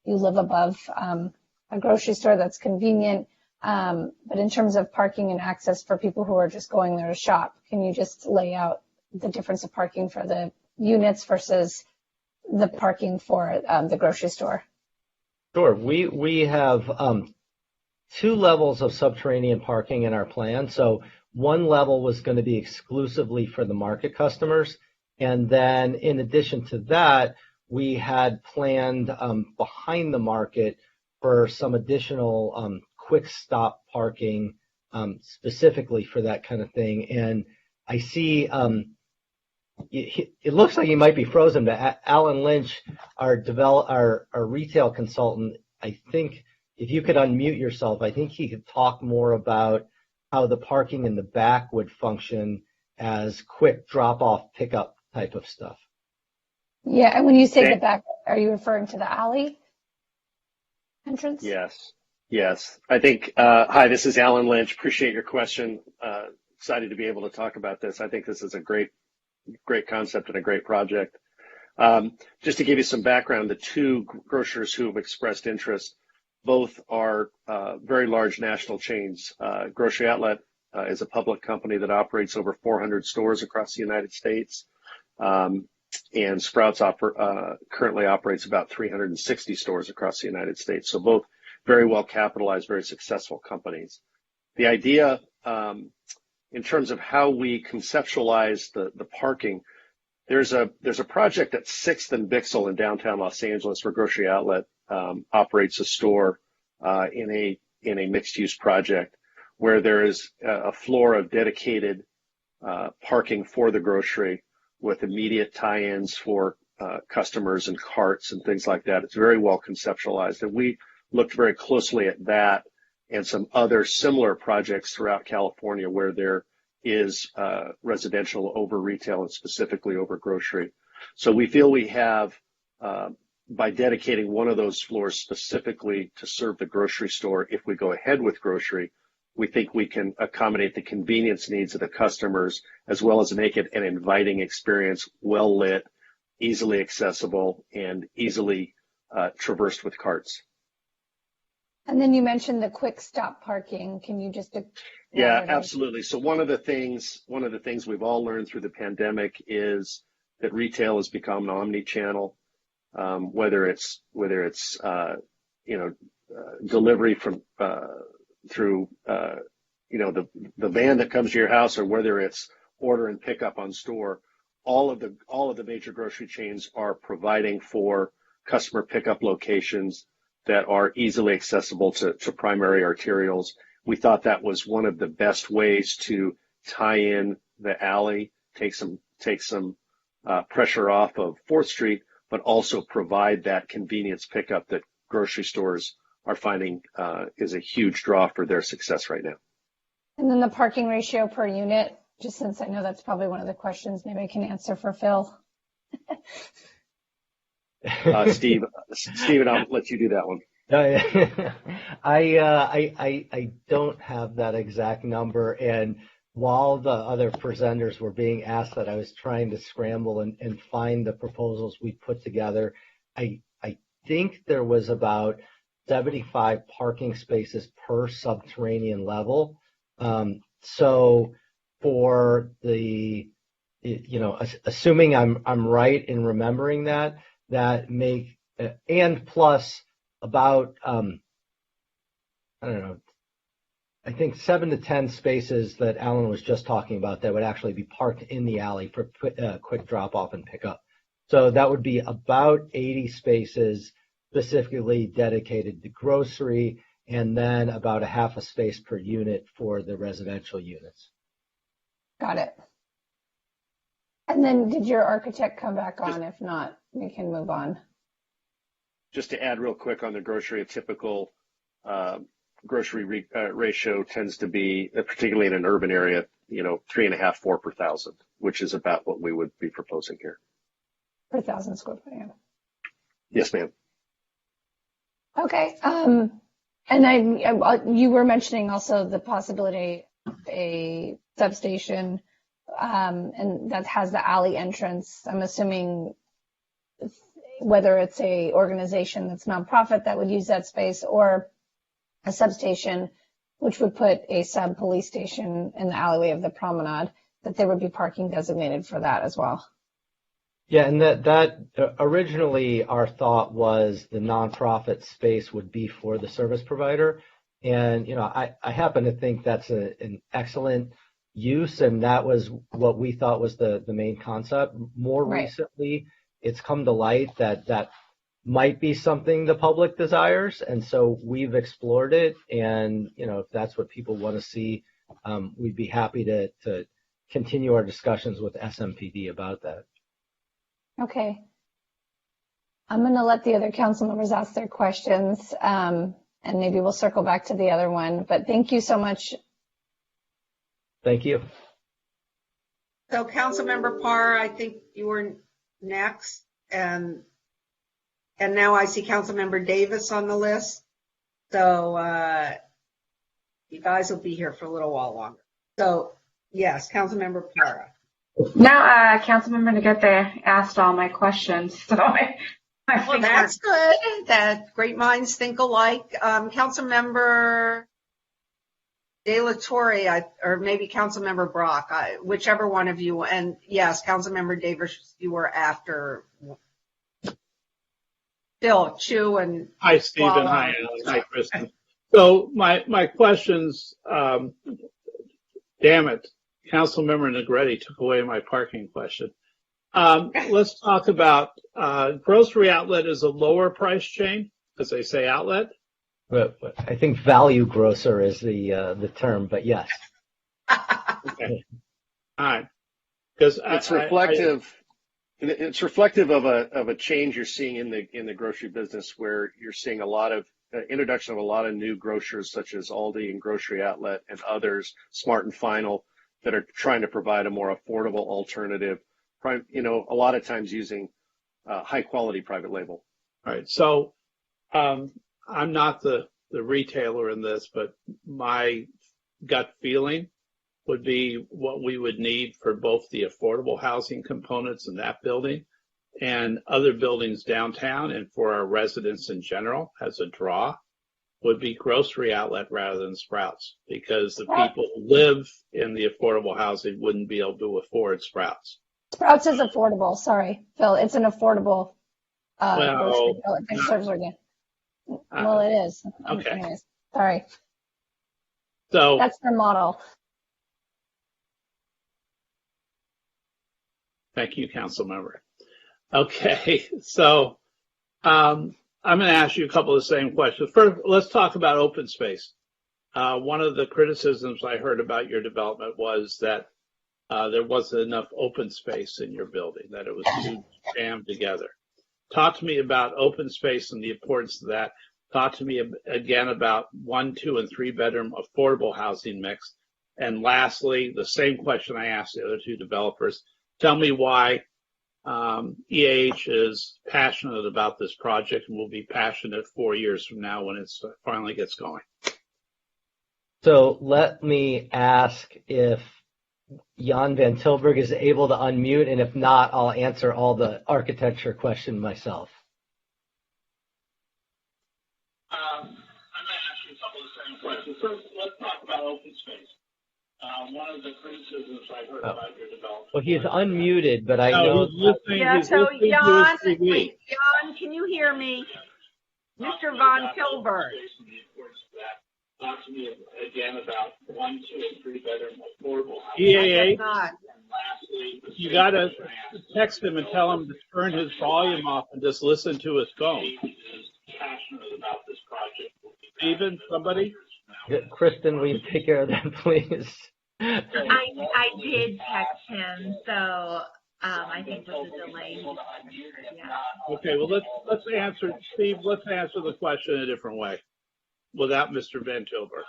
You live above a grocery store that's convenient. But in terms of parking and access for people who are just going there to shop, can you just lay out the difference of parking for the units versus the parking for the grocery store?
Sure. We have 2 levels of subterranean parking in our plan. So one level was going to be exclusively for the market customers. And then in addition to that, we had planned behind the market for some additional quick stop parking specifically for that kind of thing. And I see it looks like you might be frozen, but Alan Lynch, our retail consultant, I think if you could unmute yourself, I think he could talk more about how the parking in the back would function as quick drop-off pickup type of stuff.
Yeah, and when you say the back, are you referring to the alley entrance?
Yes. I think, hi, this is Alan Lynch. Appreciate your question. Excited to be able to talk about this. I think this is a great concept and a great project. Just to give you some background, the 2 grocers who have expressed interest, both are very large national chains. Grocery Outlet is a public company that operates over 400 stores across the United States. And Sprouts currently operates about 360 stores across the United States. So both very well capitalized, very successful companies. The idea, in terms of how we conceptualize the parking, there's a project at 6th and Bixel in downtown Los Angeles where Grocery Outlet operates a store in a mixed-use project where there is a floor of dedicated parking for the grocery with immediate tie-ins for customers and carts and things like that. It's very well conceptualized, and we looked very closely at that and some other similar projects throughout California where there is residential over retail and specifically over grocery. So we feel we have, by dedicating one of those floors specifically to serve the grocery store, if we go ahead with grocery, we think we can accommodate the convenience needs of the customers as well as make it an inviting experience, well lit, easily accessible, and easily traversed with carts.
And then you mentioned the quick stop parking. Can you just?
Yeah, absolutely. So one of the things we've all learned through the pandemic is that retail has become an omni-channel, whether it's delivery from through the van that comes to your house, or whether it's order and pick up on store. All of the major grocery chains are providing for customer pickup locations that are easily accessible to primary arterials. We thought that was one of the best ways to tie in the alley, take some pressure off of 4th Street, but also provide that convenience pickup that grocery stores are finding is a huge draw for their success right now.
And then the parking ratio per unit, just since I know that's probably one of the questions, maybe I can answer for Phil.
Steven, I'll let you do that one.
I don't have that exact number, and while the other presenters were being asked that, I was trying to scramble and find the proposals we put together. I think there was about 75 parking spaces per subterranean level. So for the, assuming I'm right in remembering that make, and plus about, I think 7 to 10 spaces that Alan was just talking about that would actually be parked in the alley for quick drop off and pickup. So that would be about 80 spaces specifically dedicated to grocery, and then about a half a space per unit for the residential units.
Got it. And then did your architect come back on? If not, we can move on.
Just to add real quick on the grocery, a typical grocery ratio tends to be, particularly in an urban area, 3.5, 4 per thousand, which is about what we would be proposing here.
Per 1,000 square foot, yeah.
Yes, ma'am.
Okay. And you were mentioning also the possibility of a substation, and that has the alley entrance. I'm assuming whether it's a organization that's nonprofit that would use that space or a substation, which would put a sub police station in the alleyway of the promenade, that there would be parking designated for that as well.
Yeah, and that originally our thought was the nonprofit space would be for the service provider. And, I happen to think that's an excellent use, and that was what we thought was the main concept. More recently, it's come to light that might be something the public desires, and so we've explored it. And, if that's what people want to see, we'd be happy to continue our discussions with SMPD about that.
Okay. I'm going to let the other council members ask their questions, and maybe we'll circle back to the other one. But thank you so much.
Thank you.
So Councilmember Parr, I think you were next, and now I see Councilmember Davis on the list. So you guys will be here for a little while longer. So yes, Councilmember Parr.
Now, Councilmember Negate asked all my questions, so
well, that's good. That great minds think alike. Councilmember De La Torre, or maybe Councilmember Brock, whichever one of you. And yes, Councilmember Davis, you were after Bill, Chu, and
hi, Stephen. Hi, Alan. Hi, Kristen. So my questions. Damn it. Councilmember Negretti took away my parking question. Let's talk about grocery outlet is a lower price chain, as they say outlet.
But I think value grocer is the term, but yes.
Okay. All right. Because
it's reflective. It's reflective of a change you're seeing in the grocery business, where you're seeing a lot of introduction of a lot of new grocers such as Aldi and Grocery Outlet and others, Smart and Final, that are trying to provide a more affordable alternative, a lot of times using high quality private label.
All right. So I'm not the retailer in this, but my gut feeling would be what we would need for both the affordable housing components in that building and other buildings downtown, and for our residents in general as a draw, would be Grocery Outlet rather than Sprouts, because the people who live in the affordable housing wouldn't be able to afford Sprouts.
Sprouts is affordable. Sorry, Phil. It's an affordable grocery. Well, it is.
Okay.
Anyways, sorry.
So
that's their model.
Thank you, Council Member. Okay, so I'm going to ask you a couple of the same questions. First, let's talk about open space. One of the criticisms I heard about your development was that there wasn't enough open space in your building, that it was too jammed together. Talk to me about open space and the importance of that. Talk to me again about 1, 2, and 3 bedroom affordable housing mix. And lastly, the same question I asked the other two developers. Tell me why EAH is passionate about this project and will be passionate 4 years from now when it finally gets going.
So let me ask if Jan Van Tilburg is able to unmute, and if not, I'll answer all the architecture question myself.
I'm going to ask you a couple of the same questions. First, let's talk about open space. One of the criticisms I heard about your development.
Well, he's unmuted, but I know.
Yeah, so Jan, can you hear me? Mr. Von Tilburg.
Talk to me again about 1, 2, and 3 bedroom affordable housing. EAA, you got to text him and tell him to turn his volume off and just listen to his phone. Passionate about this project. Stephen, somebody?
Kristen, will you take care of that, please?
I did text him, so I think with the delay. Yeah.
Okay, well let's answer, Steve. Let's answer the question a different way, without Mr. Van Tilburg.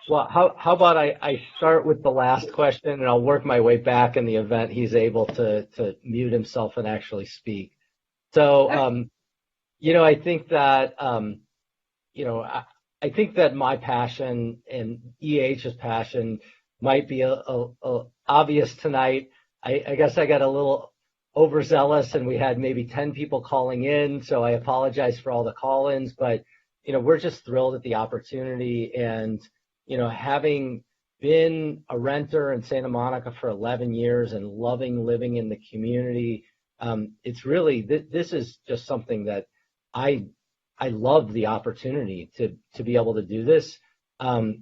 Well, how about I start with the last question, and I'll work my way back in the event he's able to mute himself and actually speak. So I think that, I think that my passion and EAH's passion might be a obvious tonight. I guess I got a little overzealous and we had maybe 10 people calling in, so I apologize for all the call-ins, but, we're just thrilled at the opportunity. And, having been a renter in Santa Monica for 11 years and loving living in the community, it's really, this is just something that I love the opportunity to be able to do this. I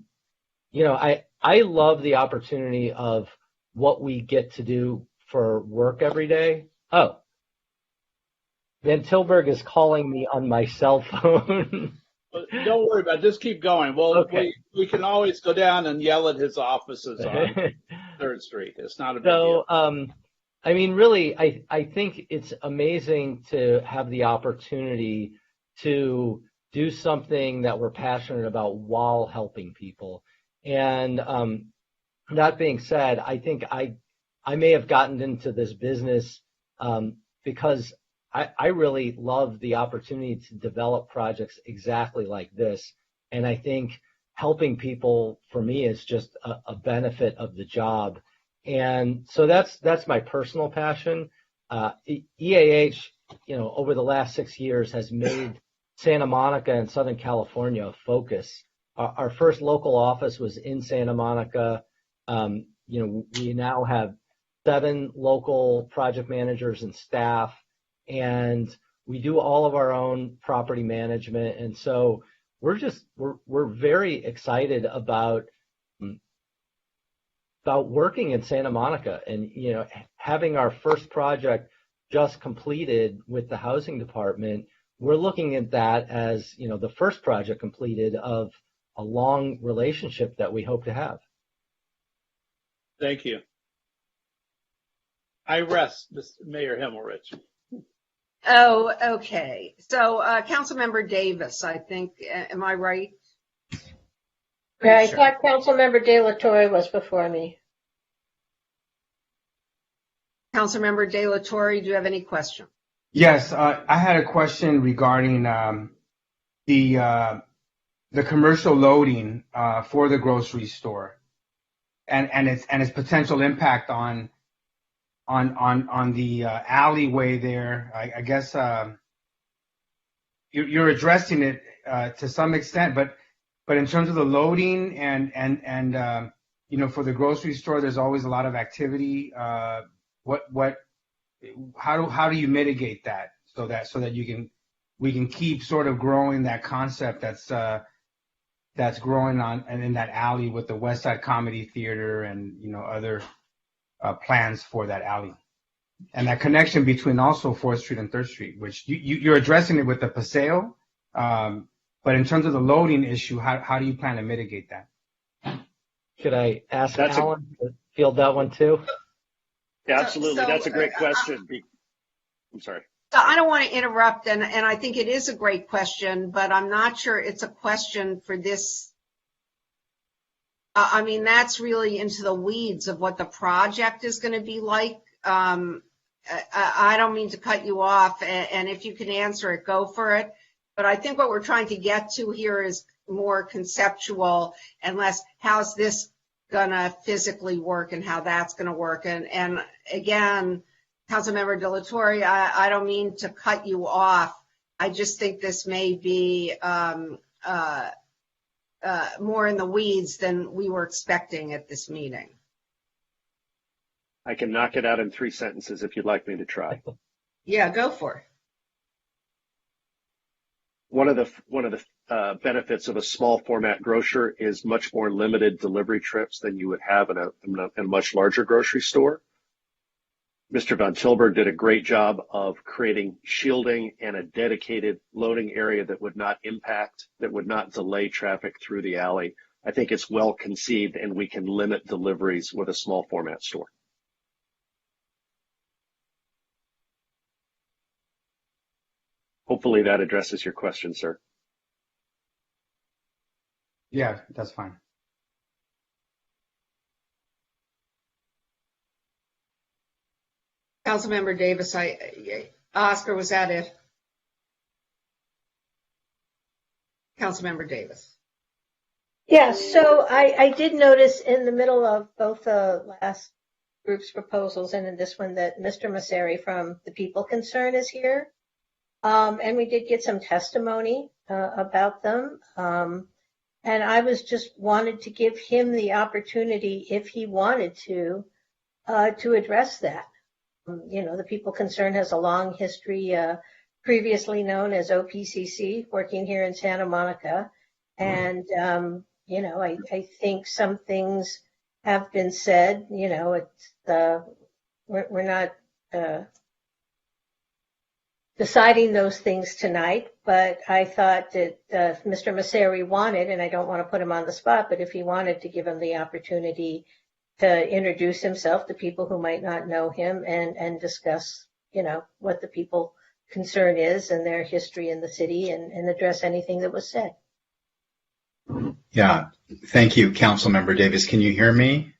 love the opportunity of what we get to do for work every day. Oh, Van Tilburg is calling me on my cell phone.
Don't worry about it. Just keep going. Well,
Okay.
we can always go down and yell at his offices on 3rd Street. It's not a big deal.
Really, I think it's amazing to have the opportunity to do something that we're passionate about while helping people. And that being said, I think I may have gotten into this business because I really love the opportunity to develop projects exactly like this. And I think helping people for me is just a benefit of the job. And so that's my personal passion. EAH, over the last 6 years has made Santa Monica and Southern California a focus. Our first local office was in Santa Monica. We now have 7 local project managers and staff, and we do all of our own property management. And so we're very excited about working in Santa Monica, and having our first project just completed with the housing department. We're looking at that as the first project completed of a long relationship that we hope to have.
Thank you. I rest, Mayor Himmelrich.
Oh, okay. So, Councilmember Davis, I think, am I right?
Yeah, I thought Councilmember De La Torre was before me.
Councilmember De La Torre, do you have any questions?
Yes, I had a question regarding the commercial loading for the grocery store and its potential impact on the alleyway there. I guess you're addressing it to some extent, but in terms of the loading and for the grocery store, there's always a lot of activity. How do you mitigate that so that we can keep sort of growing that concept that's growing on and in that alley with the West Side Comedy Theater and other plans for that alley, and that connection between also 4th Street and 3rd Street, which you're addressing it with the paseo, but in terms of the loading issue, how do you plan to mitigate that?
Could I ask Alan to field that one too?
Yeah, absolutely. That's a great question. I'm sorry.
So I don't want to interrupt, and I think it is a great question, but I'm not sure it's a question for this. That's really into the weeds of what the project is going to be like. I don't mean to cut you off, and if you can answer it, go for it. But I think what we're trying to get to here is more conceptual and less how's this going to physically work and how that's going to work. And again, Councilmember De La Torre, I don't mean to cut you off. I just think this may be more in the weeds than we were expecting at this meeting.
I can knock it out in 3 sentences if you'd like me to try.
Yeah, go for it.
One of the benefits of a small format grocer is much more limited delivery trips than you would have in a much larger grocery store. Mr. Van Tilburg did a great job of creating shielding and a dedicated loading area that would not impact, that would not delay traffic through the alley. I think it's well conceived, and we can limit deliveries with a small format store. Hopefully that addresses your question, sir.
Yeah, that's fine.
Councilmember Davis, Oscar, was that it? Councilmember Davis.
Yeah, so I did notice in the middle of both the last group's proposals and in this one that Mr. Masseri from the People Concern is here. And we did get some testimony about them. And I was just wanted to give him the opportunity, if he wanted to address that. The People Concern has a long history, previously known as OPCC, working here in Santa Monica. And, I think some things have been said, we're not deciding those things tonight, but I thought that if Mr. Masseri wanted, and I don't want to put him on the spot, but if he wanted to give him the opportunity to introduce himself to people who might not know him and discuss, what the People Concern is and their history in the city and address anything that was said.
Yeah, thank you, Councilmember Davis. Can you hear me?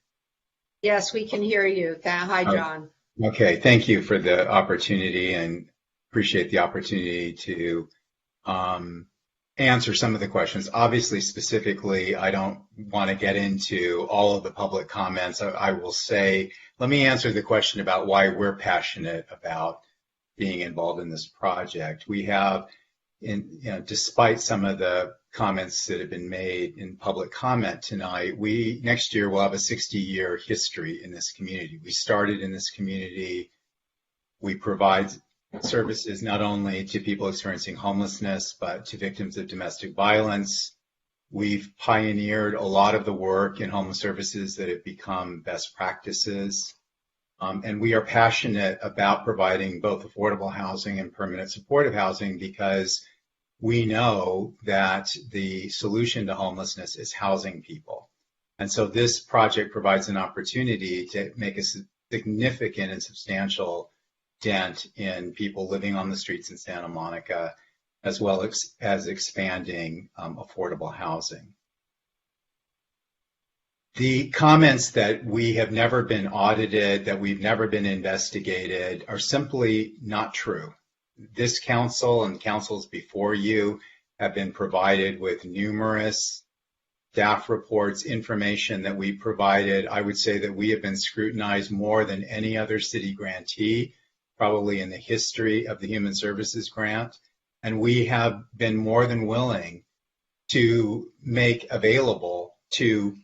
Yes, we can hear you. Hi, John.
Okay, thank you for the opportunity and appreciate the opportunity to answer some of the questions. Obviously, specifically, I don't want to get into all of the public comments. I will say, let me answer the question about why we're passionate about being involved in this project. We have, despite some of the comments that have been made in public comment tonight, next year will have a 60-year history in this community. We started in this community. We provide services not only to people experiencing homelessness, but to victims of domestic violence. We've pioneered a lot of the work in homeless services that have become best practices. And we are passionate about providing both affordable housing and permanent supportive housing because we know that the solution to homelessness is housing people. And so this project provides an opportunity to make a significant and substantial dent in people living on the streets in Santa Monica, as well as expanding affordable housing. The comments that we have never been audited, that we've never been investigated, are simply not true. This council and councils before you have been provided with numerous staff reports, information that we provided. I would say that we have been scrutinized more than any other city grantee, probably in the history of the Human Services Grant. And we have been more than willing to make available to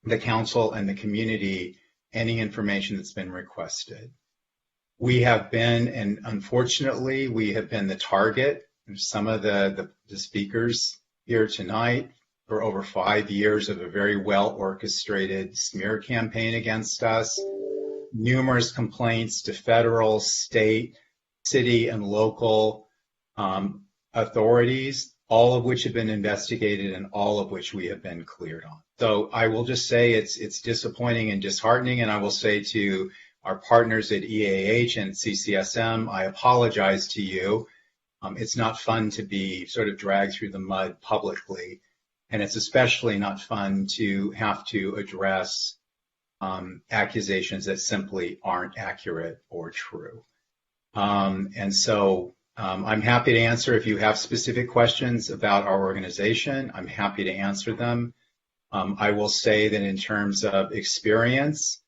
the council and the community any information that's been requested. We have been, and unfortunately, we have been the target of some of the speakers here tonight for over 5 years of a very well orchestrated smear campaign against us. Numerous complaints to federal, state, city, and local authorities, all of which have been investigated and all of which we have been cleared on. So I will just say it's disappointing and disheartening, and I will say to our partners at EAH and CCSM, I apologize to you. It's not fun to be sort of dragged through the mud publicly, and it's especially not fun to have to address accusations that simply aren't accurate or true. And so I'm happy to answer if you have specific questions about our organization. I'm happy to answer them. I will say that in terms of experience,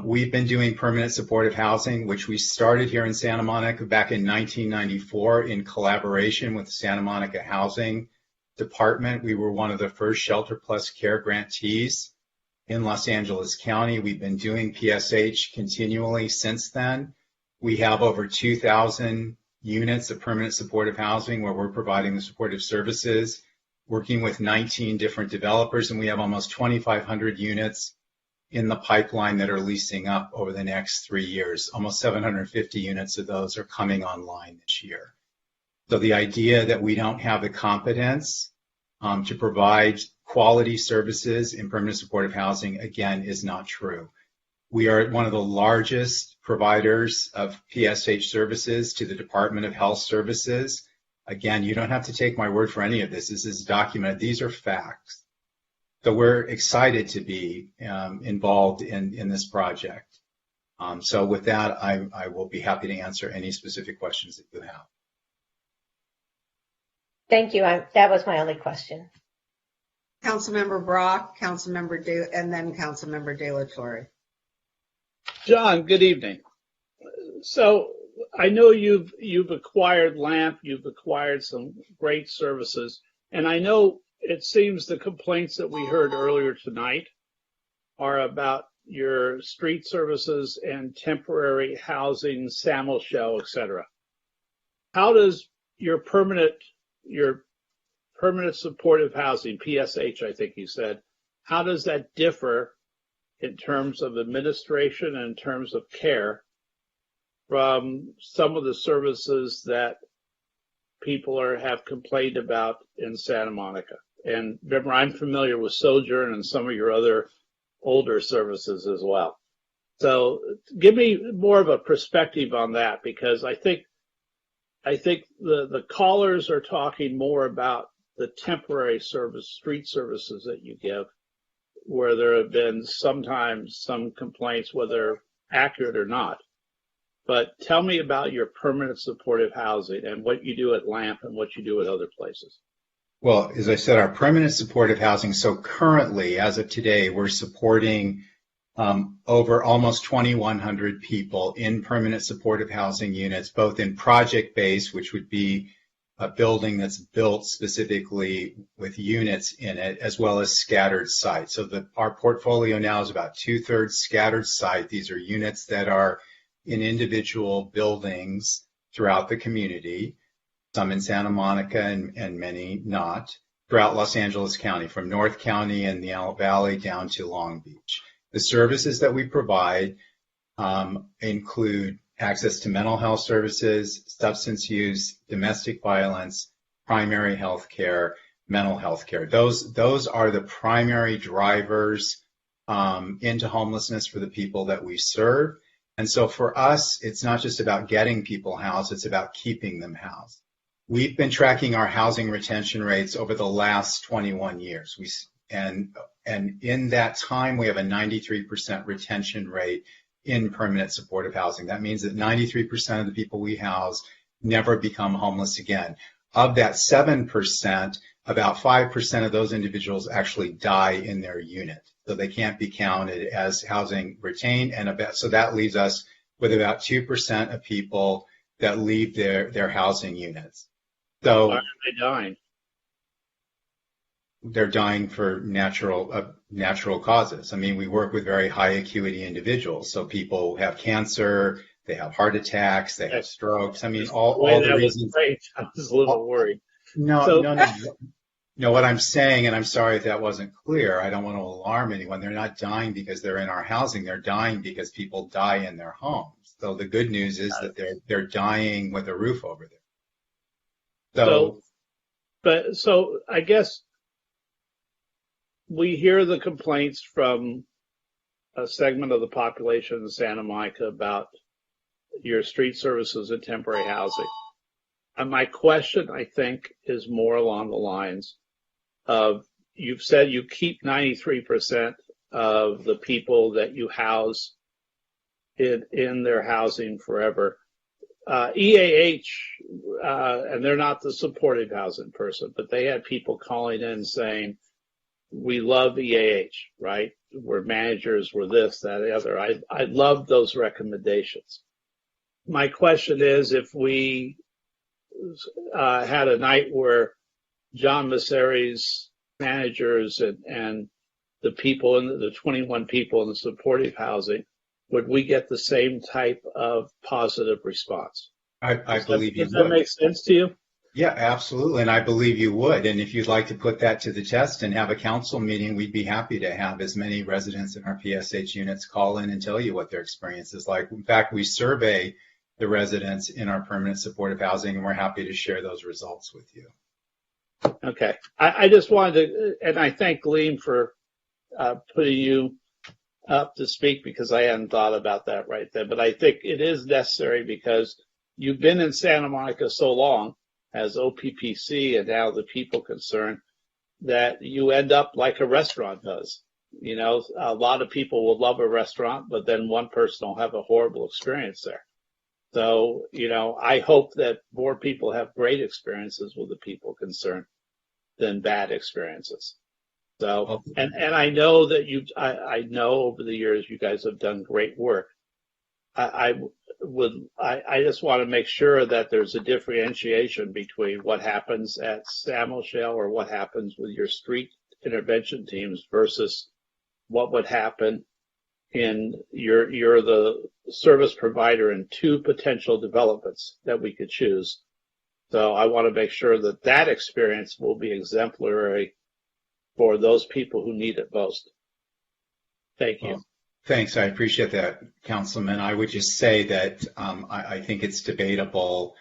we've been doing permanent supportive housing, which we started here in Santa Monica back in 1994 in collaboration with the Santa Monica Housing Department. We were one of the first Shelter Plus Care grantees in Los Angeles County. We've been doing PSH continually since then. We have over 2,000 units of permanent supportive housing where we're providing the supportive services, working with 19 different developers, and we have almost 2,500 units in the pipeline that are leasing up over the next 3 years. Almost 750 units of those are coming online this year. So the idea that we don't have the competence to provide quality services in permanent supportive housing, again, is not true. We are one of the largest providers of PSH services to the Department of Health Services. Again, you don't have to take my word for any of this. This is documented. These are facts. So we're excited to be involved in this project. So with that, I will be happy to answer any specific questions that you have.
Thank you. That was my only question.
Councilmember Brock, and then Councilmember De La Torre.
John, good evening. So I know you've acquired LAMP, you've acquired some great services, and I know it seems the complaints that we heard earlier tonight are about your street services and temporary housing, SAML shell, et cetera. How does your permanent supportive housing, PSH, I think you said, how does that differ in terms of administration and in terms of care from some of the services that people have complained about in Santa Monica? And remember, I'm familiar with Sojourn and some of your other older services as well. So give me more of a perspective on that, because I think the callers are talking more about the temporary street services that you give, where there have been sometimes some complaints, whether accurate or not. But tell me about your permanent supportive housing and what you do at LAMP and what you do at other places.
Well, as I said, our permanent supportive housing, so currently, as of today, we're supporting over almost 2,100 people in permanent supportive housing units, both in project-based, which would be a building that's built specifically with units in it, as well as scattered site. So our portfolio now is about 2/3 scattered site. These are units that are in individual buildings throughout the community, some in Santa Monica and many not, throughout Los Angeles County, from North County and the Antelope Valley down to Long Beach. The services that we provide include access to mental health services, substance use, domestic violence, primary health care, mental health care. Those are the primary drivers into homelessness for the people that we serve. And so for us, it's not just about getting people housed, it's about keeping them housed. We've been tracking our housing retention rates over the last 21 years. And in that time, we have a 93% retention rate in permanent supportive housing. That means that 93% of the people we house never become homeless again. Of that 7%, about 5% of those individuals actually die in their unit. So they can't be counted as housing retained. So that leaves us with about 2% of people that leave their housing units. So
why are they dying?
They're dying for natural causes. I mean, we work with very high acuity individuals. So people have cancer, they have heart attacks, they have strokes. I mean, all the reasons.
I was a little worried.
No, what I'm saying, and I'm sorry if that wasn't clear, I don't want to alarm anyone. They're not dying because they're in our housing. They're dying because people die in their homes. So the good news is that they're dying with a roof over there.
So I guess we hear the complaints from a segment of the population in Santa Monica about your street services and temporary housing. And my question, I think, is more along the lines of, you've said you keep 93% of the people that you house in their housing forever. EAH, and they're not the supportive housing person, but they had people calling in saying, we love EAH, right? We're managers, we're this, that, the other. I love those recommendations. My question is, if we had a night where John Masseri's managers and the people, the 21 people in the supportive housing, would we get the same type of positive response?
I believe you would.
Does that make sense to you?
Yeah, absolutely. And I believe you would. And if you'd like to put that to the test and have a council meeting, we'd be happy to have as many residents in our PSH units call in and tell you what their experience is like. In fact, we survey the residents in our permanent supportive housing, and we're happy to share those results with you.
Okay. I just wanted to, and I thank Gleam for putting you up to speak, because I hadn't thought about that right then. But I think it is necessary, because you've been in Santa Monica so long as OPPC and now the people concerned, that you end up like a restaurant does. You know, a lot of people will love a restaurant, but then one person will have a horrible experience there. So, I hope that more people have great experiences with the people concerned than bad experiences. So, and I know that I know over the years you guys have done great work. I just want to make sure that there's a differentiation between what happens at San Michelle or what happens with your street intervention teams versus what would happen in you're the service provider in two potential developments that we could choose. So I want to make sure that that experience will be exemplary for those people who need it most. Thank you.
Well, thanks. I appreciate that, Councilman. I would just say that I think it's debatable.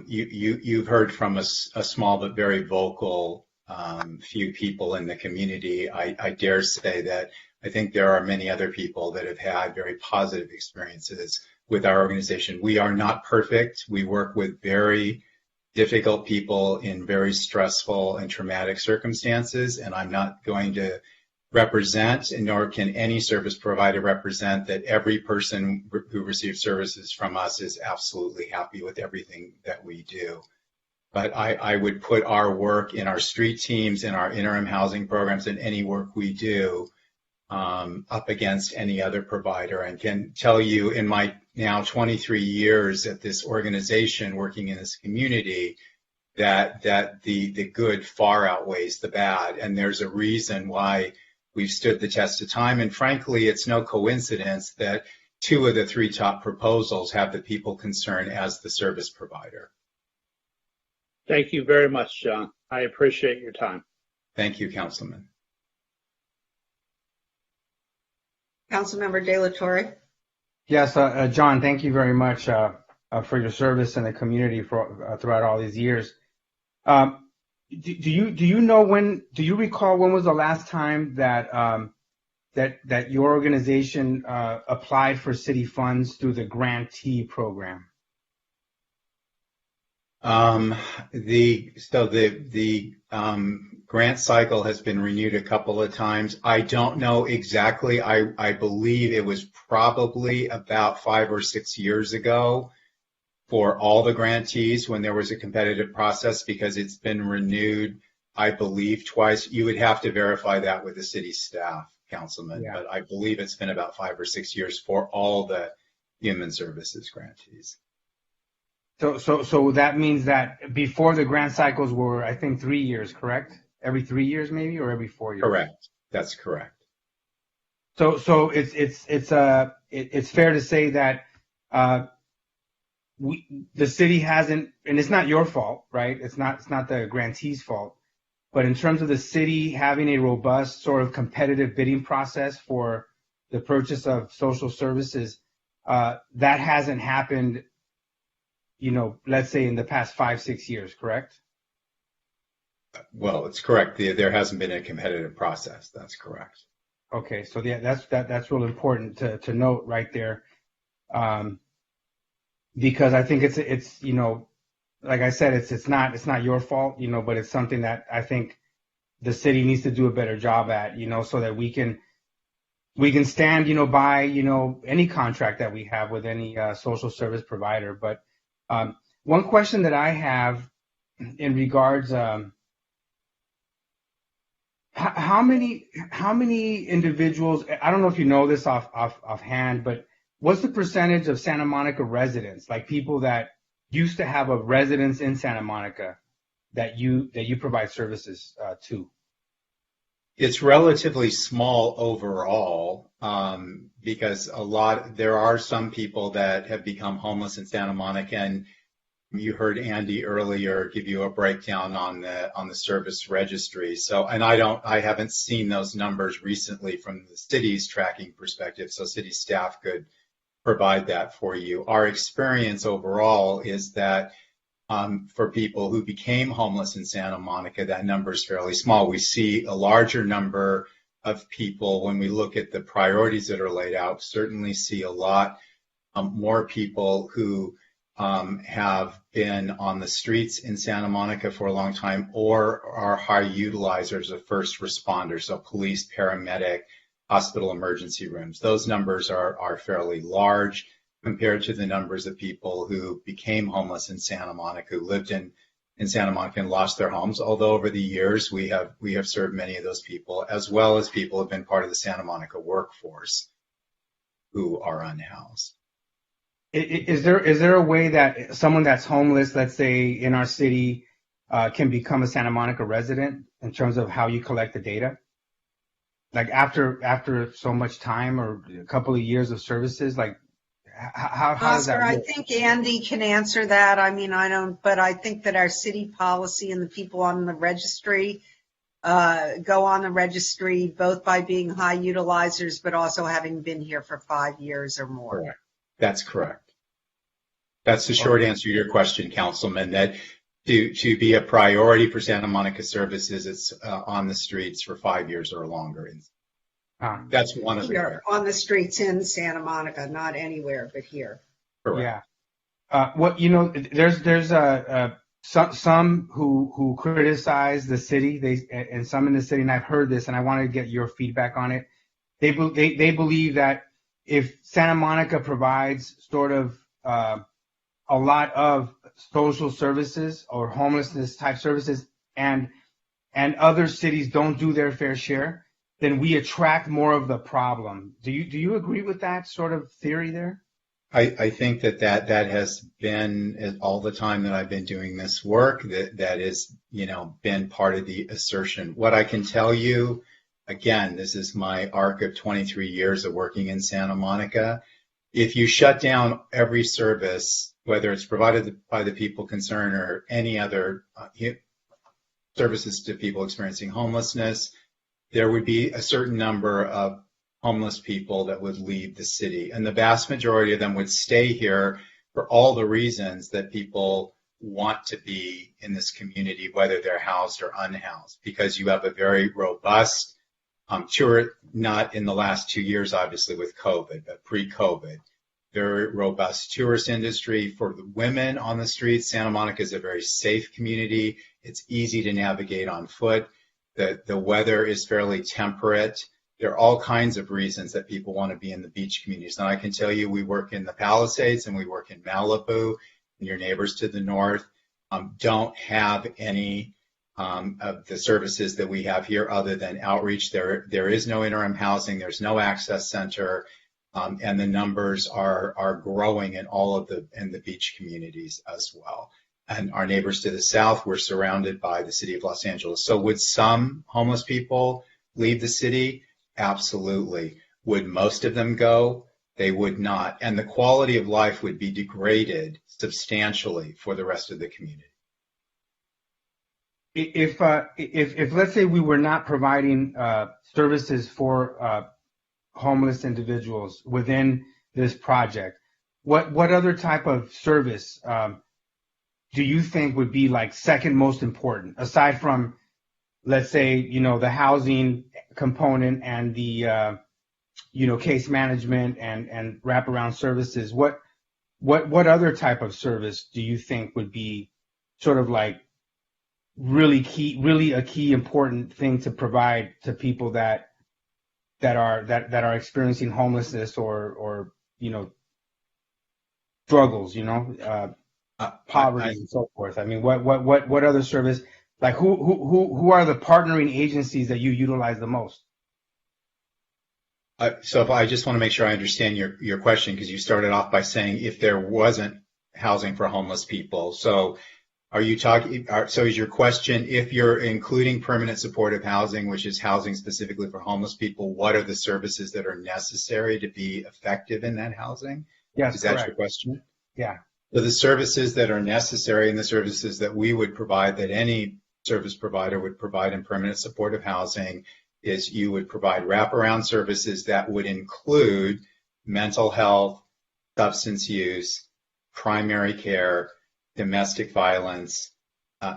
You've heard from a small but very vocal few people in the community. I dare say that I think there are many other people that have had very positive experiences with our organization. We are not perfect. We work with very difficult people in very stressful and traumatic circumstances, and I'm not going to represent, nor can any service provider represent, that every person who receives services from us is absolutely happy with everything that we do. But I would put our work in our street teams, in our interim housing programs, and any work we do up against any other provider, and can tell you in my now 23 years at this organization working in this community that the good far outweighs the bad, and there's a reason why we've stood the test of time. And frankly, it's no coincidence that 2 of the 3 top proposals have the people concerned as the service provider.
Thank you very much, John. I appreciate your time.
Thank you, Councilman.
Councilmember De La Torre.
Yes, John, thank you very much for your service in the community throughout all these years. Do you recall when was the last time that that your organization applied for city funds through the grantee program?
The grant cycle has been renewed a couple of times. I don't know exactly. I believe it was probably about 5 or 6 years ago for all the grantees when there was a competitive process, because it's been renewed, I believe, twice. You would have to verify that with the city staff, Councilman, yeah. But I believe it's been about 5 or 6 years for all the human services grantees.
So that means that before the grant cycles were, I think, 3 years, correct? Every 3 years, maybe, or every 4 years?
Correct. That's correct.
So it's fair to say that the city hasn't, and it's not your fault, right? It's not the grantee's fault, but in terms of the city having a robust sort of competitive bidding process for the purchase of social services, that hasn't happened, let's say in the past 5-6 years, correct?
Well, it's correct. There hasn't been a competitive process. That's correct.
Okay, so that's real important to note right there, because I think it's like I said, it's not your fault, but it's something that I think the city needs to do a better job at, so that we can stand by any contract that we have with any social service provider. But one question that I have in regards, how many individuals, I don't know if you know this offhand, but what's the percentage of Santa Monica residents, like people that used to have a residence in Santa Monica, that you provide services to?
It's relatively small overall, because there are some people that have become homeless in Santa Monica, and you heard Andy earlier give you a breakdown on the service registry. So, and I haven't seen those numbers recently from the city's tracking perspective, so city staff could provide that for you. Our experience overall is that for people who became homeless in Santa Monica, that number is fairly small. We see a larger number of people when we look at the priorities that are laid out, certainly see a lot more people who have been on the streets in Santa Monica for a long time, or are high utilizers of first responders, so police, paramedic, hospital emergency rooms. Those numbers are fairly large. compared to the numbers of people who became homeless in Santa Monica, who lived in Santa Monica and lost their homes. Although over the years we have served many of those people, as well as people who have been part of the Santa Monica workforce who are unhoused.
Is there a way that someone that's homeless, let's say in our city, can become a Santa Monica resident in terms of how you collect the data? Like after so much time or a couple of years of services, like how does that
Oscar, I
work?
think Andy can answer that. I mean, I don't, but I think that our city policy and the people on the registry go on the registry both by being high utilizers, but also having been here for 5 years or more.
Correct. That's correct. That's the short answer to your question, Councilman, that to be a priority for Santa Monica services, it's on the streets for 5 years or longer. That's one of the
Here, on the streets in Santa Monica, not anywhere but here.
Correct.
Yeah. There's some who criticize the city, and some in the city, and I've heard this, and I want to get your feedback on it. They believe that if Santa Monica provides sort of a lot of social services or homelessness type services, and other cities don't do their fair share, then we attract more of the problem. Do you agree with that sort of theory there?
I think that has been all the time that I've been doing this work, that is, been part of the assertion. What I can tell you, again, this is my arc of 23 years of working in Santa Monica. If you shut down every service, whether it's provided by the people concerned or any other services to people experiencing homelessness, there would be a certain number of homeless people that would leave the city. And the vast majority of them would stay here for all the reasons that people want to be in this community, whether they're housed or unhoused, because you have a very robust tour, not in the last 2 years, obviously, with COVID, but pre-COVID, very robust tourist industry. For the women on the streets, Santa Monica is a very safe community. It's easy to navigate on foot. The weather is fairly temperate. There are all kinds of reasons that people want to be in the beach communities. And I can tell you, we work in the Palisades and we work in Malibu, and your neighbors to the north don't have any of the services that we have here other than outreach. There is no interim housing. There's no access center. And the numbers are growing in all of the beach communities as well. And our neighbors to the south, we're surrounded by the city of Los Angeles. So would some homeless people leave the city? Absolutely. Would most of them go? They would not. And the quality of life would be degraded substantially for the rest of the community.
If let's say we were not providing services for homeless individuals within this project, what other type of service do you think would be like second most important, aside from, let's say, the housing component and the case management and wraparound services? What other type of service do you think would be sort of like really a key important thing to provide to people that are experiencing homelessness or struggles, poverty and so forth? I mean, what other service? Like who are the partnering agencies that you utilize the most?
So if I just want to make sure I understand your question, because you started off by saying if there wasn't housing for homeless people. So are you talking? So is your question, if you're including permanent supportive housing, which is housing specifically for homeless people, what are the services that are necessary to be effective in that housing?
Yes,
is that
correct.
your question?
Yeah.
So the services that are necessary and the services that we would provide, that any service provider would provide in permanent supportive housing, is you would provide wraparound services that would include mental health, substance use, primary care, domestic violence,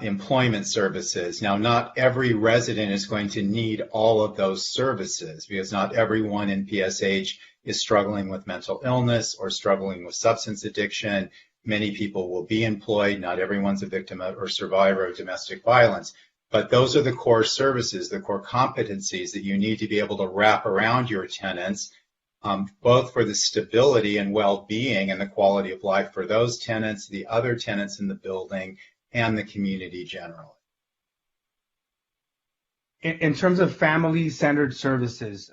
employment services. Now, not every resident is going to need all of those services, because not everyone in PSH is struggling with mental illness or struggling with substance addiction. Many people will be employed. Not everyone's a victim or survivor of domestic violence. But those are the core services, the core competencies that you need to be able to wrap around your tenants both for the stability and well-being and the quality of life for those tenants, the other tenants in the building, and the community generally.
In terms of family-centered services,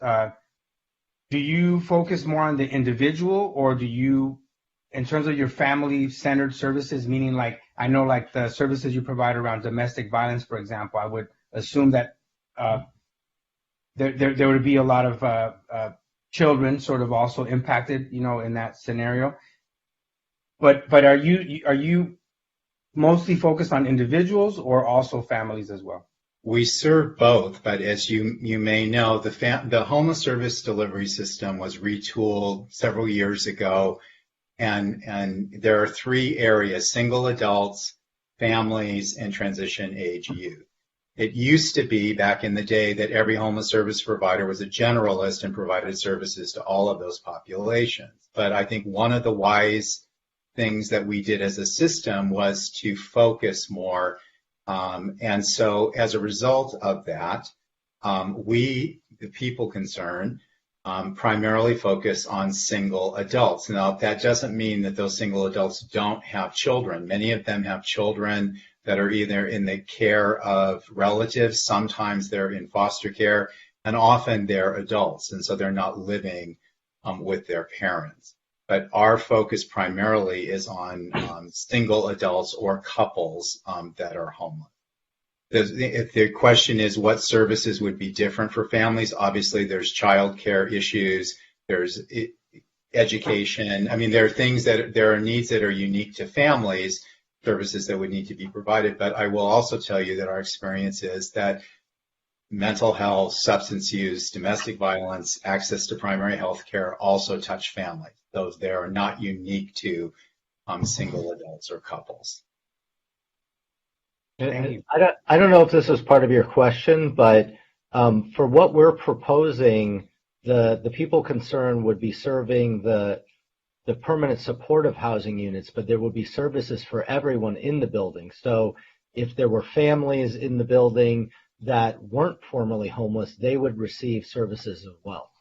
do you focus more on the individual, or do you, in terms of your family-centered services, meaning like, I know like the services you provide around domestic violence, for example, I would assume that there would be a lot of children sort of also impacted, in that scenario. But are you mostly focused on individuals or also families as well?
We serve both, but as you may know, the homeless service delivery system was retooled several years ago, and there are three areas: single adults, families, and transition age youth. It used to be back in the day that every homeless service provider was a generalist and provided services to all of those populations. But I think one of the wise things that we did as a system was to focus more. And so as a result of that, we, the people concerned, primarily focus on single adults. Now, that doesn't mean that those single adults don't have children. Many of them have children that are either in the care of relatives, sometimes they're in foster care, and often they're adults, and so they're not living with their parents. But our focus primarily is on single adults or couples that are homeless. If the question is what services would be different for families, obviously there's child care issues, there's education. I mean, there are needs that are unique to families, services that would need to be provided. But I will also tell you that our experience is that mental health, substance use, domestic violence, access to primary health care also touch families. Those they are not unique to single adults or couples.
I don't know if this was part of your question, but for what we're proposing, the people concerned would be serving the permanent supportive housing units, but there would be services for everyone in the building. So if there were families in the building that weren't formerly homeless, they would receive services as well.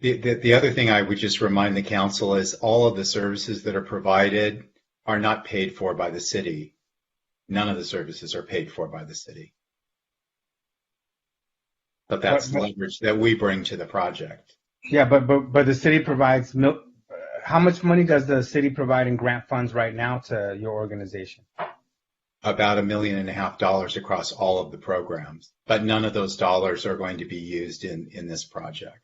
The other thing I would just remind the council is all of the services that are provided are not paid for by the city. None of the services are paid for by the city. But that's the leverage that we bring to the project.
Yeah, but the city provides, how much money does the city provide in grant funds right now to your organization?
About $1.5 million across all of the programs, but none of those dollars are going to be used in this project.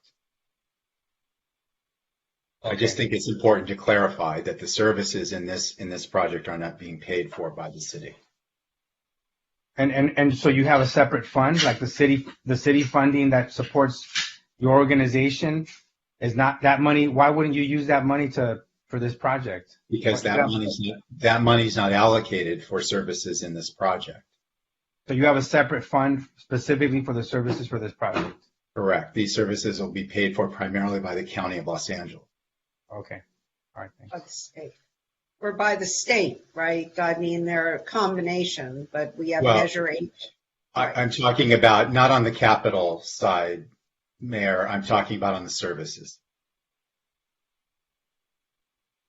Okay. I just think it's important to clarify that the services in this project are not being paid for by the city.
And so you have a separate fund, like the city funding that supports your organization is not that money. Why wouldn't you use that money for this project?
Because that money's not allocated for services in this project.
So you have a separate fund specifically for the services for this project?
Correct. These services will be paid for primarily by the County of Los Angeles.
Okay. All right. Thanks.
By the state. Or by the state, right? I mean, they're a combination, but we have Measure H.
I'm talking about not on the capital side, Mayor. I'm talking about on the services.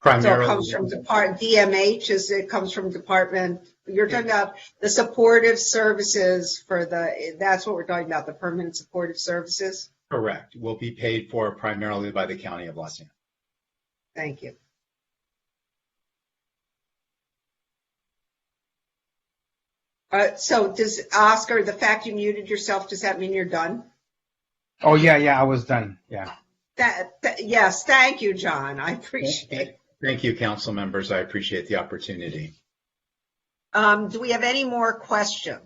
Primarily,
so it comes from DMH, it comes from department. You're talking about the supportive services that's what we're talking about, the permanent supportive services?
Correct. Will be paid for primarily by the County of Los Angeles.
Thank you. So does Oscar, the fact you muted yourself, does that mean you're done?
Oh, yeah, I was done. Yeah.
Yes, thank you, John. I appreciate it.
Thank you, council members. I appreciate the opportunity.
Do we have any more questions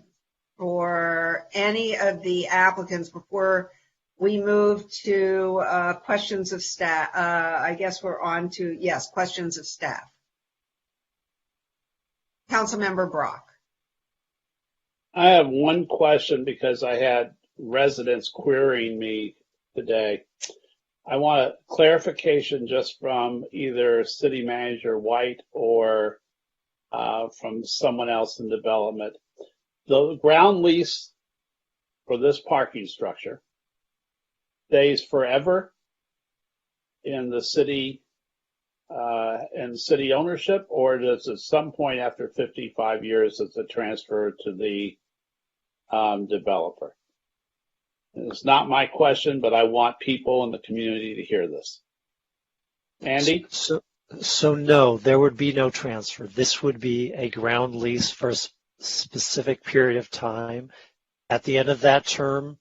for any of the applicants before we move to questions of staff? I guess we're on to, yes, questions of staff. Councilmember Brock.
I have one question because I had residents querying me today. I want a clarification just from either City Manager White or from someone else in development. the ground lease for this parking structure stays forever in the city ownership, or does at some point after 55 years it's a transfer to the developer? It's not my question, but I want people in the community to hear this. Andy?
So no, there would be no transfer. This would be a ground lease for a specific period of time. At the end of that term,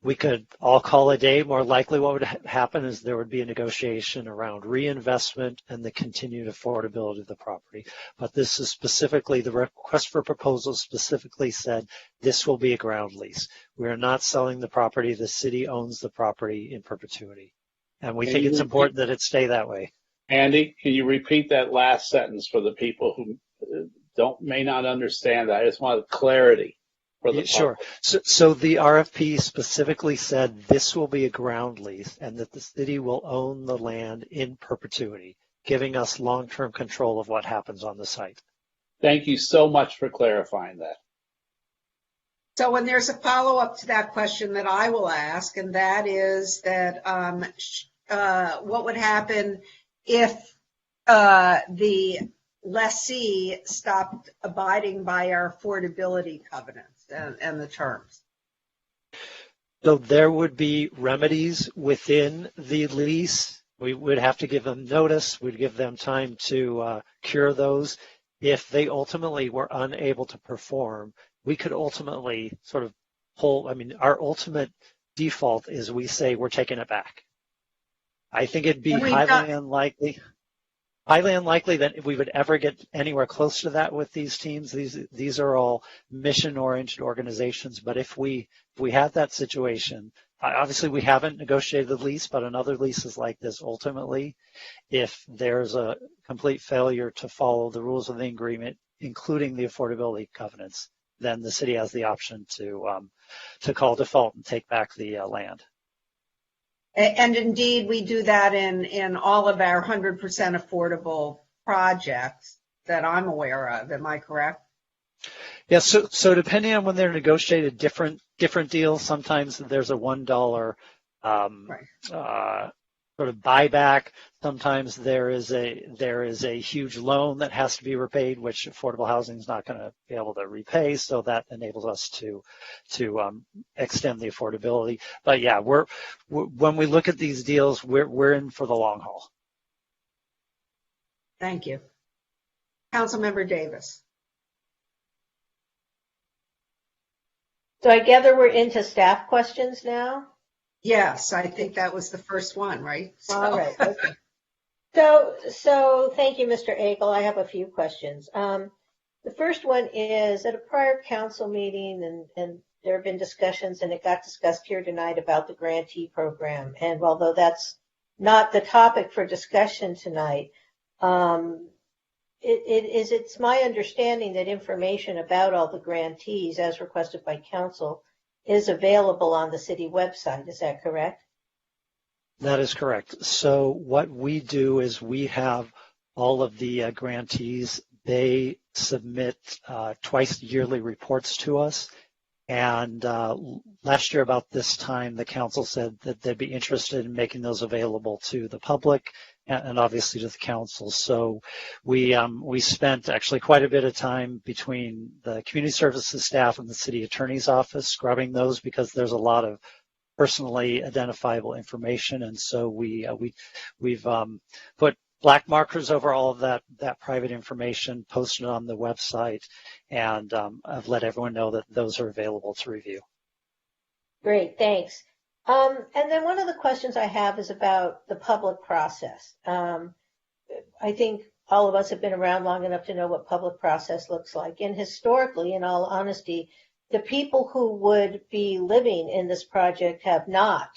we could all call a day. More likely what would happen is there would be a negotiation around reinvestment and the continued affordability of the property. But this is specifically, the request for proposal specifically said this will be a ground lease. We are not selling the property. The city owns the property in perpetuity. And we think it's important that it stay that way.
Andy, can you repeat that last sentence for the people who may not understand that? I just want clarity for the
Sure. So the RFP specifically said this will be a ground lease and that the city will own the land in perpetuity, giving us long-term control of what happens on the site.
Thank you so much for clarifying that.
So when there's a follow-up to that question that I will ask, and that is that what would happen if the lessee stopped abiding by our affordability covenants and the terms?
So there would be remedies within the lease. We would have to give them notice. We'd give them time to cure those. If they ultimately were unable to perform, we could ultimately sort of pull, our ultimate default is we say we're taking it back. I think it'd be highly unlikely that we would ever get anywhere close to that with these teams. These are all mission-oriented organizations. But if we had that situation, obviously we haven't negotiated the lease, but in other leases like this, ultimately, if there's a complete failure to follow the rules of the agreement, including the affordability covenants, then the city has the option to call default and take back the land.
And indeed, we do that in all of our 100% affordable projects that I'm aware of. Am I correct?
Yeah. So depending on when they're negotiated, different deals. Sometimes there's a $1 sort of buyback. Sometimes there is a huge loan that has to be repaid, which affordable housing is not going to be able to repay. So that enables us to extend the affordability. But yeah, when we look at these deals, we're in for the long haul.
Thank you. Councilmember Davis.
So I gather we're into staff questions now?
Yes, I think that was the first one, right?
All right. Okay. So thank you, Mr. Akel. I have a few questions. The first one is, at a prior council meeting, and there have been discussions, and it got discussed here tonight about the grantee program. And although that's not the topic for discussion tonight, it's my understanding that information about all the grantees, as requested by council, is available on the city website. Is that correct?
That is correct. So what we do is we have all of the grantees. They submit twice yearly reports to us. And last year about this time, the council said that they'd be interested in making those available to the public and obviously to the council. So we spent actually quite a bit of time between the community services staff and the city attorney's office scrubbing those, because there's a lot of personally identifiable information. And so we've put black markers over all of that private information, posted on the website, and I've let everyone know that those are available to review.
Great, thanks. And then one of the questions I have is about the public process. I think all of us have been around long enough to know what public process looks like. And historically, in all honesty, the people who would be living in this project have not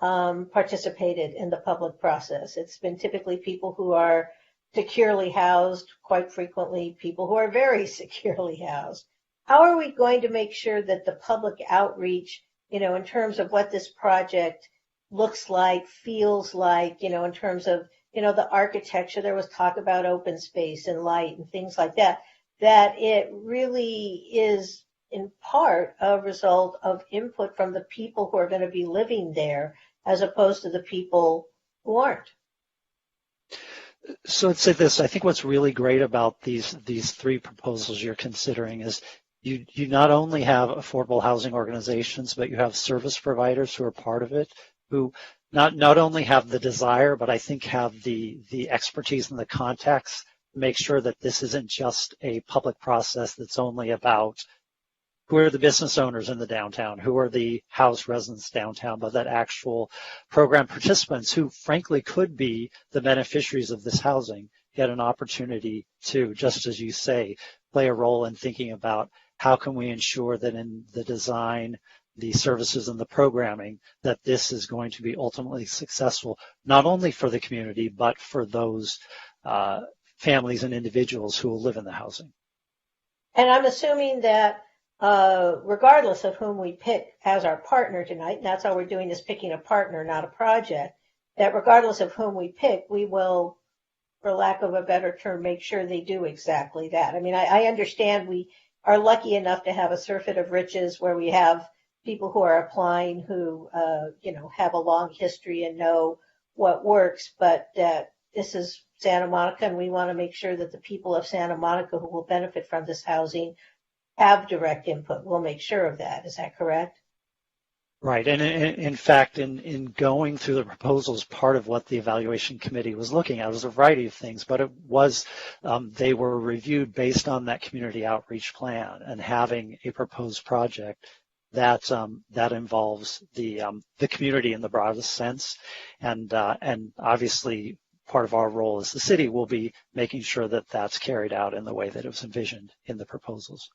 participated in the public process. It's been typically people who are securely housed, quite frequently people who are very securely housed. How are we going to make sure that the public outreach, in terms of what this project looks like, feels like, in terms of, the architecture, there was talk about open space and light and things like that, that it really is in part a result of input from the people who are going to be living there as opposed to the people who aren't.
So I'd say this, I think what's really great about these three proposals you're considering is you not only have affordable housing organizations, but you have service providers who are part of it, who not only have the desire, but I think have the expertise and the contacts to make sure that this isn't just a public process that's only about who are the business owners in the downtown, who are the house residents downtown, but that actual program participants who frankly could be the beneficiaries of this housing get an opportunity to, just as you say, play a role in thinking about how can we ensure that in the design, the services and the programming, that this is going to be ultimately successful, not only for the community, but for those families and individuals who will live in the housing.
And I'm assuming that regardless of whom we pick as our partner tonight, and that's how we're doing this, picking a partner, not a project, that regardless of whom we pick, we will, for lack of a better term, make sure they do exactly that. I mean, I understand we are lucky enough to have a surfeit of riches where we have people who are applying who, have a long history and know what works, but this is Santa Monica, and we want to make sure that the people of Santa Monica who will benefit from this housing have direct input. We'll make sure of that. Is that correct?
Right. And in fact, in going through the proposals, part of what the evaluation committee was looking at was a variety of things, but it was, they were reviewed based on that community outreach plan and having a proposed project that involves the community in the broadest sense. And obviously part of our role as the city will be making sure that that's carried out in the way that it was envisioned in the proposals.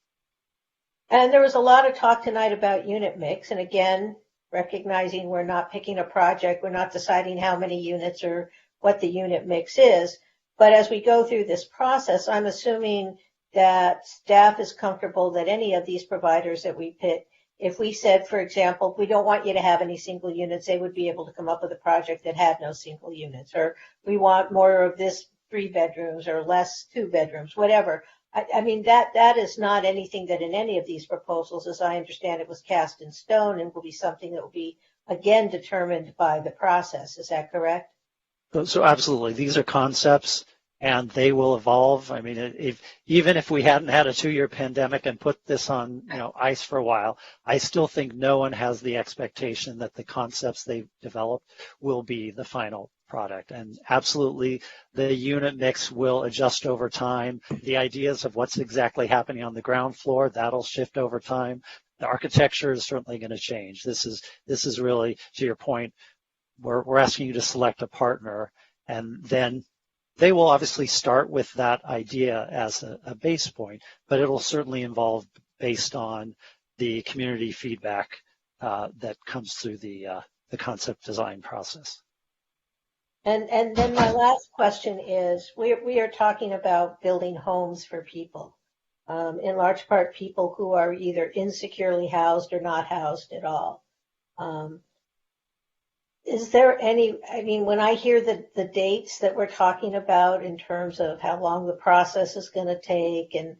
And there was a lot of talk tonight about unit mix. And again, recognizing we're not picking a project, we're not deciding how many units or what the unit mix is. But as we go through this process, I'm assuming that staff is comfortable that any of these providers that we pick, if we said, for example, we don't want you to have any single units, they would be able to come up with a project that had no single units, or we want more of this 3 bedrooms or less 2 bedrooms, whatever. I mean, that is not anything that in any of these proposals, as I understand it, was cast in stone and will be something that will be, again, determined by the process. Is that correct?
So absolutely. These are concepts and they will evolve. I mean, even if we hadn't had a 2-year pandemic and put this on ice for a while, I still think no one has the expectation that the concepts they've developed will be the final product. And absolutely, the unit mix will adjust over time. The ideas of what's exactly happening on the ground floor, that'll shift over time. The architecture is certainly going to change. This is really, to your point, we're asking you to select a partner, and then they will obviously start with that idea as a base point, but it'll certainly evolve based on the community feedback that comes through the concept design process.
And then my last question is, we are talking about building homes for people, in large part people who are either insecurely housed or not housed at all. Is there any, I mean, when I hear the dates that we're talking about in terms of how long the process is going to take, and,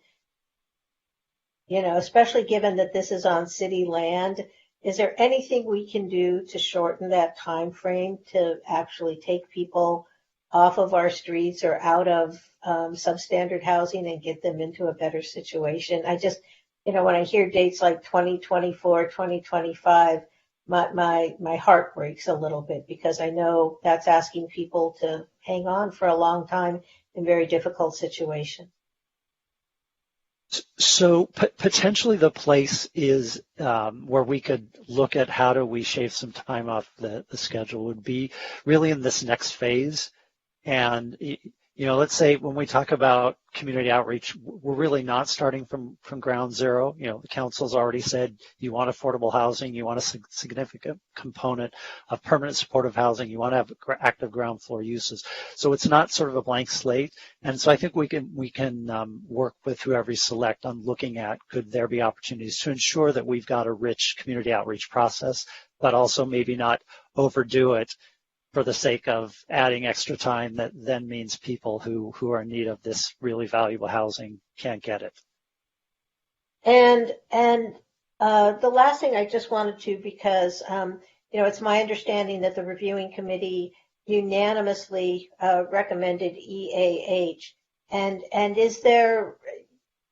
especially given that this is on city land, is there anything we can do to shorten that time frame to actually take people off of our streets or out of substandard housing and get them into a better situation? I just, when I hear dates like 2024, 2025, my heart breaks a little bit, because I know that's asking people to hang on for a long time in very difficult situations.
So potentially the place is where we could look at how do we shave some time off the schedule would be really in this next phase. And, let's say when we talk about community outreach, we're really not starting from ground zero. The council's already said you want affordable housing, you want a significant component of permanent supportive housing, you want to have active ground floor uses. So it's not sort of a blank slate. And so I think we can work with whoever you select on looking at, could there be opportunities to ensure that we've got a rich community outreach process, but also maybe not overdo it for the sake of adding extra time that then means people who are in need of this really valuable housing can't get it.
And the last thing I just wanted to, because it's my understanding that the reviewing committee unanimously recommended EAH. And is there,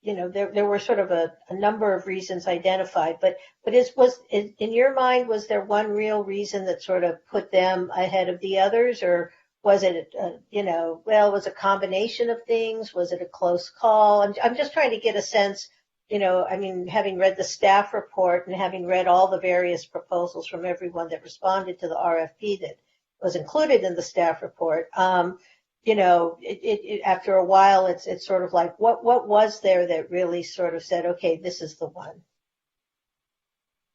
there were sort of a number of reasons identified, but in your mind, was there one real reason that sort of put them ahead of the others, or was it, was a combination of things? Was it a close call? I'm just trying to get a sense, having read the staff report and having read all the various proposals from everyone that responded to the RFP that was included in the staff report, after a while, it's sort of like, what was there that really sort of said, okay, this is the one?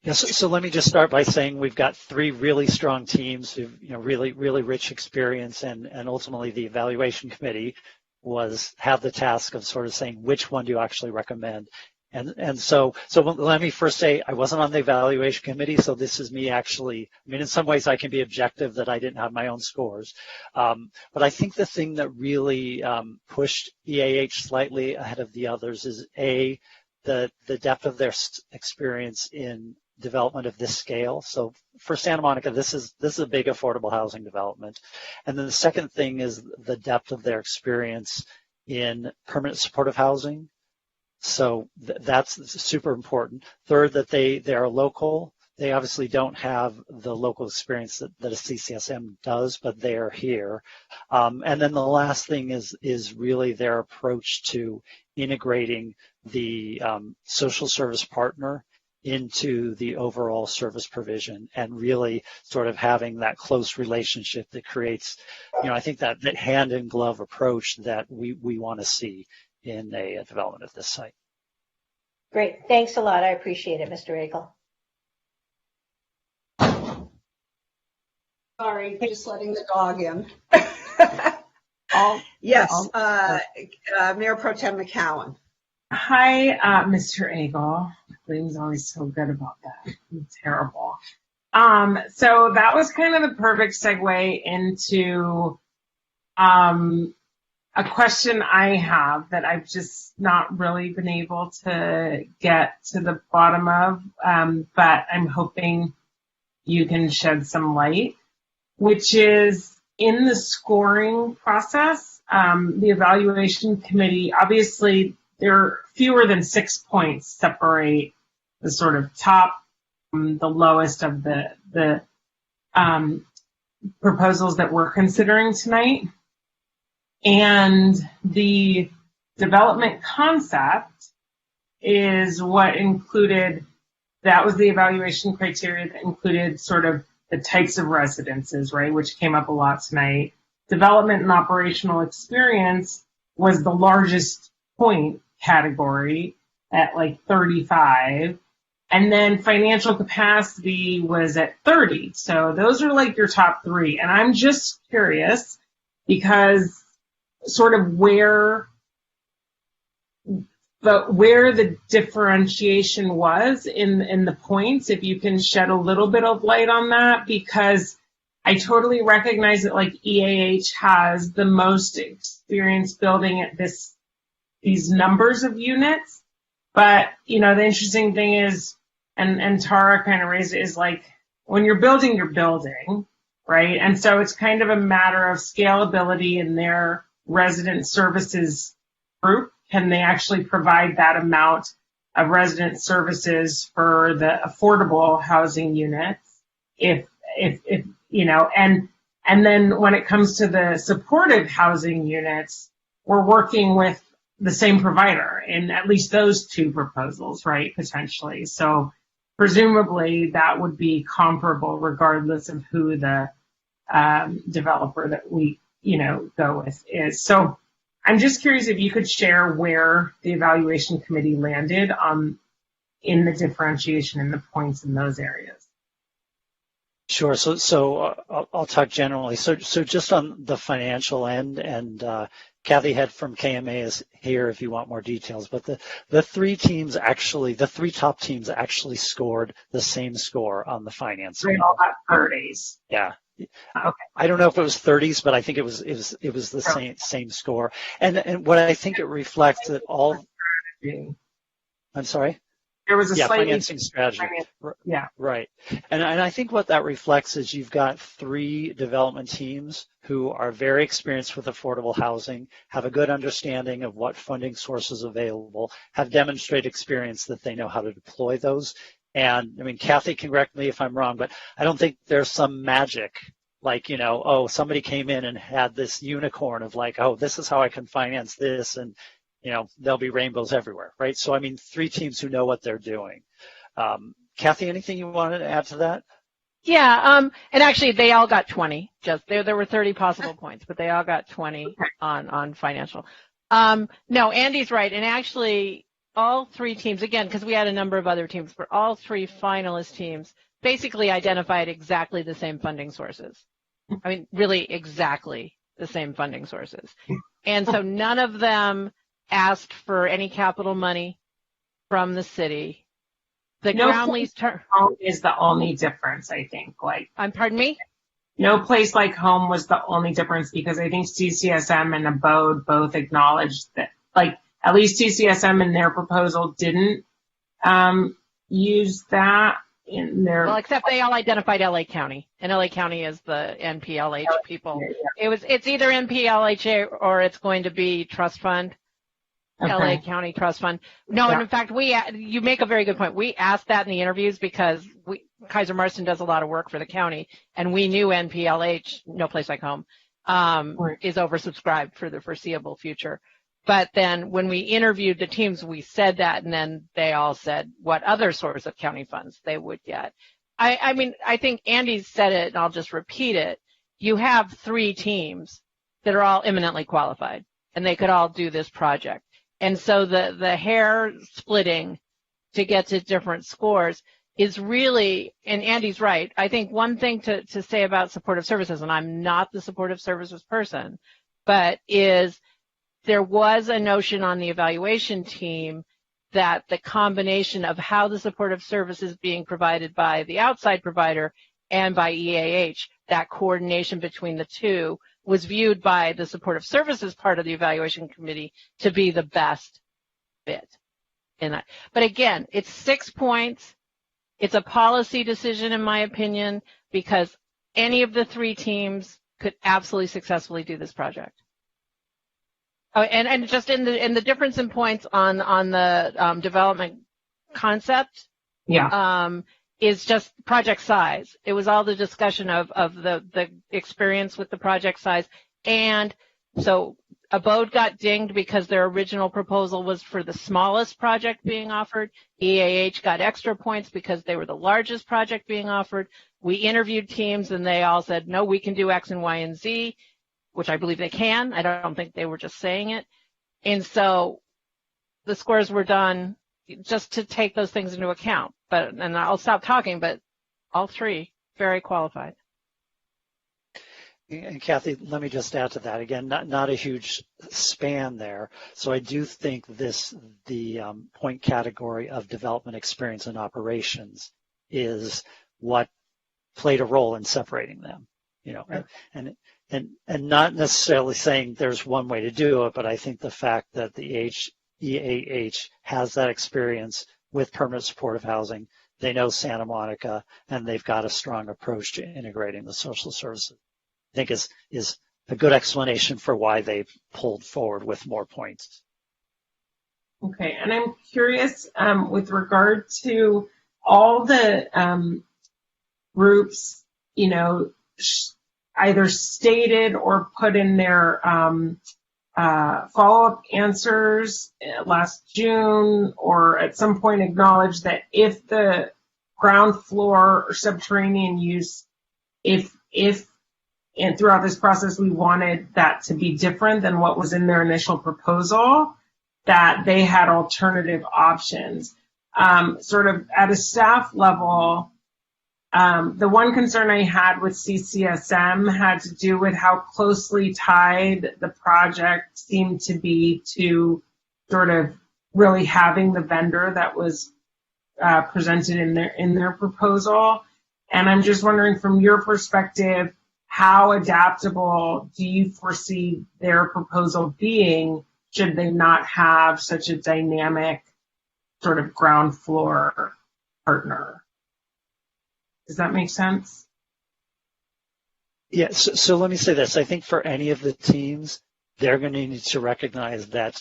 Yes, so let me just start by saying we've got 3 really strong teams who've, really, really rich experience, and ultimately the evaluation committee had the task of sort of saying which one do you actually recommend. And so let me first say I wasn't on the evaluation committee, so this is me actually, in some ways I can be objective that I didn't have my own scores. But I think the thing that really pushed EAH slightly ahead of the others is the depth of their experience in development of this scale. So for Santa Monica, this is a big affordable housing development. And then the second thing is the depth of their experience in permanent supportive housing. So that's super important. Third, that they are local. They obviously don't have the local experience that a CCSM does, but they are here. And then the last thing is really their approach to integrating the social service partner into the overall service provision, and really sort of having that close relationship that creates, I think that hand in glove approach that we want to see in a development of this site.
Great. Thanks a lot. I appreciate it, Mr. Agel.
Sorry, just letting the dog in. Yes, Mayor Pro Tem McCowan.
Hi, Mr. Agel. William's always so good about that. I'm terrible. So that was kind of the perfect segue into a question I have that I've just not really been able to get to the bottom of, but I'm hoping you can shed some light, which is in the scoring process, the evaluation committee, obviously there are fewer than 6 points separate the sort of top from the lowest of the proposals that we're considering tonight. And the development concept is what included, that was the evaluation criteria that included sort of the types of residences, right, which came up a lot tonight. Development and operational experience was the largest point category at like 35. And then financial capacity was at 30. So those are like your top 3. And I'm just curious because sort of where the differentiation was in the points, if you can shed a little bit of light on that, because I totally recognize that like EAH has the most experience building at these numbers of units. But, the interesting thing is, and Tara kind of raised it, is like when you're building, right? And so it's kind of a matter of scalability in their resident services group. Can they actually provide that amount of resident services for the affordable housing units? If and then when it comes to the supportive housing units, we're working with the same provider in at least those 2 proposals, right? Potentially. So presumably that would be comparable regardless of who the developer that we, go with is. So I'm just curious if you could share where the evaluation committee landed in the differentiation in the points in those areas.
Sure. So I'll talk generally. So just on the financial end, and Kathy Head from KMA is here if you want more details. But the 3 top teams actually scored the same score on the financing.
Right, all that 30s.
Yeah.
Okay.
I don't know if it was 30s, but I think it was the same score. And what I think it reflects that all. I'm sorry.
There was a slightly
financing strategy.
Yeah.
Right. And I think what that reflects is you've got 3 development teams who are very experienced with affordable housing, have a good understanding of what funding sources available, have demonstrated experience that they know how to deploy those. And I mean, Kathy can correct me if I'm wrong, but I don't think there's some magic like, oh, somebody came in and had this unicorn of like, oh, this is how I can finance this, and there'll be rainbows everywhere, right? So I mean, 3 teams who know what they're doing. Kathy, anything you wanted to add to that?
Yeah, and actually they all got 20. Just there were 30 possible points, but they all got 20 on financial. No, Andy's right, and actually all 3 teams, again, because we had a number of other teams, but all 3 finalist teams basically identified exactly the same funding sources. I mean, really exactly the same funding sources. And so none of them asked for any capital money from the city. The ground lease term
is the only difference, I think.
Pardon me?
No place like home was the only difference, because I think CCSM and Abode both acknowledged that, at least CCSM in their proposal didn't use that in their.
Well, except they all identified LA County, and LA County is the NPLH people. It's either NPLH or it's going to be trust fund. Okay. LA County Trust Fund. No, and in fact, you make a very good point. We asked that in the interviews because Kaiser Marston does a lot of work for the county, and we knew NPLH, No Place Like Home, is oversubscribed for the foreseeable future. But then when we interviewed the teams, we said that, and then they all said what other source of county funds they would get. I mean, I think Andy said it, and I'll just repeat it. You have 3 teams that are all eminently qualified, and they could all do this project. And so the hair splitting to get to different scores is really, and Andy's right, I think one thing to say about supportive services, and I'm not the supportive services person, but is there was a notion on the evaluation team that the combination of how the supportive service is being provided by the outside provider and by EAH, that coordination between the 2, was viewed by the supportive services part of the evaluation committee to be the best fit in that. But again, it's 6 points. It's a policy decision, in my opinion, because any of the 3 teams could absolutely successfully do this project. Oh, and just in the difference in points on the development concept.
Yeah.
Is just project size. It was all the discussion of the experience with the project size. And so Abode got dinged because their original proposal was for the smallest project being offered. EAH got extra points because they were the largest project being offered. We interviewed teams and they all said, no, we can do X and Y and Z, which I believe they can. I don't think they were just saying it. And so the scores were done just to take those things into account. And I'll stop talking, but all 3 very qualified.
And Kathy, let me just add to that. Again, not a huge span there. So I do think the point category of development experience and operations is what played a role in separating them. And not necessarily saying there's one way to do it, but I think the fact that the EAH has that experience with permanent supportive housing, they know Santa Monica, and they've got a strong approach to integrating the social services, I think is a good explanation for why they pulled forward with more points.
Okay, and I'm curious with regard to all the groups, either stated or put in their follow-up answers last June, or at some point acknowledged that if the ground floor or subterranean use, and throughout this process we wanted that to be different than what was in their initial proposal, that they had alternative options. Sort of at a staff level, the one concern I had with CCSM had to do with how closely tied the project seemed to be to sort of really having the vendor that was presented in their proposal. And I'm just wondering, from your perspective, how adaptable do you foresee their proposal being should they not have such a dynamic sort of ground floor partner. Does that make sense?
Yeah, so let me say this. I think for any of the teams, they're going to need to recognize that,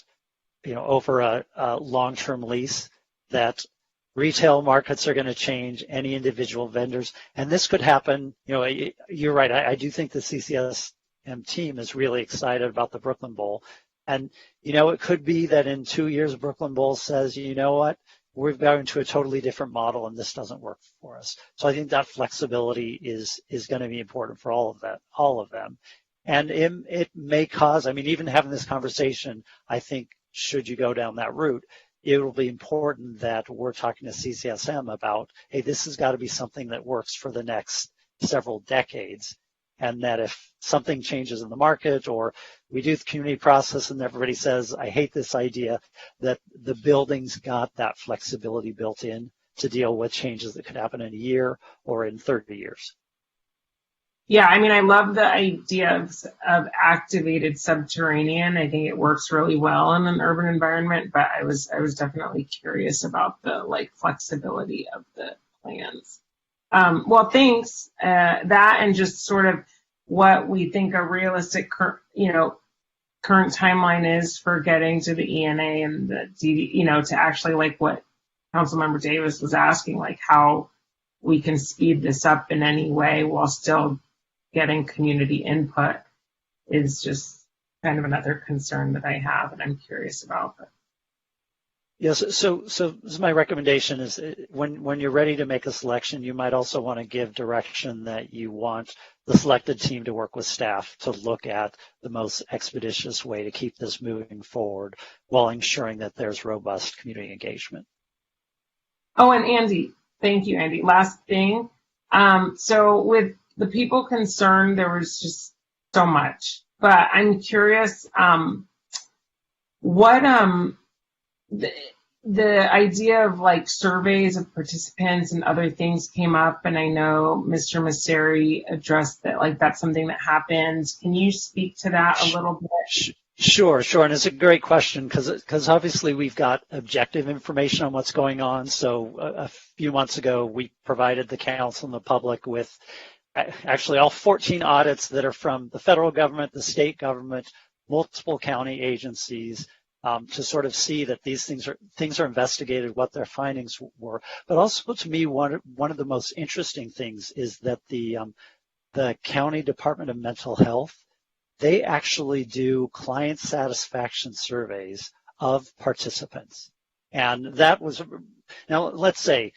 over a long-term lease, that retail markets are going to change, any individual vendors, and this could happen. You're right. I do think the CCSM team is really excited about the Brooklyn Bowl. And, it could be that in 2 years, Brooklyn Bowl says, you know what, we're going to a totally different model and this doesn't work for us. So I think that flexibility is going to be important for all of them. And it may cause, even having this conversation, I think, should you go down that route, it will be important that we're talking to CCSM about, hey, this has got to be something that works for the next several decades. And that if something changes in the market or we do the community process and everybody says, I hate this idea, that the building's got that flexibility built in to deal with changes that could happen in a year or in 30 years.
Yeah, I love the idea of activated subterranean. I think it works really well in an urban environment, but I was definitely curious about the flexibility of the plans. Well, thanks. That and just sort of what we think a realistic, current timeline is for getting to the ENA and the DD, to actually what Councilmember Davis was asking, how we can speed this up in any way while still getting community input is just kind of another concern that I have and I'm curious about.
Yes, so this is my recommendation is when you're ready to make a selection, you might also want to give direction that you want the selected team to work with staff to look at the most expeditious way to keep this moving forward while ensuring that there's robust community engagement.
Oh, and Andy, thank you, Andy. Last thing. So with the people concerned, there was just so much, but I'm curious, what, the idea of surveys of participants and other things came up, and I know Mr. Masseri addressed that, that's something that happens. Can you speak to that a little bit?
Sure. And it's a great question because obviously we've got objective information on what's going on. So a few months ago, we provided the council and the public with actually all 14 audits that are from the federal government, the state government, multiple county agencies, to sort of see that these things are investigated, what their findings were. But also to me, one of the most interesting things is that the County Department of Mental Health, they actually do client satisfaction surveys of participants. And that was, now let's say,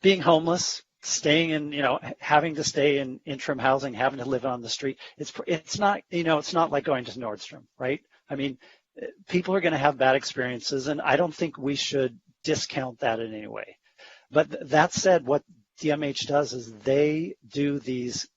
being homeless, staying in, having to stay in interim housing, having to live on the street, it's not, it's not like going to Nordstrom, right? People are going to have bad experiences, and I don't think we should discount that in any way. But that said, what DMH does is they do these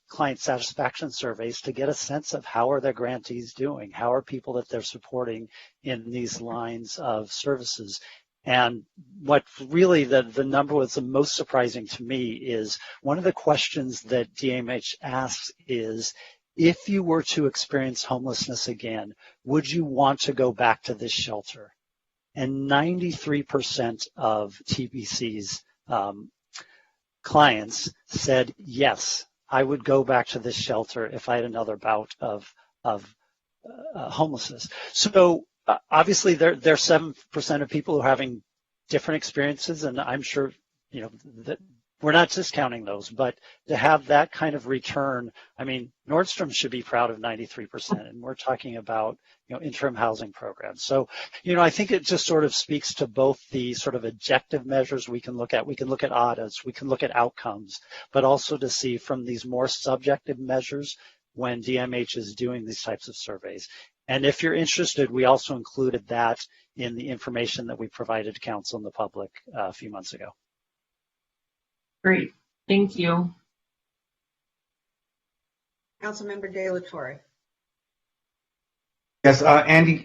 client satisfaction surveys to get a sense of how are their grantees doing, how are people that they're supporting in these lines of services. And what really the number was the most surprising to me is one of the questions that DMH asks is, if you were to experience homelessness again, would you want to go back to this shelter? And 93% of TBC's clients said, yes, I would go back to this shelter if I had another bout of homelessness. So obviously there's 7% of people who are having different experiences, and I'm sure, that we're not discounting those, but to have that kind of return, Nordstrom should be proud of 93%, and we're talking about, interim housing programs. So, I think it just sort of speaks to both the sort of objective measures we can look at. We can look at audits, we can look at outcomes, but also to see from these more subjective measures when DMH is doing these types of surveys. And if you're interested, we also included that in the information that we provided to council and the public a few months ago.
Great, thank you.
Councilmember De La Torre.
Yes, Andy,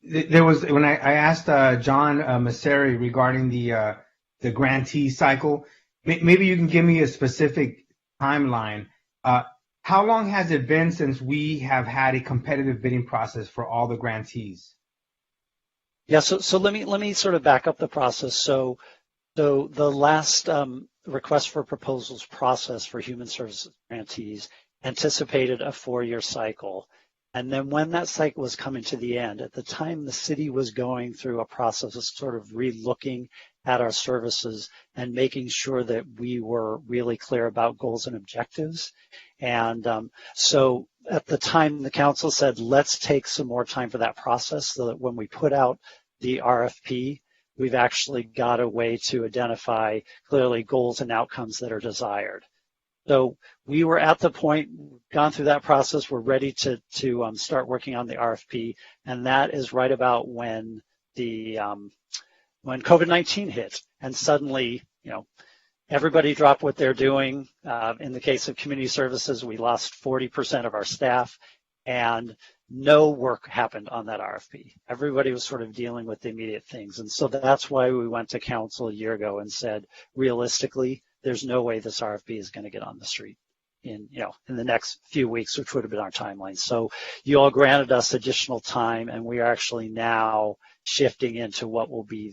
there was, when I asked John Masseri regarding the grantee cycle, maybe you can give me a specific timeline. How long has it been since we have had a competitive bidding process for all the grantees?
Yeah, so let me sort of back up the process. So the last request for proposals process for human services grantees anticipated a 4-year cycle. And then when that cycle was coming to the end, at the time the city was going through a process of sort of re-looking at our services and making sure that we were really clear about goals and objectives. And so at the time the council said, let's take some more time for that process so that when we put out the RFP, we've actually got a way to identify clearly goals and outcomes that are desired. So we were at the point, gone through that process, we're ready to start working on the RFP, and that is right about when when COVID-19 hit, and suddenly, everybody dropped what they're doing. In the case of community services, we lost 40% of our staff, and no work happened on that RFP. Everybody was sort of dealing with the immediate things, and so that's why we went to council a year ago and said, realistically, there's no way this RFP is going to get on the street in the next few weeks, which would have been our timeline. So you all granted us additional time, and we are actually now shifting into what will be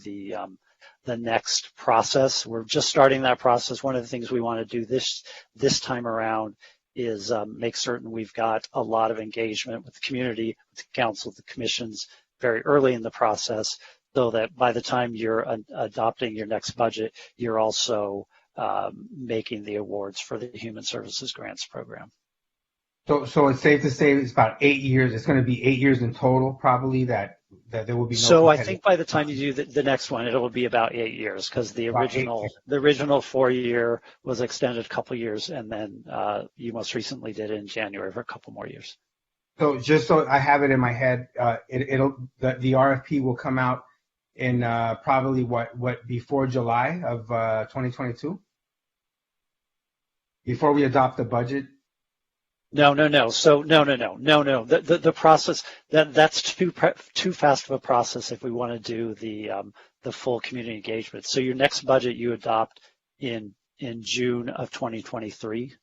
the next process. We're just starting that process. One of the things we want to do this time around is make certain we've got a lot of engagement with the community, with the council, the commissions very early in the process, so that by the time you're adopting your next budget, you're also making the awards for the Human Services Grants Program.
So it's safe to say it's about 8 years. It's going to be 8 years in total, probably, that there will be no.
So I think by the time you do the next one, it'll be about 8 years, because the original 4-year was extended a couple of years, and then you most recently did it in January for a couple more years.
So just so I have it in my head, the RFP will come out in probably what before July of 2022, before we adopt the budget.
No. So no. The process that's too fast of a process if we want to do the full community engagement. So your next budget you adopt in June of 2023.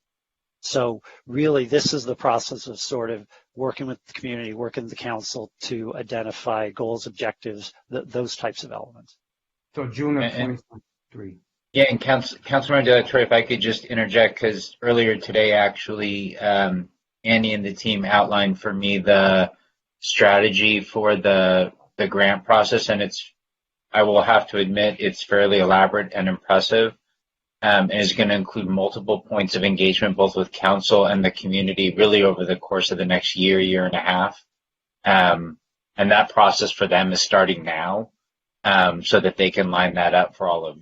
So really, this is the process of sort of working with the community, working with the council to identify goals, objectives, those types of elements.
So June of 2023.
Yeah, and Councilmember Troy, if I could just interject, because earlier today, actually, Andy and the team outlined for me the strategy for the grant process, and I will have to admit, it's fairly elaborate and impressive. And is going to include multiple points of engagement, both with council and the community, really over the course of the next year and a half. And that process for them is starting now, so that they can line that up for all of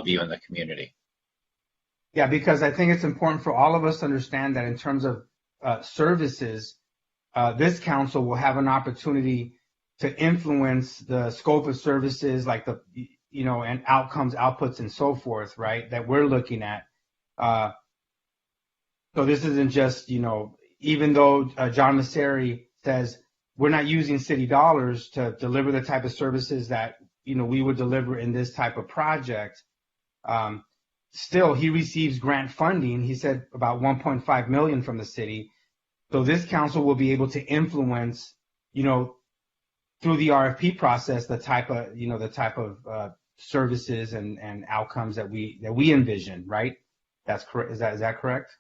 you in the community.
Yeah, because I think it's important for all of us to understand that in terms of services, this council will have an opportunity to influence the scope of services, like and outcomes, outputs, and so forth, right, that we're looking at. So this isn't just, even though John Masseri says we're not using city dollars to deliver the type of services that, we would deliver in this type of project, still he receives grant funding. He said about $1.5 million from the city. So this council will be able to influence, through the RFP process, the type of services and outcomes that we envision, right? That's correct. Is that correct?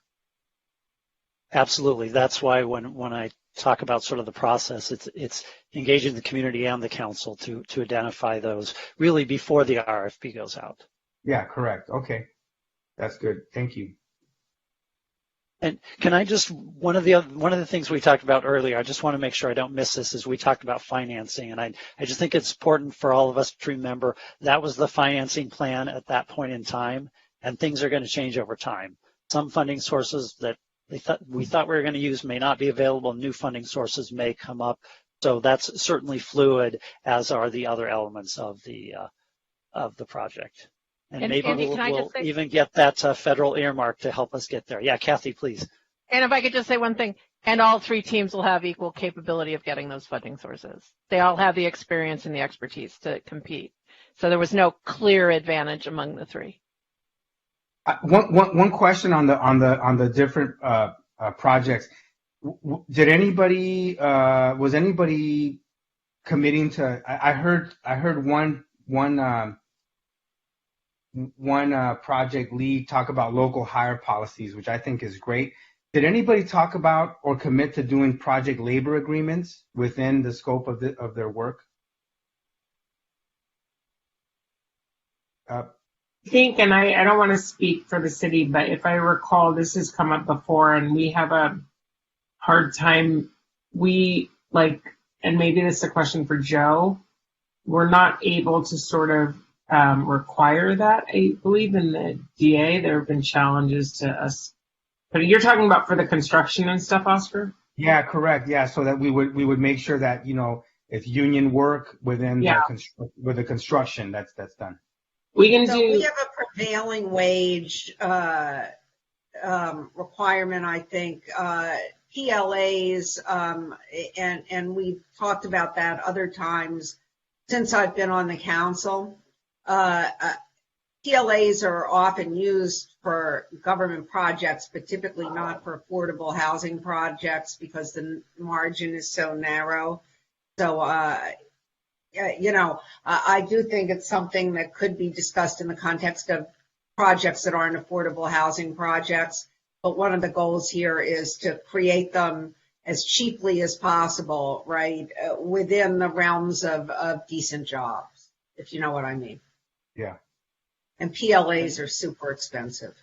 Absolutely. That's why when I talk about sort of the process, it's engaging the community and the council to identify those really before the RFP goes out.
Yeah, correct. Okay, that's good. Thank you.
And can I just, one of the things we talked about earlier, I just want to make sure I don't miss this, is we talked about financing. And I just think it's important for all of us to remember that was the financing plan at that point in time, and things are going to change over time. Some funding sources that we thought we were going to use may not be available. New funding sources may come up. So that's certainly fluid, as are the other elements of the project. And maybe
Andy,
we'll even get that federal earmark to help us get there. Yeah, Kathy, please.
And if I could just say one thing, and all three teams will have equal capability of getting those funding sources. They all have the experience and the expertise to compete. So there was no clear advantage among the three.
One question on the different projects. Was anybody committing to, I heard one project lead talk about local hire policies, which I think is great. Did anybody talk about or commit to doing project labor agreements within the scope of their work?
I think, and I don't want to speak for the city, but if I recall, this has come up before, and we have a hard time. And maybe this is a question for Joe, we're not able to sort of require that. I believe in the DA, there have been challenges to us. But you're talking about for the construction and stuff, Oscar?
Yeah, correct. Yeah, so that we would make sure that, if union work within with the construction, that's done.
We have
a prevailing wage requirement, I think. PLAs, and we've talked about that other times since I've been on the council. PLAs are often used for government projects, but typically not for affordable housing projects because the margin is so narrow. So, I do think it's something that could be discussed in the context of projects that aren't affordable housing projects. But one of the goals here is to create them as cheaply as possible, right, within the realms of decent jobs, if you know what I mean.
Yeah.
And PLAs are super expensive.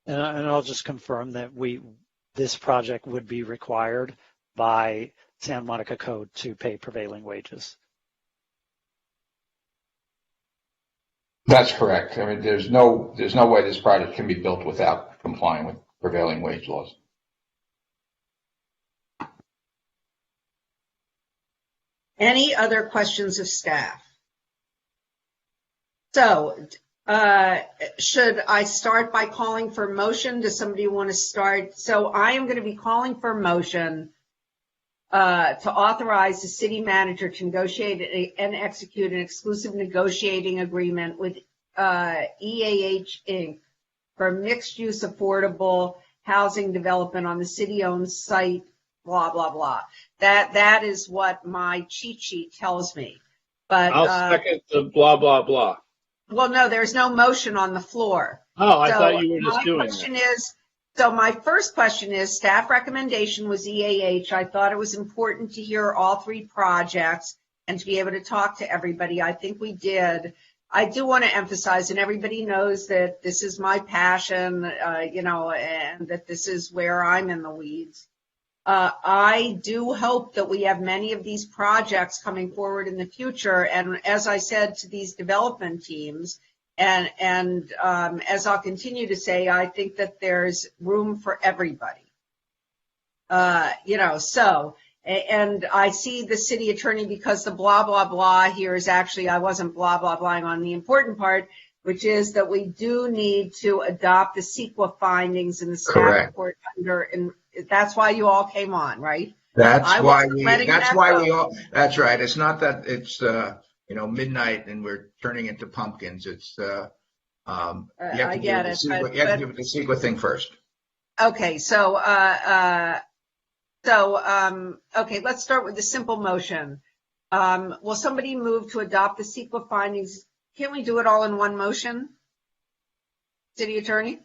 And I'll just confirm that this project would be required by Santa Monica Code to pay prevailing wages.
That's correct. I mean, there's no way this project can be built without complying with prevailing wage laws.
Any other questions of staff? So, should I start by calling for motion? Does somebody want to start? So I am going to be calling for motion to authorize the city manager to negotiate and execute an exclusive negotiating agreement with EAH Inc. for mixed-use affordable housing development on the city-owned site, blah, blah, blah. That is what my cheat sheet tells me. But
I'll second the blah, blah, blah.
Well, no, there's no motion on the floor.
Oh, I thought you were just doing
that. So my first question is, staff recommendation was EAH. I thought it was important to hear all three projects and to be able to talk to everybody. I think we did. I do want to emphasize, and everybody knows that this is my passion, and that this is where I'm in the weeds. I do hope that we have many of these projects coming forward in the future. And as I said to these development teams, and as I'll continue to say, I think that there's room for everybody. And I see the city attorney, because the blah, blah, blah here is actually, I wasn't blah, blah, blahing on the important part, which is that we do need to adopt the CEQA findings in the staff report and that's why you all came on, right?
That's why we all, that's right. It's not that it's, midnight and we're turning into pumpkins. It's, you have to give it the CEQA thing first.
Okay. Okay, let's start with the simple motion. Will somebody move to adopt the CEQA findings? Can't we do it all in one motion? City attorney?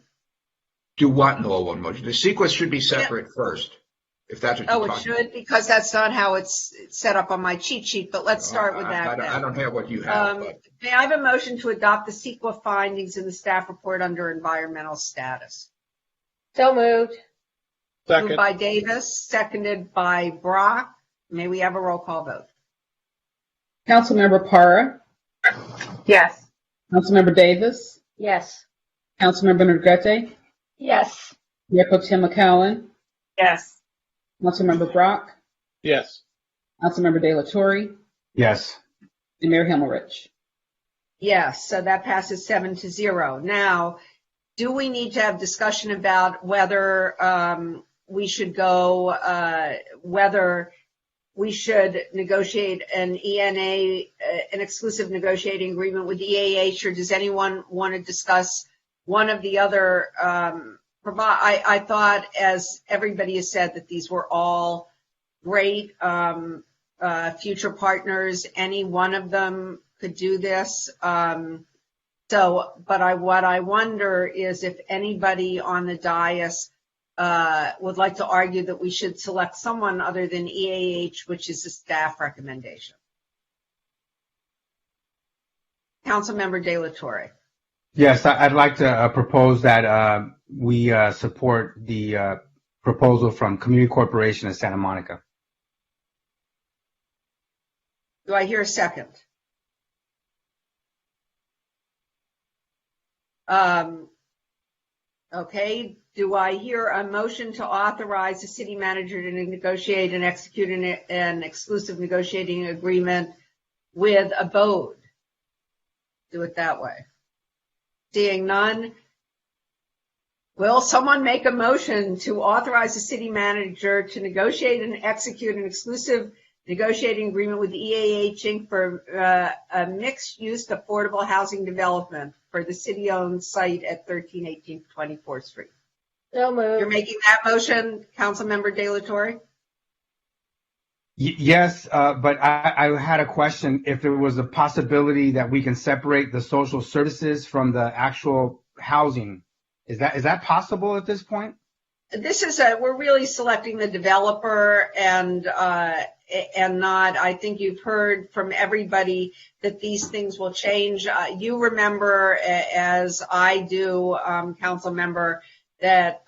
Do what in all one motion? The CEQA should be separate first, if that's what you're talking about.
Should, because that's not how it's set up on my cheat sheet, but let's start with that.
I don't have what you have.
May I have a motion to adopt the CEQA findings in the staff report under environmental status?
So moved.
Second.
Moved by Davis, seconded by Brock. May we have a roll call vote?
Councilmember Parra?
Yes.
Councilmember Davis?
Yes.
Councilmember Negrete?
Yes.
Mayor Pro Tem McCowan?
Yes.
Councilmember Brock?
Yes.
Councilmember De La Torre?
Yes.
And Mayor Himmelrich?
Yes, so that passes 7-0. Now, do we need to have discussion about whether we should go, whether we should negotiate an ENA, an exclusive negotiating agreement with EAH, or does anyone want to discuss one of the other? I thought, as everybody has said, that these were all great future partners, any one of them could do this. What I wonder is if anybody on the dais would like to argue that we should select someone other than EAH, which is a staff recommendation. Councilmember De La Torre.
Yes, I'd like to propose that we support the proposal from Community Corporation of Santa Monica.
Do I hear a second? Okay. Do I hear a motion to authorize the city manager to negotiate and execute an exclusive negotiating agreement with Abode? Do it that way. Seeing none, will someone make a motion to authorize the city manager to negotiate and execute an exclusive negotiating agreement with EAH Inc. for a mixed-use affordable housing development for the city-owned site at 1318 24th Street?
So moved.
You're making that motion, Councilmember De La Torre?
Yes, but I had a question. If there was a possibility that we can separate the social services from the actual housing, is that possible at this point?
This is we're really selecting the developer and not. I think you've heard from everybody that these things will change. You remember, as I do, Council Member, that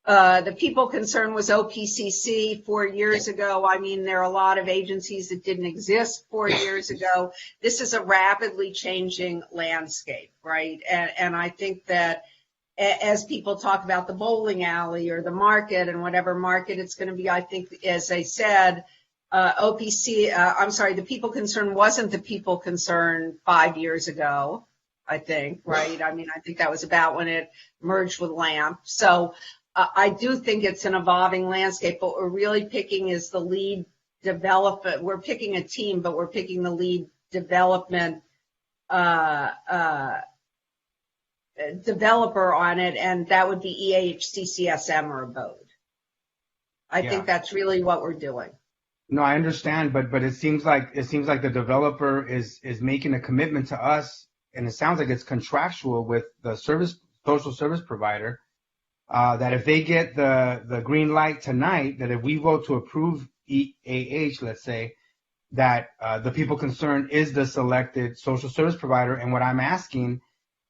the people concerned was OPCC 4 years ago. I mean, there are a lot of agencies that didn't exist 4 years ago. This is a rapidly changing landscape, right? And I think that as people talk about the bowling alley or the market and whatever market it's going to be, I think, as I said, the people concerned wasn't the people concerned 5 years ago, I think, right? I mean, I think that was about when it merged with LAMP. So I do think it's an evolving landscape, but what we're really picking is the lead developer. We're picking a team, but we're picking the lead development developer on it, and that would be EAH, CCSM, or Abode. I think that's really what we're doing.
No, I understand, but it seems like the developer is making a commitment to us, and it sounds like it's contractual with the social service provider, that if they get the green light tonight, that if we vote to approve EAH, let's say, that the people concerned is the selected social service provider. And what I'm asking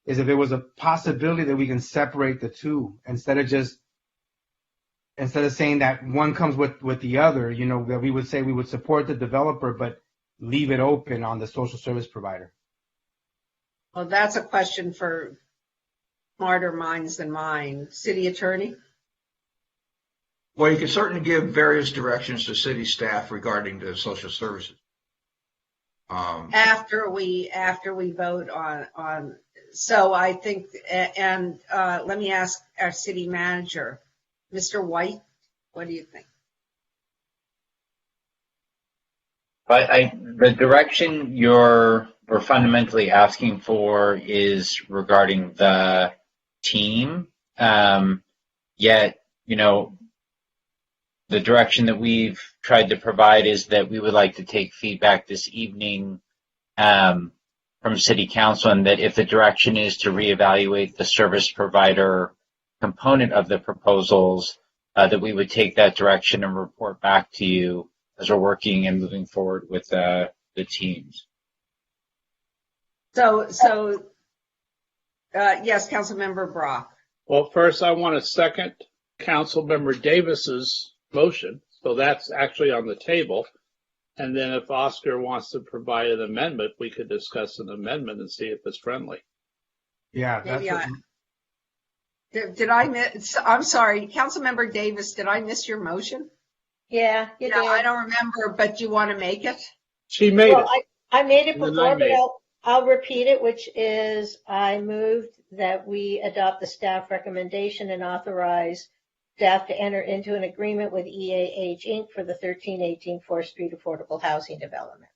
is if there was a possibility that we can separate the two instead of saying that one comes with the other, that we would say we would support the developer, but leave it open on the social service provider.
Well, that's a question for smarter minds than mine. City Attorney?
Well, you can certainly give various directions to city staff regarding the social services.
After we vote on, so I think, and let me ask our city manager, Mr. White, what do you think?
The direction we're fundamentally asking for is regarding the team. Yet, the direction that we've tried to provide is that we would like to take feedback this evening from City Council, and that if the direction is to reevaluate the service provider component of the proposals, that we would take that direction and report back to you as we're working and moving forward with the teams.
So yes, Councilmember Brock.
Well, first I want to second Councilmember Davis's motion, so that's actually on the table. And then if Oscar wants to provide an amendment, we could discuss an amendment and see if it's friendly.
Yeah.
Did I miss? I'm sorry, Councilmember Davis, did I miss your motion?
Yeah, you did.
I don't remember, but do you want to make it?
She made it.
I made it before, but I'll repeat it, which is I moved that we adopt the staff recommendation and authorize staff to enter into an agreement with EAH Inc. for the 1318 4th Street affordable housing development.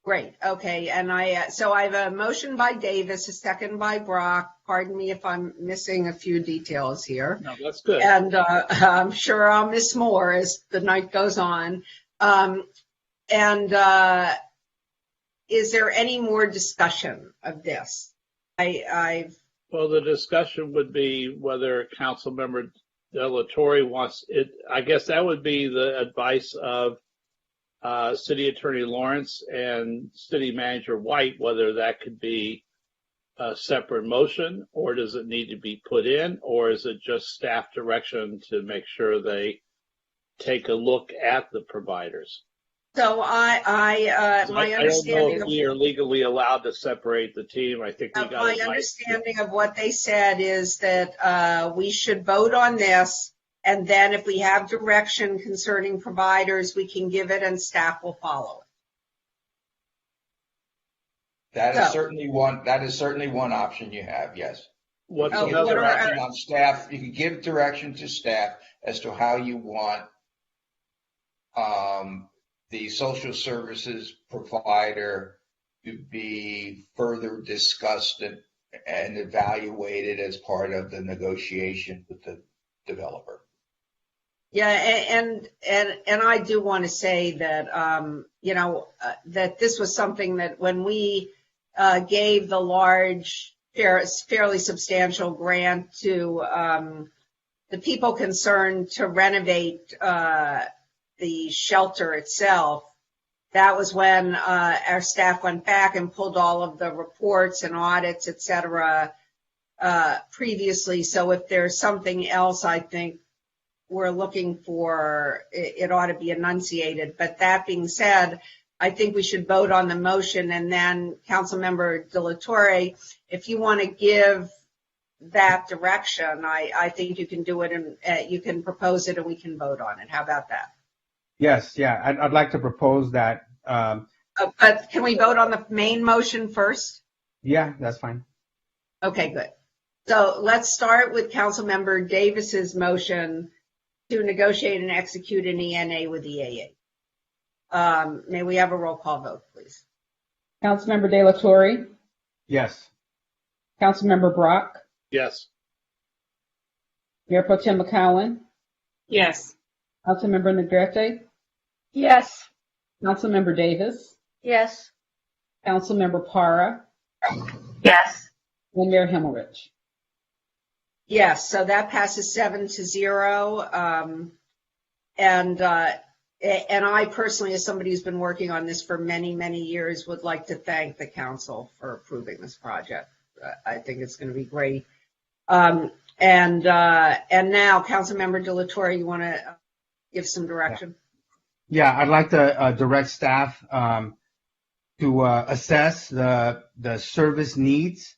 Great. Okay. And so I have a motion by Davis, a second by Brock. Pardon me if I'm missing a few details here.
No, that's good.
And I'm sure I'll miss more as the night goes on. Is there any more discussion of this?
Well, the discussion would be whether Councilmember Delatorre wants it. I guess that would be the advice of City Attorney Lawrence and City Manager White, whether that could be a separate motion, or does it need to be put in, or is it just staff direction to make sure they take a look at the providers?
So my understanding
don't know if we are legally allowed to separate the team. I think we got
my understanding of what they said is that we should vote on this, and then if we have direction concerning providers, we can give it and staff will follow it.
That is certainly one. That is certainly one option you have. Yes.
What's
you can give direction on staff? You can give direction to staff as to how you want the social services provider to be further discussed and evaluated as part of the negotiation with the developer.
Yeah, and I do want to say that that this was something that when we gave the large, fairly substantial grant to the people concerned to renovate the shelter itself, that was when our staff went back and pulled all of the reports and audits, et cetera, previously. So if there's something else, I think we're looking for, it ought to be enunciated. But that being said, I think we should vote on the motion, and then Councilmember Delatorre, if you want to give that direction, I think you can do it, and you can propose it and we can vote on it. How about that?
Yes, yeah, I'd like to propose that.
But can we vote on the main motion first?
Yeah, that's fine.
Okay, good. So let's start with Councilmember Davis's motion to negotiate and execute an ENA with EAH. May we have a roll call vote, please?
Councilmember Delatorre?
Yes.
Councilmember Brock?
Yes.
Mayor Pro Tem McCowan?
Yes.
Councilmember Negrete?
Yes.
Councilmember Davis?
Yes.
Councilmember Para?
Yes.
And Mayor Himmelrich?
Yes, so that passes 7-0. And I personally, as somebody who's been working on this for many, many years, would like to thank the council for approving this project. I think it's going to be great. And now, Councilmember Delatorre, you want to give some direction?
Yeah, I'd like to direct staff to assess the service needs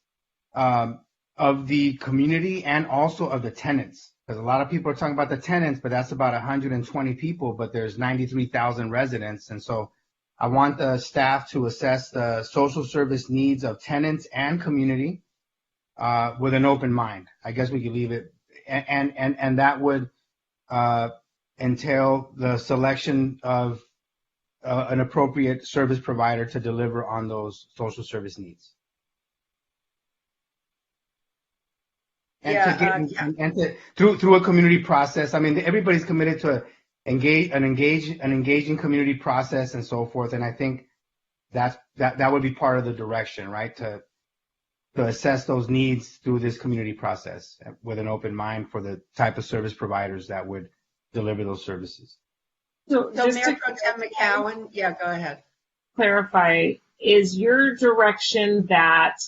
of the community and also of the tenants. Because a lot of people are talking about the tenants, but that's about 120 people, but there's 93,000 residents. And so I want the staff to assess the social service needs of tenants and community with an open mind. I guess we could leave it. And that would entail the selection of an appropriate service provider to deliver on those social service needs. Through a community process. I mean, everybody's committed to an engaging community process and so forth. And I think that would be part of the direction, right? To assess those needs through this community process with an open mind for the type of service providers that would deliver those services.
So Mayor Pro Tem McCowan, yeah, go ahead.
Clarify, is your direction that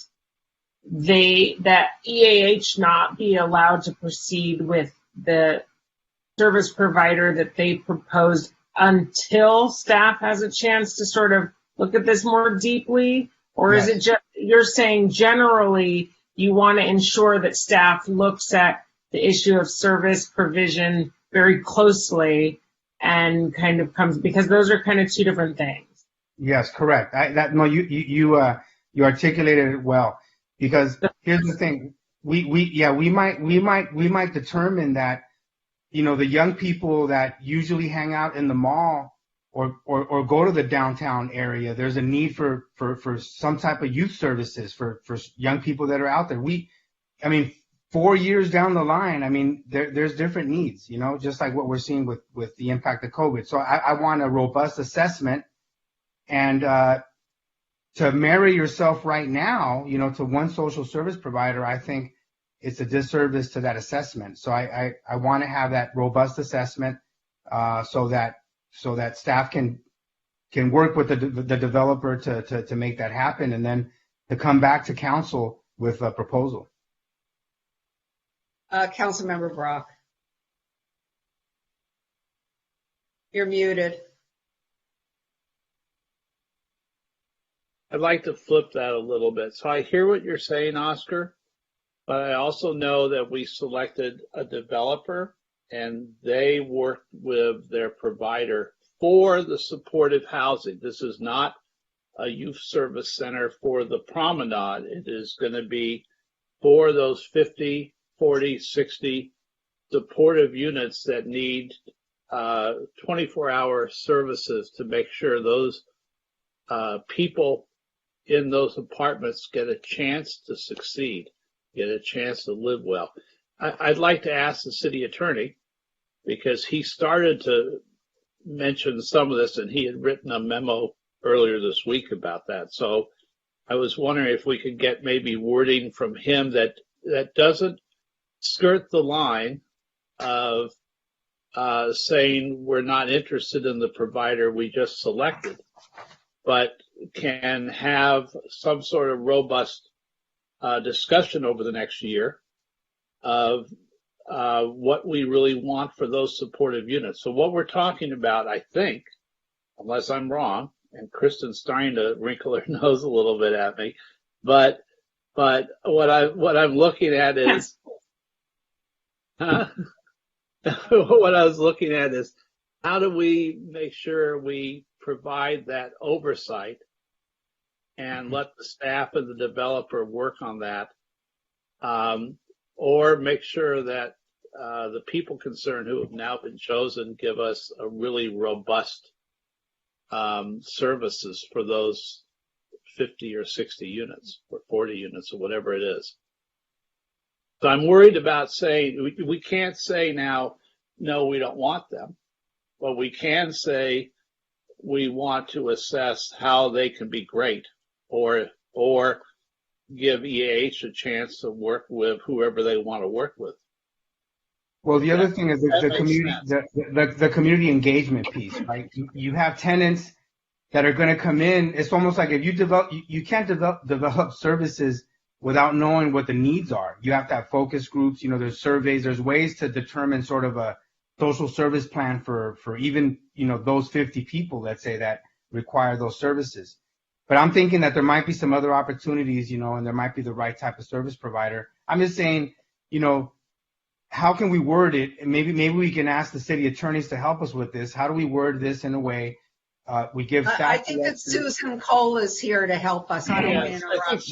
EAH not be allowed to proceed with the service provider that they proposed until staff has a chance to sort of look at this more deeply? Or yes. Is it just, you're saying generally you want to ensure that staff looks at the issue of service provision very closely and kind of comes, because those are kind of two different things.
Yes, correct. You articulated it well. Because here's the thing, we might determine that, the young people that usually hang out in the mall or go to the downtown area, there's a need for some type of youth services for young people that are out there. 4 years down the line, I mean, there's different needs, you know, just like what we're seeing with the impact of COVID. So I want a robust assessment, and to marry yourself right now, you know, to one social service provider, I think it's a disservice to that assessment. So I want to have that robust assessment, so that staff can work with the developer to make that happen, and then to come back to council with a proposal.
Councilmember Brock. You're muted.
I'd like to flip that a little bit. So I hear what you're saying, Oscar, but I also know that we selected a developer and they worked with their provider for the supportive housing. This is not a youth service center for the promenade. It is going to be for those 50, 40, 60 supportive units that need 24-hour services to make sure those people in those apartments get a chance to succeed, get a chance to live well. I'd like to ask the city attorney, because he started to mention some of this and he had written a memo earlier this week about that. So I was wondering if we could get maybe wording from him that doesn't skirt the line of saying we're not interested in the provider we just selected, but can have some sort of robust discussion over the next year of what we really want for those supportive units. So what we're talking about, I think, unless I'm wrong, and Kristen's starting to wrinkle her nose a little bit at me, but what I'm looking at is what I was looking at is how do we make sure we provide that oversight and let the staff and the developer work on that, or make sure that the people concerned who have now been chosen give us a really robust services for those 50 or 60 units or 40 units or whatever it is. So I'm worried about saying, we can't say now, no, we don't want them, but we can say we want to assess how they can be great, or give EAH a chance to work with whoever they want to work with.
Well, the other thing is the community engagement piece, right? You have tenants that are going to come in. It's almost like if you can't develop services without knowing what the needs are. You have to have focus groups. You know, there's surveys. There's ways to determine sort of a social service plan for even, you know, those 50 people, let's say, that require those services. But I'm thinking that there might be some other opportunities, you know, and there might be the right type of service provider. I'm just saying, you know, how can we word it? And maybe we can ask the city attorneys to help us with this. How do we word this in a way we give staff?
I think that Susan Cole is here to help us. I don't want to interrupt.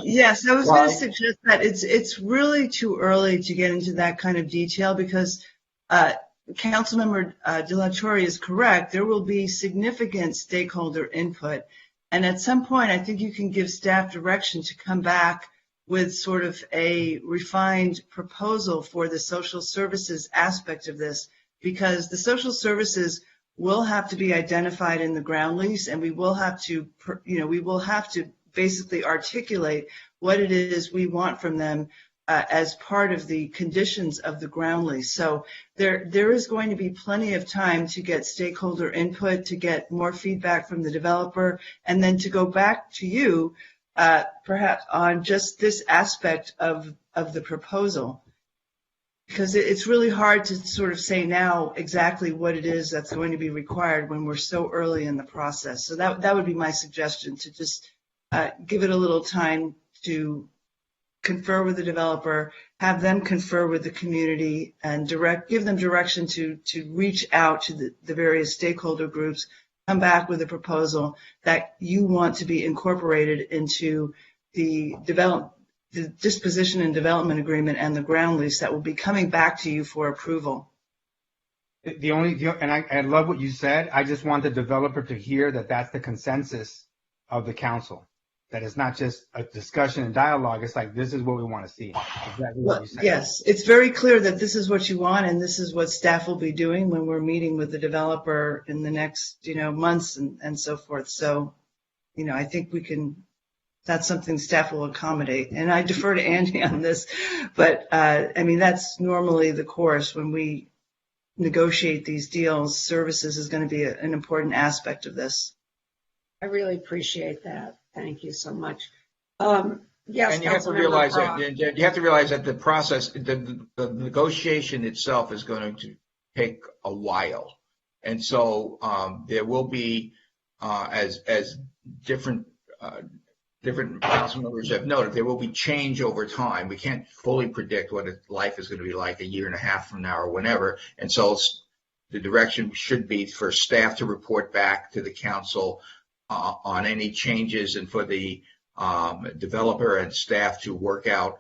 Yes, I was going to suggest that it's really too early to get into that kind of detail, because Councilmember De La Torre is correct. There will be significant stakeholder input, and at some point, I think you can give staff direction to come back with sort of a refined proposal for the social services aspect of this, because the social services will have to be identified in the ground lease, and we will have to, basically articulate what it is we want from them as part of the conditions of the ground lease. So there is going to be plenty of time to get stakeholder input, to get more feedback from the developer, and then to go back to you perhaps on just this aspect of the proposal. Because it's really hard to sort of say now exactly what it is that's going to be required when we're so early in the process. So that would be my suggestion, to just give it a little time to confer with the developer, have them confer with the community, and give them direction to reach out to the various stakeholder groups, come back with a proposal that you want to be incorporated into the disposition and development agreement and the ground lease that will be coming back to you for approval.
And I love what you said. I just want the developer to hear that that's the consensus of the council. That it's not just a discussion and dialogue. It's like, this is what we want to see. Exactly what you said.
Yes, it's very clear that this is what you want, and this is what staff will be doing when we're meeting with the developer in the next, months and so forth. So, I think that's something staff will accommodate. And I defer to Andy on this, but that's normally the course when we negotiate these deals. Services is going to be an important aspect of this.
I really appreciate that. Thank you so much.
Yes, and you have to realize that the process, the negotiation itself is going to take a while, and so there will be, as different council members have noted, there will be change over time. We can't fully predict what life is going to be like a year and a half from now or whenever, and so the direction should be for staff to report back to the council on any changes, and for the developer and staff to work out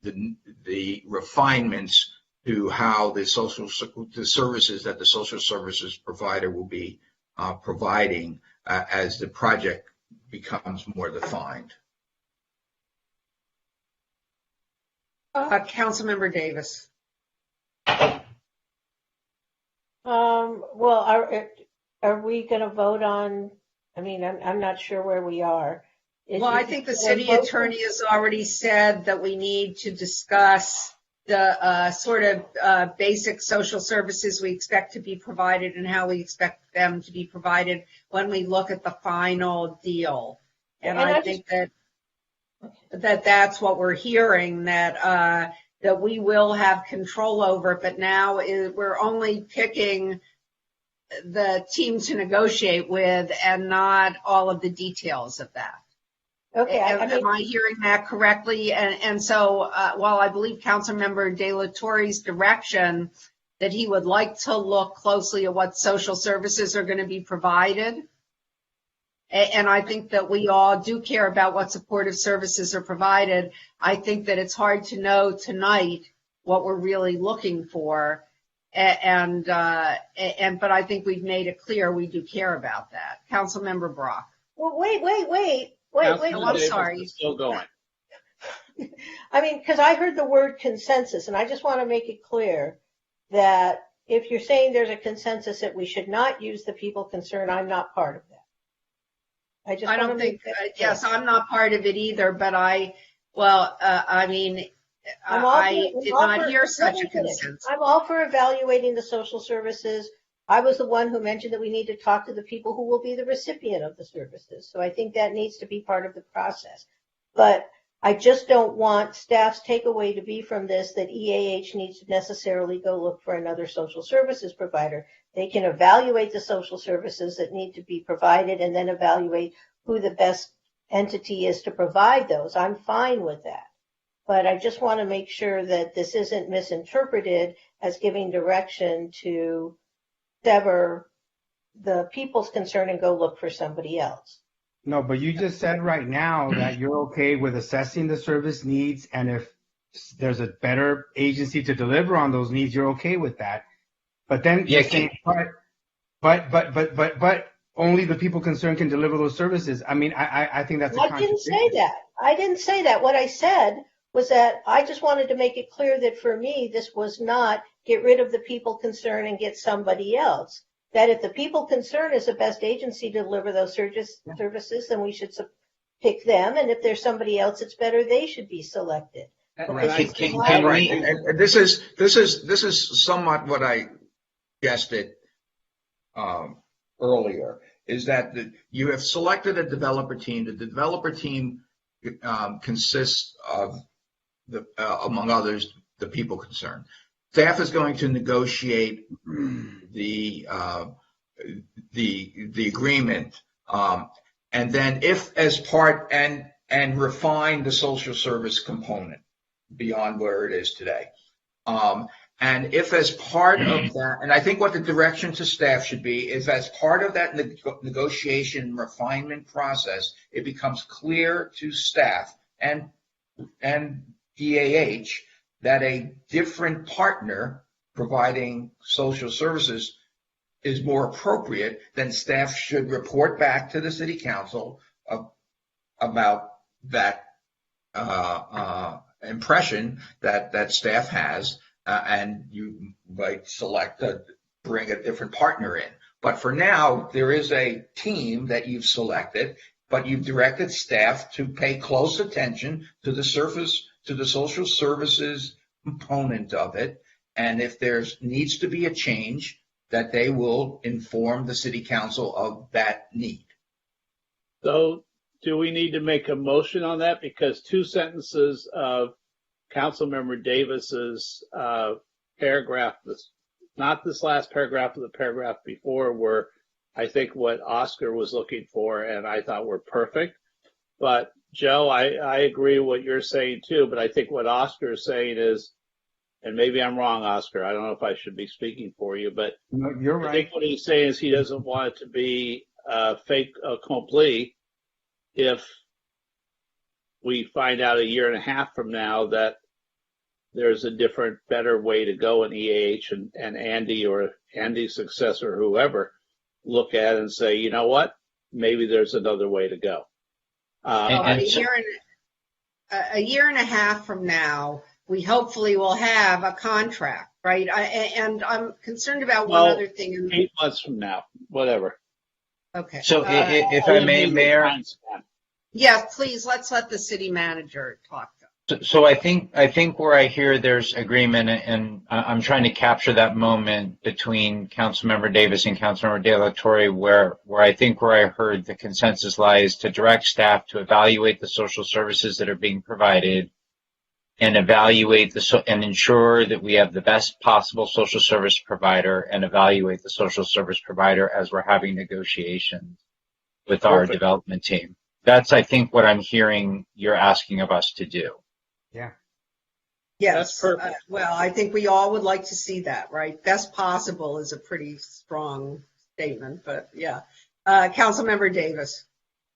the refinements to how the services that the social services provider will be providing as the project becomes more defined.
Councilmember Davis.
Well, are we going to vote on? I'm not sure where we are.
I think the city attorney has already said that we need to discuss the sort of basic social services we expect to be provided and how we expect them to be provided when we look at the final deal. And I think that's what we're hearing, that we will have control over, but now we're only picking the team to negotiate with and not all of the details of that.
Okay.
Am I hearing that correctly? And so while I believe Councilmember De La Torre's direction that he would like to look closely at what social services are going to be provided, and I think that we all do care about what supportive services are provided, I think that it's hard to know tonight what we're really looking for. But I think we've made it clear we do care about that. Councilmember Brock.
Well, wait.
I'm sorry.
Still going.
Because I heard the word consensus, and I just want to make it clear that if you're saying there's a consensus that we should not use the people concerned, I'm not part of that.
I don't think, yes, I'm not part of it either, but I did not hear such a consensus.
I'm all for evaluating the social services. I was the one who mentioned that we need to talk to the people who will be the recipient of the services. So I think that needs to be part of the process. But I just don't want staff's takeaway to be from this that EAH needs to necessarily go look for another social services provider. They can evaluate the social services that need to be provided and then evaluate who the best entity is to provide those. I'm fine with that. But I just want to make sure that this isn't misinterpreted as giving direction to sever the people's concern and go look for somebody else.
No, but you just said right now that you're okay with assessing the service needs, and if there's a better agency to deliver on those needs, you're okay with that. But then you're saying, but only the people concerned can deliver those services. I think that's a contradiction.
I didn't say that. What I said was that I just wanted to make it clear that for me, this was not get rid of the people concerned and get somebody else. That if the people concerned is the best agency to deliver those services, then we should pick them. And if there's somebody else that's better, they should be selected.
Right. And this is somewhat what I guessed earlier, is that you have selected a developer team. The developer team consists of among others, the people concerned. Staff is going to negotiate the agreement, and then if as part and refine the social service component beyond where it is today. And if as part of that, and I think what the direction to staff should be is as part of that negotiation refinement process, it becomes clear to staff and DAH that a different partner providing social services is more appropriate, then staff should report back to the city council about that impression that staff has, and you might select bring a different partner in. But for now, there is a team that you've selected, but you've directed staff to pay close attention to the social services component of it. And if there's needs to be a change, that they will inform the city council of that need.
So do we need to make a motion on that? Because 2 sentences of Councilmember Davis's paragraph, not this last paragraph, but the paragraph before, were, I think, what Oscar was looking for, and I thought were perfect. But Joe, I agree with what you're saying too, but I think what Oscar is saying is, and maybe I'm wrong, Oscar, I don't know if I should be speaking for you, but
no, you're right.
I think what he's saying is he doesn't want it to be fait accompli if we find out a year and a half from now that there's a different, better way to go in EAH, and Andy or Andy's successor, whoever, look at it and say, you know what, maybe there's another way to go.
A year and a half from now, we hopefully will have a contract, right? And I'm concerned about one other thing.
8 months from now, whatever.
Okay.
So if I may, Mayor.
Yes, please, let's let the city manager talk.
So I think where I hear there's agreement, and I'm trying to capture that moment between Councilmember Davis and Councilmember De La Torre, where I heard the consensus lies to direct staff to evaluate the social services that are being provided and evaluate and ensure that we have the best possible social service provider, and evaluate the social service provider as we're having negotiations with our development team. That's, I think, what I'm hearing you're asking of us to do.
Yeah.
Yes. Well, I think we all would like to see that, right? Best possible is a pretty strong statement, but yeah. Councilmember Davis.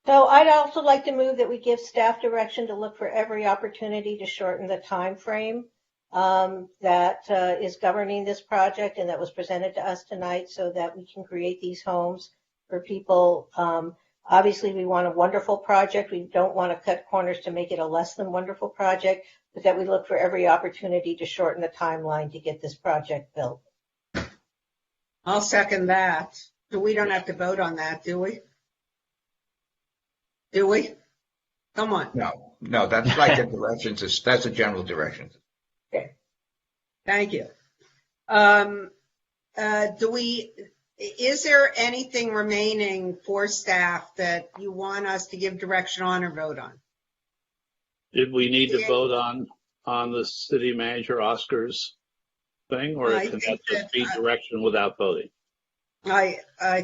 So I'd also like to move that we give staff direction to look for every opportunity to shorten the time frame that is governing this project and that was presented to us tonight, so that we can create these homes for people. Obviously, we want a wonderful project. We don't want to cut corners to make it a less than wonderful project, but that we look for every opportunity to shorten the timeline to get this project built.
I'll second that. So we don't have to vote on that, do we? Do we? Come on.
No, that's like a direction. That's a general direction.
Okay. Thank you. Is there anything remaining for staff that you want us to give direction on or vote on?
Did we need to vote on the city manager Oscar's thing, or can that just be direction without voting?
I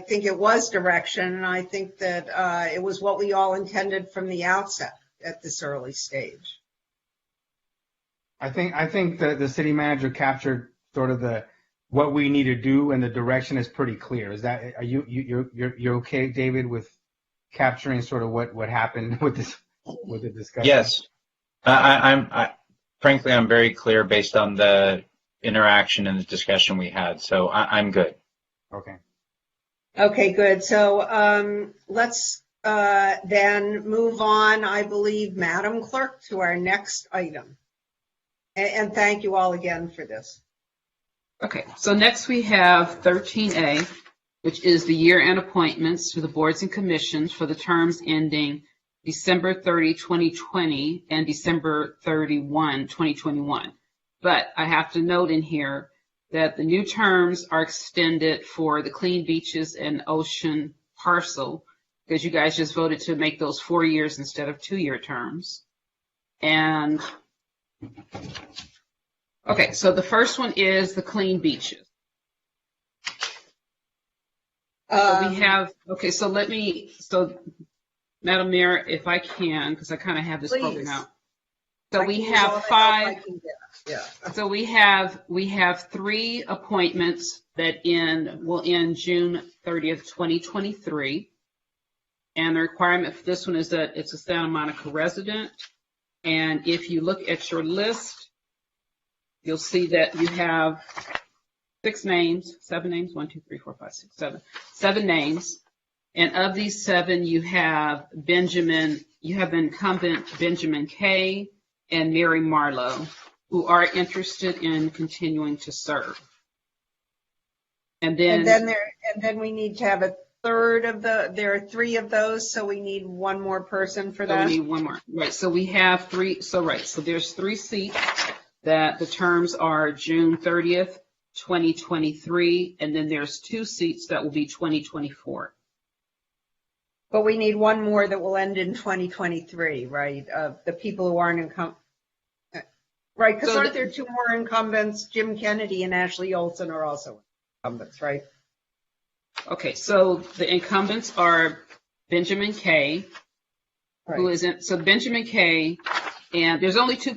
think it was direction, and I think that it was what we all intended from the outset at this early stage.
I think the city manager captured sort of what we need to do, and the direction is pretty clear. Is that, you're okay, David, with capturing sort of what happened with the discussion?
Yes, frankly, I'm very clear based on the interaction and the discussion we had. So I'm good.
Okay.
Okay, good. So let's then move on, I believe, Madam Clerk, to our next item. And thank you all again for this.
Okay, so next we have 13A, which is the year-end appointments to the boards and commissions for the terms ending December 30, 2020 and December 31, 2021. But I have to note in here that the new terms are extended for the Clean Beaches and Ocean parcel, because you guys just voted to make those 4 years instead of 2-year terms. And okay, so the first one is the Clean Beaches. So we have, okay, so Madam Mayor, if I can, because I kind of have this broken out. So we have 5.
Yeah.
So we have 3 appointments that will end June 30th, 2023. And the requirement for this one is that it's a Santa Monica resident. And if you look at your list, you'll see that you have 7 names, 1, 2, 3, 4, 5, 6, 7 names. And of these 7, you have Benjamin you have the incumbent Benjamin Kay and Mary Marlowe, who are interested in continuing to serve. And
then we need to have a third of there are 3 of those, so we need one more person for that.
So we need one more. Right. So we have 3. So there's 3 seats that the terms are June 30th, 2023, and then there's 2 seats that will be 2024.
But we need one more that will end in 2023, right? The people who aren't incumbent. Right, because aren't there 2 more incumbents? Jim Kennedy and Ashley Olson are also incumbents, right?
Okay, so the incumbents are Benjamin Kay, who isn't. So Benjamin Kay, and there's only 2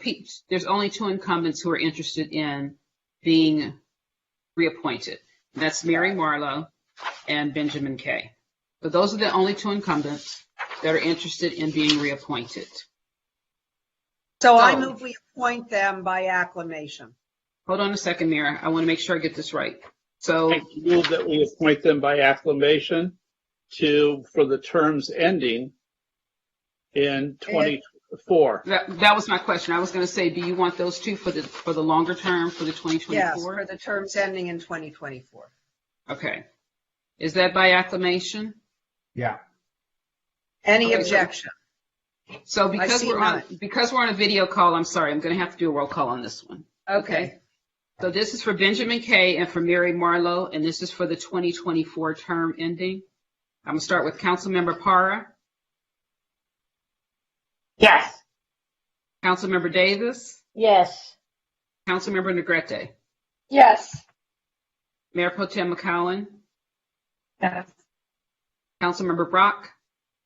incumbents who are interested in being reappointed. That's Mary Marlowe and Benjamin Kay. So those are the only 2 incumbents that are interested in being reappointed.
So I move we appoint them by acclamation.
Hold on a second, Mira. I want to make sure I get this right. So
I move that we appoint them by acclamation for the terms ending in 2024.
That was my question. I was going to say, do you want those 2 for the longer term for the 2024?
Yes, for the terms ending in 2024.
Okay. Is that by acclamation?
Yeah.
Any objection?
So because we're on a video call, I'm sorry, I'm going to have to do a roll call on this one.
Okay.
So this is for Benjamin Kay and for Mary Marlowe, and this is for the 2024 term ending. I'm going to start with Councilmember Parra.
Yes.
Councilmember Davis.
Yes.
Councilmember Negrete.
Yes.
Mayor Pro Tem McCowan.
Yes.
Councilmember Brock.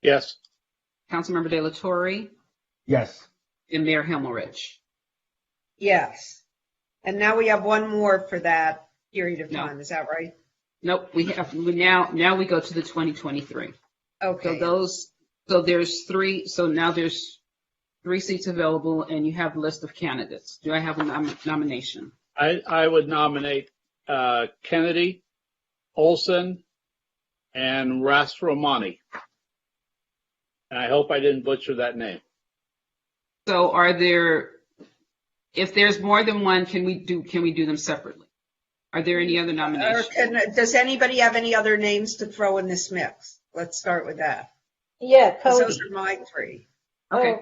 Yes.
Councilmember De La Torre.
Yes.
And Mayor Himmelrich.
Yes. And now we have one more for that period of time. Is that right?
Nope. Now we go to the 2023.
Okay.
So there's 3. So now there's 3 seats available, and you have a list of candidates. Do I have a nomination?
I would nominate Kennedy, Olson, and Rastromani. And I hope I didn't butcher that name.
So if there's more than one, can we do them separately? Are there any other nominations?
Does anybody have any other names to throw in this mix? Let's start with that.
Yeah, Cody.
Those are my 3.
Okay.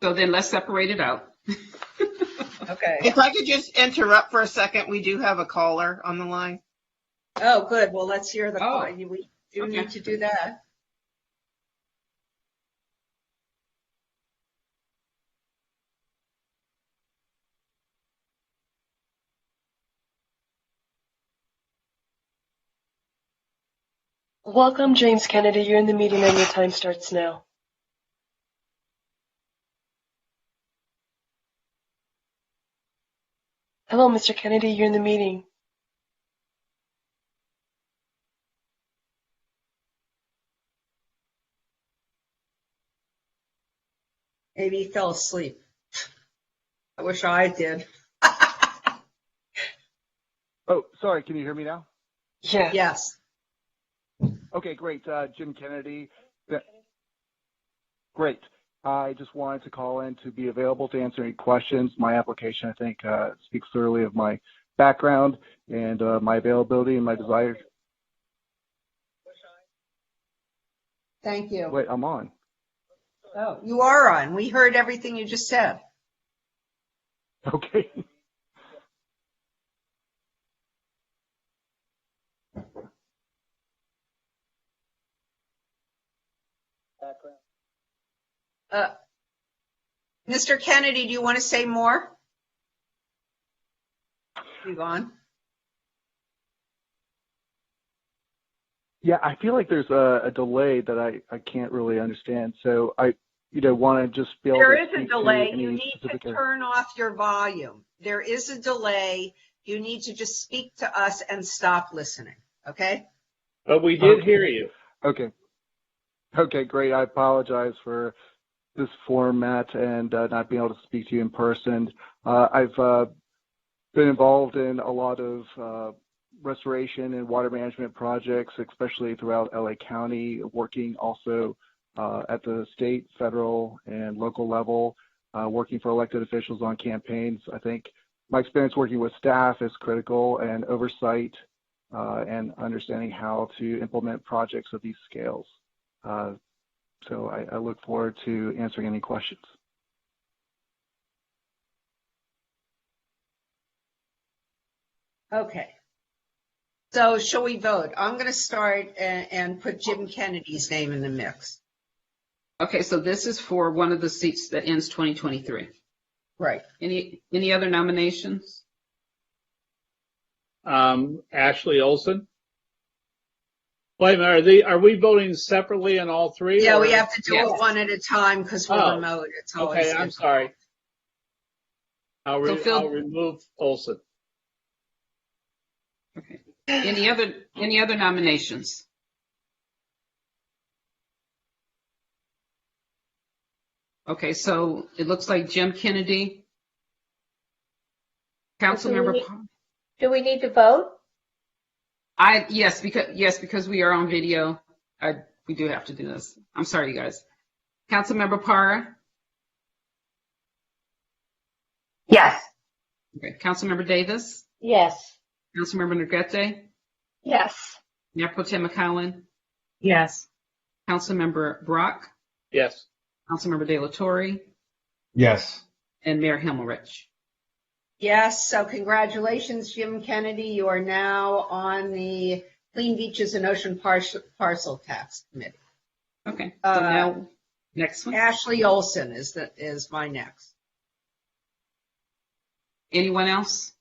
So then let's separate it out.
Okay.
If I could just interrupt for a second, we do have a caller on the line.
Oh, good. Well, let's hear the call. We do need to do that.
Welcome, James Kennedy. You're in the meeting and your time starts now. Hello, Mr. Kennedy. You're in the meeting.
Maybe he fell asleep. I wish I did.
Oh, sorry. Can you hear me now?
Yeah.
Yes.
Okay, great. Jim Kennedy. Great. I just wanted to call in to be available to answer any questions. My application, I think, speaks thoroughly of my background and my availability and my desires.
Thank you.
Wait, I'm on.
Oh, you are on. We heard everything you just said.
Okay.
Mr. Kennedy, do you want to say more? You gone?
Yeah, I feel like there's a delay that I can't really understand. So I want to just be able to.
There is a delay. You need to turn off your volume. There is a delay. You need to just speak to us and stop listening. Okay?
But we did hear you.
Okay. Okay, great. I apologize for this format and not being able to speak to you in person. I've been involved in a lot of restoration and water management projects, especially throughout LA County, working also at the state, federal, and local level, working for elected officials on campaigns. I think my experience working with staff is critical, and oversight and understanding how to implement projects of these scales. So I look forward to answering any questions.
Okay. So shall we vote? I'm going to start and put Jim Kennedy's name in the mix.
Okay, so this is for one of the seats that ends 2023.
Right.
Any other nominations?
Ashley Olson. Wait a minute, are we voting separately on all three?
Yeah,
or?
we have to do it one at a time because we're remote. It's always
okay, I'm sorry. I'll remove Olson.
Okay. Any other nominations? Okay, so it looks like Jim Kennedy. Councilmember.
Do we need to vote?
Yes, because we are on video. We do have to do this. I'm sorry, you guys. Councilmember Parra.
Yes.
Okay. Councilmember Davis.
Yes.
Councilmember Negrete.
Yes.
Mayor Pro Tem McCowan.
Yes.
Councilmember Brock.
Yes.
Councilmember De La Torre.
Yes.
And Mayor Himmelrich.
Yes, so congratulations, Jim Kennedy. You are now on the Clean Beaches and Ocean Parcel Tax Committee.
Okay, so now, next one.
Ashley Olson is my next.
Anyone else?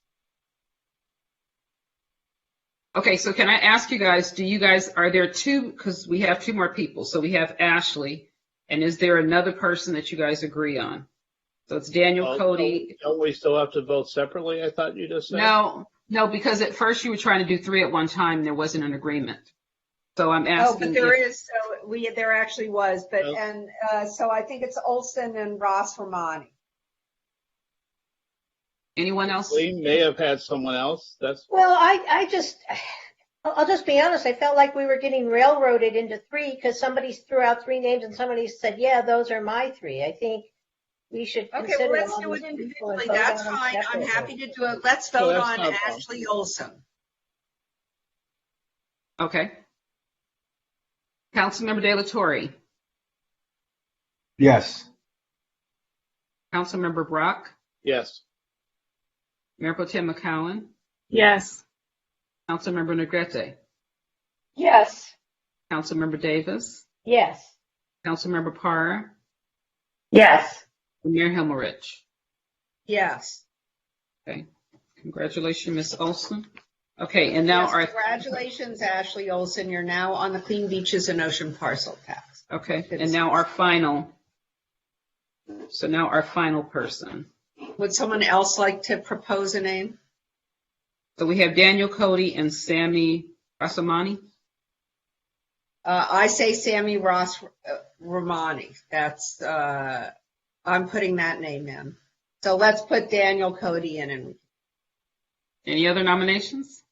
Okay, so can I ask you guys, are there two, because we have two more people, so we have Ashley, and is there another person that you guys agree on? So it's Daniel Cody.
Don't we still have to vote separately, I thought you just said?
No, because at first you were trying to do three at one time, and there wasn't an agreement. So I'm asking.
Oh, but there actually was, but, so I think it's Olson and Ross Romani.
Anyone else?
We may have had someone else.
Well, I'll just be honest. I felt like we were getting railroaded into three because somebody threw out three names and somebody said, yeah, those are my three. I think we should consider.
Okay, well, let's do it individually. That's fine. I'm happy to do it. Let's vote on Ashley Olson.
Okay. Councilmember De La Torre.
Yes.
Councilmember Brock.
Yes.
Mayor Pro Tem McCowan.
Yes.
Councilmember Negrete.
Yes.
Councilmember Davis.
Yes.
Councilmember Parra.
Yes.
And Mayor Himmelrich.
Yes.
Okay. Congratulations, Ms. Olson. Okay, and now
congratulations, Ashley Olson. You're now on the Clean Beaches and Ocean Parcel Tax.
Okay, and now our final. So now our final person.
Would someone else like to propose a name?
So we have Daniel Cody and Sammy Rasamani.
I say Sammy Ross Romani. That's I'm putting that name in. So let's put Daniel Cody in. And
any other nominations?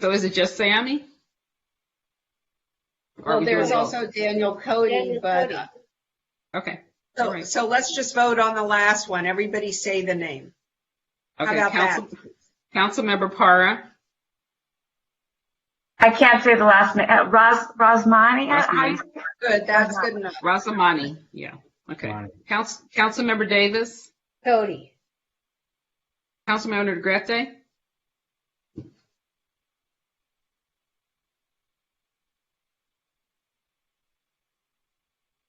So is it just Sammy?
Well, there's also Daniel Cody, but
okay.
So let's just vote on the last one. Everybody say the name.
Okay,
how about that?
Councilmember Parra.
I can't say the last name. Rosmani.
Good, that's good enough.
Rosamani, yeah. Okay. Councilmember Davis.
Cody.
Councilmember Negrete.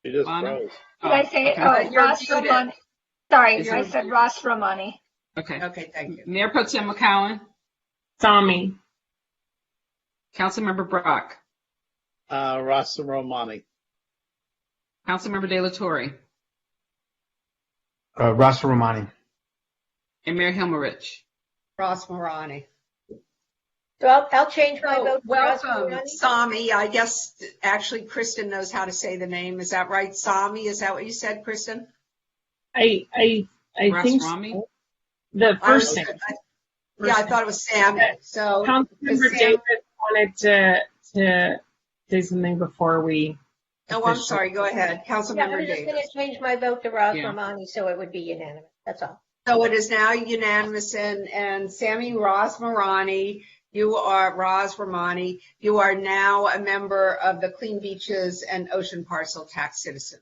She just froze.
Did I say it? Oh, Ross Romani. Sorry, I said Ross Romani.
Okay.
Okay, thank you.
Mayor Pro Tem McCowan.
Sami.
Councilmember Brock.
Ross Romani.
Councilmember De La Torre.
Ross Romani.
And Mayor Himmelrich.
Ross Morani.
So I'll change my vote.
Welcome, Sami. I guess actually Kristen knows how to say the name. Is that right, Sami? Is that what you said, Kristen?
I think so. The first name.
Yeah, I thought it was Sammy. So
Councilmember Davis wanted to say something before we?
Oh, I'm sorry. Go ahead.
Yeah,
Councilmember
I'm just
Davis.
going to change my vote to Roz Ramani so it would be unanimous. That's all.
So it is now unanimous, and Sammy Rosmarani, you are Roz Ramani. You are now a member of the Clean Beaches and Ocean Parcel Tax Citizen.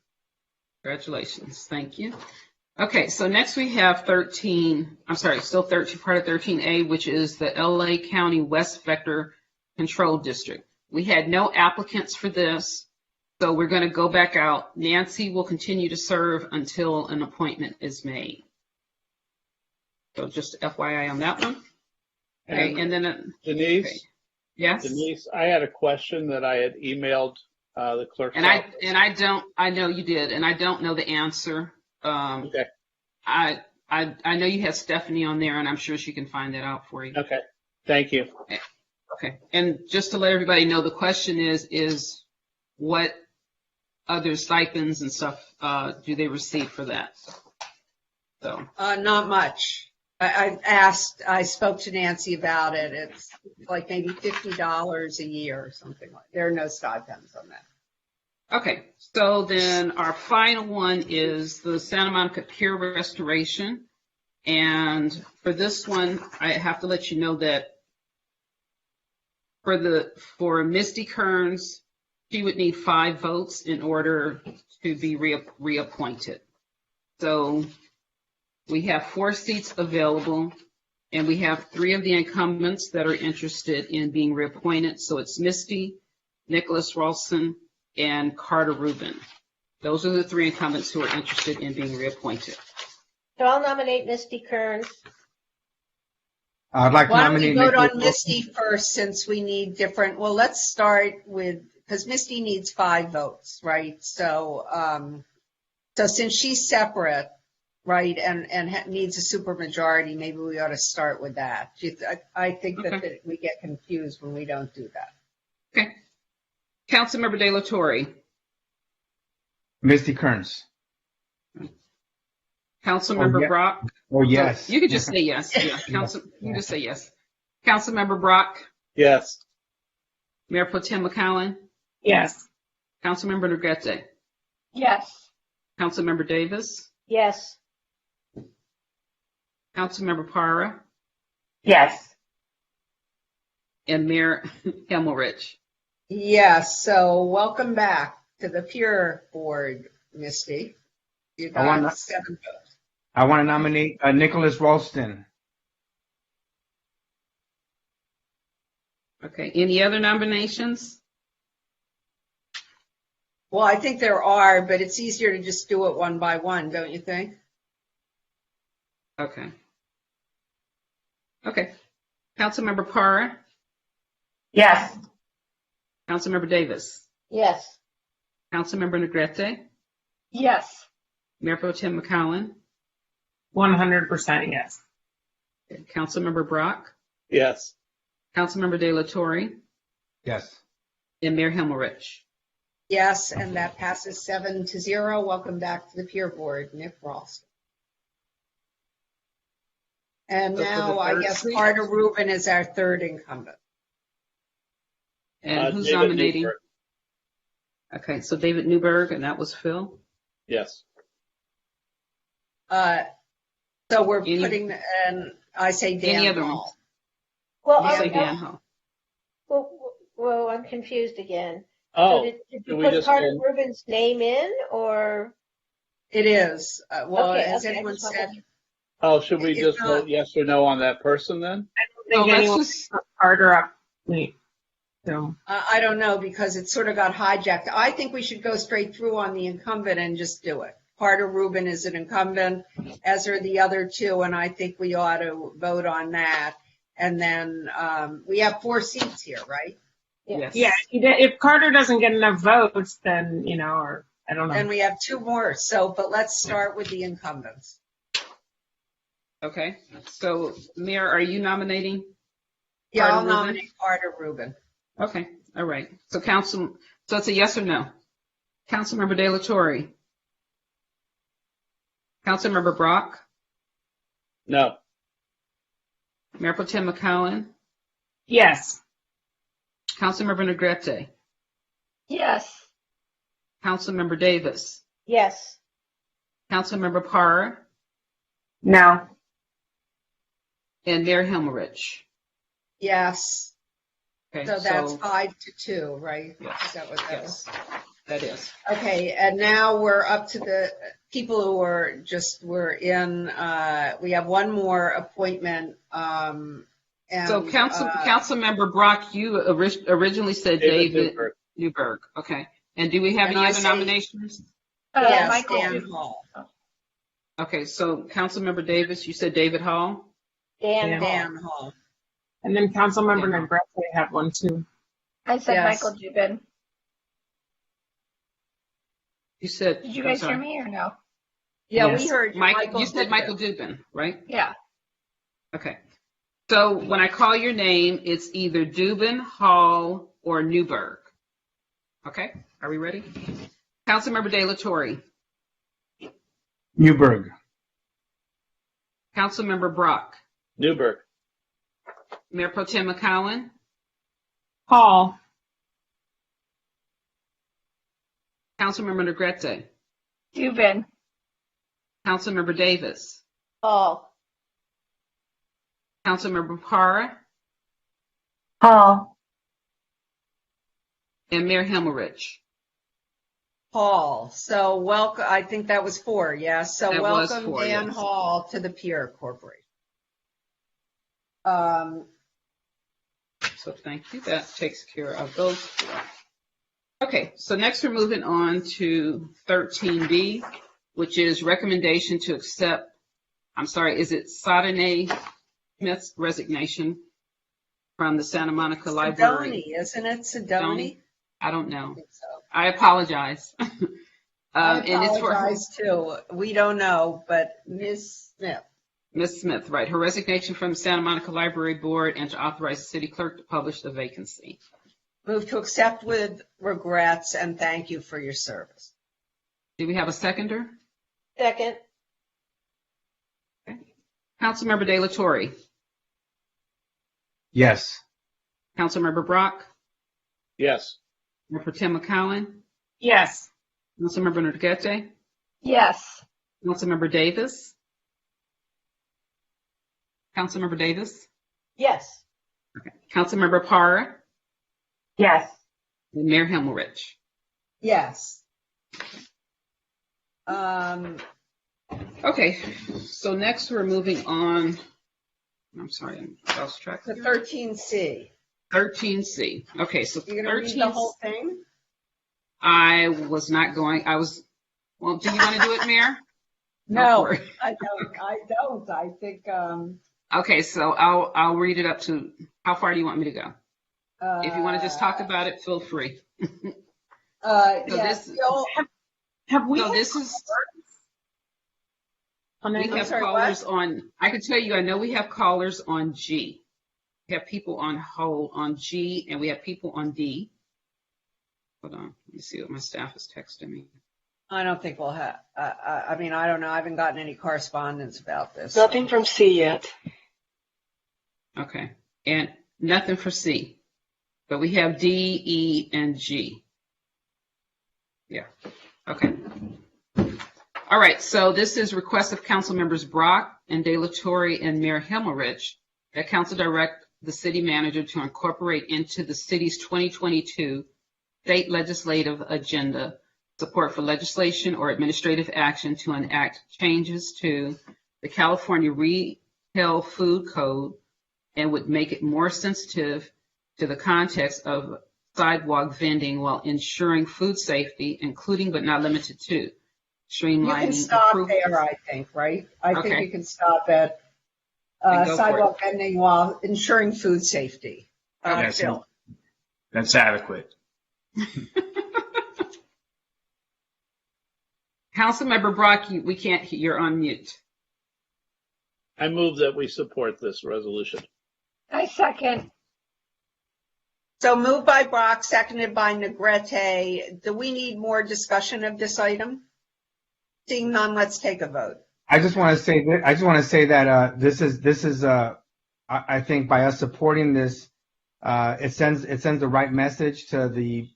Congratulations. Thank you. Okay, so next we have part of 13A, which is the LA County West Vector Control District. We had no applicants for this, so we're going to go back out. Nancy will continue to serve until an appointment is made. So just FYI on that one. Okay, and then
Denise.
Okay. Yes.
Denise, I had a question that I had emailed the clerk's office.
I know you did, and I don't know the answer.
Okay.
I know you have Stephanie on there, and I'm sure she can find that out for you.
Okay. Thank you.
Okay. And just to let everybody know, the question is what other stipends and stuff do they receive for that? So.
Not much. I spoke to Nancy about it. It's like maybe $50 a year or something like that. There are no stipends on that.
Okay, so then our final one is the Santa Monica Pier Restoration. And for this one, I have to let you know that for Misty Kearns, she would need 5 votes in order to be reappointed. So we have 4 seats available, and we have 3 of the incumbents that are interested in being reappointed. So it's Misty, Nicholas Ralston, and Carter Rubin. Those are the 3 incumbents who are interested in being reappointed.
So I'll nominate Misty Kearns.
I'd like to nominate.
Why don't we vote on Misty first, since we need different? Well, let's start with, because Misty needs 5 votes, right? So, so since she's separate, right, and needs a supermajority, maybe we ought to start with that. I think that we get confused when we don't do that.
Okay. Councilmember De La Torre.
Misty Kearns.
Councilmember Brock.
Oh, yes.
You could just say yes. Yeah. You can just say yes. Councilmember Brock.
Yes.
Mayor Pro Tem McCowan.
Yes.
Councilmember Negrete.
Yes.
Councilmember Davis.
Yes.
Councilmember Parra.
Yes.
And Mayor Himmelrich.
Yes. So welcome back to the Pier Board, Misty. You got 7 votes.
I want to nominate Nicholas Ralston.
Okay. Any other nominations?
Well, I think there are, but it's easier to just do it one by one, don't you think?
Okay. Okay. Councilmember Parra.
Yes.
Councilmember Davis.
Yes.
Councilmember Negrete.
Yes.
Mayor Pro Tem McCowan.
100% yes.
Okay. Councilmember Brock.
Yes.
Councilmember De La Torre.
Yes.
And Mayor Himmelrich.
Yes, and that passes 7-0. Welcome back to the Pier Board, Nick Ralston. And
So
now I guess Carter Rubin is our 3rd incumbent.
And who's
David
nominating?
Newberg.
Okay, so David Newberg, and that was Phil.
Yes.
So we're putting, and I say Dan
Any other
Hall.
Well,
You say Dan Hall.
well, I'm confused again.
Oh,
so did you put Carter Rubin's name in, or?
It is. Well,
okay,
as
okay,
anyone said.
Oh, should we just vote yes or no on that person then?
I don't think anyone put Carter up. So.
I don't know, because it sort of got hijacked. I think we should go straight through on the incumbent and just do it. Carter Rubin is an incumbent, as are the other 2, and I think we ought to vote on that. And then we have 4 seats here, right?
Yes.
Yeah. If Carter doesn't get enough votes, then, or I don't know.
Then we have 2 more. But let's start with the incumbents.
Okay. So, Mayor, are you nominating?
Yeah,
Carter
I'll
Rubin?
nominate Carter Rubin.
Okay. All right. So it's a yes or no. Councilmember De La Torre. Councilmember Brock.
No.
Mayor Pro Tem McCowan.
Yes.
Councilmember Negrete.
Yes.
Councilmember Davis,
Yes.
Councilmember Parr,
No.
and Mayor Himmerich.
Yes.
Okay,
So that's 5-2, right?
Yes.
Is that what that is?
That is.
Okay, and now we're up to the people who are we have one more appointment.
Councilmember Brock, you originally said David Newberg. Okay. And do we have any other nominations?
Yes,
Michael
Dan Hall.
Okay, so Councilmember Davis, you said David Hall?
Dan Hall.
And then Councilmember Negrete had one too.
I said Michael Dubin.
You said.
Did you guys hear me or no?
Yeah,
Yes.
we heard
Michael. You said Michael Dubin, right?
Yeah.
Okay. So when I call your name, it's either Dubin, Hall, or Newberg. Okay. Are we ready? Councilmember De La Torre.
Newberg.
Councilmember Brock.
Newberg.
Mayor Pro Tem McCowan.
Hall.
Councilmember Negrete.
Dubin.
Councilmember Davis.
Hall.
Councilmember Parra.
Hall.
And Mayor Himmerich.
Hall. So welcome. I think that was 4. Yes. So
That was
welcome
4,
Dan
yes.
Hall to the Pier Corporation.
So thank you. That takes care of those 4. Okay, so next we're moving on to 13B, which is recommendation to accept, is it Sadene Smith's resignation from the Santa Monica Library?
Sedoni, isn't it? Sedoni?
I don't know.
I think so.
I apologize.
I
and it's for
apologize too. We don't know, but Ms. Smith.
Ms. Smith, right. Her resignation from the Santa Monica Library Board and to authorize the city clerk to publish the vacancy.
Move to accept with regrets and thank you for your service.
Do we have a seconder?
Second.
Okay. Councilmember De La Torre.
Yes.
Councilmember Brock.
Yes.
Mayor Pro Tem McCowan.
Yes.
Councilmember Negrete.
Yes.
Councilmember Davis. Councilmember Davis.
Yes.
Okay. Councilmember Parra.
Yes.
And Mayor Himmerich.
Yes.
Okay, so next we're moving on. I'm sorry, I lost track.
The 13C.
13C. Okay, so
You're going to read the whole thing?
I was not going. Well, do you want to do it, Mayor?
No, I don't. I think.
Okay, so I'll read it up to, how far do you want me to go? If you want to just talk about it, feel free.
Yes.
Have we?
So this is. We have callers on. I can tell you. I know we have callers on G. We have people on hold on G, and we have people on D. Hold on. Let me see what my staff is texting me.
I don't think we'll have. I mean, I don't know. I haven't gotten any correspondence about this.
Nothing from C yet.
Okay, and nothing for C, but we have D, E, and G. Yeah. Okay. All right. So this is request of council members Brock and De La Torre and Mayor Himmerich that council direct the city manager to incorporate into the city's 2022 state legislative agenda support for legislation or administrative action to enact changes to the California Retail Food Code and would make it more sensitive to the context of sidewalk vending while ensuring food safety, including but not limited to streamlining.
You can stop there, I think, right? I think you can stop at sidewalk vending while ensuring food safety.
That's adequate.
Councilmember Brock, we can't. You're on mute.
I move that we support this resolution.
I second.
So moved by Brock, seconded by Negrete. Do we need more discussion of this item? Seeing none, let's take a vote.
I just want to say that this is I think by us supporting this, it sends the right message to the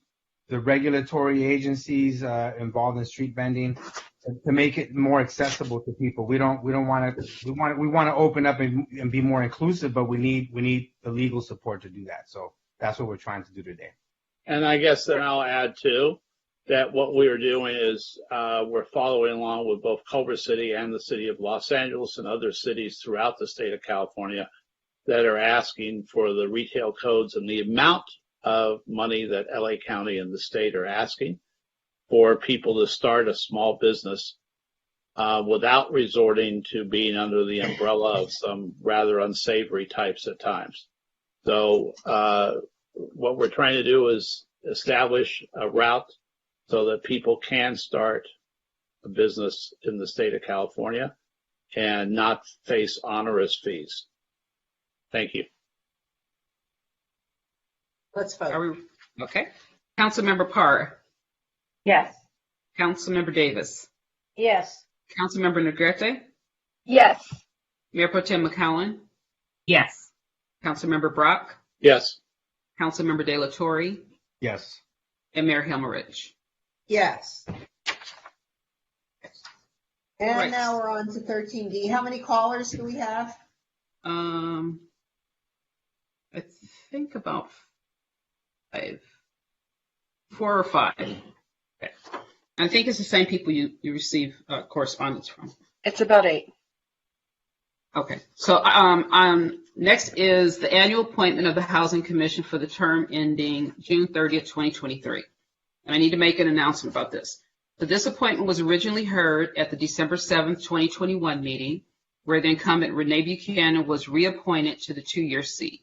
the regulatory agencies involved in street vending to make it more accessible to people. We want to open up and be more inclusive, but we need the legal support to do that. So that's what we're trying to do today.
And I guess then I'll add too that what we are doing is we're following along with both Culver City and the city of Los Angeles and other cities throughout the state of California that are asking for the retail codes and the amount of money that LA County and the state are asking for people to start a small business without resorting to being under the umbrella of some rather unsavory types at times. So what we're trying to do is establish a route so that people can start a business in the state of California and not face onerous fees. Thank you.
Let's vote.
Okay. Councilmember Parr.
Yes.
Councilmember Davis.
Yes.
Councilmember Negrete.
Yes.
Mayor Pro Tem McCowan.
Yes.
Councilmember Brock.
Yes.
Councilmember De La Torre.
Yes.
And Mayor Himmerich.
Yes. And
Right.
now we're on to 13D. How many callers do we have?
I think about 4 or 5. Okay. I think it's the same people you receive correspondence from.
It's about 8.
Okay. So next is the annual appointment of the Housing Commission for the term ending June 30th, 2023. And I need to make an announcement about this. So this appointment was originally heard at the December 7th, 2021 meeting, where the incumbent Renee Buchanan was reappointed to the 2-year seat.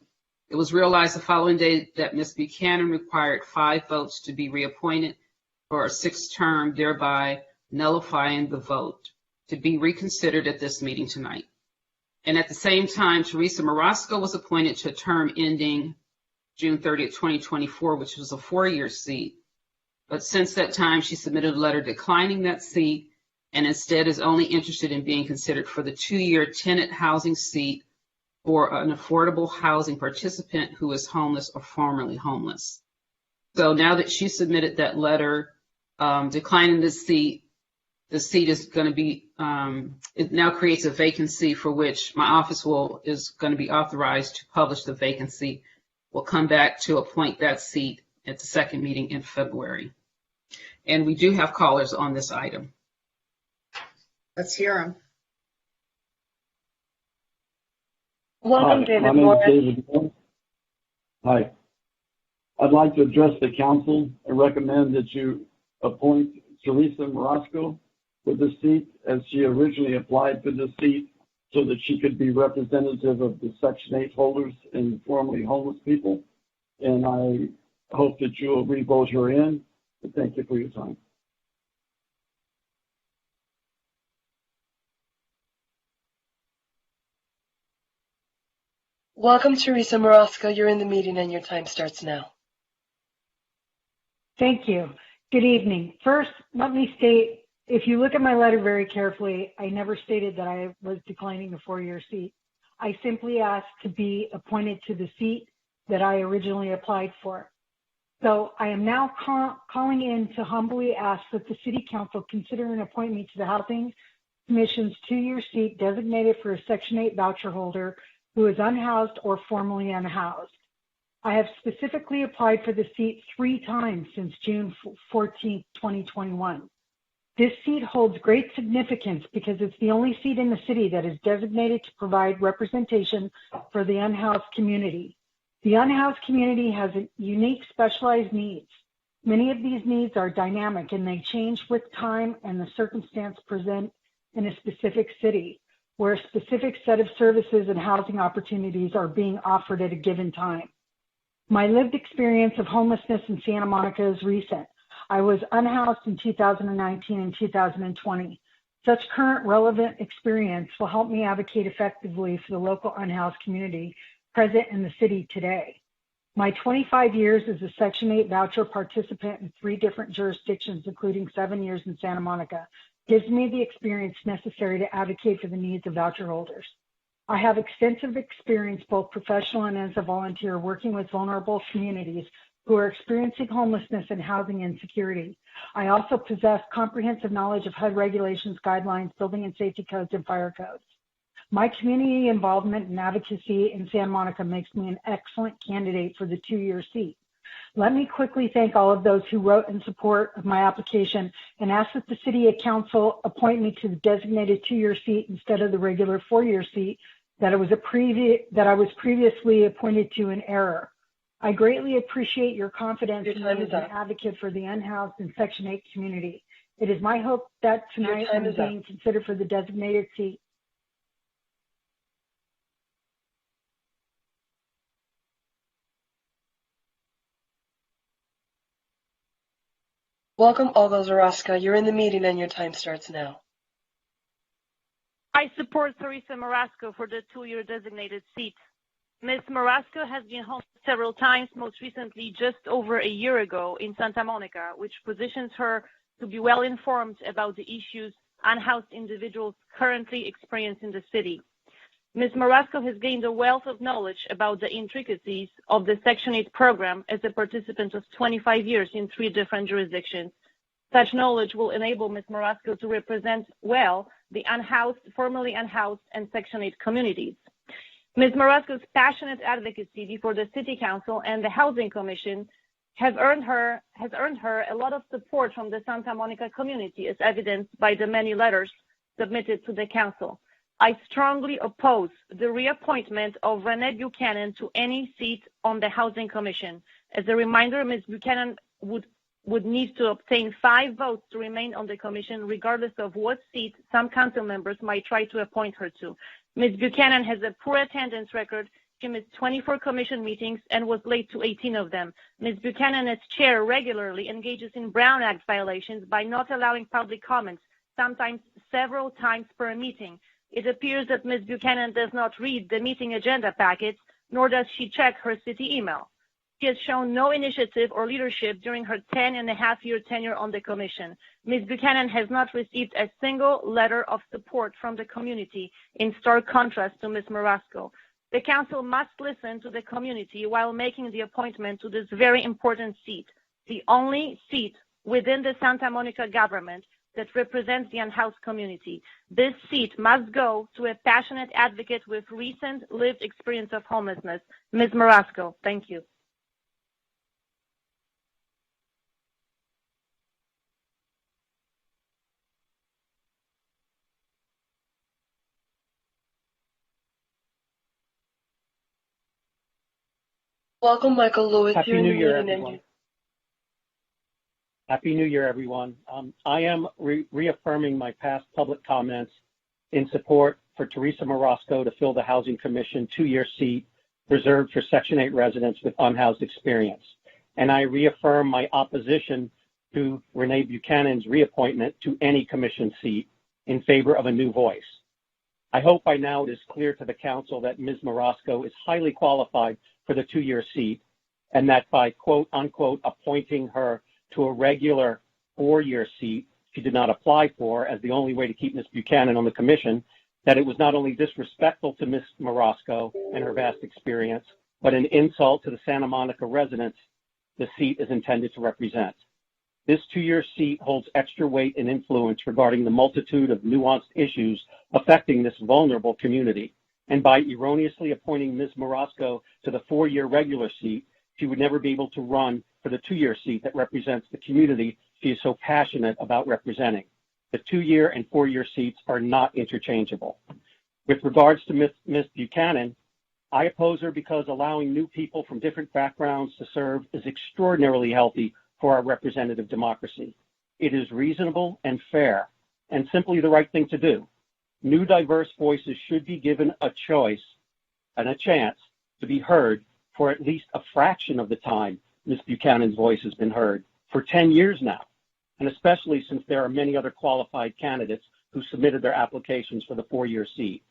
It was realized the following day that Ms. Buchanan required 5 votes to be reappointed for a 6th term, thereby nullifying the vote to be reconsidered at this meeting tonight. And at the same time, Teresa Marasco was appointed to a term ending June 30th, 2024, which was a 4-year seat. But since that time, she submitted a letter declining that seat and instead is only interested in being considered for the 2-year tenant housing seat for an affordable housing participant who is homeless or formerly homeless. So now that she submitted that letter declining the seat is going to be, it now creates a vacancy for which my office is going to be authorized to publish the vacancy. We'll come back to appoint that seat at the 2nd meeting in February. And we do have callers on this item.
Let's hear them.
Welcome,
Hi,
David
my name
Morris.
is David Morris. Hi. I'd like to address the council and recommend that you appoint Teresa Marasco for the seat, as she originally applied for the seat so that she could be representative of the Section 8 holders and formerly homeless people. And I hope that you will re-vote her in. And thank you for your time.
Welcome, Teresa Marasco. You're in the meeting and your time starts now.
Thank you. Good evening. First, let me state, if you look at my letter very carefully, I never stated that I was declining the 4-year seat. I simply asked to be appointed to the seat that I originally applied for. So I am now calling in to humbly ask that the City Council consider an appointment to the Housing Commission's 2-year seat designated for a Section 8 voucher holder who is unhoused or formerly unhoused. I have specifically applied for the seat 3 times since June 14, 2021. This seat holds great significance because it's the only seat in the city that is designated to provide representation for the unhoused community. The unhoused community has unique specialized needs. Many of these needs are dynamic and they change with time and the circumstance present in a specific city, where a specific set of services and housing opportunities are being offered at a given time. My lived experience of homelessness in Santa Monica is recent. I was unhoused in 2019 and 2020. Such current relevant experience will help me advocate effectively for the local unhoused community present in the city today. My 25 years as a Section 8 voucher participant in 3 different jurisdictions, including 7 years in Santa Monica, gives me the experience necessary to advocate for the needs of voucher holders. I have extensive experience, both professional and as a volunteer, working with vulnerable communities who are experiencing homelessness and housing insecurity. I also possess comprehensive knowledge of HUD regulations, guidelines, building and safety codes, and fire codes. My community involvement and advocacy in Santa Monica makes me an excellent candidate for the 2-year seat. Let me quickly thank all of those who wrote in support of my application and ask that the City Council appoint me to the designated 2-year seat instead of the regular 4-year seat that I was previously appointed to in error. I greatly appreciate your confidence in me as an advocate for the unhoused and Section 8 community. It is my hope that tonight I'm being considered for the designated seat.
Welcome, Olga Zaraska. You're in the meeting and your time starts now.
I support Teresa Marasco for the 2-year designated seat. Ms. Marasco has been home several times, most recently just over a year ago in Santa Monica, which positions her to be well informed about the issues unhoused individuals currently experience in the city. Ms. Marasco has gained a wealth of knowledge about the intricacies of the Section 8 program as a participant of 25 years in 3 different jurisdictions. Such knowledge will enable Ms. Marasco to represent well the unhoused, formerly unhoused, and Section 8 communities. Ms. Marasco's passionate advocacy before the City Council and the Housing Commission has earned her a lot of support from the Santa Monica community, as evidenced by the many letters submitted to the Council. I strongly oppose the reappointment of Renee Buchanan to any seat on the Housing Commission. As a reminder, Ms. Buchanan would need to obtain 5 votes to remain on the commission, regardless of what seat some council members might try to appoint her to. Ms. Buchanan has a poor attendance record. She missed 24 commission meetings and was late to 18 of them. Ms. Buchanan, as chair, regularly engages in Brown Act violations by not allowing public comments, sometimes several times per meeting. It appears that Ms. Buchanan does not read the meeting agenda packets, nor does she check her city email. She has shown no initiative or leadership during her 10.5-year tenure on the commission. Ms. Buchanan has not received a single letter of support from the community, in stark contrast to Ms. Marasco. The council must listen to the community while making the appointment to this very important seat, the only seat within the Santa Monica government that represents the unhoused community. This seat must go to a passionate advocate with recent lived experience of homelessness. Ms. Marasco, thank you.
Welcome, Michael Lewis.
Happy New Year, everyone. Happy New Year, everyone. I am reaffirming my past public comments in support for Teresa Marasco to fill the Housing Commission 2-year seat reserved for Section 8 residents with unhoused experience. And I reaffirm my opposition to Renee Buchanan's reappointment to any commission seat in favor of a new voice. I hope by now it is clear to the council that Ms. Marasco is highly qualified for the 2-year seat, and that by quote unquote appointing her to a regular 4-year seat she did not apply for as the only way to keep Ms. Buchanan on the commission, that it was not only disrespectful to Ms. Marasco and her vast experience, but an insult to the Santa Monica residents the seat is intended to represent. This 2-year seat holds extra weight and influence regarding the multitude of nuanced issues affecting this vulnerable community. And by erroneously appointing Ms. Marasco to the 4-year regular seat, she would never be able to run for the 2-year seat that represents the community she is so passionate about representing. The 2-year and 4-year seats are not interchangeable. With regards to Ms. Buchanan, I oppose her because allowing new people from different backgrounds to serve is extraordinarily healthy for our representative democracy. It is reasonable and fair and simply the right thing to do. New diverse voices should be given a choice and a chance to be heard for at least a fraction of the time Ms. Buchanan's voice has been heard for 10 years now, and especially since there are many other qualified candidates who submitted their applications for the 4-year seat.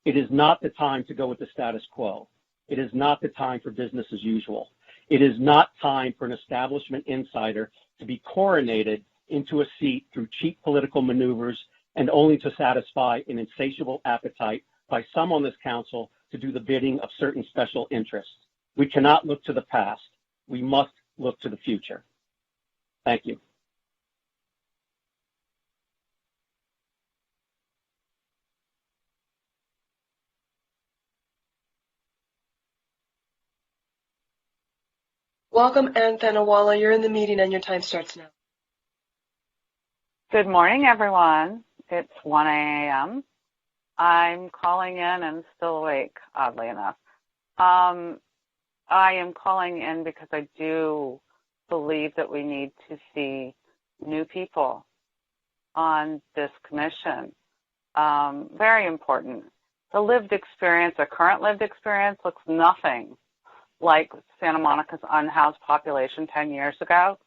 It is not the time to go with the status quo. It is not the time for business as usual. It is not time for an establishment insider to be coronated into a seat through cheap political maneuvers and only to satisfy an insatiable appetite by some on this council to do the bidding of certain special interests. We cannot look to the past. We must look to the future. Thank you.
Welcome, Ann Thanawala. You're in the meeting and your time starts now.
Good morning, everyone. It's 1 a.m. I'm calling in and still awake, oddly enough. I am calling in because I do believe that we need to see new people on this commission. Very important. The lived experience, the current lived experience, looks nothing like Santa Monica's unhoused population 10 years ago.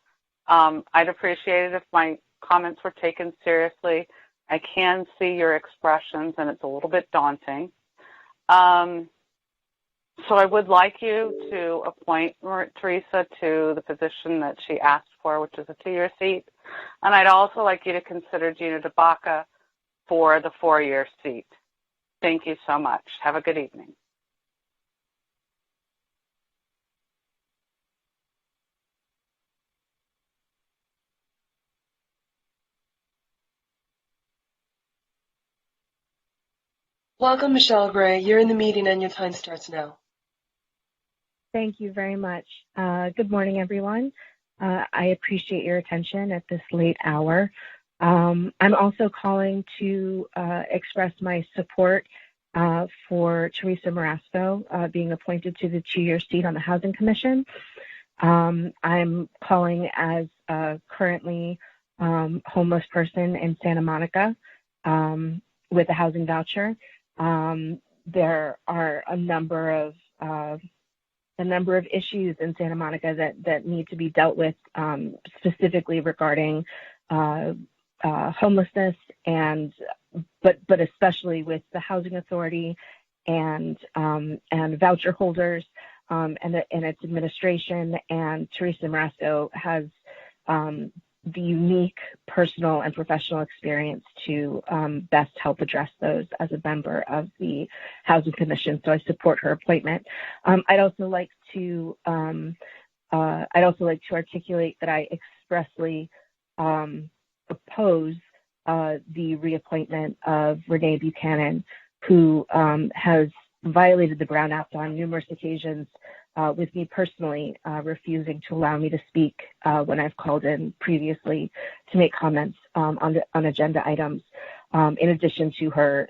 I'd appreciate it if my comments were taken seriously. I can see your expressions, and it's a little bit daunting. So I would like you to appoint Teresa to the position that she asked for, which is a 2-year seat. And I'd also like you to consider Gina DeBacca for the 4-year seat. Thank you so much. Have a good evening.
Welcome, Michelle Gray. You're in the meeting and your time starts now.
Thank you very much. Good morning, everyone. I appreciate your attention at this late hour. I'm also calling to express my support for Teresa Marasco being appointed to the 2-year seat on the Housing Commission. I'm calling as a currently homeless person in Santa Monica with a housing voucher. There are a number of issues in Santa Monica that need to be dealt with, specifically regarding homelessness but especially with the housing authority and voucher holders and its administration. And Teresa Marasco has the unique personal and professional experience to best help address those as a member of the Housing Commission. So I support her appointment. I'd also like to articulate that I expressly oppose the reappointment of Renee Buchanan, who has violated the Brown Act on numerous occasions, with me personally refusing to allow me to speak when I've called in previously to make comments on agenda items, in addition to her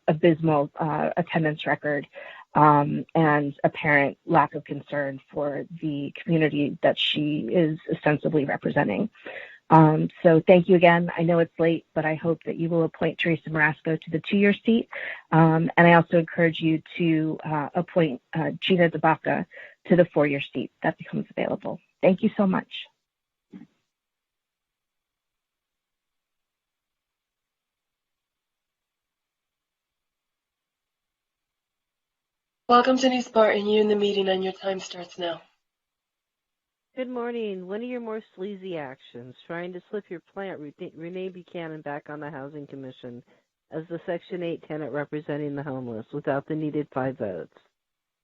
abysmal attendance record and apparent lack of concern for the community that she is ostensibly representing. So thank you again. I know it's late, but I hope that you will appoint Teresa Marasco to the 2-year seat. And I also encourage you to appoint Gina DeBacca to the 4-year seat that becomes available. Thank you so much.
Welcome, Denise Barton. You're in the meeting and your time starts now.
Good morning. One of your more sleazy actions, trying to slip your plant, Renee Buchanan, back on the Housing Commission as the Section 8 tenant representing the homeless without the needed 5 votes.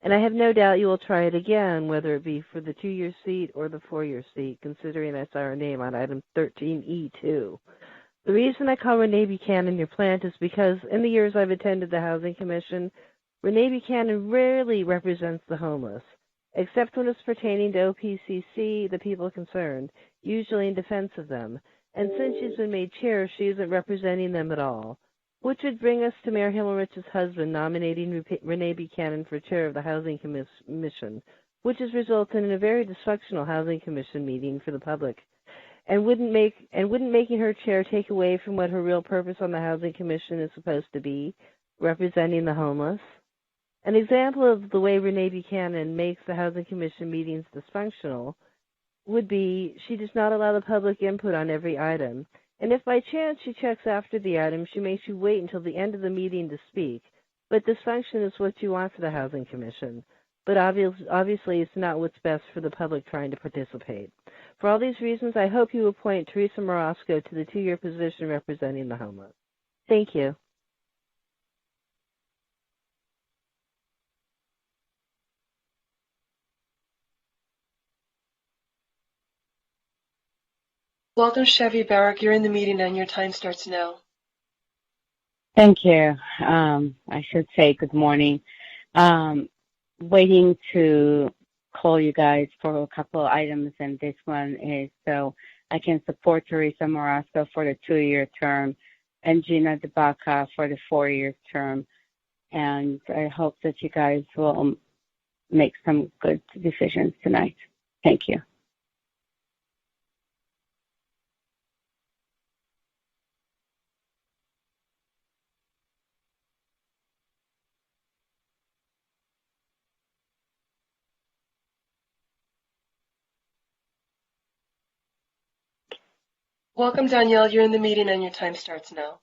And I have no doubt you will try it again, whether it be for the 2-year seat or the 4-year seat, considering I saw her name on item 13E2. The reason I call Renee Buchanan your plant is because in the years I've attended the Housing Commission, Renee Buchanan rarely represents the homeless, except when it's pertaining to OPCC, the people concerned, usually in defense of them. And since she's been made chair, she isn't representing them at all. Which would bring us to Mayor Himmelrich's husband nominating Renee Buchanan for chair of the Housing Commission, which has resulted in a very dysfunctional Housing Commission meeting for the public. And wouldn't making her chair take away from what her real purpose on the Housing Commission is supposed to be, representing the homeless? An example of the way Renee Buchanan makes the Housing Commission meetings dysfunctional would be she does not allow the public input on every item. And if by chance she checks after the item, she makes you wait until the end of the meeting to speak. But dysfunction is what you want for the Housing Commission. But obviously it's not what's best for the public trying to participate. For all these reasons, I hope you appoint Teresa Marasco to the 2-year position representing the homeless. Thank you.
Welcome, Chevy Barrack. You're in the meeting and your time starts now.
Thank you. I should say good morning. Waiting to call you guys for a couple of items, and this one is so I can support Teresa Morasco for the 2-year term and Gina DeBaca for the 4-year term. And I hope that you guys will make some good decisions tonight. Thank you.
Welcome, Danielle. You're in the meeting and your time starts now.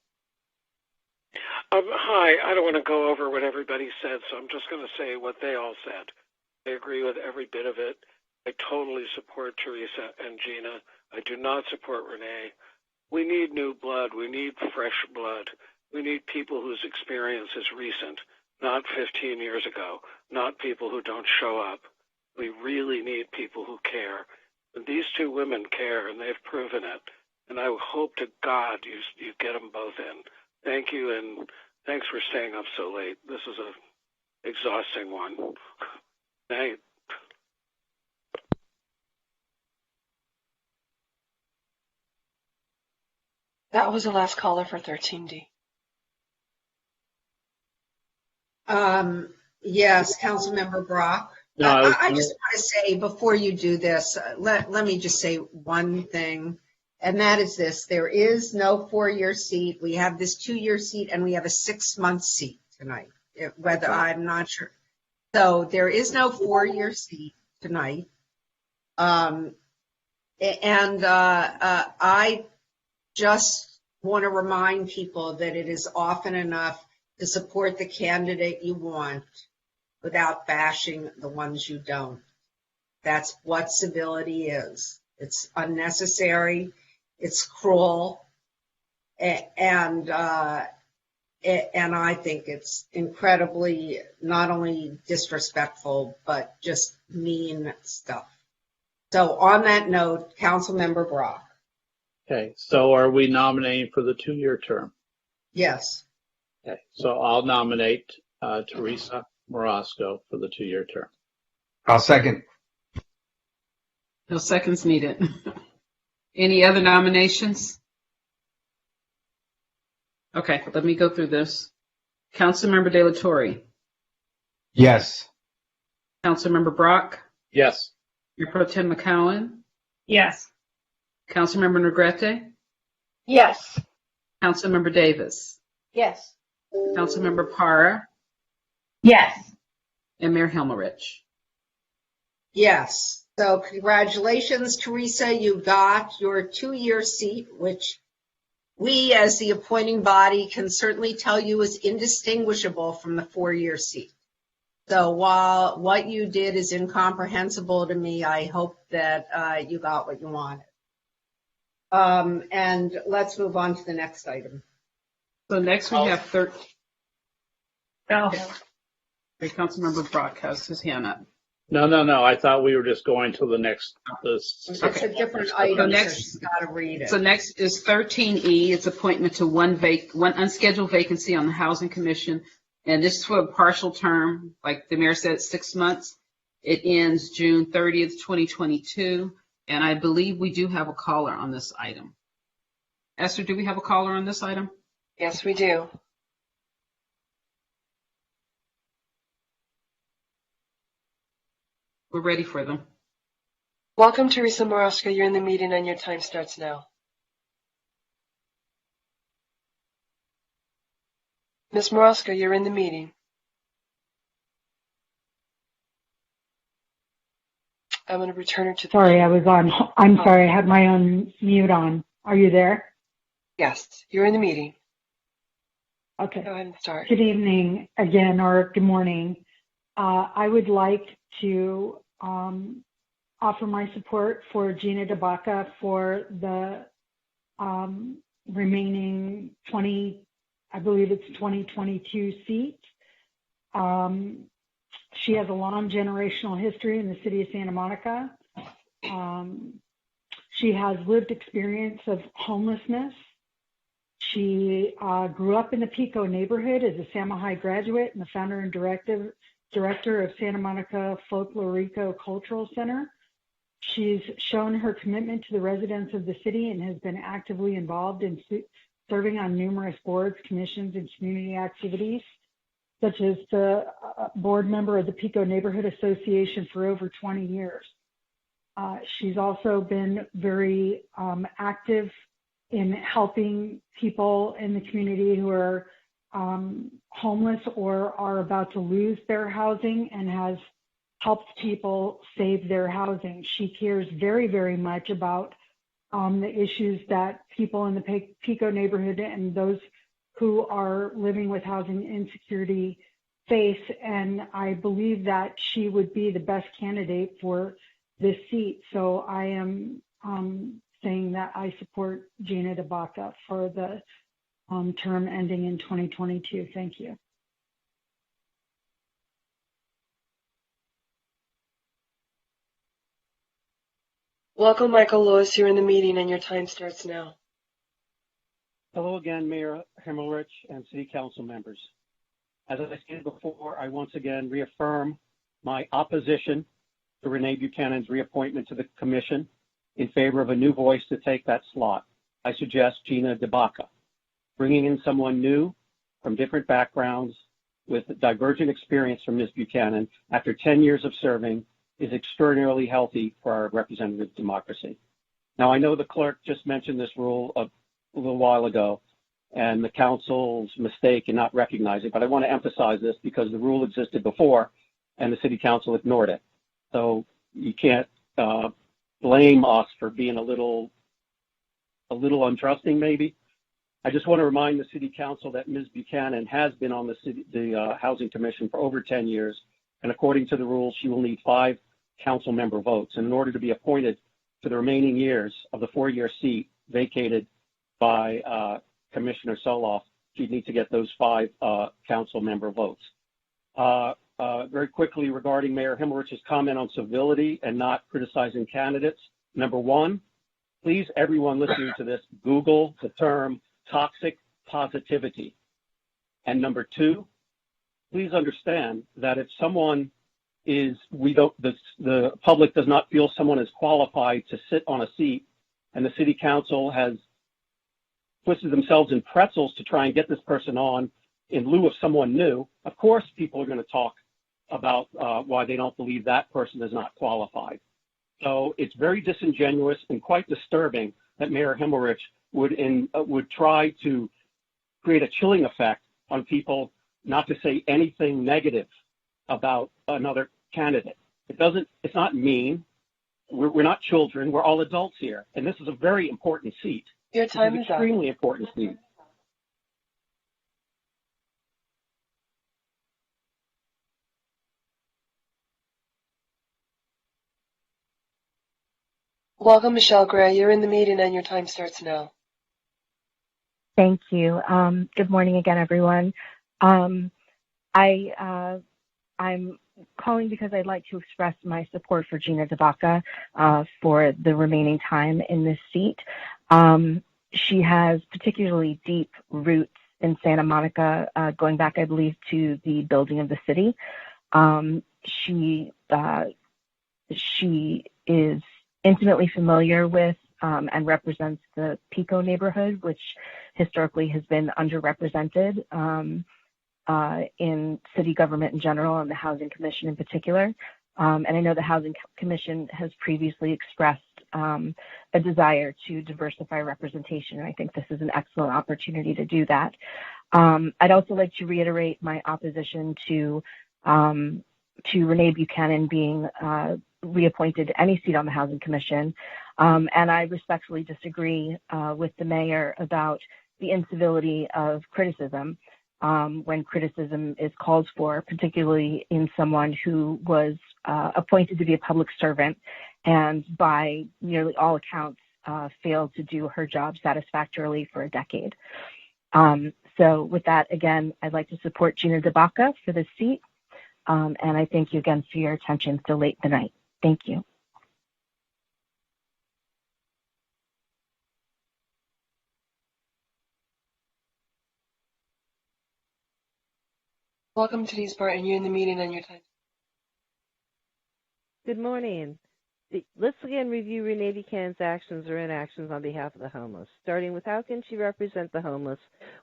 Hi. I don't want to go over what everybody said, so I'm just going to say what they all said. I agree with every bit of it. I totally support Teresa and Gina. I do not support Renee. We need new blood. We need fresh blood. We need people whose experience is recent, not 15 years ago, not people who don't show up. We really need people who care. And these two women care, and they've proven it. And I hope to God you get them both in. Thank you, and thanks for staying up so late. This is an exhausting one. Night.
That was the last caller for 13D.
Yes, Councilmember Brock.
No,
I just want to say before you do this, let me just say one thing, and that is this. There is no 4-year seat. We have this 2-year seat, and we have a 6-month seat tonight, whether I'm not sure. So there is no 4-year seat tonight. I just want to remind people that it is often enough to support the candidate you want without bashing the ones you don't. That's what civility is. It's unnecessary. It's cruel. And I think it's incredibly not only disrespectful, but just mean stuff. So on that note, Councilmember Brock.
Okay, so are we nominating for the 2-year term?
Yes.
Okay, so I'll nominate Teresa Morasco for the 2-year term.
I'll second.
No seconds needed. Any other nominations? Okay, let me go through this. Councilmember De La Torre.
Yes.
Councilmember Brock.
Yes.
Mayor Pro Tem McCowan.
Yes.
Councilmember Negrete.
Yes.
Councilmember Davis.
Yes.
Councilmember Parra.
Yes.
And Mayor Helmerich.
Yes. So congratulations, Teresa. You got your 2-year seat, which we as the appointing body can certainly tell you is indistinguishable from the 4-year seat. So while what you did is incomprehensible to me, I hope that you got what you wanted. And let's move on to the next item.
So next we have 13.
Oh.
Okay, Councilmember Brock has his hand up.
No. I thought we were just going to the next.
It's a different item, so she's got to read it.
So next is 13E. It's appointment to one unscheduled vacancy on the Housing Commission. And this is for a partial term. Like the mayor said, 6 months. It ends June 30th, 2022. And I believe we do have a caller on this item. Esther, do we have a caller on this item?
Yes, we do.
We're ready for them.
Welcome, Teresa Morasco. You're in the meeting and your time starts now. Ms. Morasco, you're in the meeting. I'm going to return her to the...
Sorry, I was on. I'm sorry, I had my own mute on. Are you there?
Yes, you're in the meeting.
Okay.
Go ahead and start.
Good evening again, or good morning. I would like to offer my support for Gina DeBaca for the remaining 2022 seat. She has a long generational history in the city of Santa Monica. She has lived experience of homelessness. She grew up in the Pico neighborhood as a Sama High graduate and the founder and director of Santa Monica Folklorico Cultural Center. She's shown her commitment to the residents of the city and has been actively involved in serving on numerous boards, commissions, and community activities, such as the board member of the Pico Neighborhood Association for over 20 years. She's also been very active in helping people in the community who are homeless or are about to lose their housing, and has helped people save their housing. She cares very, very much about the issues that people in the Pico neighborhood and those who are living with housing insecurity face, and I believe that she would be the best candidate for this seat. So I am saying that I support Gina DeBaca for the term ending in 2022. Thank you.
Welcome, Michael Lewis. You're in the meeting and your time starts now.
Hello again, Mayor Himmelrich and City Council members. As I stated before, I once again reaffirm my opposition to Renee Buchanan's reappointment to the commission in favor of a new voice to take that slot. I suggest Gina DeBaca. Bringing in someone new from different backgrounds with divergent experience from Ms. Buchanan after 10 years of serving is extraordinarily healthy for our representative democracy. Now, I know the clerk just mentioned this rule a little while ago and the council's mistake in not recognizing it, but I want to emphasize this because the rule existed before and the city council ignored it. So you can't blame us for being a little untrusting, maybe. I just want to remind the city council that Ms. Buchanan has been on the Housing Commission for over 10 years, and according to the rules, she will need 5 council member votes. And in order to be appointed for the remaining years of the 4-year seat vacated by Commissioner Soloff, she'd need to get those 5 council member votes. Very quickly regarding Mayor Himmerich's comment on civility and not criticizing candidates. Number 1, please, everyone listening to this, Google the term toxic positivity. And number 2, please understand that if someone is, the public does not feel someone is qualified to sit on a seat, and the city council has twisted themselves in pretzels to try and get this person on in lieu of someone new, of course people are going to talk about why they don't believe that person is not qualified. So it's very disingenuous and quite disturbing that Mayor Himmelrich would try to create a chilling effect on people not to say anything negative about another candidate. It's not mean. We're not children. We're all adults here. And this is a very important seat.
Your time is up.
Extremely important seat.
Welcome, Michelle Gray. You're in the meeting and your time starts now.
Thank you. Good morning again, everyone. I'm calling because I'd like to express my support for Gina DeBaca for the remaining time in this seat. She has particularly deep roots in Santa Monica, going back, I believe, to the building of the city. She is intimately familiar with and represents the Pico neighborhood, which historically has been underrepresented in city government in general and the Housing Commission in particular. And I know the Housing Commission has previously expressed a desire to diversify representation, and I think this is an excellent opportunity to do that. I'd also like to reiterate my opposition to Renee Buchanan being reappointed to any seat on the Housing Commission. And I respectfully disagree with the mayor about the incivility of criticism when criticism is called for, particularly in someone who was appointed to be a public servant and by nearly all accounts failed to do her job satisfactorily for a decade. So with that, again, I'd like to support Gina DeBaca for this seat. And I thank you again for your attention so late in the night. Thank you.
Welcome to Denise Barton. You're in the meeting on your time.
Good morning. Let's again review Renee Buchanan's actions or inactions on behalf of the homeless, starting with how can she represent the homeless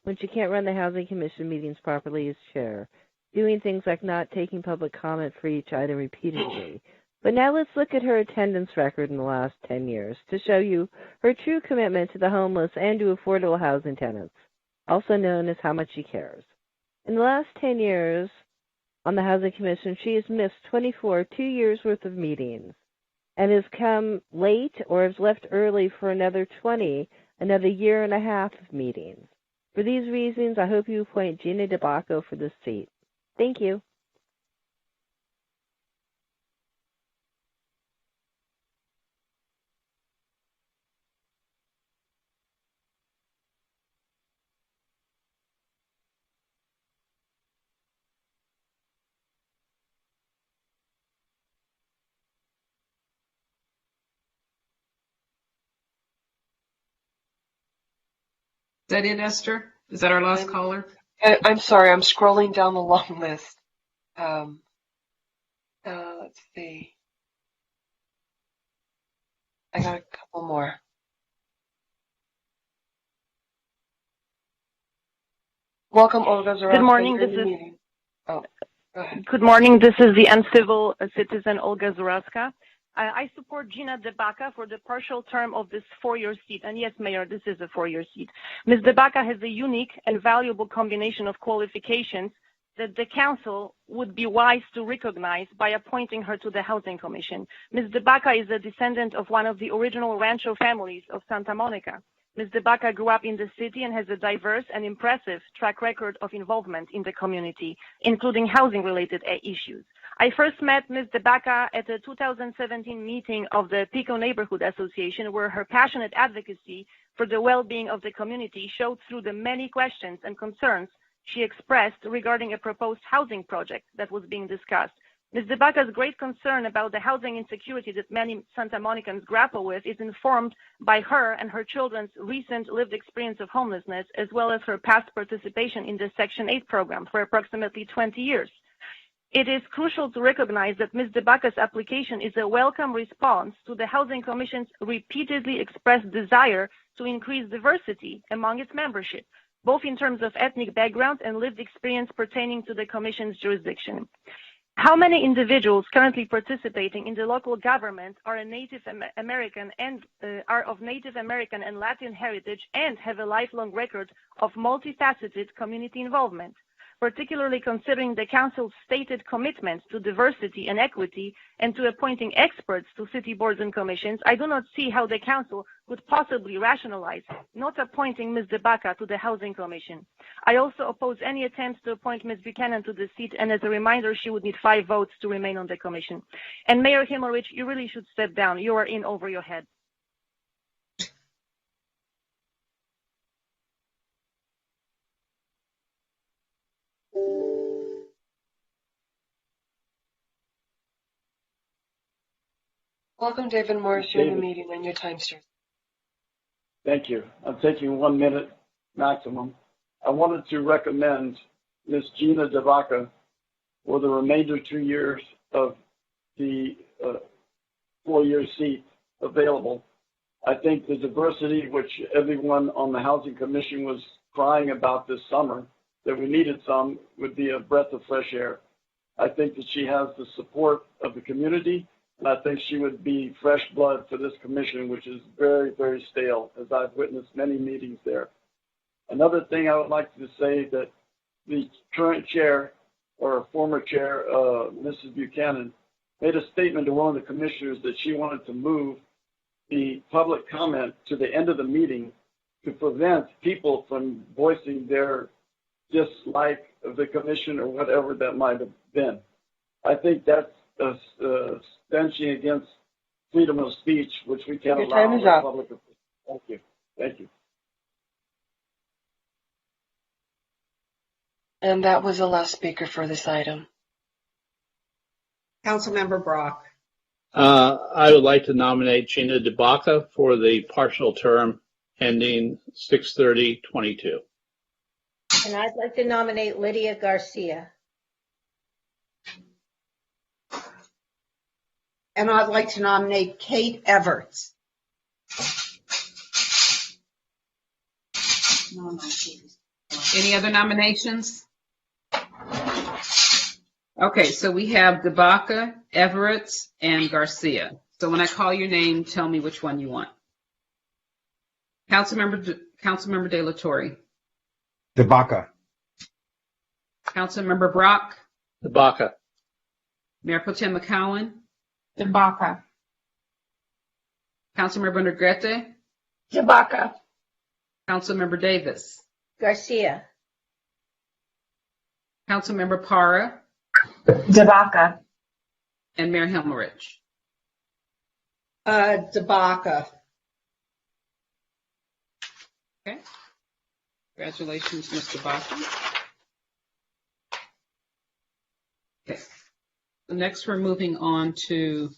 when she can't run the Housing Commission meetings properly as chair, doing things like not taking public comment for each item repeatedly. But now let's look at her attendance record in the last 10 years to show you her true commitment to the homeless and to affordable housing tenants, also known as how much she cares. In the last 10 years on the Housing Commission, she has missed 24 2 years worth of meetings and has come late or has left early for another 20, another year and a half of meetings. For these reasons, I hope you appoint Gina DeBacco for this seat. Thank you.
Is that it, Esther? Is that our last caller?
I'm sorry, I'm scrolling down the long list. Let's see. I got a couple more. Welcome, Olga Zarowska.
Good morning.
You're in the meeting. Oh, go ahead.
Good morning. This is the uncivil citizen Olga Zarowska. I support Gina DeBacco for the partial term of this 4-year seat. And yes, Mayor, this is a 4-year seat. Ms. DeBacco has a unique and valuable combination of qualifications that the council would be wise to recognize by appointing her to the Housing Commission. Ms. DeBacco is a descendant of one of the original Rancho families of Santa Monica. Ms. DeBacco grew up in the city and has a diverse and impressive track record of involvement in the community, including housing-related issues. I first met Ms. DeBacco at a 2017 meeting of the Pico Neighborhood Association, where her passionate advocacy for the well-being of the community showed through the many questions and concerns she expressed regarding a proposed housing project that was being discussed. Ms. DeBacco's great concern about the housing insecurity that many Santa Monicans grapple with is informed by her and her children's recent lived experience of homelessness, as well as her past participation in the Section 8 program for approximately 20 years. It is crucial to recognize that Ms. DeBacco's application is a welcome response to the Housing Commission's repeatedly expressed desire to increase diversity among its membership, both in terms of ethnic background and lived experience pertaining to the Commission's jurisdiction. How many individuals currently participating in the local government are a Native American and are of Native American and Latin heritage and have a lifelong record of multifaceted community involvement? Particularly considering the Council's stated commitment to diversity and equity and to appointing experts to city boards and commissions, I do not see how the Council could possibly rationalize not appointing Ms. DeBacco to the Housing Commission. I also oppose any attempts to appoint Ms. Buchanan to the seat, and as a reminder, she would need 5 votes to remain on the Commission. And Mayor Himmelrich, you really should step down. You are in over your head.
Welcome, David Morris. You're in the meeting and your time starts.
Thank you. I'm taking 1 minute maximum. I wanted to recommend Ms. Gina DeBacco for the remainder 2 years of the 4-year seat available. I think the diversity, which everyone on the Housing Commission was crying about this summer, that we needed some, would be a breath of fresh air. I think that she has the support of the community, and I think she would be fresh blood for this commission, which is very, very stale, as I've witnessed many meetings there. Another thing I would like to say that the current chair, or former chair, Mrs. Buchanan, made a statement to one of the commissioners that she wanted to move the public comment to the end of the meeting to prevent people from voicing their dislike of the commission or whatever that might have been. I think that's stanching against freedom of speech, which we can't allow in public. Thank you. Thank you.
And that was the last speaker for this item.
Councilmember Brock.
I would like to nominate Gina DeBacco for the partial term ending 6/30/22.
And I'd like to nominate Lydia Garcia.
And I'd like to nominate Kate Everts.
Any other nominations? Okay, so we have DeBaca, Everett, and Garcia. So when I call your name, tell me which one you want. Councilmember De La Torre.
DeBaca.
Councilmember Brock.
DeBaca.
Mayor Pro Tem McCowan.
DeBaca.
Councilmember Negrete.
DeBaca.
Councilmember Davis.
Garcia.
Councilmember Parra.
DeBaca.
And Mayor Himmelrich.
DeBaca.
Okay. Congratulations, Mr. Baca. Okay. So next, we're moving on to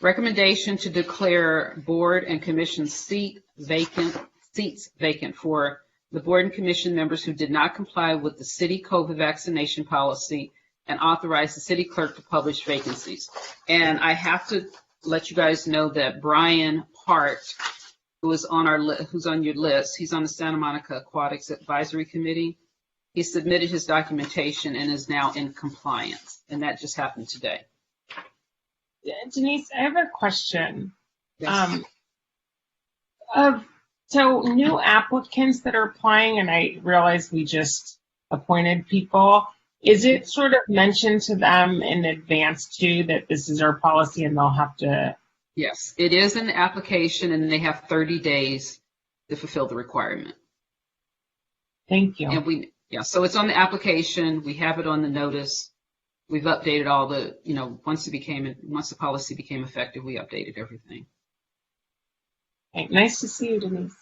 recommendation to declare board and commission seats vacant for the board and commission members who did not comply with the city COVID vaccination policy and authorize the city clerk to publish vacancies. And I have to let you guys know that Brian Hart, who's on your list, he's on the Santa Monica Aquatics Advisory Committee. He submitted his documentation and is now in compliance, and that just happened today.
Denise, I have a question.
Yes.
So new applicants that are applying, and I realize we just appointed people, is it sort of mentioned to them in advance too that this is our policy and they'll have to?
Yes, it is an application, and they have 30 days to fulfill the requirement.
Thank you.
And so it's on the application. We have it on the notice. We've updated all the, once the policy became effective, we updated everything.
Okay, nice to see you, Denise.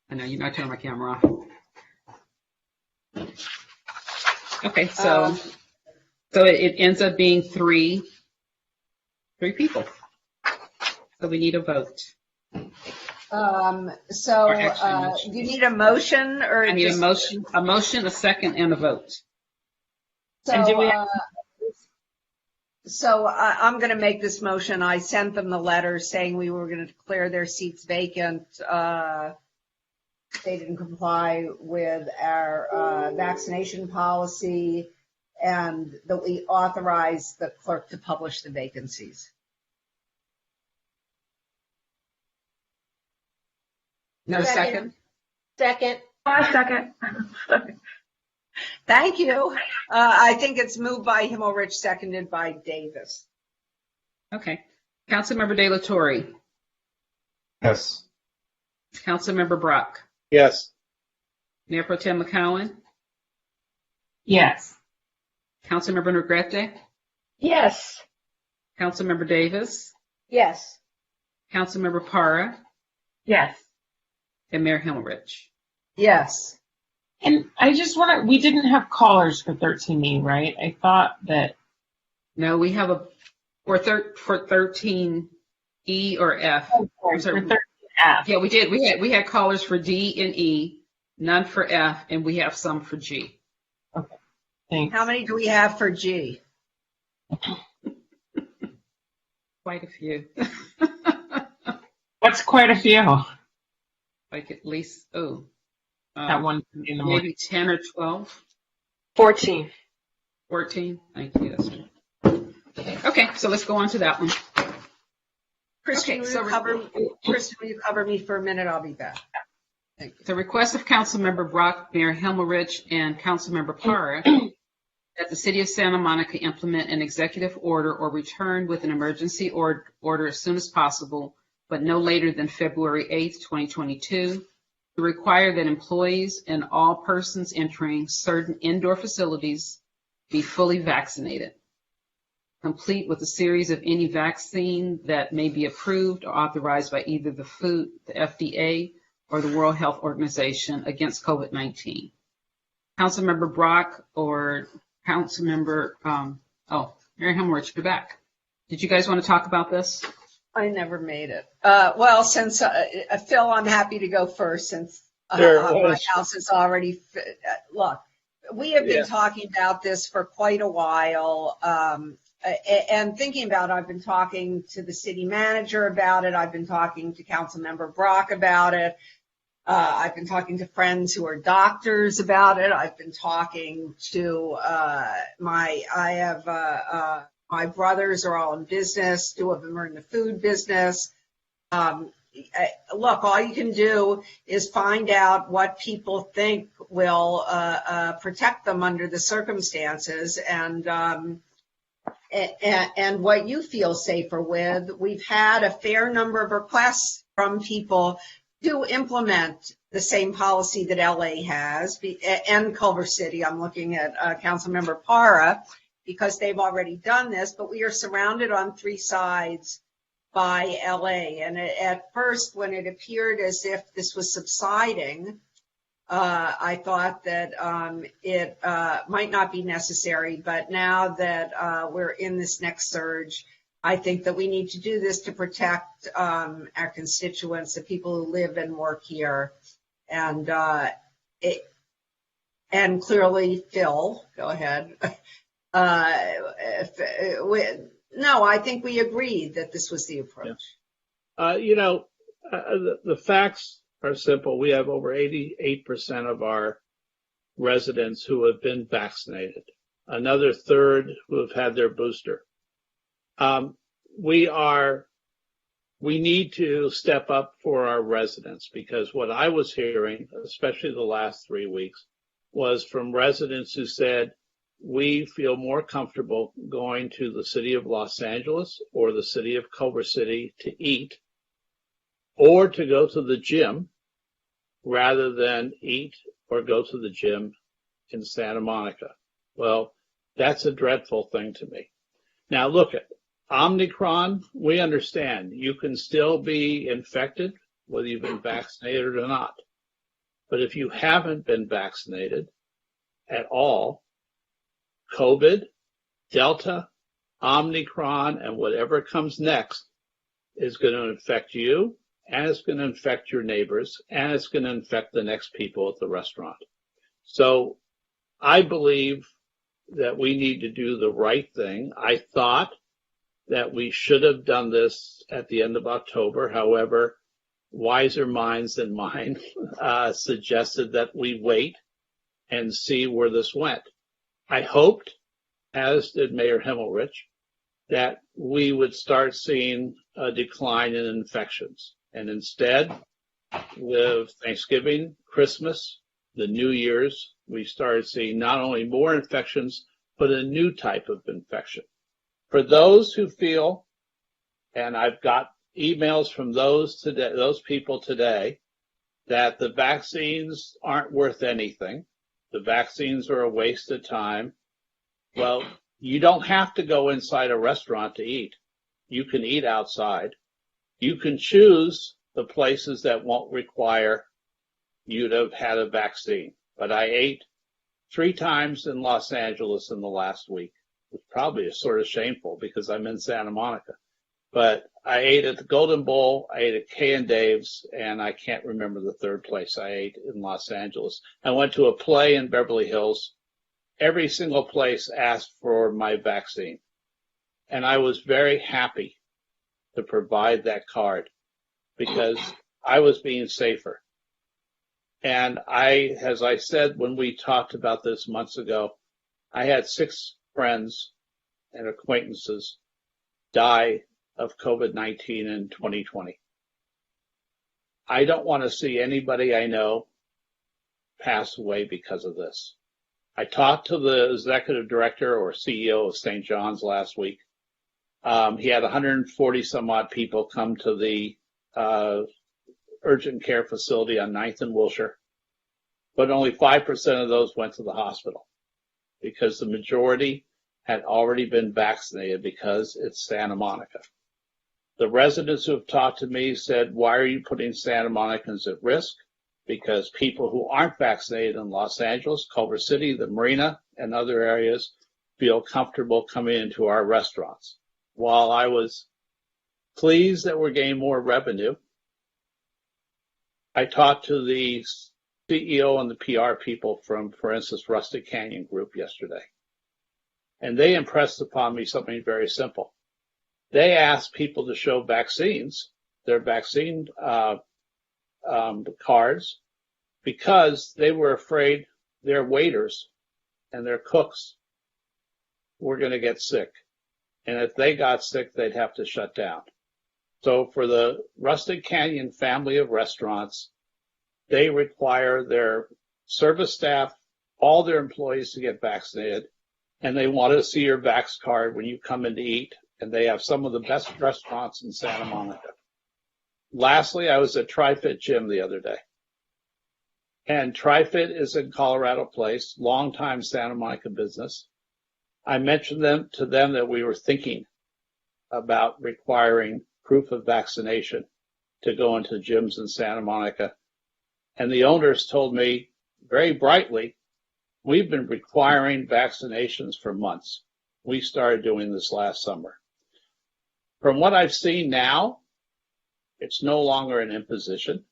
I know, you're not turning my camera off. Okay, so it ends up being three people. So we need a vote.
Do you need a motion or?
I need a motion, a second, and a vote.
So,
and do we
I'm going to make this motion. I sent them the letter saying we were going to declare their seats vacant. They didn't comply with our vaccination policy, and that we authorize the clerk to publish the vacancies.
No second?
Second.
Second.
Thank you. I think it's moved by Himmelrich, seconded by Davis.
Okay. Councilmember De La Torre.
Yes.
Councilmember Brock.
Yes.
Mayor Pro Tem McCowan.
Yes.
Councilmember Negrete.
Yes.
Councilmember Davis.
Yes.
Councilmember Parra.
Yes.
And Mayor Himmelrich.
Yes.
And I just we didn't have callers for 13E, right? I thought that.
No, we have for 13E or F.
Oh, sorry, for 13F.
Yeah, we did. We had callers for D and E, none for F, and we have some for G.
Okay. Thanks.
How many do we have for G?
Quite a few.
What's quite a few?
Like at least,
at one in the morning.
Maybe 10 or 12.
14.
14. Thank you. That's right. Okay, so let's go on to that one.
Kristen, will you cover me for a minute? I'll be back. Thank you.
The request of Councilmember Brock, Mayor Himmelrich, and Councilmember Parra that the City of Santa Monica implement an executive order or return with an emergency order as soon as possible, but no later than February 8th, 2022, to require that employees and all persons entering certain indoor facilities be fully vaccinated, complete with a series of any vaccine that may be approved or authorized by either the FDA, or the World Health Organization against COVID-19. Councilmember Brock or Councilmember, Mayor Himmelrich, you're back. Did you guys want to talk about this?
I never made it. Well, since Phil, I'm happy to go first since my house is already. Look, we have been
Yeah.
talking about this for quite a while, and thinking about it. I've been talking to the city manager about it. I've been talking to Councilmember Brock about it. I've been talking to friends who are doctors about it. I've been talking to my brothers are all in business. 2 of them are in the food business. Look, all you can do is find out what people think will protect them under the circumstances, and what you feel safer with. We've had a fair number of requests from people to implement the same policy that LA has, and Culver City. I'm looking at Councilmember Para, because they've already done this, but we are surrounded on 3 sides by LA. And at first, when it appeared as if this was subsiding, I thought that it might not be necessary. But now that we're in this next surge, I think that we need to do this to protect our constituents, the people who live and work here. And clearly, Phil, go ahead. No, I think we agreed that this was the approach.
The facts are simple. We have over 88% of our residents who have been vaccinated, another third who have had their booster. We need to step up for our residents, because what I was hearing, especially the last 3 weeks, was from residents who said, we feel more comfortable going to the city of Los Angeles or the city of Culver City to eat, or to go to the gym, rather than eat or go to the gym in Santa Monica. Well, that's a dreadful thing to me. Now look at Omicron. We understand you can still be infected whether you've been vaccinated or not. But if you haven't been vaccinated at all, COVID, Delta, Omicron, and whatever comes next is going to infect you, and it's going to infect your neighbors, and it's going to infect the next people at the restaurant. So I believe that we need to do the right thing. I thought that we should have done this at the end of October. However, wiser minds than mine suggested that we wait and see where this went. I hoped, as did Mayor Himmelrich, that we would start seeing a decline in infections. And instead, with Thanksgiving, Christmas, the New Year's, we started seeing not only more infections, but a new type of infection. For those who feel, and I've got emails from those people today, that the vaccines aren't worth anything, the vaccines are a waste of time. Well, you don't have to go inside a restaurant to eat. You can eat outside. You can choose the places that won't require you to have had a vaccine. But I ate 3 times in Los Angeles in the last week. It's probably sort of shameful because I'm in Santa Monica. But I ate at the Golden Bowl, I ate at Kay and Dave's, and I can't remember the third place I ate in Los Angeles. I went to a play in Beverly Hills. Every single place asked for my vaccine. And I was very happy to provide that card because I was being safer. And as I said when we talked about this months ago, I had 6 friends and acquaintances die of COVID-19 in 2020. I don't want to see anybody I know pass away because of this. I talked to the executive director or CEO of St. John's last week. He had 140 some odd people come to the urgent care facility on 9th and Wilshire, but only 5% of those went to the hospital because the majority had already been vaccinated because it's Santa Monica. The residents who have talked to me said, why are you putting Santa Monicans at risk? Because people who aren't vaccinated in Los Angeles, Culver City, the Marina, and other areas feel comfortable coming into our restaurants. While I was pleased that we're getting more revenue, I talked to the CEO and the PR people from, for instance, Rustic Canyon Group yesterday. And they impressed upon me something very simple. They asked people to show vaccines, their vaccine cards, because they were afraid their waiters and their cooks were going to get sick. And if they got sick, they'd have to shut down. So for the Rustic Canyon family of restaurants, they require their service staff, all their employees to get vaccinated, and they want to see your Vax card when you come in to eat. And they have some of the best restaurants in Santa Monica. Lastly, I was at TriFit Gym the other day. And TriFit is in Colorado Place, longtime Santa Monica business. I mentioned to them that we were thinking about requiring proof of vaccination to go into gyms in Santa Monica. And the owners told me very brightly, we've been requiring vaccinations for months. We started doing this last summer. From what I've seen now, it's no longer an imposition.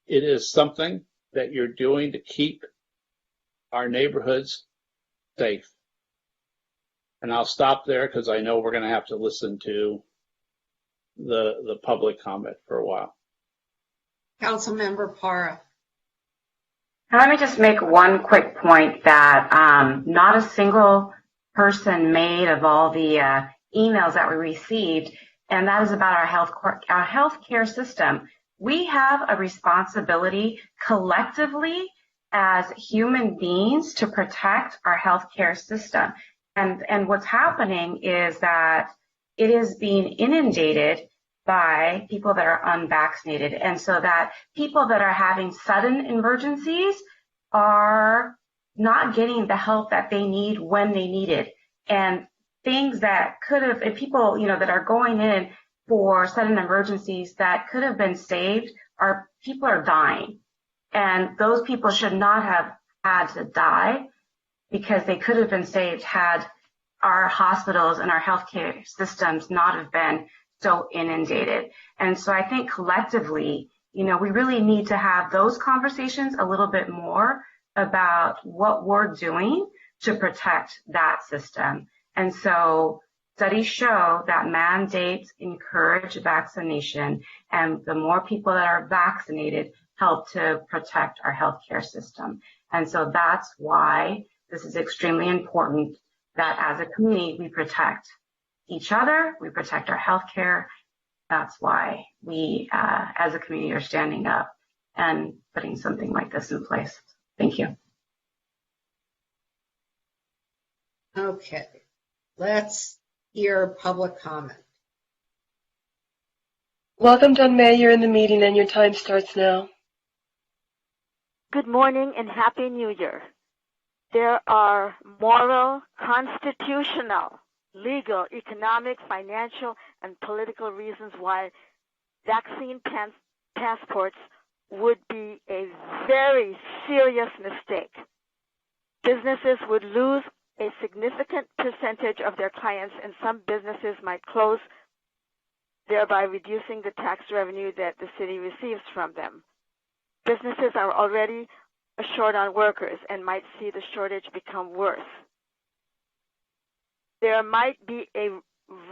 It is something that you're doing to keep our neighborhoods safe. And I'll stop there because I know we're going to have to listen to the public comment for a while.
Councilmember Para.
Let me just make one quick point that not a single person made of all the emails that we received, and that is about our healthcare system. We have a responsibility collectively as human beings to protect our healthcare system. And what's happening is that it is being inundated by people that are unvaccinated. And so that people that are having sudden emergencies are not getting the help that they need when they need it. And things that could have, and people, that are going in for sudden emergencies that could have been saved, people are dying. And those people should not have had to die because they could have been saved had our hospitals and our healthcare systems not have been so inundated. And so I think collectively, we really need to have those conversations a little bit more about what we're doing to protect that system. And so studies show that mandates encourage vaccination, and the more people that are vaccinated help to protect our healthcare system. And so that's why this is extremely important that as a community, we protect each other, we protect our healthcare. That's why we, as a community, are standing up and putting something like this in place. Thank you.
Okay, let's hear public comment.
Welcome, John May. You're in the meeting and your time starts now.
Good morning and Happy New Year. There are moral, constitutional, legal, economic, financial, and political reasons why vaccine passports would be a very serious mistake. Businesses would lose a significant percentage of their clients, and some businesses might close, thereby reducing the tax revenue that the city receives from them. Businesses are already short on workers and might see the shortage become worse. There might be a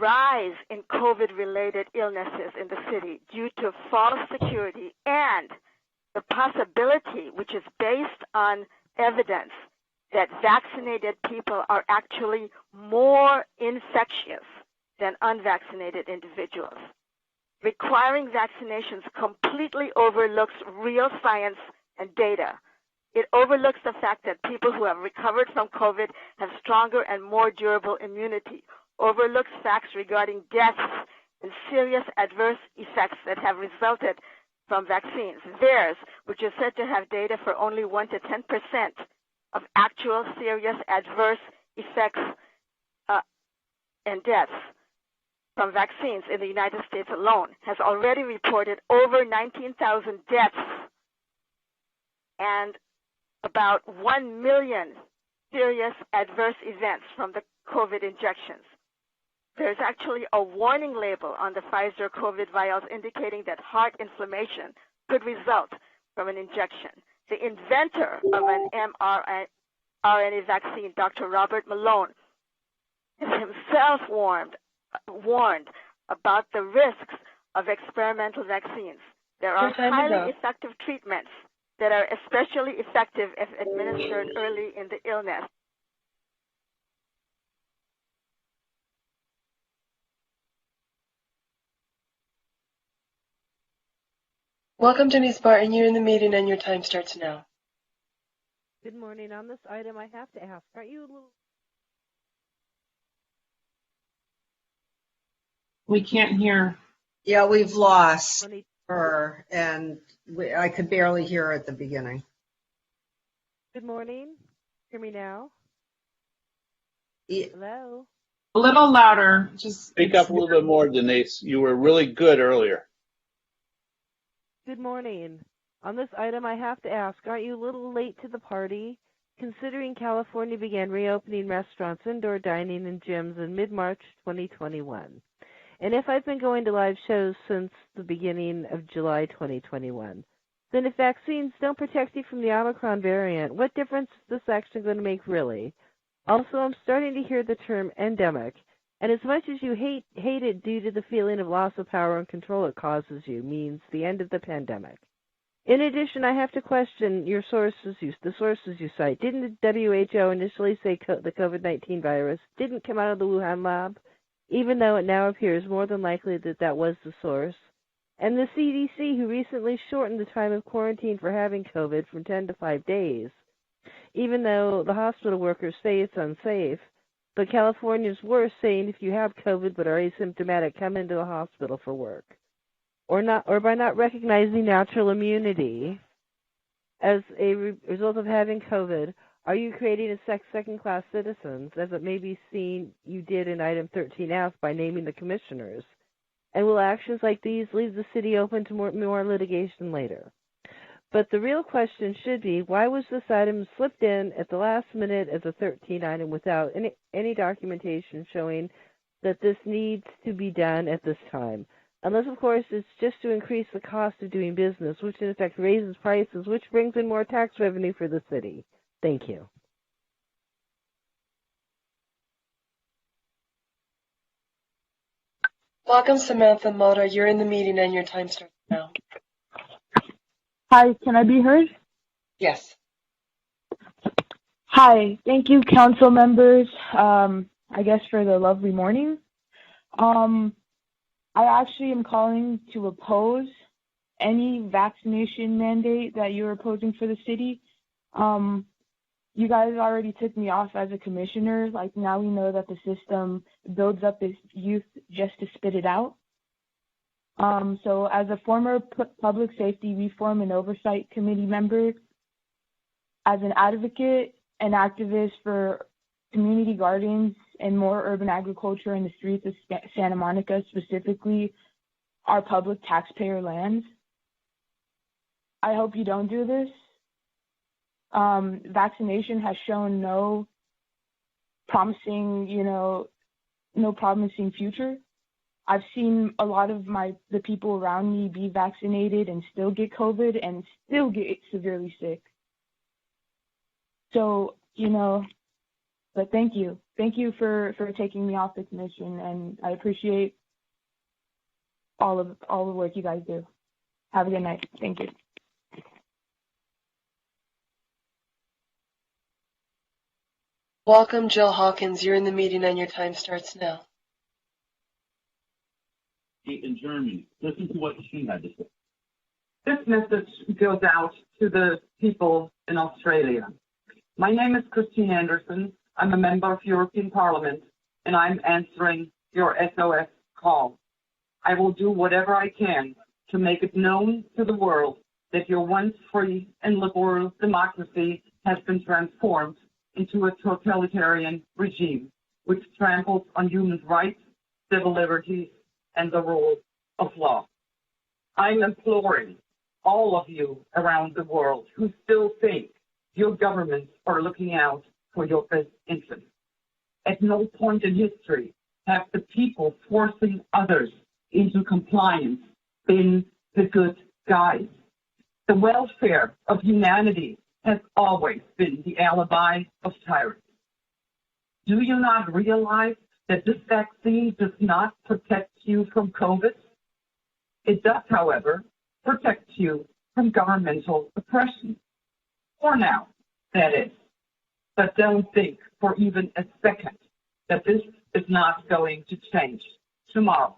rise in COVID-related illnesses in the city due to false security and the possibility, which is based on evidence, that vaccinated people are actually more infectious than unvaccinated individuals. Requiring vaccinations completely overlooks real science and data. It overlooks the fact that people who have recovered from COVID have stronger and more durable immunity, overlooks facts regarding deaths and serious adverse effects that have resulted from vaccines. VAERS, which is said to have data for only 1 to 10% of actual serious adverse effects and deaths from vaccines in the United States alone, has already reported over 19,000 deaths and about 1 million serious adverse events from the COVID injections. There's actually a warning label on the Pfizer COVID vials indicating that heart inflammation could result from an injection. the inventor of an mRNA vaccine, Dr. Robert Malone, himself warned about the risks of experimental vaccines. There are highly effective treatments that are especially effective if administered early in the illness.
Welcome, Denise Barton. You're in the meeting and your time starts now.
Good morning. On this item, I have to ask, aren't you a little...
We can't hear.
Yeah, we've lost her, and I could barely hear her at the beginning.
Good morning. Hear me now?
Yeah.
Hello?
A little louder. Just
speak up a little bit more, Denise. You were really good earlier.
Good morning. On this item, I have to ask, aren't you a little late to the party? Considering California began reopening restaurants, indoor dining, and gyms in mid-March 2021. And if I've been going to live shows since the beginning of July 2021, then if vaccines don't protect you from the Omicron variant, what difference is this actually going to make really? Also, I'm starting to hear the term endemic, and as much as you hate it due to the feeling of loss of power and control it causes you, means the end of the pandemic. In addition, I have to question your sources, the sources you cite. Didn't the WHO initially say the COVID-19 virus didn't come out of the Wuhan lab, even though it now appears more than likely that that was the source? And the CDC, who recently shortened the time of quarantine for having COVID from 10 to 5 days, even though the hospital workers say it's unsafe. But California's worse, saying if you have COVID but are asymptomatic, come into the hospital for work. Or by not recognizing natural immunity as a result of having COVID, are you creating a second-class citizens, as it may be seen you did in item 13F by naming the commissioners? And will actions like these leave the city open to more litigation later? But the real question should be, why was this item slipped in at the last minute as a 13 item without any documentation showing that this needs to be done at this time? Unless, of course, it's just to increase the cost of doing business, which in effect raises prices, which brings in more tax revenue for the city. Thank you.
Welcome, Samantha Mota. You're in the meeting and your time starts now.
Hi, can I be heard?
Yes.
Hi, thank you, council members, I guess for the lovely morning. I actually am calling to oppose any vaccination mandate that you're opposing for the city. You guys already took me off as a commissioner. Like, now we know that the system builds up its youth just to spit it out. So as a former public safety reform and oversight committee member, as an advocate and activist for community gardens and more urban agriculture in the streets of Santa Monica, specifically our public taxpayer lands, I hope you don't do this. Vaccination has shown no promising future. I've seen a lot of the people around me be vaccinated and still get COVID and still get severely sick. So, but thank you. Thank you for taking me off the commission, and I appreciate all the work you guys do. Have a good night. Thank you.
Welcome, Jill Hawkins. You're in the meeting and your time starts now.
In Germany. Listen to what she had to say.
This message goes out to the people in Australia. My name is Christine Anderson. I'm a member of European Parliament, and I'm answering your SOS call. I will do whatever I can to make it known to the world that your once free and liberal democracy has been transformed into a totalitarian regime, which tramples on human rights, civil liberties, and the rule of law. I'm imploring all of you around the world who still think your governments are looking out for your best interests. At no point in history have the people forcing others into compliance been the good guys. The welfare of humanity has always been the alibi of tyrants. Do you not realize that this vaccine does not protect you from COVID? It does, however, protect you from governmental oppression. For now, that is. But don't think for even a second that this is not going to change tomorrow.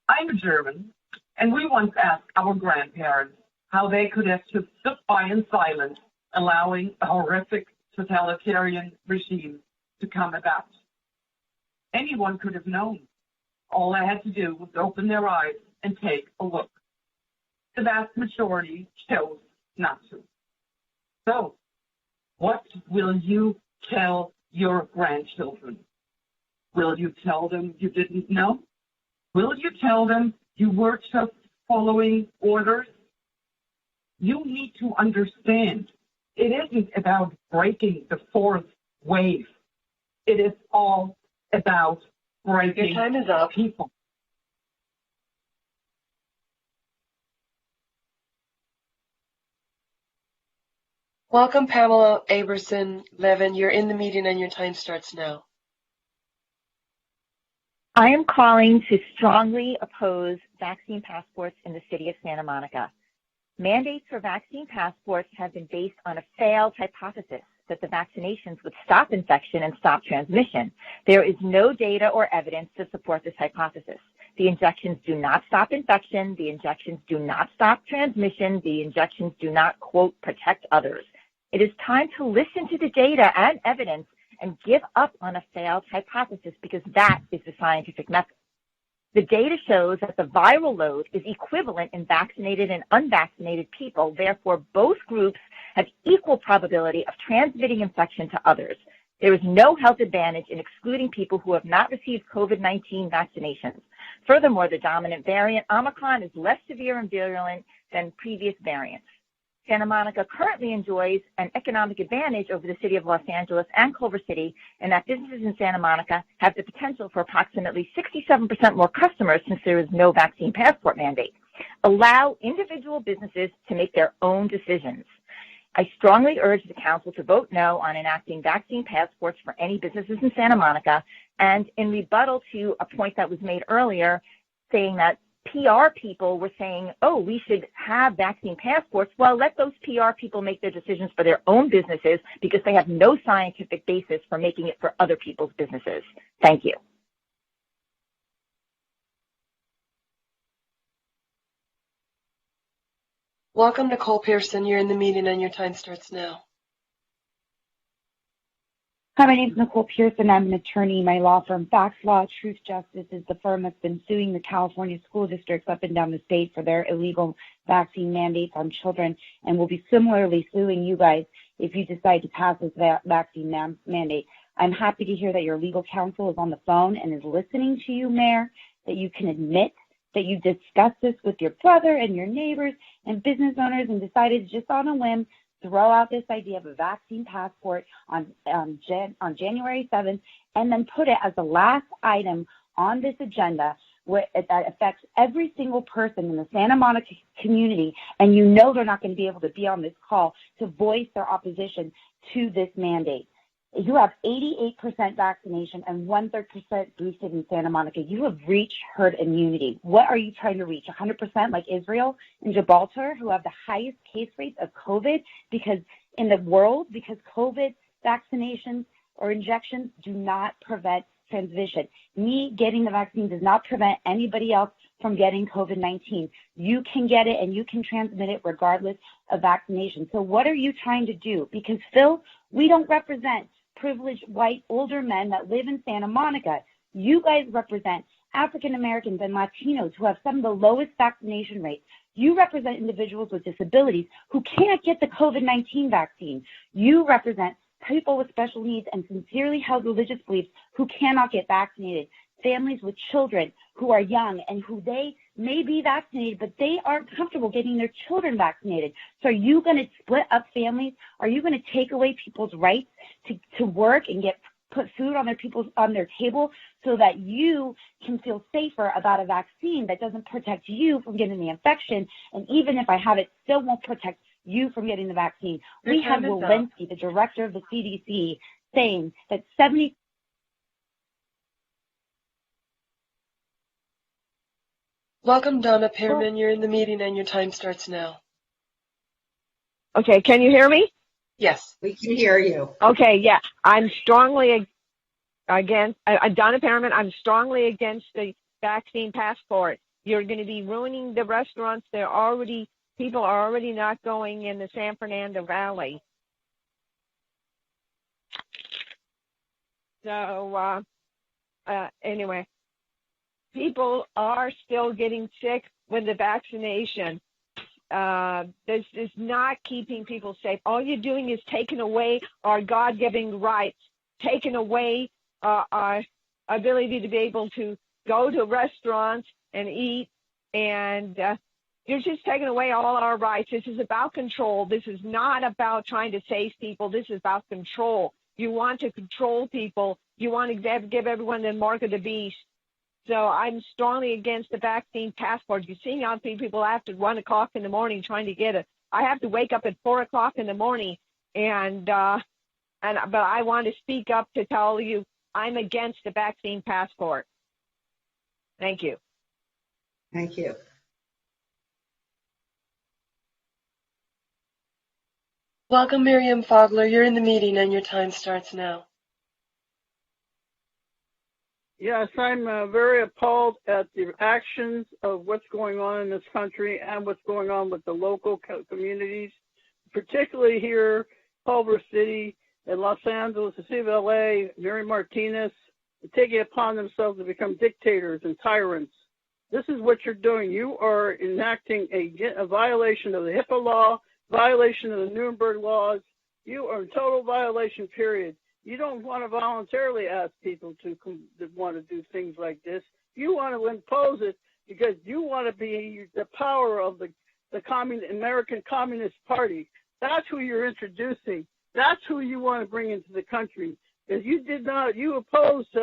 I'm a German, and we once asked our grandparents how they could have just stood by in silence, allowing a horrific totalitarian regime to come about. Anyone could have known. All they had to do was open their eyes and take a look. The vast majority chose not to. So, what will you tell your grandchildren? Will you tell them you didn't know? Will you tell them you were just following orders? You need to understand, it isn't about breaking the fourth wave. It is all about breaking
Your time is up.
people.
Welcome, Pamela Aberson Levin. You're in the meeting and your time starts now.
I am calling to strongly oppose vaccine passports in the city of Santa Monica. Mandates for vaccine passports have been based on a failed hypothesis that the vaccinations would stop infection and stop transmission. There is no data or evidence to support this hypothesis. The injections do not stop infection. The injections do not stop transmission. The injections do not, quote, protect others. It is time to listen to the data and evidence and give up on a failed hypothesis, because that is the scientific method. The data shows that the viral load is equivalent in vaccinated and unvaccinated people. Therefore, both groups have equal probability of transmitting infection to others. There is no health advantage in excluding people who have not received COVID-19 vaccinations. Furthermore, the dominant variant, Omicron, is less severe and virulent than previous variants. Santa Monica currently enjoys an economic advantage over the city of Los Angeles and Culver City, and that businesses in Santa Monica have the potential for approximately 67% more customers since there is no vaccine passport mandate. Allow individual businesses to make their own decisions. I strongly urge the council to vote no on enacting vaccine passports for any businesses in Santa Monica. And in rebuttal to a point that was made earlier, saying that PR people were saying, oh, we should have vaccine passports. Well, let those PR people make their decisions for their own businesses, because they have no scientific basis for making it for other people's businesses. Thank you.
Welcome, Nicole Pearson. You're in the meeting and your time starts now.
Hi, my name is Nicole Pearson. I'm an attorney. My law firm, Facts Law, Truth Justice, is the firm that's been suing the California school districts up and down the state for their illegal vaccine mandates on children, and will be similarly suing you guys if you decide to pass this vaccine mandate. I'm happy to hear that your legal counsel is on the phone and is listening to you, Mayor, that you can admit that you discussed this with your brother and your neighbors and business owners and decided just on a whim throw out this idea of a vaccine passport on January 7th, and then put it as the last item on this agenda that affects every single person in the Santa Monica community, and you know they're not going to be able to be on this call to voice their opposition to this mandate. You have 88% vaccination and 1/3% boosted in Santa Monica. You have reached herd immunity. What are you trying to reach? 100% like Israel and Gibraltar, who have the highest case rates of COVID because in the world, because COVID vaccinations or injections do not prevent transmission. Me getting the vaccine does not prevent anybody else from getting COVID-19. You can get it and you can transmit it regardless of vaccination. So what are you trying to do? Because, Phil, we don't represent privileged white older men that live in Santa Monica. You guys represent African Americans and Latinos who have some of the lowest vaccination rates. You represent individuals with disabilities who can't get the COVID-19 vaccine. You represent people with special needs and sincerely held religious beliefs who cannot get vaccinated. Families with children who are young and who they may be vaccinated, but they aren't comfortable getting their children vaccinated. So are you going to split up families? Are you going to take away people's rights to work and get put food on their table so that you can feel safer about a vaccine that doesn't protect you from getting the infection. And even if I have it, still won't protect you from getting the vaccine. We had Walensky, the director of the CDC, saying that 70.
Welcome, Donna Pearman. You're in the meeting and your time starts now.
Okay, can you hear me?
Yes.
We can hear you.
Okay, yeah. I'm strongly against, Donna Pearman, I'm strongly against the vaccine passport. You're going to be ruining the restaurants. People are already not going in the San Fernando Valley. So, anyway, people are still getting sick with the vaccination. This is not keeping people safe. All you're doing is taking away our God-given rights, taking away our ability to be able to go to restaurants and eat, and you're just taking away all our rights. This is about control. This is not about trying to save people. This is about control. You want to control people. You want to give everyone the mark of the beast. So I'm strongly against the vaccine passport. You see how many people after 1 o'clock in the morning trying to get it. I have to wake up at 4 o'clock in the morning, but I want to speak up to tell you I'm against the vaccine passport. Thank you.
Thank you.
Welcome, Miriam Fogler. You're in the meeting and your time starts now.
Yes, I'm very appalled at the actions of what's going on in this country and what's going on with the local communities, particularly here, Culver City, in Los Angeles, the city of LA, Mary Martinez, taking it upon themselves to become dictators and tyrants. This is what you're doing. You are enacting a violation of the HIPAA law, violation of the Nuremberg laws. You are in total violation, period. You don't want to voluntarily ask people to want to do things like this. You want to impose it because you want to be the power of the American Communist Party. That's who you're introducing. That's who you want to bring into the country. Because you opposed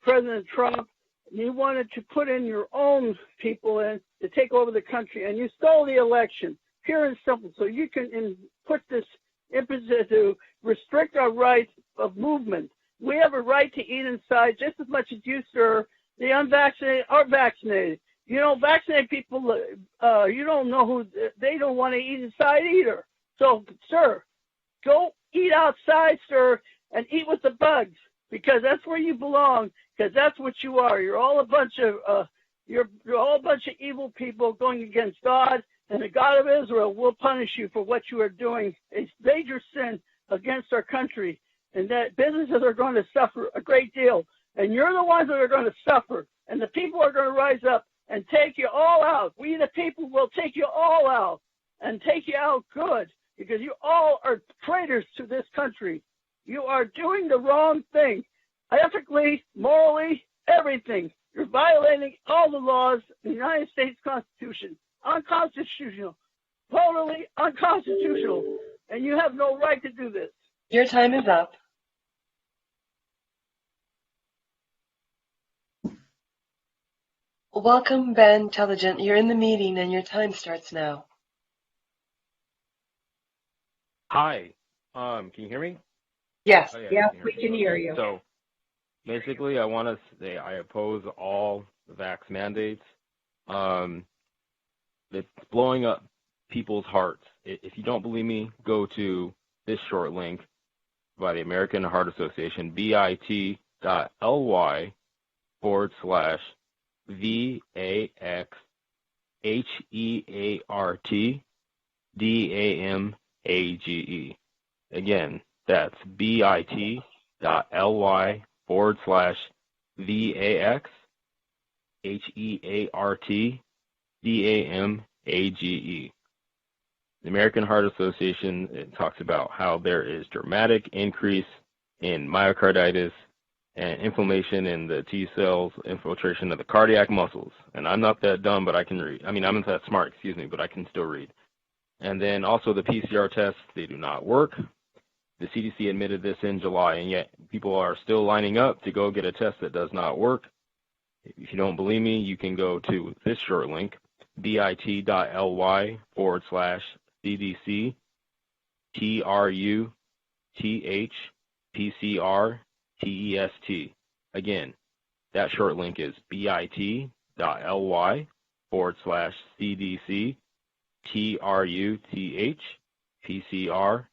President Trump. You wanted to put in your own people in to take over the country, and you stole the election, pure and simple. So you can put this impetus to restrict our rights of movement. We have a right to eat inside just as much as you, sir. The unvaccinated are vaccinated. You don't vaccinate people, you don't know who, they don't want to eat inside either. So, sir, go eat outside, sir, and eat with the bugs, because that's where you belong, because that's what you are. You're all a bunch of, you're all a bunch of evil people going against God, and the God of Israel will punish you for what you are doing. It's major sin against our country, and that businesses are going to suffer a great deal, and you're the ones that are going to suffer, and the people are going to rise up and take you all out. We, the people, will take you all out and take you out good, because you all are traitors to this country. You are doing the wrong thing, ethically, morally, everything. You're violating all the laws in the United States Constitution. Unconstitutional, totally unconstitutional, and you have no right to do this.
Your time is up. Welcome, Ben Intelligent. You're in the meeting and your time starts now.
Hi, can you hear me?
Yes.
Oh, yeah,
Yes, we can hear you.
So basically, I want to say I oppose all the vax mandates. It's blowing up people's hearts. If you don't believe me, go to this short link by the American Heart Association, bit.ly/VAXHEARTDAMAGE. Again, that's bit.ly/VAXHEARTDAMAGE. The American Heart Association talks about how there is dramatic increase in myocarditis and inflammation in the T cells, infiltration of the cardiac muscles. And I'm not that dumb, but I can read. I mean, I'm not that smart, excuse me, but I can still read. And then also the PCR tests, they do not work. The CDC admitted this in July, and yet people are still lining up to go get a test that does not work. If you don't believe me, you can go to this short link, bit.ly/CDC TRUTHPCR-TEST. Again, that short link is bit.ly/CDC TRUTHPCR-TEST.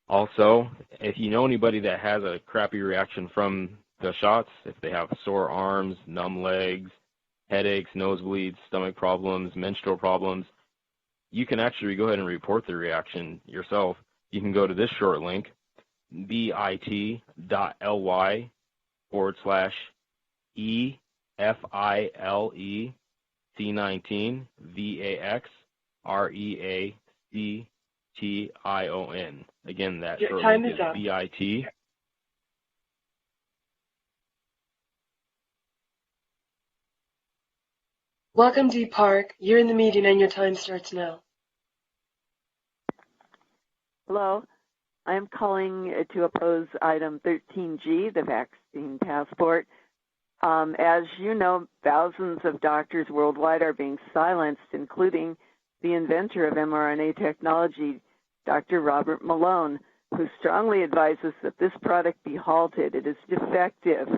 Also, if you know anybody that has a crappy reaction from the shots, if they have sore arms, numb legs, headaches, nosebleeds, stomach problems, menstrual problems, you can actually go ahead and report the reaction yourself. You can go to this short link, bit.ly/EFILE-CENIVAXREACTION. Again, that
Your
short
time
link
is
is
up.
bit.
Welcome, D Park. You're in the meeting and your time starts now.
Hello. I'm calling to oppose item 13G, the vaccine passport. As you know, thousands of doctors worldwide are being silenced, including the inventor of mRNA technology, Dr. Robert Malone, who strongly advises that this product be halted. It is defective.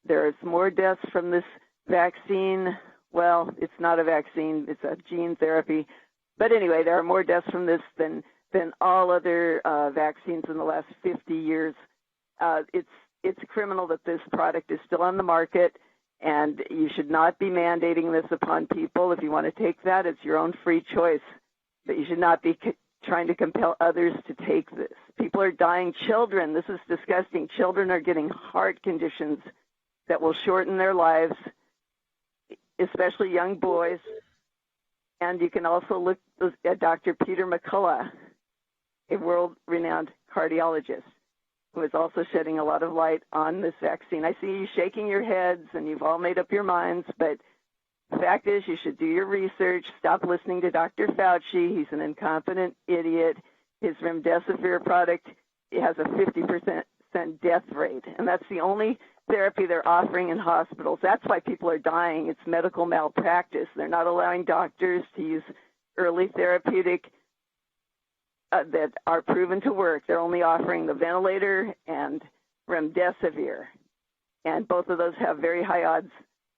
There is more deaths from this vaccine. Well, it's not a vaccine, it's a gene therapy. But anyway, there are more deaths from this than all other vaccines in the last 50 years. It's criminal that this product is still on the market, and you should not be mandating this upon people. If you want to take that, it's your own free choice. But you should not be trying to compel others to take this. People are dying. Children, this is disgusting. Children are getting heart conditions that will shorten their lives, especially young boys. And you can also look at Dr. Peter McCullough, a world-renowned cardiologist, who is also shedding a lot of light on this vaccine. I see you shaking your heads, and you've all made up your minds, but the fact is you should do your research. Stop listening to Dr. Fauci. He's an incompetent idiot. His remdesivir product has a 50% death rate, and that's the only therapy they're offering in hospitals. That's why people are dying. It's medical malpractice. They're not allowing doctors to use early therapeutic that are proven to work. They're only offering the ventilator and remdesivir, and both of those have very high odds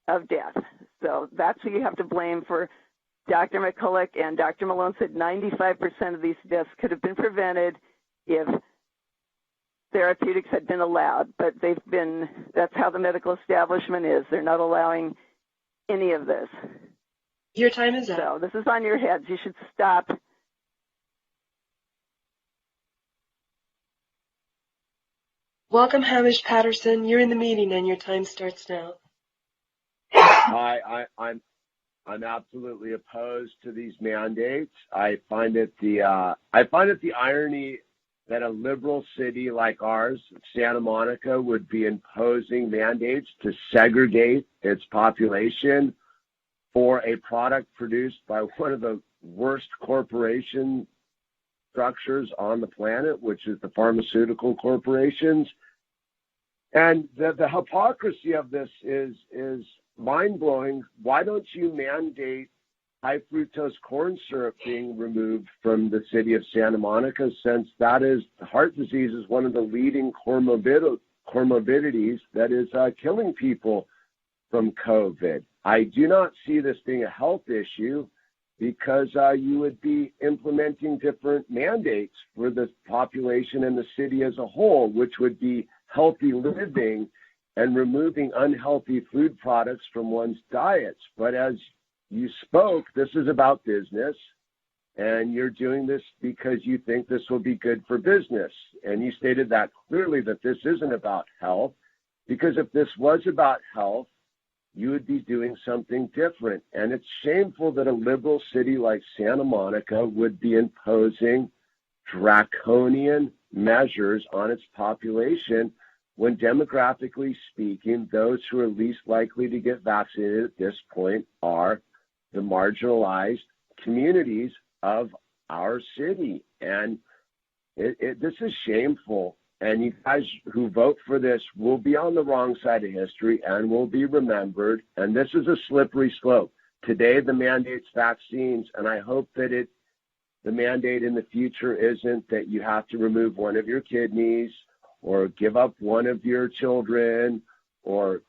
of death. So that's who you have to blame for. Dr. McCullough and Dr. Malone said 95% of these deaths could have been prevented if therapeutics had been allowed, but that's how the medical establishment is. They're not allowing any of this.
Your time is up.
So this is on your heads. You should stop.
Welcome, Hamish Patterson. You're in the meeting and your time starts now.
Hi, I'm absolutely opposed to these mandates. I find it the irony that a liberal city like ours, Santa Monica, would be imposing mandates to segregate its population for a product produced by one of the worst corporation structures on the planet, which is the pharmaceutical corporations. And the hypocrisy of this is mind-blowing. Why don't you mandate high fructose corn syrup being removed from the city of Santa Monica, since that is, heart disease is one of the leading comorbidities that is killing people from COVID. I do not see this being a health issue, because you would be implementing different mandates for the population and the city as a whole, which would be healthy living and removing unhealthy food products from one's diets. But as you spoke, this is about business, and you're doing this because you think this will be good for business. And you stated that clearly, that this isn't about health, because if this was about health, you would be doing something different. And it's shameful that a liberal city like Santa Monica would be imposing draconian measures on its population, when demographically speaking, those who are least likely to get vaccinated at this point are the marginalized communities of our city. And This is shameful. And you guys who vote for this will be on the wrong side of history and will be remembered. And this is a slippery slope. Today, the mandate's vaccines, and I hope that the mandate in the future isn't that you have to remove one of your kidneys or give up one of your children or,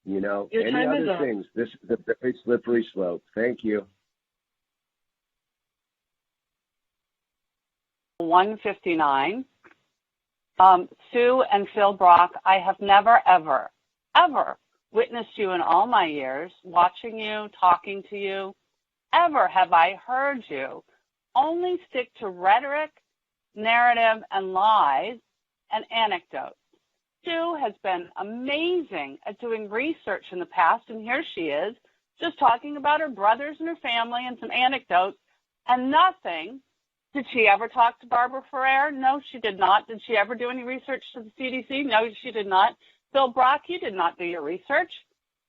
any other things. This is a very slippery slope. Thank you.
159. Sue and Phil Brock, I have never, ever, ever witnessed you in all my years, watching you, talking to you. Ever have I heard you only stick to rhetoric, narrative, and lies and anecdotes. Sue has been amazing at doing research in the past, and here she is, just talking about her brothers and her family and some anecdotes and nothing. Did she ever talk to Barbara Ferrer? No, she did not. Did she ever do any research to the CDC? No, she did not. Phil Brock, you did not do your research.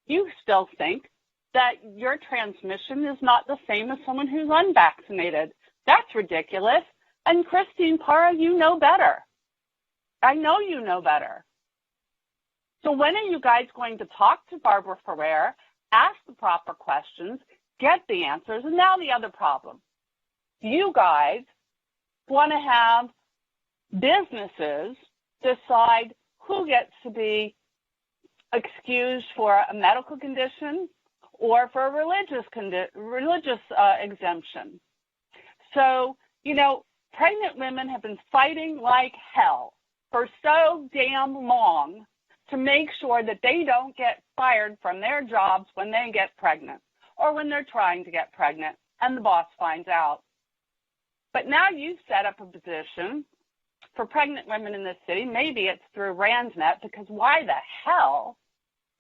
You still think that your transmission is not the same as someone who's unvaccinated. That's ridiculous. And Christine Parra, you know better. I know you know better. So when are you guys going to talk to Barbara Ferrer, ask the proper questions, get the answers? And now the other problem. You guys want to have businesses decide who gets to be excused for a medical condition or for a religious exemption. So, pregnant women have been fighting like hell for so damn long to make sure that they don't get fired from their jobs when they get pregnant or when they're trying to get pregnant and the boss finds out. But now you've set up a position for pregnant women in this city. Maybe it's through RandNet, because why the hell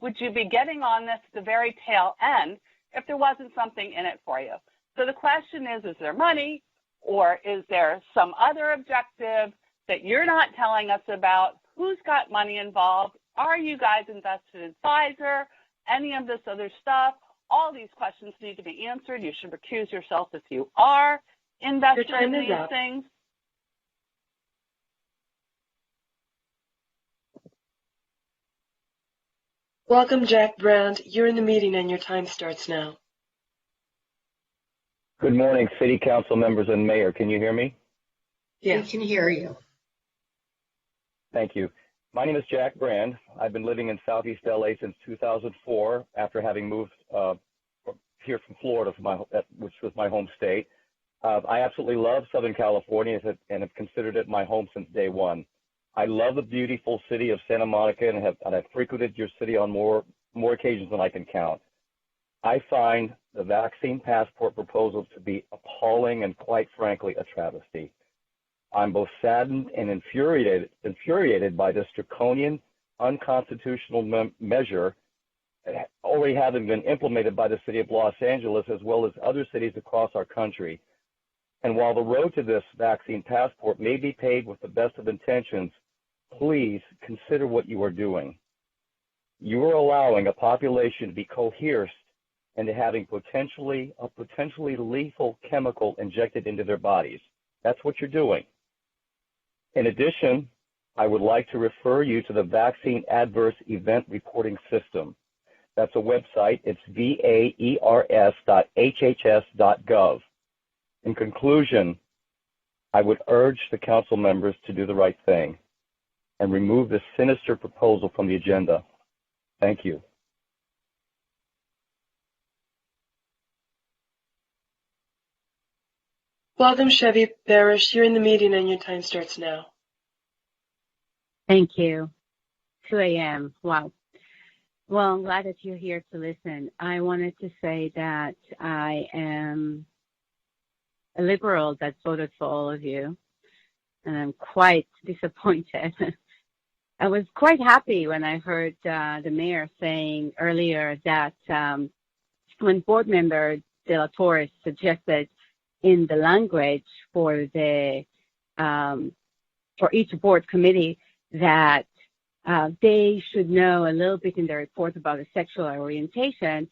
would you be getting on this at the very tail end if there wasn't something in it for you? So the question is there money, or is there some other objective that you're not telling us about? Who's got money involved? Are you guys invested in Pfizer? Any of this other stuff? All these questions need to be answered. You should recuse yourself if you are invested in these things.
Welcome, Jack Brand. You're in the meeting and your time starts now.
Good morning, City Council members and Mayor. Can you hear me?
Yeah.
We can hear you.
Thank you. My name is Jack Brand. I've been living in Southeast LA since 2004 after having moved here from Florida, which was my home state. I absolutely love Southern California and have considered it my home since day one. I love the beautiful city of Santa Monica and have frequented your city on more occasions than I can count. I find the vaccine passport proposal to be appalling and, quite frankly, a travesty. I'm both saddened and infuriated by this draconian, unconstitutional measure already having been implemented by the city of Los Angeles as well as other cities across our country. And while the road to this vaccine passport may be paved with the best of intentions, please consider what you are doing. You are allowing a population to be coerced into having a potentially lethal chemical injected into their bodies. That's what you're doing. In addition, I would like to refer you to the Vaccine Adverse Event Reporting System. That's a website. It's vaers.hhs.gov. In conclusion, I would urge the council members to do the right thing and remove this sinister proposal from the agenda. Thank you.
Welcome, Chevy Barish. You're in the meeting and your time starts now.
Thank you. 2 a.m. Wow. Well, I'm glad that you're here to listen. I wanted to say that I am a liberal that voted for all of you, and I'm quite disappointed. I was quite happy when I heard the mayor saying earlier that when board member De La Torre suggested in the language for each board committee that they should know a little bit in their report about the sexual orientation,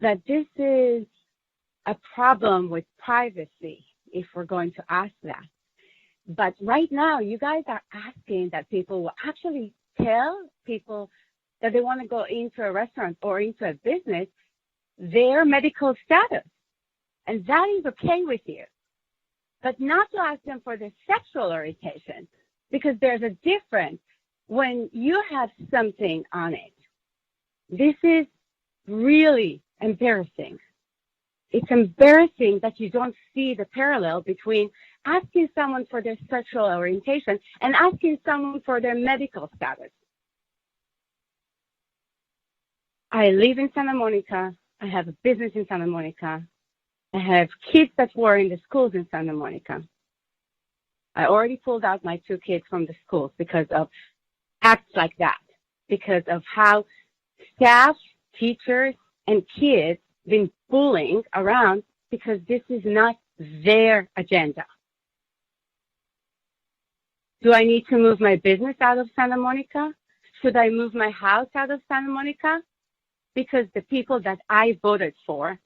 that this is a problem with privacy if we're going to ask that. But right now, you guys are asking that people will actually tell people that they want to go into a restaurant or into a business their medical status. And that is okay with you. But not to ask them for their sexual orientation, because there's a difference when you have something on it. This is really embarrassing. It's embarrassing that you don't see the parallel between asking someone for their sexual orientation and asking someone for their medical status. I live in Santa Monica. I have a business in Santa Monica. I have kids that were in the schools in Santa Monica. I already pulled out my 2 kids from the schools because of acts like that, because of how staff, teachers, and kids been bullying around because this is not their agenda. Do I need to move my business out of Santa Monica? Should I move my house out of Santa Monica? Because the people that I voted for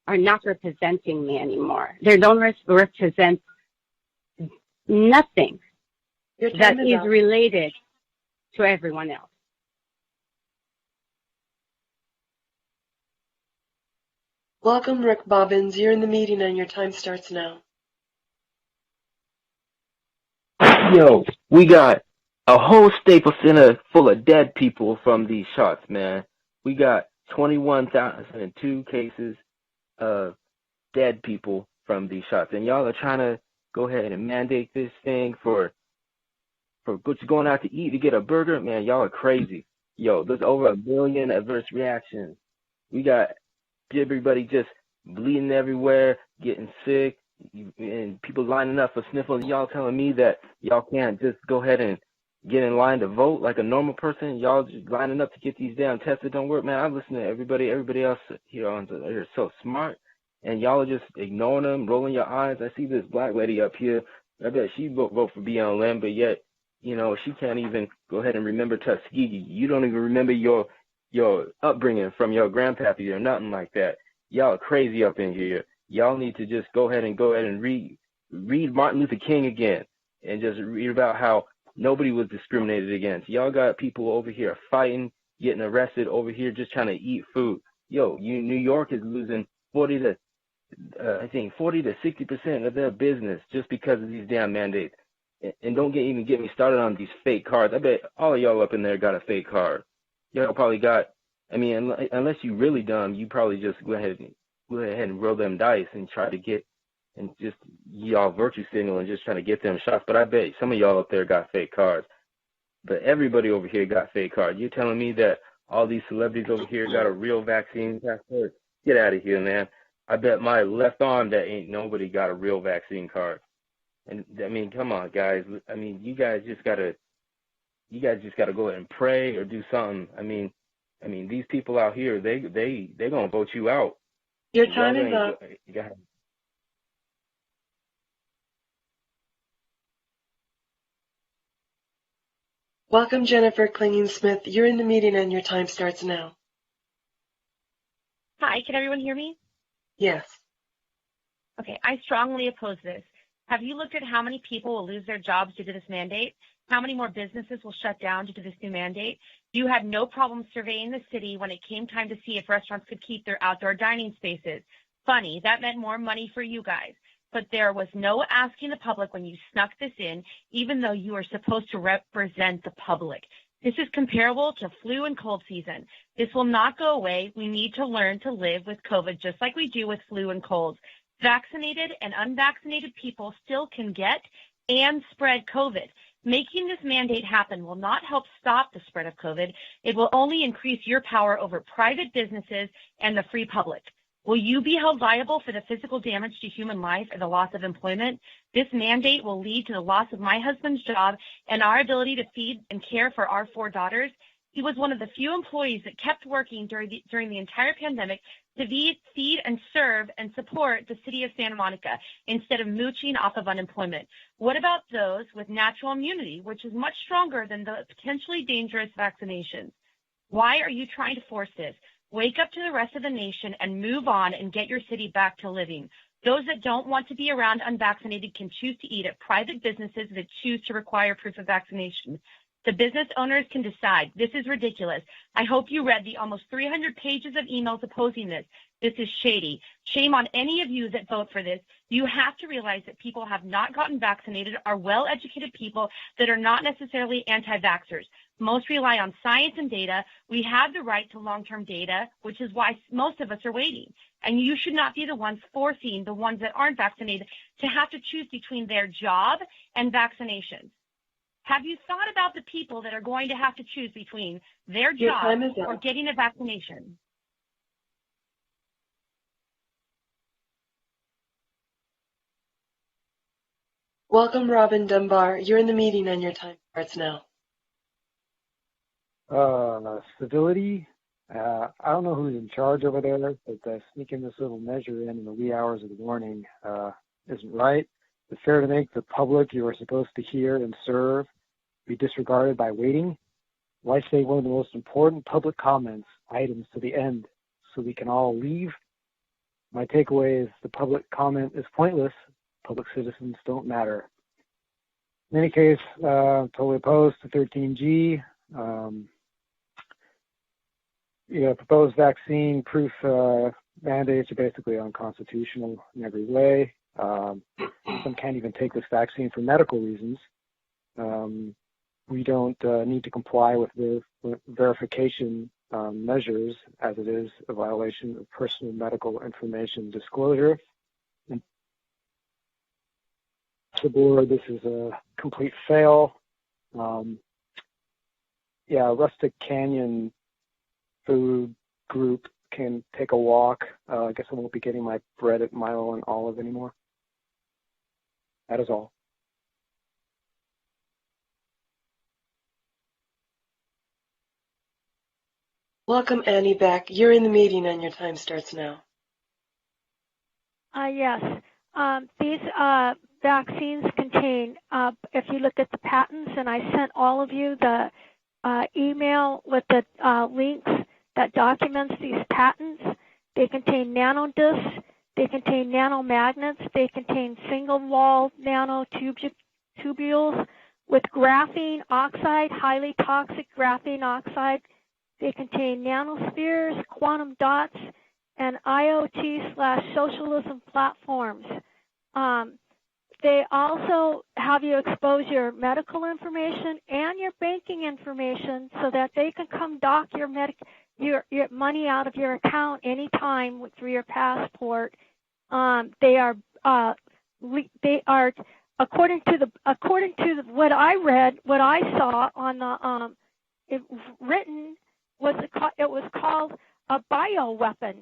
are not representing me anymore. They don't represent nothing that is related to everyone else.
Welcome, Rick Bobbins. You're in the meeting and your time starts now.
Yo, we got a whole Staples Center full of dead people from these shots, man. We got 21,002 cases of dead people from these shots, and y'all are trying to go ahead and mandate this thing for going out to eat to get a burger. Man, y'all are crazy. Yo, there's over 1 billion adverse reactions. We got everybody just bleeding everywhere, getting sick, and people lining up for sniffles. Y'all telling me that y'all can't just go ahead and get in line to vote like a normal person? Y'all just lining up to get these damn tests that don't work, man. I listen to everybody else here on they're so smart, and y'all are just ignoring them, rolling your eyes. I see this black lady up here. I bet she vote for BLM, but yet, you know, she can't even go ahead and remember Tuskegee. You don't even remember your upbringing from your grandpappy or nothing like that. Y'all are crazy up in here. Y'all need to just go ahead and read Martin Luther King again, and just read about how nobody was discriminated against. Y'all got people over here fighting, getting arrested over here just trying to eat food. Yo, New York is losing 40 to 60% of their business just because of these damn mandates. And don't even get me started on these fake cards. I bet all of y'all up in there got a fake card. Y'all probably got, I mean, unless you really dumb, you probably just go ahead and roll them dice and try to get, and just y'all virtue signal and just trying to get them shots. But I bet some of y'all up there got fake cards. But everybody over here got fake cards. You're telling me that all these celebrities over here got a real vaccine passport? Get out of here, man. I bet my left arm that ain't nobody got a real vaccine card. And I mean, come on, guys. I mean, you guys just gotta go ahead and pray or do something. I mean, these people out here, they gonna vote you out.
Your time is up. Welcome, Jennifer Clinging-Smith. You're in the meeting and your time starts now.
Hi, can everyone hear me?
Yes.
Okay, I strongly oppose this. Have you looked at how many people will lose their jobs due to this mandate? How many more businesses will shut down due to this new mandate? You had no problem surveying the city when it came time to see if restaurants could keep their outdoor dining spaces. Funny, that meant more money for you guys. But there was no asking the public when you snuck this in, even though you are supposed to represent the public. This is comparable to flu and cold season. This will not go away. We need to learn to live with COVID just like we do with flu and colds. Vaccinated and unvaccinated people still can get and spread COVID. Making this mandate happen will not help stop the spread of COVID. It will only increase your power over private businesses and the free public. Will you be held liable for the physical damage to human life or the loss of employment? This mandate will lead to the loss of my husband's job and our ability to feed and care for our 4 daughters. He was one of the few employees that kept working during the entire pandemic to feed and serve and support the city of Santa Monica instead of mooching off of unemployment. What about those with natural immunity, which is much stronger than the potentially dangerous vaccinations? Why are you trying to force this? Wake up to the rest of the nation and move on and get your city back to living. Those that don't want to be around unvaccinated can choose to eat at private businesses that choose to require proof of vaccination. The business owners can decide. This is ridiculous. I hope you read the almost 300 pages of emails opposing this. This is shady. Shame on any of you that vote for this. You have to realize that people have not gotten vaccinated are well-educated people that are not necessarily anti-vaxxers. Most rely on science and data. We have the right to long-term data, which is why most of us are waiting. And you should not be the ones forcing the ones that aren't vaccinated to have to choose between their job and vaccinations. Have you thought about the people that are going to have to choose between their job or getting a vaccination?
Welcome, Robin Dunbar. You're in the meeting and your time starts now.
Civility. I don't know who's in charge over there, but sneaking this little measure in the wee hours of the morning isn't right. It's fair to make the public you are supposed to hear and serve be disregarded by waiting. Why save one of the most important public comments items to the end so we can all leave? My takeaway is the public comment is pointless. Public citizens don't matter. In any case, totally opposed to 13G. Proposed vaccine proof mandates are basically unconstitutional in every way. Some can't even take this vaccine for medical reasons. We don't need to comply with the verification measures, as it is a violation of personal medical information disclosure. And the board, this is a complete fail. Rustic Canyon Food Group can take a walk. I guess I won't be getting my bread at Milo and Olive anymore. That is all.
Welcome, Annie, back. You're in the meeting and your time starts now.
Yes. These vaccines contain, if you look at the patents, and I sent all of you the email with the links that documents these patents, they contain nanodiscs, they contain nanomagnets, they contain single-wall nanotubules with graphene oxide, highly toxic graphene oxide. They contain nanospheres, quantum dots, and IoT/socialism platforms. They also have you expose your medical information and your banking information so that they can come dock your money out of your account anytime through your passport. They are according to what I read, what I saw on the it was called a bioweapon.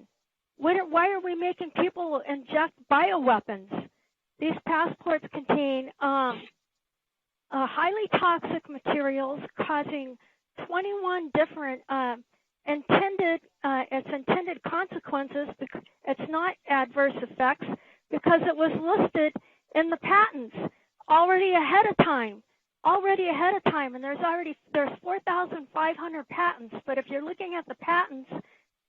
Why are we making people inject bioweapons? These passports contain highly toxic materials causing 21 different intended consequences. It's not adverse effects because it was listed in the patents already ahead of time. And there's 4,500 patents. But if you're looking at the patents,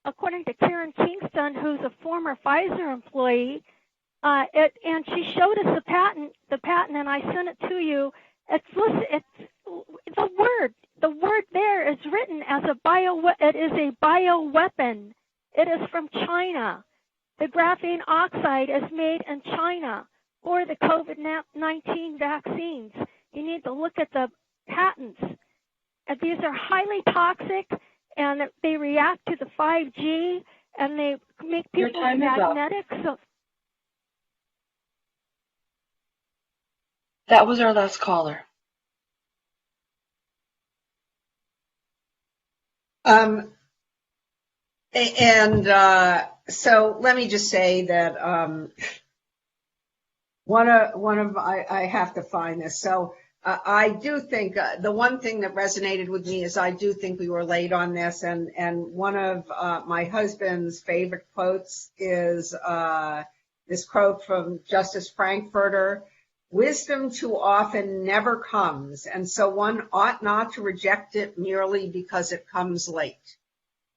according to Karen Kingston, who's a former Pfizer employee, and she showed us the patent, and I sent it to you. It's listed. The word there is written as it is a bioweapon. It is from China. The graphene oxide is made in China for the COVID-19 vaccines. You need to look at the patents. And these are highly toxic, and they react to the 5G, and they make people magnetic. So
that was our last caller.
So let me just say that I have to find this. So I do think the one thing that resonated with me is I do think we were late on this, and one of my husband's favorite quotes is this quote from Justice Frankfurter: "Wisdom too often never comes, and so one ought not to reject it merely because it comes late."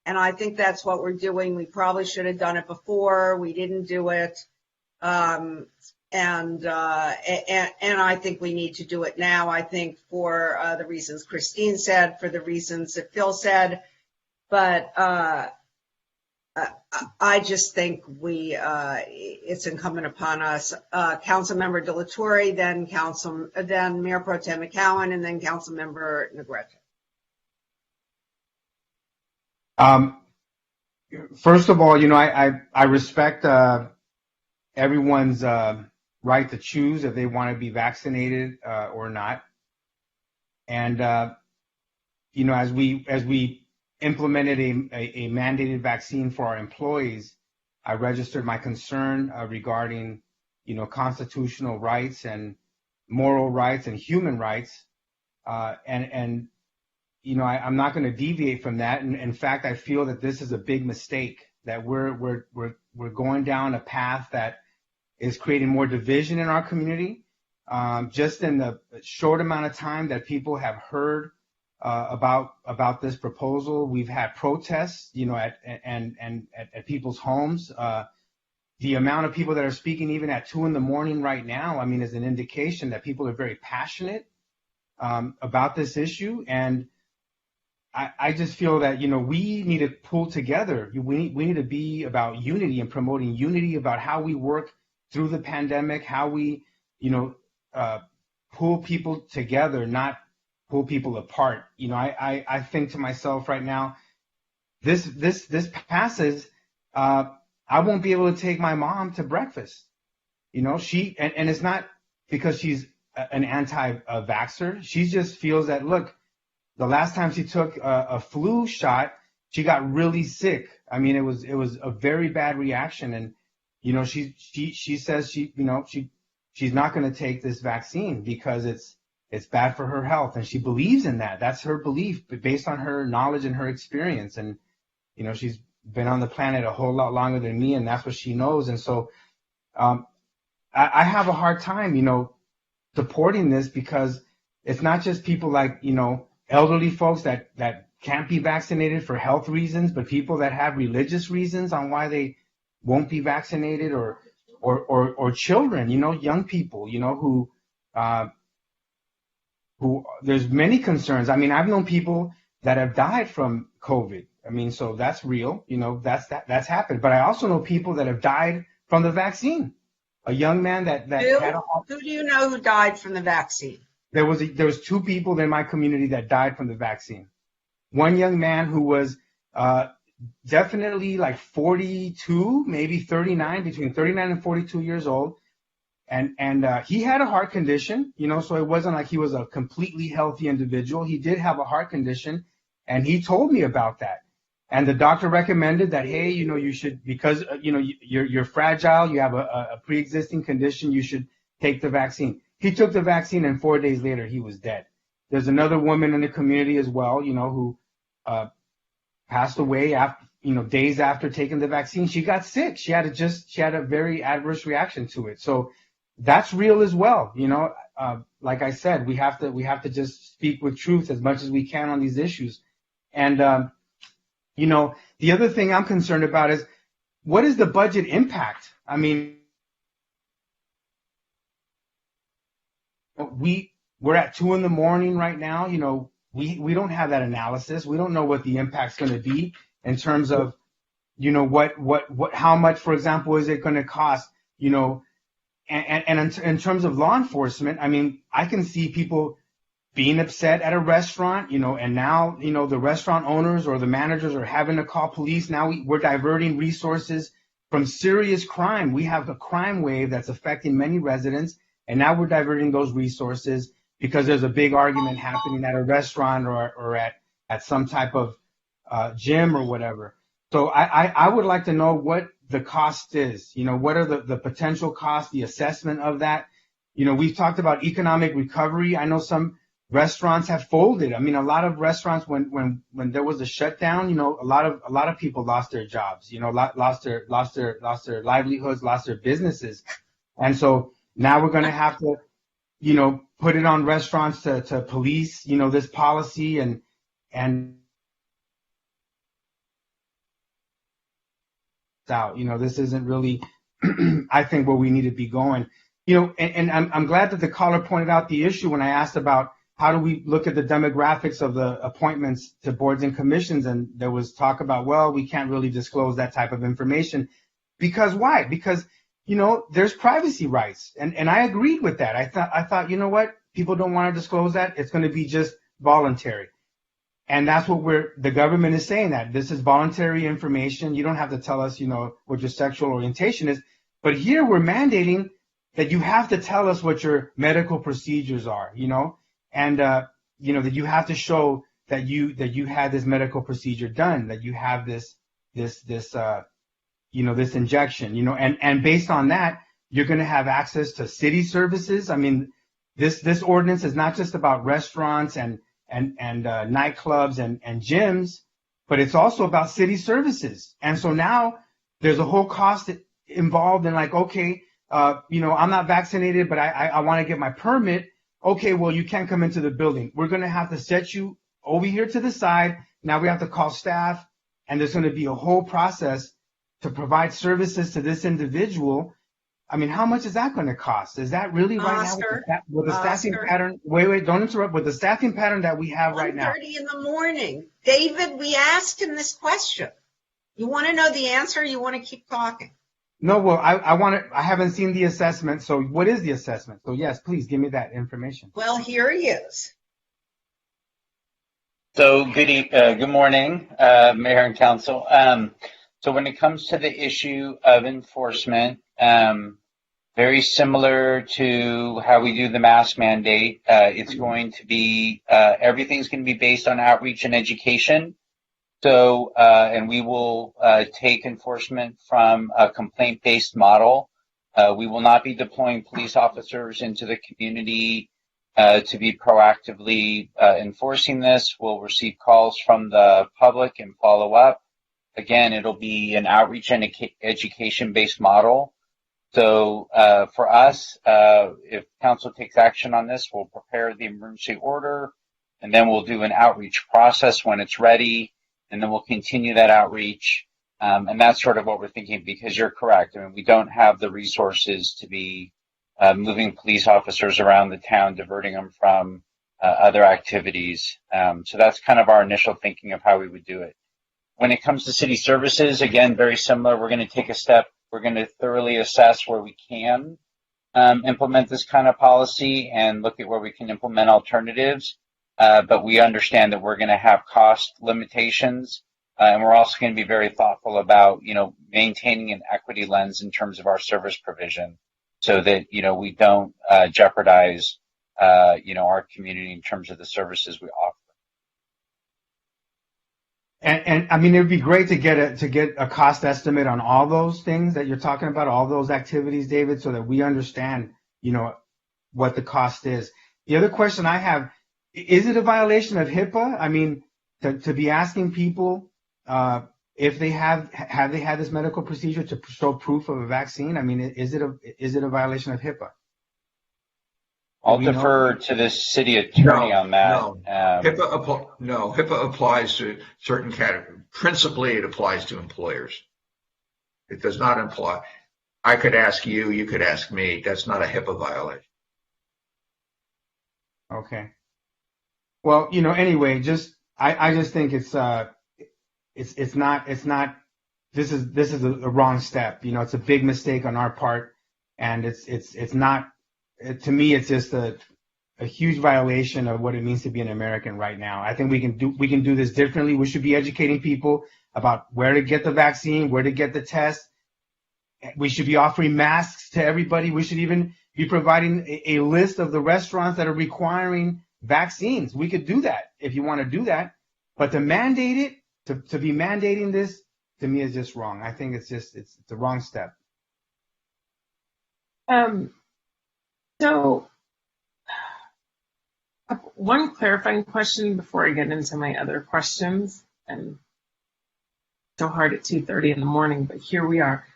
And I think that's what we're doing. We probably should have done it before. We didn't do it. And I think we need to do it now. I think for the reasons Christine said, for the reasons that Phil said, but I just think it's incumbent upon us, Councilmember Delatorre, then Mayor Pro Tem McCowan, and then Councilmember Negrete.
First of all, I respect everyone's right to choose if they want to be vaccinated or not. And as we implemented a mandated vaccine for our employees, I registered my concern regarding constitutional rights and moral rights and human rights, and I'm not going to deviate from that. And in fact, I feel that this is a big mistake, that we're going down a path that is creating more division in our community. Just in the short amount of time that people have heard about this proposal, we've had protests, at people's homes. The amount of people that are speaking even at 2 a.m. right now, is an indication that people are very passionate about this issue. And I just feel that, we need to pull together. We need to be about unity and promoting unity about how we work through the pandemic, how we, pull people together, not pull people apart. I think to myself right now, this passes, I won't be able to take my mom to breakfast. And it's not because she's an anti-vaxxer. She just feels that, look, the last time she took a flu shot, she got really sick. It was a very bad reaction. And, she says she's not going to take this vaccine because it's bad for her health. And she believes in that. That's her belief based on her knowledge and her experience. And, she's been on the planet a whole lot longer than me, and that's what she knows. And so I have a hard time, supporting this, because it's not just people like, elderly folks that can't be vaccinated for health reasons, but people that have religious reasons on why they won't be vaccinated, or children, young people, who there's many concerns. I've known people that have died from COVID. So that's real, that's happened. But I also know people that have died from the vaccine. A young man that had
who do you know who died from the vaccine?
There was 2 people in my community that died from the vaccine. One young man who was definitely like 42, maybe 39, between 39 and 42 years old. And he had a heart condition, so it wasn't like he was a completely healthy individual. He did have a heart condition, and he told me about that. And the doctor recommended that, hey, you should, because, you're fragile, you have a pre-existing condition, you should take the vaccine. He took the vaccine, and 4 days later, he was dead. There's another woman in the community as well, who passed away after, days after taking the vaccine. She got sick. She had a very adverse reaction to it. So that's real as well. Like I said, we have to just speak with truth as much as we can on these issues. And, the other thing I'm concerned about is, what is the budget impact? We're at 2 a.m. right now. We don't have that analysis. We don't know what the impact's going to be in terms of, how much, for example, is it going to cost, and in terms of law enforcement, I can see people being upset at a restaurant, and now, the restaurant owners or the managers are having to call police. Now we're diverting resources from serious crime. We have a crime wave that's affecting many residents, and now we're diverting those resources because there's a big argument happening at a restaurant or at some type of gym or whatever. So I would like to know what the cost is. What are the potential costs, the assessment of that? We've talked about economic recovery. I know some restaurants have folded. A lot of restaurants, when there was a shutdown, a lot of people lost their jobs, lost their livelihoods, lost their businesses. And so now we're going to have to, put it on restaurants to police, this policy and out. This isn't really I think, where we need to be going. And I'm glad that the caller pointed out the issue when I asked about how do we look at the demographics of the appointments to boards and commissions, and there was talk about, well, we can't really disclose that type of information. Because why? Because, there's privacy rights. And I agreed with that. I thought, you know what? People don't want to disclose that. It's going to be just voluntary. And that's what the government is saying, that this is voluntary information. You don't have to tell us, what your sexual orientation is. But here we're mandating that you have to tell us what your medical procedures are, and, that you have to show that you had this medical procedure done, that you have this injection, and based on that, you're going to have access to city services. I mean, this ordinance is not just about restaurants and nightclubs and gyms, but it's also about city services. And so now there's a whole cost involved in, like, okay, I'm not vaccinated, but I want to get my permit. Okay, well, you can't come into the building. We're going to have to set you over here to the side. Now we have to call staff, and there's going to be a whole process to provide services to this individual. I mean, how much is that going to cost? Is that really right now with the staffing pattern? Wait, don't interrupt. With the staffing pattern that we have right now.
1:30 in the morning. David, we asked him this question. You want to know the answer? Or you want to keep talking?
No, well, I haven't seen the assessment. So what is the assessment? So yes, please give me that information.
Well, here he is.
So good morning, Mayor and Council. So when it comes to the issue of enforcement, very similar to how we do the mask mandate, it's going to be, everything's going to be based on outreach and education. So, and we will take enforcement from a complaint-based model. We will not be deploying police officers into the community to be proactively enforcing this. We'll receive calls from the public and follow up. Again, it'll be an outreach and education-based model. So for us, if council takes action on this, we'll prepare the emergency order, and then we'll do an outreach process when it's ready, and then we'll continue that outreach. And that's sort of what we're thinking, because you're correct. I mean, we don't have the resources to be moving police officers around the town, diverting them from other activities. So that's kind of our initial thinking of how we would do it. When it comes to city services, again, very similar. We're going to take a step. We're going to thoroughly assess where we can implement this kind of policy and look at where we can implement alternatives. But we understand that we're going to have cost limitations. And we're also going to be very thoughtful about, maintaining an equity lens in terms of our service provision so that, we don't jeopardize, our community in terms of the services we offer.
And I mean, it would be great to get a cost estimate on all those things that you're talking about, all those activities, David, so that we understand, what the cost is. The other question I have, is it a violation of HIPAA? I mean, to be asking people if they have they had this medical procedure to show proof of a vaccine? I mean, is it a violation of HIPAA?
I'll defer to the city attorney on that.
No. HIPAA applies to certain categories. Principally, it applies to employers. It does not imply. I could ask you, you could ask me. That's not a HIPAA violation.
Okay. Well, anyway, I just think it's not. This is a wrong step. It's a big mistake on our part, and it's not. To me, it's just a huge violation of what it means to be an American right now. I think we can do this differently. We should be educating people about where to get the vaccine, where to get the test. We should be offering masks to everybody. We should even be providing a list of the restaurants that are requiring vaccines. We could do that if you want to do that. But to mandate it, to be mandating this, to me is just wrong. I think it's the wrong step.
So one clarifying question before I get into my other questions, and so hard at 2:30 in the morning, but here we are.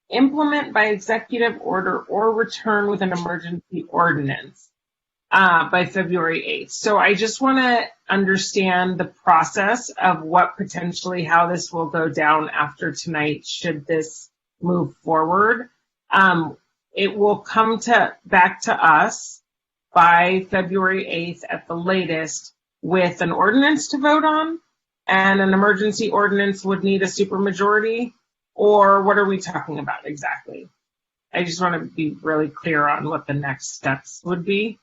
Implement by executive order or return with an emergency ordinance by February 8th. So I just want to understand the process of how this will go down after tonight, should this move forward. It will come back to us by February 8th at the latest with an ordinance to vote on, and an emergency ordinance would need a supermajority, or what are we talking about exactly? I just want to be really clear on what the next steps would be.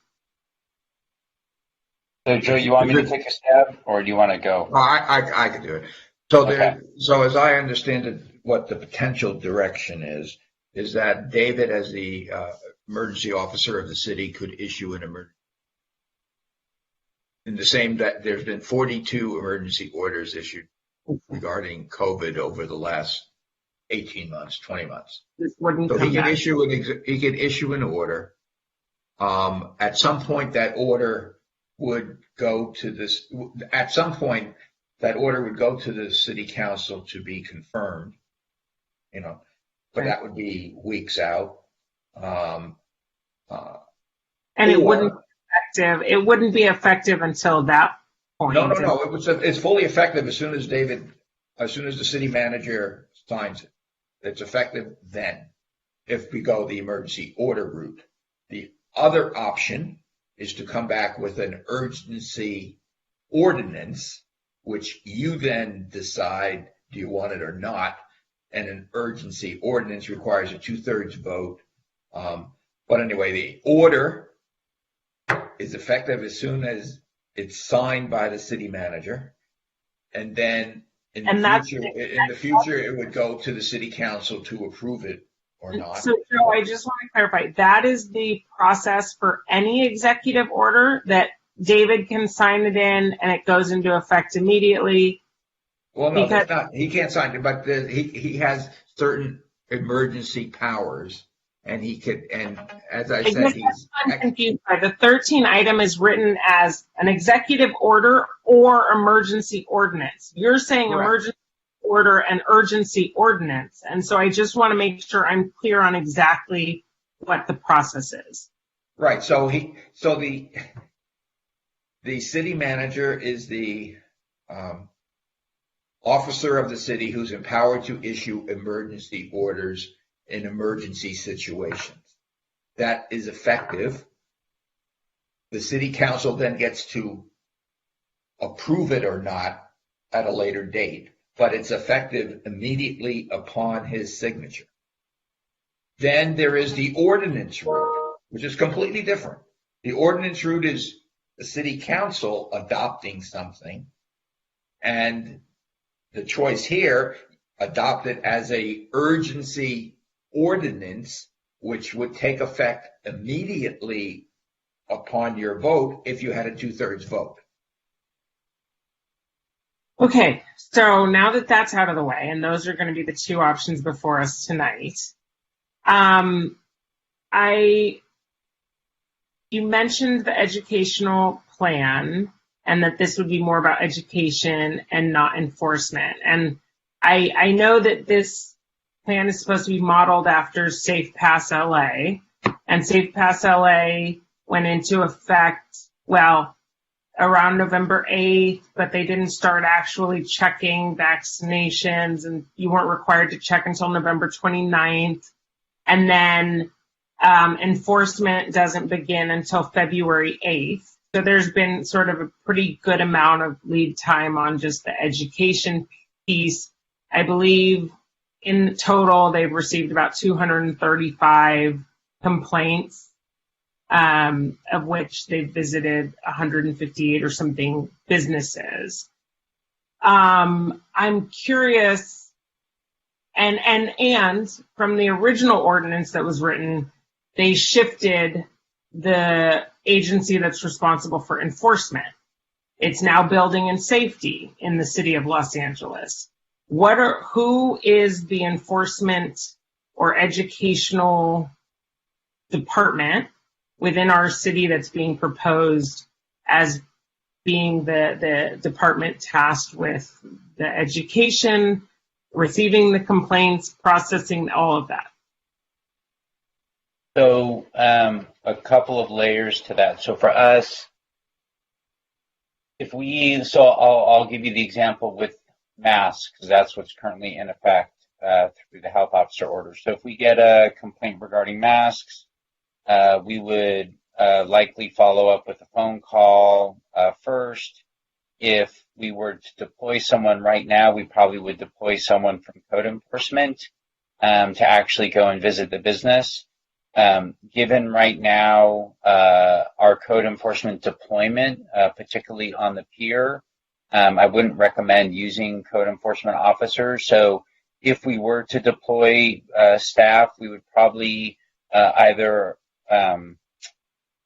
So, Joe, you want me to take a stab, or do you want to go?
I can do it. So,
Okay.
so as I understand it, what the potential direction is that David, as the emergency officer of the city, could issue an emergency. In the same that there's been 42 emergency orders issued regarding COVID over the last 18 months, 20 months. So he could issue an order. At some point, that order would go to this. At some point, that order would go to the city council to be confirmed. But that would be weeks out.
And it wouldn't be effective. It wouldn't be effective until that point.
No. It's fully effective as soon as the city manager signs it. It's effective then, if we go the emergency order route. The other option is to come back with an urgency ordinance, which you then decide, do you want it or not? And an urgency ordinance requires a 2/3 vote. But anyway, the order is effective as soon as it's signed by the city manager. And then in the future, it would go to the city council to approve it or not.
So, Joe, I just want to clarify, that is the process for any executive order, that David can sign it in and it goes into effect immediately.
Well, no, that's not. He can't sign it, but he has certain emergency powers, and he could. And as I said,
I'm confused by the 13 item is written as an executive order or emergency ordinance. You're saying
Correct.
Emergency order and urgency ordinance, and so I just want to make sure I'm clear on exactly what the process is.
Right. So the city manager is the officer of the city who's empowered to issue emergency orders in emergency situations. That is effective. The city council then gets to approve it or not at a later date, but it's effective immediately upon his signature. Then there is the ordinance route, which is completely different. The ordinance route is the city council adopting something, and the choice here, adopt it as a urgency ordinance, which would take effect immediately upon your vote if you had a 2/3 vote.
Okay, so now that that's out of the way, and those are going to be the two options before us tonight, you mentioned the educational plan, and that this would be more about education and not enforcement. And I know that this plan is supposed to be modeled after Safe Pass LA, and Safe Pass LA went into effect, around November 8th, but they didn't start actually checking vaccinations, and you weren't required to check until November 29th. And then enforcement doesn't begin until February 8th. So there's been sort of a pretty good amount of lead time on just the education piece. I believe in total they've received about 235 complaints, of which they've visited 158 or something businesses. I'm curious, and from the original ordinance that was written, they shifted the agency that's responsible for enforcement. It's now building and safety in the city of Los Angeles. Who is the enforcement or educational department within our city that's being proposed as being the department tasked with the education, receiving the complaints, processing all of that?
So a couple of layers to that. So for us, I'll give you the example with masks, because that's what's currently in effect. through the health officer order. So if we get a complaint regarding masks, we would likely follow up with a phone call first. If we were to deploy someone right now, we probably would deploy someone from code enforcement to actually go and visit the business. Given right now our code enforcement deployment, particularly on the pier, I wouldn't recommend using code enforcement officers. So if we were to deploy staff, we would probably either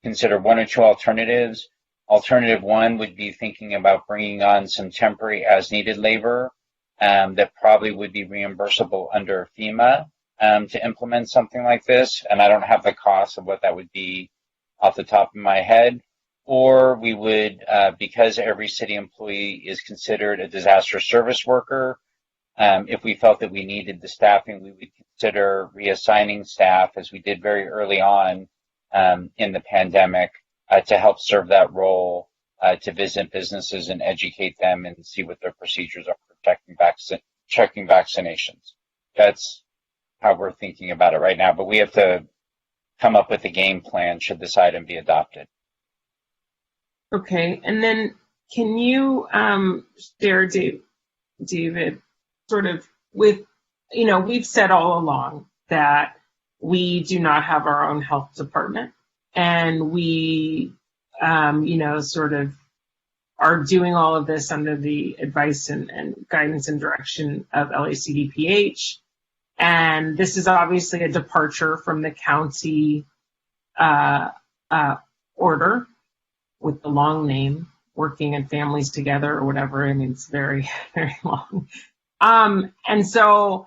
consider one or two alternatives. Alternative one would be thinking about bringing on some temporary as needed labor that probably would be reimbursable under FEMA to implement something like this. And I don't have the cost of what that would be off the top of my head. Or we would, because every city employee is considered a disaster service worker, if we felt that we needed the staffing, we would consider reassigning staff, as we did very early on in the pandemic, to help serve that role, to visit businesses and educate them and see what their procedures are for checking vaccinations. That's how we're thinking about it right now. But we have to come up with a game plan should this item be adopted.
Okay, and then can you share, David, sort of with, we've said all along that we do not have our own health department, and we, sort of are doing all of this under the advice and guidance and direction of LACDPH. And this is obviously a departure from the county order with the long name, Working and Families Together or whatever. I mean, it's very, very long. And so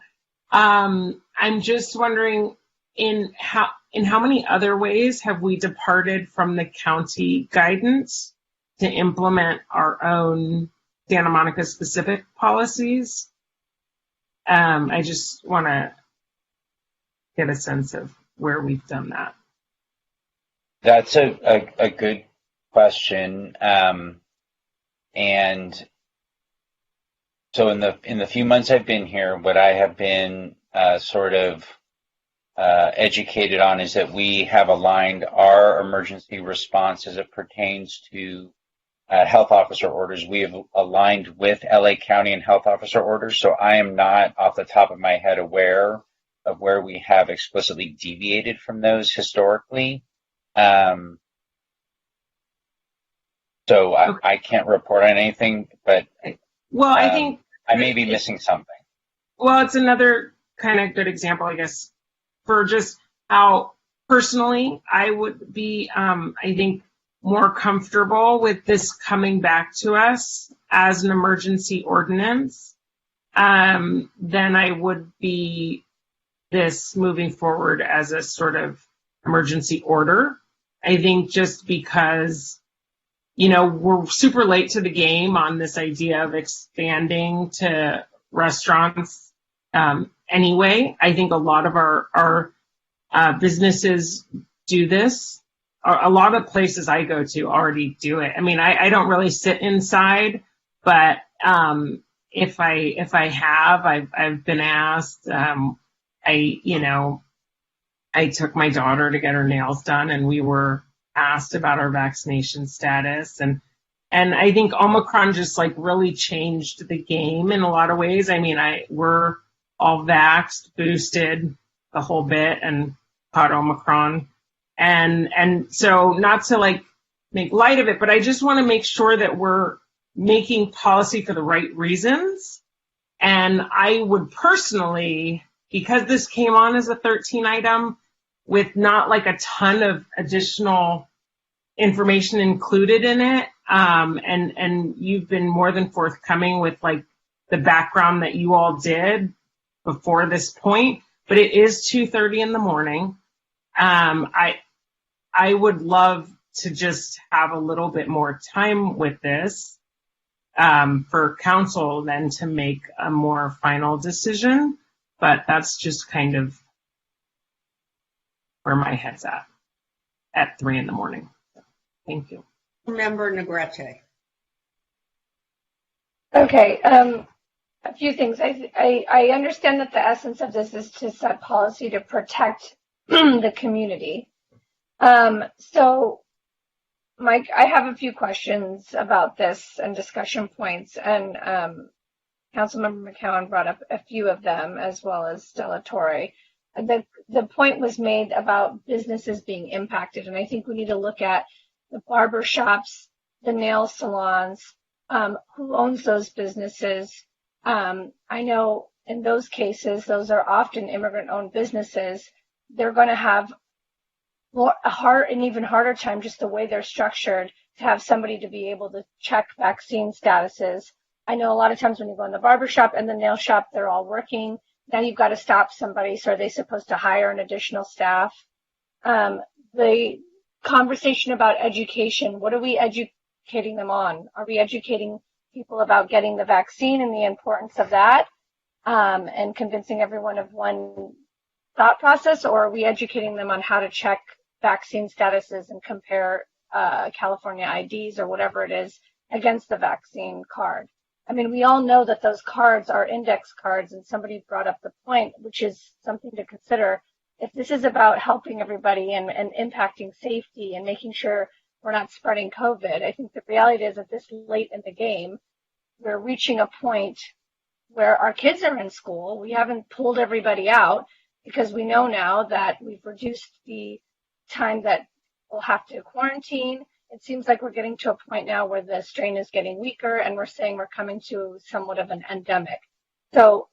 I'm just wondering, in how many other ways have we departed from the county guidance to implement our own Santa Monica specific policies? I just want to get a sense of where we've done that.
That's a good question. And so in the few months I've been here, what I have been educated on is that we have aligned our emergency response as it pertains to health officer orders. We have aligned with LA County and health officer orders, so I am not off the top of my head aware of where we have explicitly deviated from those historically. So I can't report on anything, but
I think
I may be missing something.
Well, it's another kind of good example, I guess, for just how personally I would be, I think, more comfortable with this coming back to us as an emergency ordinance than I would be this moving forward as a sort of emergency order. I think just because, we're super late to the game on this idea of expanding to restaurants anyway. I think a lot of our businesses do this. A lot of places I go to already do it. I mean, I don't really sit inside, but if I have, I've been asked. I took my daughter to get her nails done, and we were asked about our vaccination status, and I think Omicron just really changed the game in a lot of ways. I mean, we're all vaxxed, boosted, the whole bit, and caught Omicron. And so not to make light of it, but I just want to make sure that we're making policy for the right reasons. And I would personally, because this came on as a 13 item with not a ton of additional information included in it, and you've been more than forthcoming with the background that you all did before this point, but it is 2:30 in the morning. I would love to just have a little bit more time with this for council then to make a more final decision, but that's just kind of where my head's at 3 in the morning. Thank you.
Member Negrete.
Okay.
A few things. I understand that the essence of this is to set policy to protect the community. So, Mike, I have a few questions about this and discussion points, and Councilmember McCowan brought up a few of them, as well as Stella Torre. The point was made about businesses being impacted, and I think we need to look at the barber shops, the nail salons, who owns those businesses. I know in those cases, those are often immigrant-owned businesses. They're going to have an even harder time, just the way they're structured, to have somebody to be able to check vaccine statuses. I know a lot of times when you go in the barber shop and the nail shop, they're all working. Now you've got to stop somebody. So are they supposed to hire an additional staff? The conversation about education, what are we educating them on? Are we educating people about getting the vaccine and the importance of that, and convincing everyone of one thought process, or are we educating them on how to check vaccine statuses and compare California IDs or whatever it is against the vaccine card? I mean, we all know that those cards are index cards, and somebody brought up the point, which is something to consider. If this is about helping everybody and impacting safety and making sure we're not spreading COVID, I think the reality is that this late in the game, we're reaching a point where our kids are in school. We haven't pulled everybody out because we know now that we've reduced the time that we'll have to quarantine. It seems like we're getting to a point now where the strain is getting weaker, and we're saying we're coming to somewhat of an endemic. So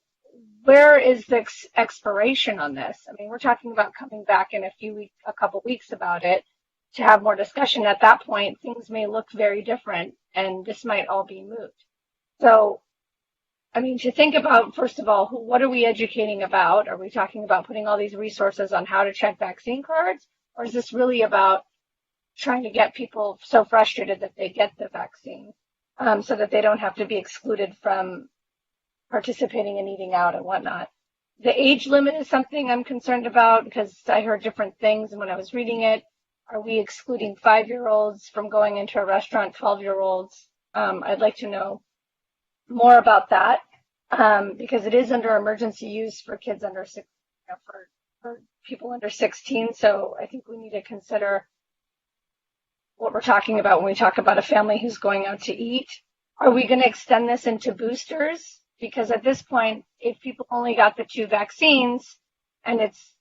where is the expiration on this? I mean, we're talking about coming back in a couple weeks about it to have more discussion. At that point, things may look very different, and this might all be moot. So, I mean, to think about, first of all, what are we educating about? Are we talking about putting all these resources on how to check vaccine cards? Or is this really about trying to get people so frustrated that they get the vaccine, so that they don't have to be excluded from participating in eating out and whatnot? The age limit is something I'm concerned about because I heard different things, and when I was reading it, are we excluding 5-year-olds from going into a restaurant, 12-year-olds? I'd like to know more about that, because it is under emergency use for kids under for people under 16. So I think we need to consider what we're talking about when we talk about a family who's going out to eat. Are we going to extend this into boosters? Because at this point, if people only got the 2 vaccines and it's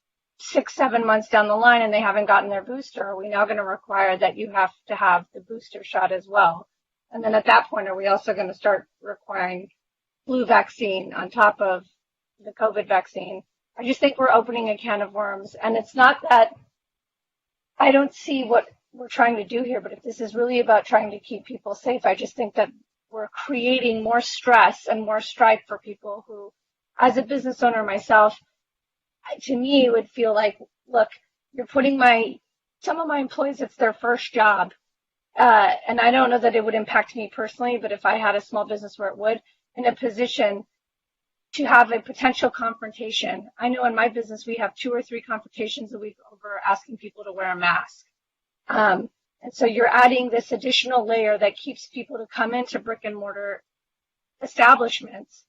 6-7 months down the line and they haven't gotten their booster, are we now going to require that you have to have the booster shot as well? And then at that point, are we also going to start requiring flu vaccine on top of the COVID vaccine? I just think we're opening a can of worms. And it's not that I don't see what we're trying to do here, but if this is really about trying to keep people safe, I just think that we're creating more stress and more strife for people who, as a business owner myself, to me, it would feel like, look, you're putting some of my employees, it's their first job. And I don't know that it would impact me personally, but if I had a small business where it would, in a position to have a potential confrontation. I know in my business, we have 2 or 3 confrontations a week over asking people to wear a mask. And so you're adding this additional layer that keeps people to come into brick and mortar establishments,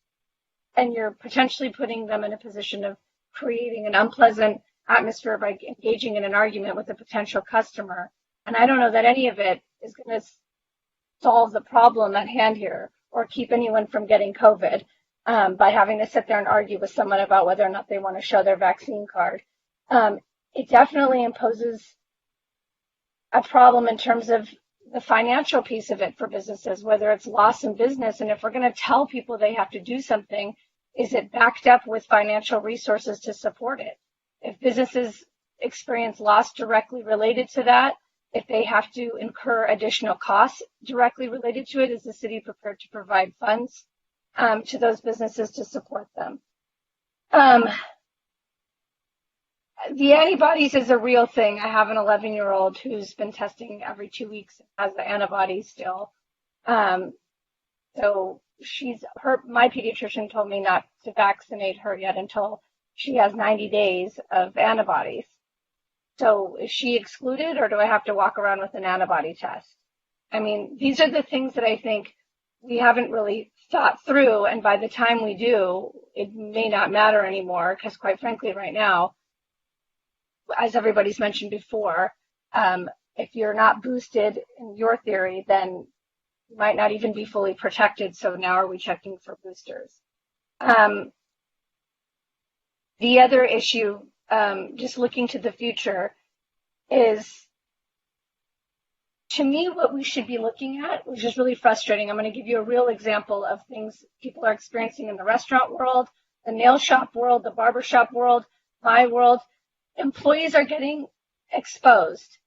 and you're potentially putting them in a position of creating an unpleasant atmosphere by engaging in an argument with a potential customer. And I don't know that any of it is going to solve the problem at hand here or keep anyone from getting COVID by having to sit there and argue with someone about whether or not they want to show their vaccine card. It definitely imposes a problem in terms of the financial piece of it for businesses, whether it's loss in business. And if we're going to tell people they have to do something, is it backed up with financial resources to support it? If businesses experience loss directly related to that, if they have to incur additional costs directly related to it, is the city prepared to provide funds to those businesses to support them? The antibodies is a real thing. I have an 11-year-old who's been testing every 2 weeks and has the antibodies still. So my pediatrician told me not to vaccinate her yet until she has 90 days of antibodies. So is she excluded, or do I have to walk around with an antibody test? I mean, these are the things that I think we haven't really thought through. And by the time we do, it may not matter anymore because, quite frankly, right now, as everybody's mentioned before, if you're not boosted in your theory, then you might not even be fully protected. So now are we checking for boosters? The other issue, just looking to the future, is, to me, what we should be looking at, which is really frustrating. I'm going to give you a real example of things people are experiencing in the restaurant world, the nail shop world, the barber shop world, my world. Employees are getting exposed.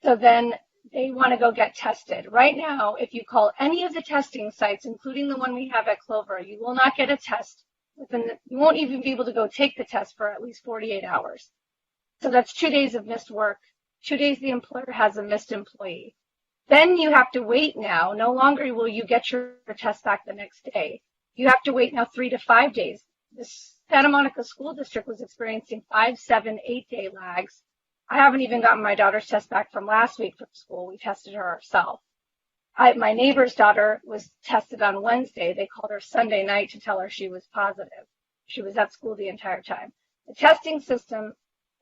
So then they want to go get tested. Right now, if you call any of the testing sites, including the one we have at Clover, you will not get a test. You won't even be able to go take the test for at least 48 hours. So that's 2 days of missed work, 2 days the employer has a missed employee. Then you have to wait now. No longer will you get your test back the next day. You have to wait now 3 to 5 days. The Santa Monica School District was experiencing 5, 7, 8 day lags. I haven't even gotten my daughter's test back from last week from school. We tested her ourselves. My neighbor's daughter was tested on Wednesday. They called her Sunday night to tell her she was positive. She was at school the entire time. The testing system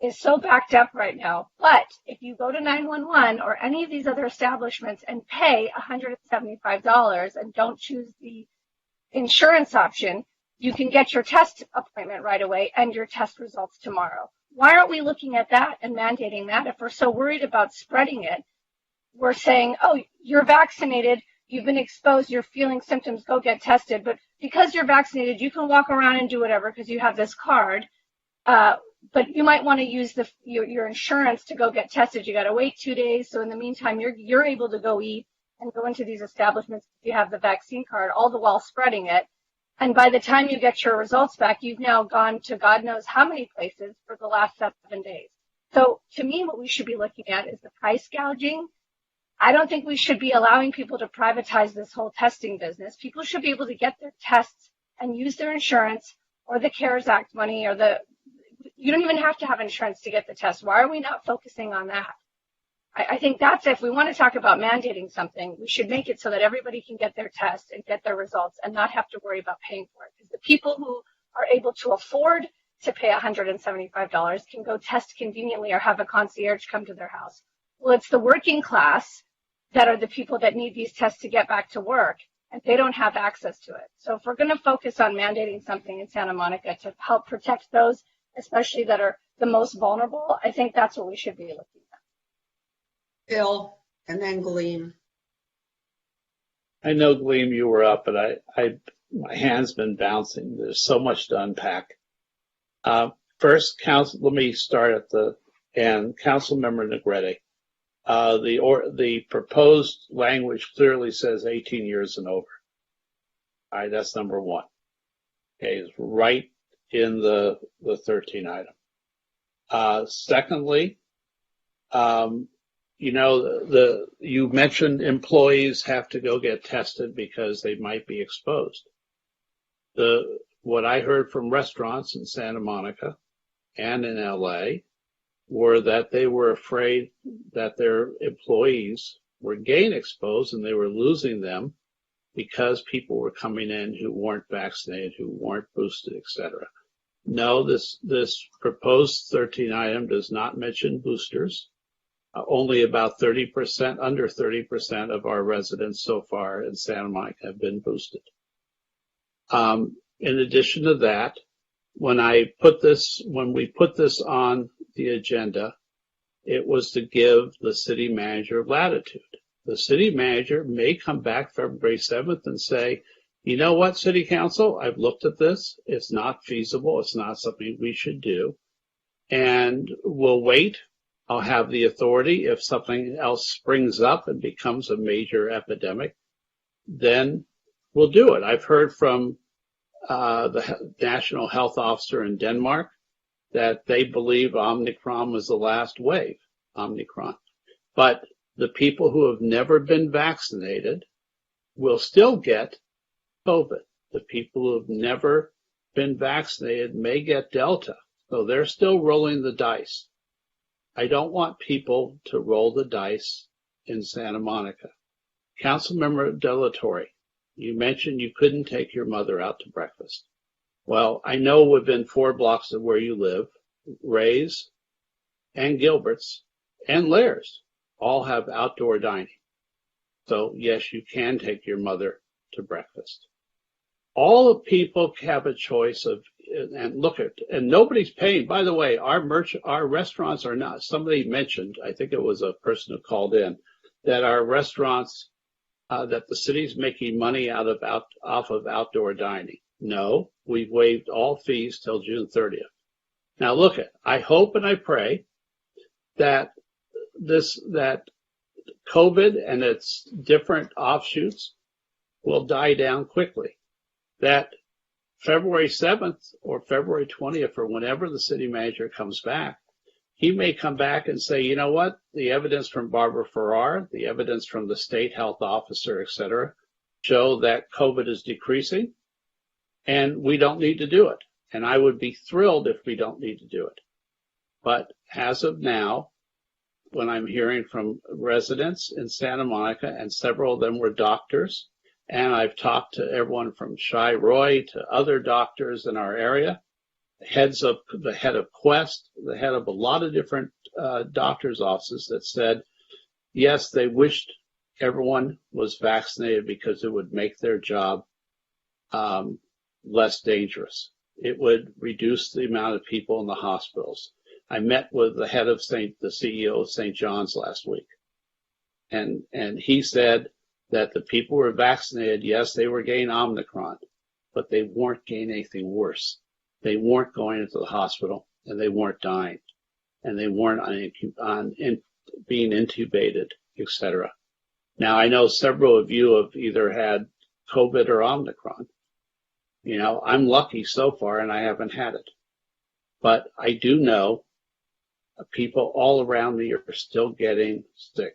is so backed up right now. But if you go to 911 or any of these other establishments and pay $175 and don't choose the insurance option, you can get your test appointment right away and your test results tomorrow. Why aren't we looking at that and mandating that? If we're so worried about spreading it, we're saying, oh, you're vaccinated, you've been exposed, you're feeling symptoms, go get tested. But because you're vaccinated, you can walk around and do whatever because you have this card. But you might want to use your insurance to go get tested. You got to wait 2 days. So in the meantime, you're able to go eat and go into these establishments if you have the vaccine card, all the while spreading it. And by the time you get your results back, you've now gone to God knows how many places for the last 7 days. So to me, what we should be looking at is the price gouging. I don't think we should be allowing people to privatize this whole testing business. People should be able to get their tests and use their insurance or the CARES Act money or you don't even have to have insurance to get the test. Why are we not focusing on that? I think that's, if we want to talk about mandating something, we should make it so that everybody can get their test and get their results and not have to worry about paying for it. Because the people who are able to afford to pay $175 can go test conveniently or have a concierge come to their house. Well, it's the working class that are the people that need these tests to get back to work, and they don't have access to it. So if we're going to focus on mandating something in Santa Monica to help protect those, especially that are the most vulnerable, I think that's what we should be looking at.
Bill, and then Gleam.
I know, Gleam, you were up, but my hand's been bouncing. There's so much to unpack. First, let me start at the end. Councilmember Negrete. The proposed language clearly says 18 years and over. All right, that's number one. Okay, it's right in the 13 item. Secondly, you mentioned employees have to go get tested because they might be exposed. What I heard from restaurants in Santa Monica and in LA were that they were afraid that their employees were getting exposed and they were losing them because people were coming in who weren't vaccinated, who weren't boosted, etc. No, this proposed 13 item does not mention boosters. Only about 30%, under 30% of our residents so far in Santa Monica have been boosted. In addition to that, when we put this on the agenda, it was to give the city manager latitude. The city manager may come back February 7th and say, you know what, City Council, I've looked at this. It's not feasible. It's not something we should do. And we'll wait. I'll have the authority. If something else springs up and becomes a major epidemic, then we'll do it. I've heard from the National Health Officer in Denmark that they believe Omicron was the last wave, Omicron. But the people who have never been vaccinated will still get COVID. The people who have never been vaccinated may get Delta. So they're still rolling the dice. I don't want people to roll the dice in Santa Monica. Councilmember Delatorre, You mentioned you couldn't take your mother out to breakfast. Well, I know within 4 blocks of where you live, Ray's and Gilbert's and Laird's all have outdoor dining. So yes, you can take your mother to breakfast. All the people have a choice of, and look at, and nobody's paying. By the way, our restaurants are not, somebody mentioned, I think it was a person who called in, that our restaurants, that the city's making money off of outdoor dining. No, we've waived all fees till June 30th. Now look at, I hope and I pray that that COVID and its different offshoots will die down quickly. That February 7th or February 20th or whenever the city manager comes back, he may come back and say, you know what, the evidence from Barbara Farrar, the evidence from the state health officer, et cetera, show that COVID is decreasing and we don't need to do it. And I would be thrilled if we don't need to do it. But as of now, when I'm hearing from residents in Santa Monica, and several of them were doctors, and I've talked to everyone from Shai Roy to other doctors in our area, the head of Quest, the head of a lot of different doctors' offices that said, yes, they wished everyone was vaccinated because it would make their job less dangerous. It would reduce the amount of people in the hospitals. I met with the head of the CEO of St. John's last week, and he said that the people who were vaccinated, yes, they were getting Omicron, but they weren't getting anything worse. They weren't going into the hospital, and they weren't dying, and they weren't being intubated, etc. Now, I know several of you have either had COVID or Omicron. You know, I'm lucky so far, and I haven't had it. But I do know people all around me are still getting sick.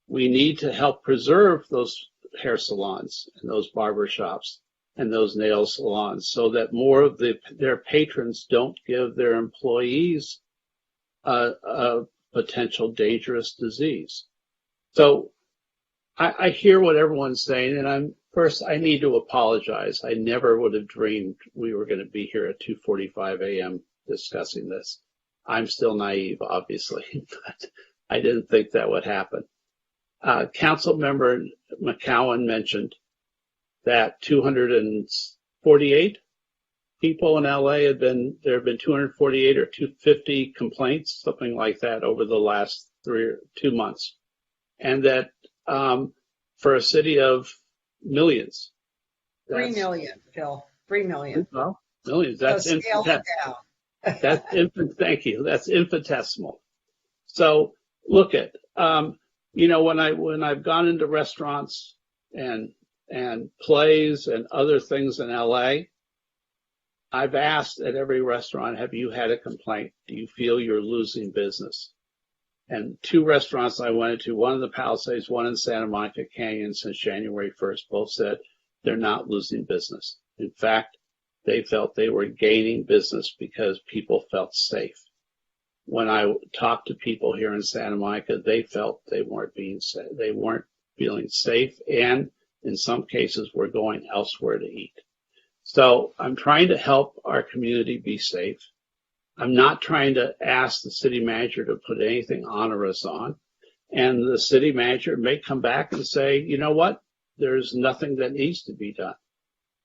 We need to help preserve those hair salons and those barber shops and those nail salons so that more of their patrons don't give their employees a potential dangerous disease. So I hear what everyone's saying, and I need to apologize. I never would have dreamed we were going to be here at 2:45 a.m. discussing this. I'm still naive, obviously, but I didn't think that would happen. Councilmember McCowan mentioned that 248 people in LA there have been 248 or 250 complaints, something like that, over the last 2 months. And that for a city of millions.
3 million, Phil. 3 million.
Well, millions. That's
so scale it down.
Thank you. That's infinitesimal. So look at, when I've gone into restaurants and plays and other things in LA, I've asked at every restaurant, have you had a complaint? Do you feel you're losing business? And 2 restaurants I went into, one in the Palisades, one in Santa Monica Canyon, since January 1st, both said they're not losing business. In fact, they felt they were gaining business because people felt safe. When I talked to people here in Santa Monica, they felt they weren't being safe. They weren't feeling safe, and in some cases were going elsewhere to eat. So I'm trying to help our community be safe. I'm not trying to ask the city manager to put anything onerous on. And the city manager may come back and say, you know what? There's nothing that needs to be done.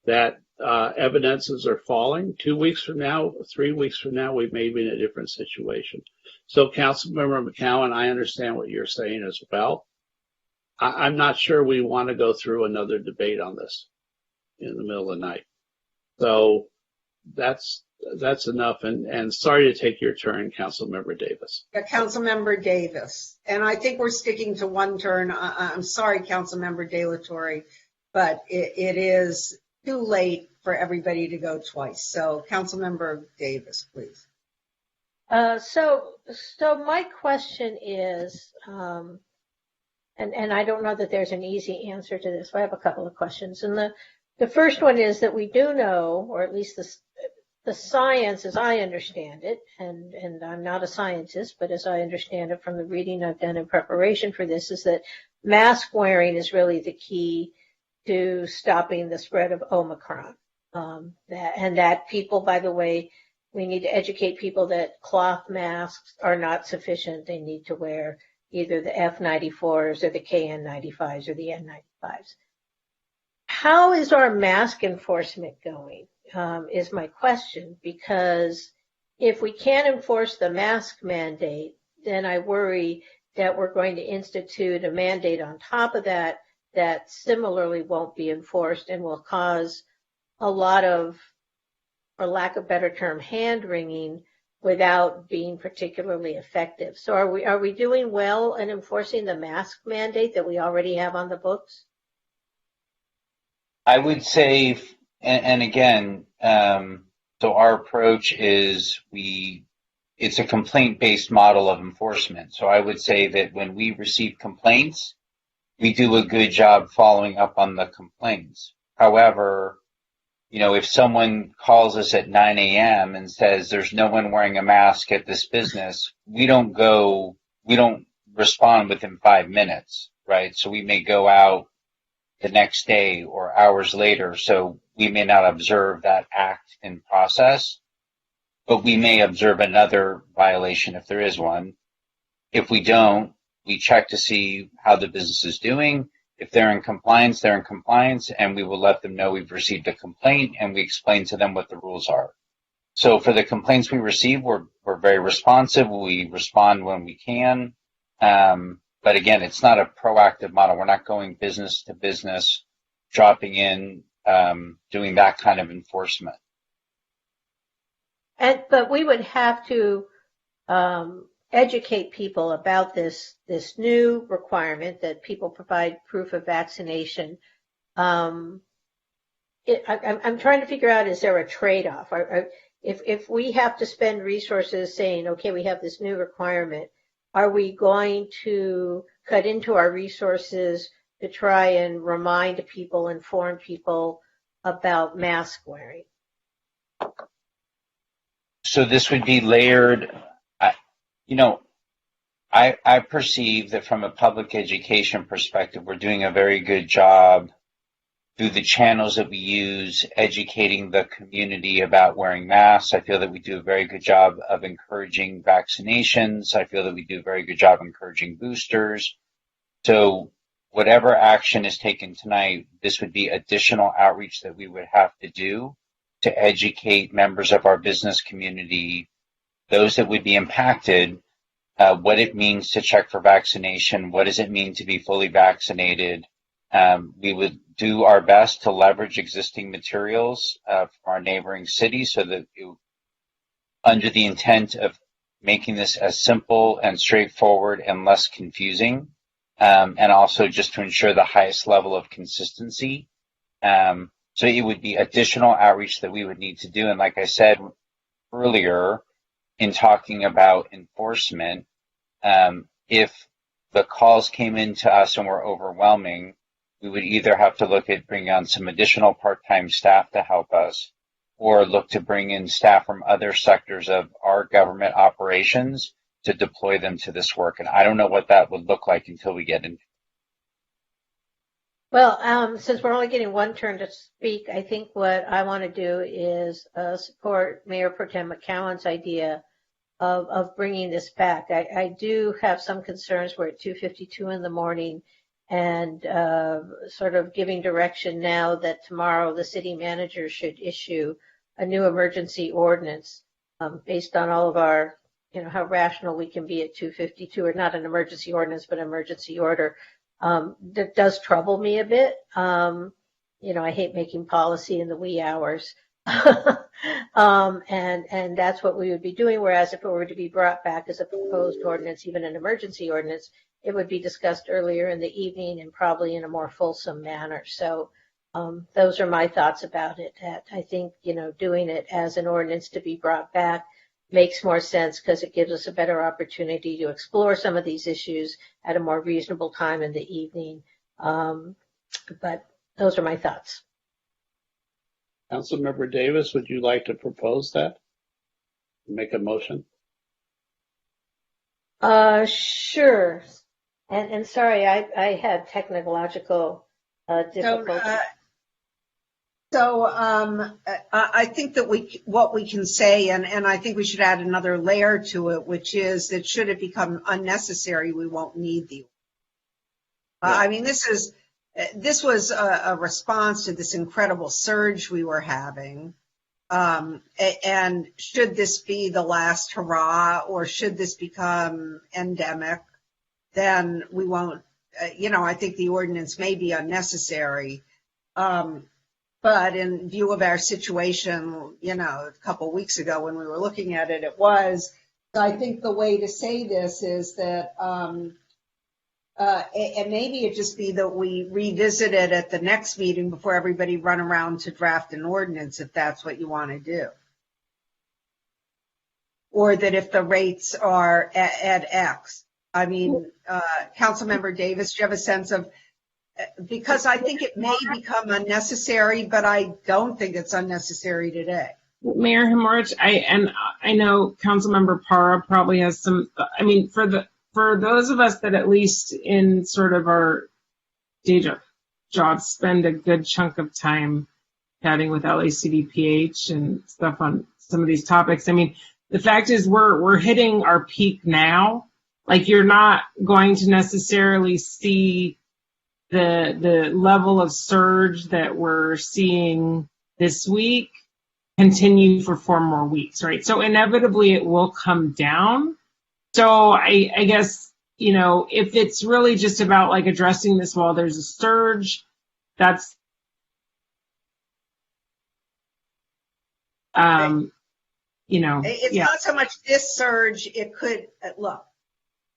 That evidences are falling. 2 weeks from now, 3 weeks from now, we may be in a different situation. So Councilmember McCowan, I understand what you're saying as well. I'm not sure we want to go through another debate on this in the middle of the night. So that's enough. And sorry to take your turn, Councilmember Davis.
Yeah, Councilmember Davis. And I think we're sticking to one turn. I'm sorry, Councilmember De La Torre, but it is too late for everybody to go twice. So Councilmember Davis, please.
So my question is, and I don't know that there's an easy answer to this. I have a couple of questions. And the first one is that we do know, or at least the science as I understand it, and I'm not a scientist, but as I understand it from the reading I've done in preparation for this, is that mask wearing is really the key to stopping the spread of Omicron. That people, by the way, we need to educate people that cloth masks are not sufficient. They need to wear either the F94s or the KN95s or the N95s. How is our mask enforcement going, is my question, because if we can't enforce the mask mandate, then I worry that we're going to institute a mandate on top of that that similarly won't be enforced and will cause a lot of, for lack of a better term, hand-wringing without being particularly effective. So are we doing well in enforcing the mask mandate that we already have on the books?
I would say, and again, so our approach is it's a complaint-based model of enforcement. So I would say that when we receive complaints, we do a good job following up on the complaints. However, if someone calls us at 9 a.m. and says there's no one wearing a mask at this business, we don't respond within 5 minutes, right? So we may go out the next day or hours later. So we may not observe that act in process, but we may observe another violation if there is one. If we don't, we check to see how the business is doing. If they're in compliance, they're in compliance, and we will let them know we've received a complaint, and we explain to them what the rules are. So for the complaints we receive, we're very responsive. We respond when we can. But again, it's not a proactive model. We're not going business to business, dropping in, doing that kind of enforcement.
But we would have to educate people about this new requirement that people provide proof of vaccination. I'm trying to figure out, is there a trade-off? If we have to spend resources saying, okay, we have this new requirement, are we going to cut into our resources to try and remind people, inform people about mask wearing?
So this would be layered. I perceive that from a public education perspective, we're doing a very good job through the channels that we use, educating the community about wearing masks. I feel that we do a very good job of encouraging vaccinations. I feel that we do a very good job encouraging boosters. So whatever action is taken tonight, this would be additional outreach that we would have to do to educate members of our business community, those that would be impacted, what it means to check for vaccination, what does it mean to be fully vaccinated. We would do our best to leverage existing materials from our neighboring cities so that under the intent of making this as simple and straightforward and less confusing, and also just to ensure the highest level of consistency. So it would be additional outreach that we would need to do. And like I said earlier, in talking about enforcement, if the calls came in to us and were overwhelming, we would either have to look at bringing on some additional part-time staff to help us, or look to bring in staff from other sectors of our government operations to deploy them to this work. And I don't know what that would look like until we get into.
Well, since we're only getting one turn to speak, I think what I want to do is support Mayor Pro Tem McCowan's idea of bringing this back. I do have some concerns. We're at 2:52 in the morning, and sort of giving direction now that tomorrow the city manager should issue a new emergency ordinance based on all of our, how rational we can be at 2:52, or not an emergency ordinance, but an emergency order. That does trouble me a bit. I hate making policy in the wee hours. And that's what we would be doing. Whereas if it were to be brought back as a proposed ordinance, even an emergency ordinance, it would be discussed earlier in the evening and probably in a more fulsome manner. So those are my thoughts about it. I think, doing it as an ordinance to be brought back makes more sense because it gives us a better opportunity to explore some of these issues at a more reasonable time in the evening. But those are my thoughts.
Councilmember Davis, would you like to propose that? Make a motion?
Sure. And sorry, I had technological difficulty.
I think that what we can say, and I think we should add another layer to it, which is that should it become unnecessary, we won't need the. I mean, this was a response to this incredible surge we were having. And should this be the last hurrah, or should this become endemic, then we won't, I think the ordinance may be unnecessary. But in view of our situation, a couple of weeks ago when we were looking at it, it was. So I think the way to say this is that, and maybe it just be that we revisit it at the next meeting before everybody run around to draft an ordinance, if that's what you want to do. Or that if the rates are at X. I mean, Councilmember Davis, do you have a sense of, because I think it may become unnecessary, but I don't think it's unnecessary today.
Mayor Hemorich, I know Councilmember Parra probably has some, I mean, for those of us that at least in sort of our day jobs spend a good chunk of time chatting with LACDPH and stuff on some of these topics. I mean, the fact is we're hitting our peak now. Like, you're not going to necessarily see the level of surge that we're seeing this week continue for 4 more weeks, right? So inevitably it will come down. So I guess, if it's really just about like addressing this while there's a surge, that's,
It's not so much this surge. It could, look,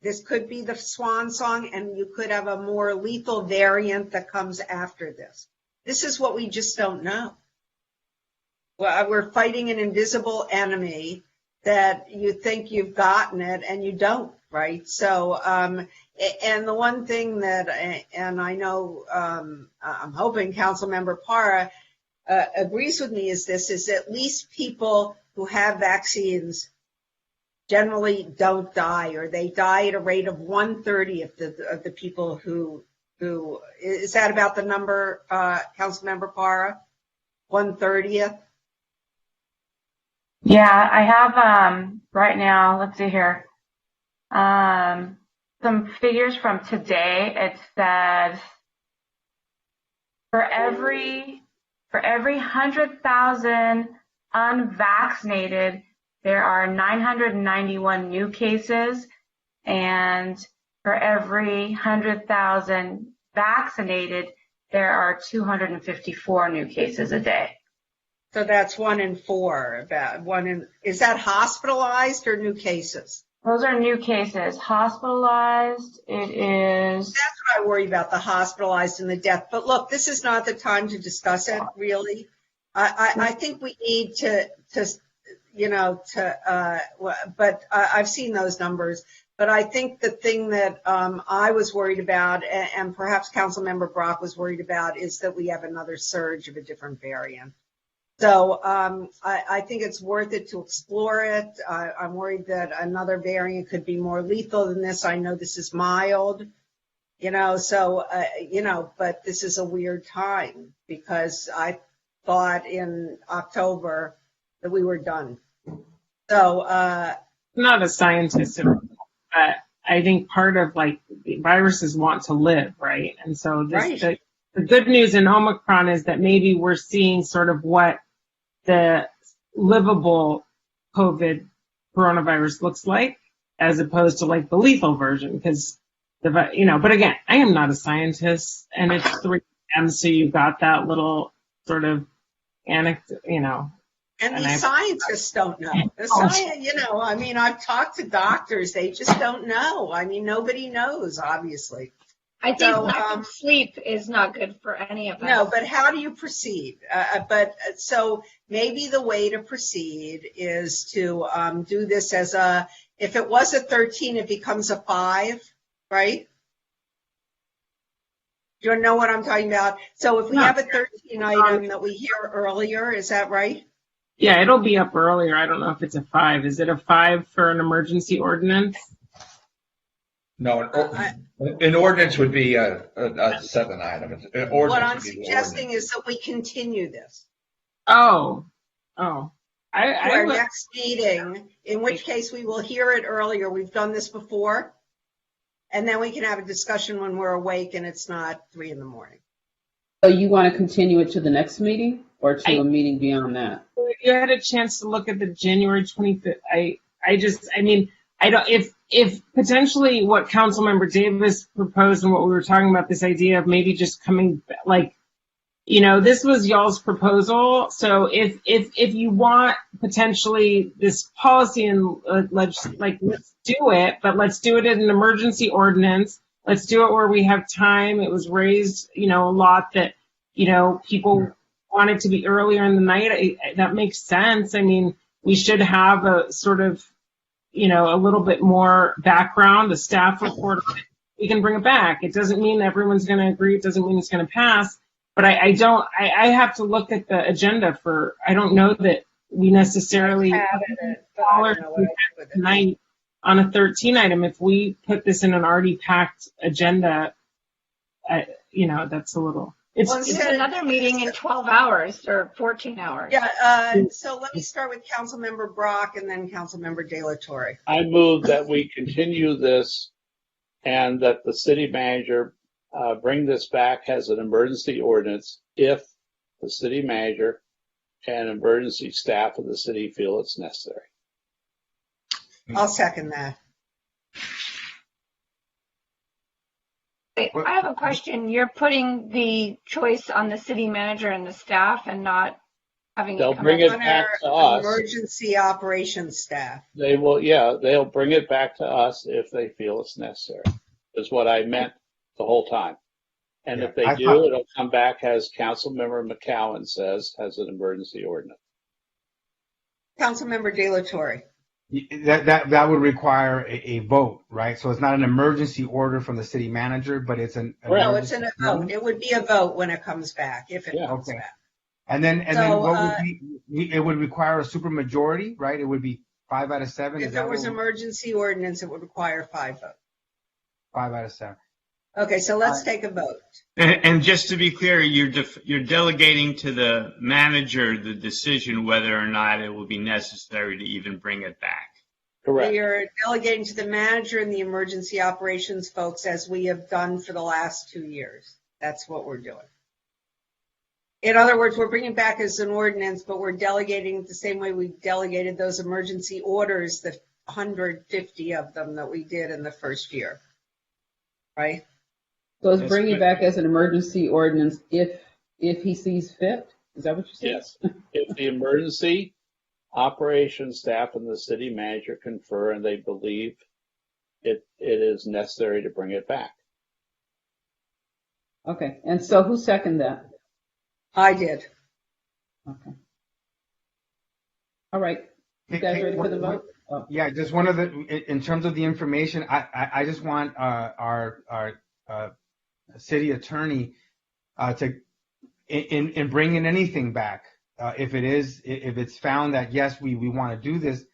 this could be the swan song, and you could have a more lethal variant that comes after this. This is what we just don't know. Well, we're fighting an invisible enemy that you think you've gotten it and you don't, right? So, and the one thing that, and I know, I'm hoping Councilmember Parra agrees with me, is at least people who have vaccines generally don't die, or they die at a rate of 1/30 of the people who is that about the number, Councilmember Parra? 1/30?
Yeah, I have right now, let's see here, some figures from today. It says for every 100,000 unvaccinated, there are 991 new cases, and for every 100,000 vaccinated, there are 254 new cases a day.
So that's 1 in 4. Is that hospitalized or new cases?
Those are new cases. Hospitalized, it is.
That's what I worry about, the hospitalized and the death. But look, this is not the time to discuss it, really. I think we need to but I've seen those numbers. But I think the thing that I was worried about, and perhaps Councilmember Brock was worried about, is that we have another surge of a different variant. So I think it's worth it to explore it. I'm worried that another variant could be more lethal than this. I know this is mild, but this is a weird time, because I thought in October that we were done. So I'm
not a scientist, but I think part of viruses want to live, right? And so the good news in Omicron is that maybe we're seeing sort of what the livable COVID coronavirus looks like, as opposed to the lethal version, because but again, I am not a scientist, and it's 3 p.m., so you've got that little sort of anecdote,
And these scientists don't know. I've talked to doctors. They just don't know. I mean, nobody knows, obviously.
I think lack of sleep is not good for any of us.
No, but how do you proceed? So maybe the way to proceed is to do this as if it was a 13, it becomes a 5, right? Do you know what I'm talking about? So if we have a 13 item that we hear earlier, is that right?
Yeah, it'll be up earlier. I don't know if it's a 5. Is it a 5 for an emergency ordinance?
No, an ordinance would be a 7 item. An ordinance
What I'm
would be the
suggesting
ordinance.
is that we continue this
Oh.
to our next meeting, in which case we will hear it earlier. We've done this before. And then we can have a discussion when we're awake and it's not 3 a.m.
So you want to continue it to the next meeting or to a meeting beyond that?
You had a chance to look at the January 25th. If potentially what Councilmember Davis proposed and what we were talking about, this idea of maybe just coming, this was y'all's proposal. So if you want potentially this policy and let's do it, but let's do it in an emergency ordinance. Let's do it where we have time. It was raised, a lot that, people wanted to be earlier in the night. That makes sense. I mean, we should have a sort of, a little bit more background, a staff report. We can bring it back. It doesn't mean everyone's going to agree. It doesn't mean it's going to pass. But I have to look at the agenda I don't know that we necessarily have tonight on a 13 item. If we put this in an already packed agenda, that's a little.
It's another meeting in 12 hours or 14 hours.
Yeah, so let me start with Councilmember Brock and then Councilmember De La Torre.
I move that we continue this and that the city manager bring this back as an emergency ordinance if the city manager and emergency staff of the city feel it's necessary.
I'll second that.
I have a question. You're putting the choice on the city manager and the staff and not having
They'll bring it back to us.
Emergency operations staff.
They will, they'll bring it back to us if they feel it's necessary, is what I meant the whole time. And if they do, it'll come back, as Councilmember McCowan says, as an emergency ordinance.
Councilmember De La Torre.
That would require a vote, right? So it's not an emergency order from the city manager, but it's an.
No, it's a vote. It would be a vote when it comes back, if it comes back.
And then what would be? It would require a supermajority, right? It would be 5 out of 7.
If there was emergency ordinance, it would require 5 votes.
5 out of 7.
Okay, so let's take a vote.
And just to be clear, you're delegating to the manager the decision whether or not it will be necessary to even bring it back.
Correct.
We are delegating to the manager and the emergency operations folks, as we have done for the last 2 years. That's what we're doing. In other words, we're bringing back as an ordinance, but we're delegating the same way we delegated those emergency orders, the 150 of them that we did in the first year. Right?
So it's bringing it back as an emergency ordinance if he sees fit? Is that what you said?
Yes. If the emergency operations staff and the city manager confer and they believe it is necessary to bring it back.
Okay. And so who seconded that?
I did.
Okay. All right. You guys ready for the vote?
Oh. Yeah, just one of in terms of the information, I just want our city attorney to in bringing anything back. If it's found that yes, we want to do this,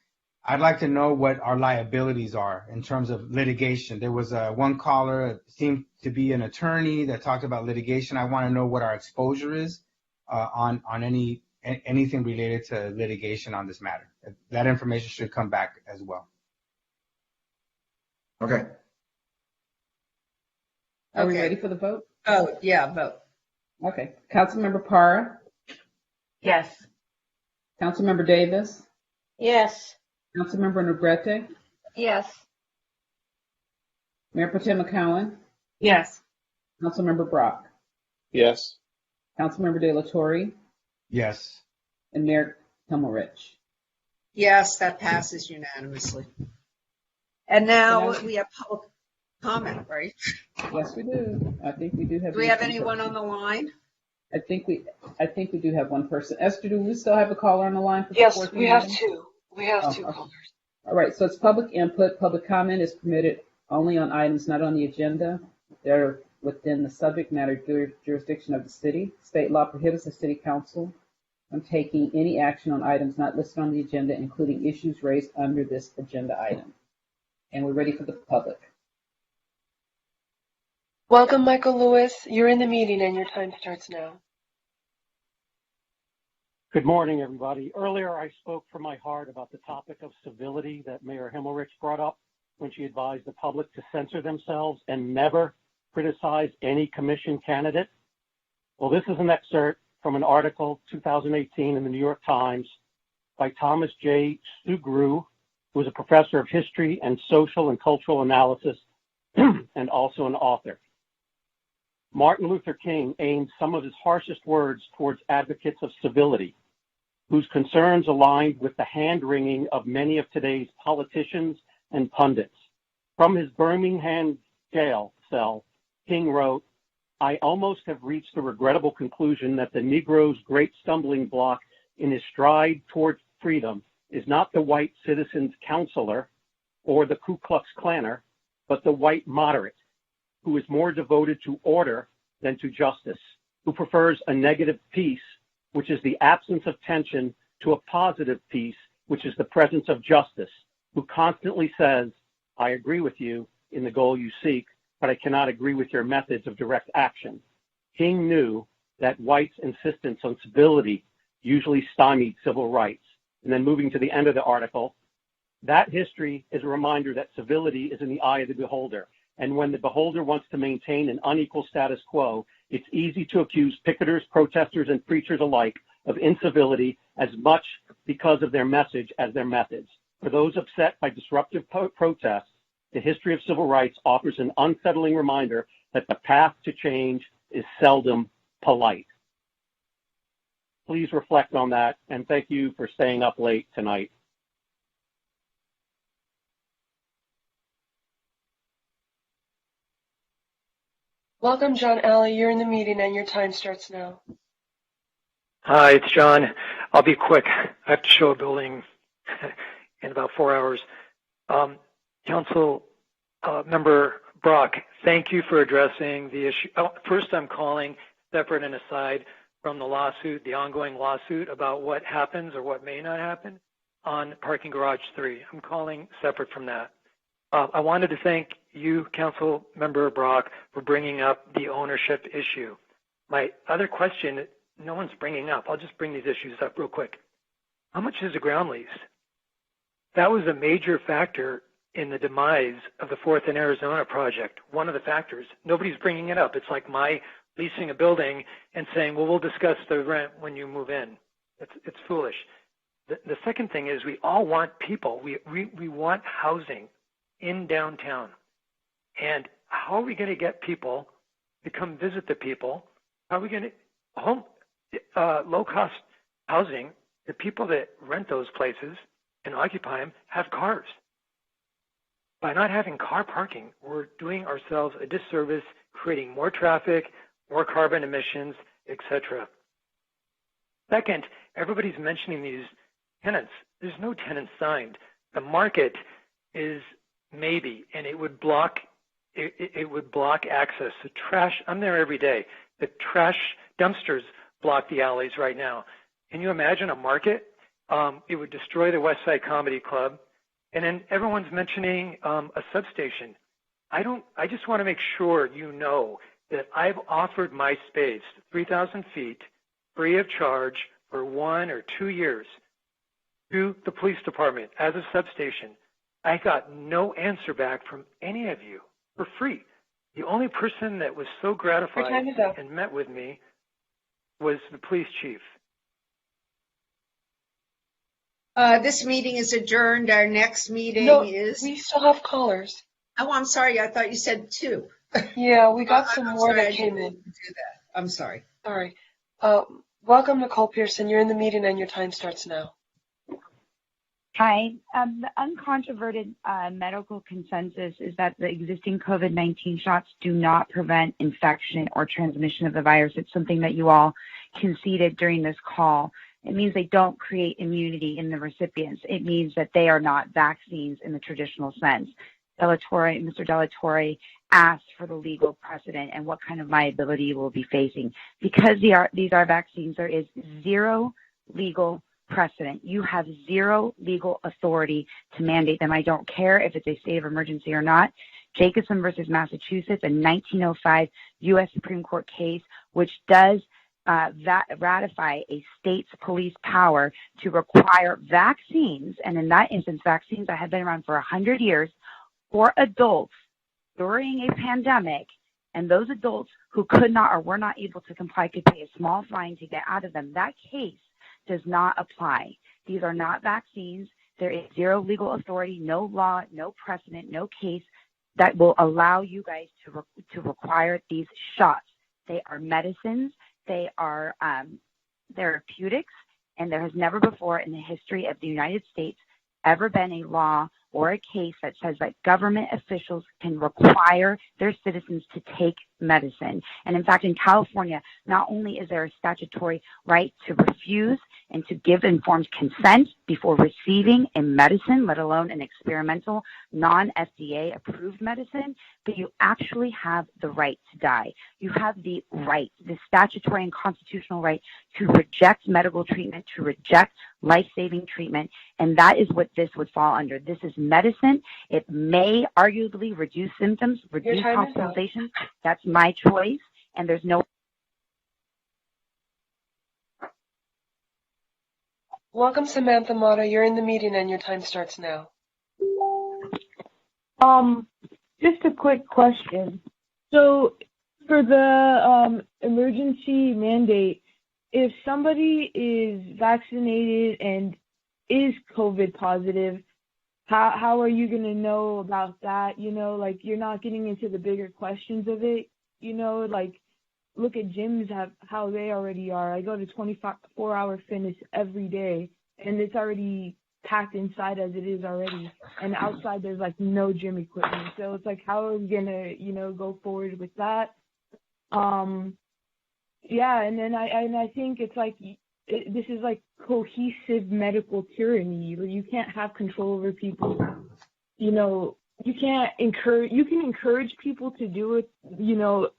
I'd like to know what our liabilities are in terms of litigation. There was one caller, seemed to be an attorney, that talked about litigation. I want to know what our exposure is on anything related to litigation on this matter. That information should come back as well.
Okay.
Are we ready for the vote?
Oh, yeah, vote.
Okay. Councilmember Parra?
Yes.
Councilmember Davis?
Yes.
Councilmember Negrete?
Yes.
Mayor Pro Tem McCowan?
Yes.
Councilmember Brock?
Yes.
Councilmember De La Torre?
Yes.
And Mayor Himmelrich?
Yes, that passes unanimously. And now we have public comment, right?
Yes, we do. I think we do have.
Do we have anyone on the line?
I think we do have one person. Esther, do we still have a caller on the line?
Yes, we have two. We have two
okay.
callers.
All right, so it's public input. Public comment is permitted only on items not on the agenda. They're within the subject matter jurisdiction of the city. State law prohibits the city council from taking any action on items not listed on the agenda, including issues raised under this agenda item. And we're ready for the public.
Welcome, Michael Lewis. You're in the meeting and your time starts now.
Good morning, everybody. Earlier, I spoke from my heart about the topic of civility that Mayor Himmelrich brought up when she advised the public to censor themselves and never criticize any commission candidate. Well, this is an excerpt from an article, 2018, in the New York Times by Thomas J. Sugru, who is a professor of history and social and cultural analysis and also an author. Martin Luther King aimed some of his harshest words towards advocates of civility, whose concerns aligned with the hand-wringing of many of today's politicians and pundits. From his Birmingham jail cell, King wrote, "I almost have reached the regrettable conclusion that the Negro's great stumbling block in his stride toward freedom is not the white citizen's counselor or the Ku Klux Klanner, but the white moderate, who is more devoted to order than to justice, who prefers a negative peace, which is the absence of tension, to a positive peace, which is the presence of justice, who constantly says, I agree with you in the goal you seek, but I cannot agree with your methods of direct action." King knew that whites' insistence on civility usually stymied civil rights. And then moving to the end of the article, that history is a reminder that civility is in the eye of the beholder. And when the beholder wants to maintain an unequal status quo, it's easy to accuse picketers, protesters, and preachers alike of incivility as much because of their message as their methods. For those upset by disruptive protests, the history of civil rights offers an unsettling reminder that the path to change is seldom polite. Please reflect on that, and thank you for staying up late tonight.
Welcome, John Alley. You're in the meeting and your time starts now.
Hi, it's John. I'll be quick. I have to show a building in about 4 hours. Council Member Brock, thank you for addressing the issue. First, I'm calling separate and aside from the lawsuit, the ongoing lawsuit about what happens or what may not happen on Parking Garage 3. I'm calling separate from that. I wanted to thank you, Council Member Brock, for bringing up the ownership issue. My other question, no one's bringing up. I'll just bring these issues up real quick. How much is a ground lease? That was a major factor in the demise of the 4th and Arizona project. One of the factors. Nobody's bringing it up. It's like my leasing a building and saying, well, we'll discuss the rent when you move in. It's foolish. The second thing is we all want people. We want housing in downtown. And how are we going to get people to come visit the people? How are we going to low-cost housing? The people that rent those places and occupy them have cars. By not having car parking, we're doing ourselves a disservice, creating more traffic, more carbon emissions, etc. Second, everybody's mentioning these tenants. There's no tenants signed. The market is maybe, and it would block access. The trash, I'm there every day. The trash dumpsters block the alleys right now. Can you imagine a market? It would destroy the West Side Comedy Club. And then everyone's mentioning a substation. I just want to make sure you know that I've offered my space, 3,000 feet, free of charge for 1 or 2 years to the police department as a substation. I got no answer back from any of you for free. The only person that was so gratified and met with me was the police chief.
This meeting is adjourned. Our next meeting is...
We still have callers.
Oh, I'm sorry. I thought you said 2.
Yeah, we got some more that came in.
Do that. I'm sorry.
All right. Welcome, Nicole Pearson. You're in the meeting and your time starts now.
Hi. The uncontroverted medical consensus is that the existing COVID-19 shots do not prevent infection or transmission of the virus. It's something that you all conceded during this call. It means they don't create immunity in the recipients. It means that they are not vaccines in the traditional sense. Mr. Delatorre asked for the legal precedent and what kind of liability you will be facing. Because these are vaccines, there is zero legal precedent. You have zero legal authority to mandate them. I don't care if it's a state of emergency or not. Jacobson versus Massachusetts, a 1905 U.S. Supreme Court case, which does ratify a state's police power to require vaccines, and in that instance, vaccines that have been around for 100 years for adults during a pandemic, and those adults who could not or were not able to comply could pay a small fine to get out of them. That case does not apply. These are not vaccines. There is zero legal authority, no law, no precedent, no case that will allow you guys to require these shots. They are medicines. They are therapeutics, and there has never before in the history of the United States ever been a law or a case that says that government officials can require their citizens to take medicine. And in fact, in California, not only is there a statutory right to refuse and to give informed consent before receiving a medicine, let alone an experimental, non-FDA approved medicine, but you actually have the right to die. You have the right, the statutory and constitutional right to reject medical treatment, to reject life-saving treatment, and that is what this would fall under. This is medicine. It may arguably reduce symptoms, reduce hospitalizations. That's my choice, and there's no.
Welcome, Samantha Mata. You're in the meeting and your time starts now.
Just a quick question. So for the emergency mandate, if somebody is vaccinated and is COVID positive, how are you going to know about that? You know, like, you're not getting into the bigger questions of it. You know, like, look at gyms, how they already are. I go to 24-hour fitness every day, and it's already packed inside as it is already. And outside, there's, like, no gym equipment. So it's like, how are we going to, you know, go forward with that? Yeah, and then I think it's like, this is like cohesive medical tyranny. You can't have control over people. You know, you can encourage people to do it, you know,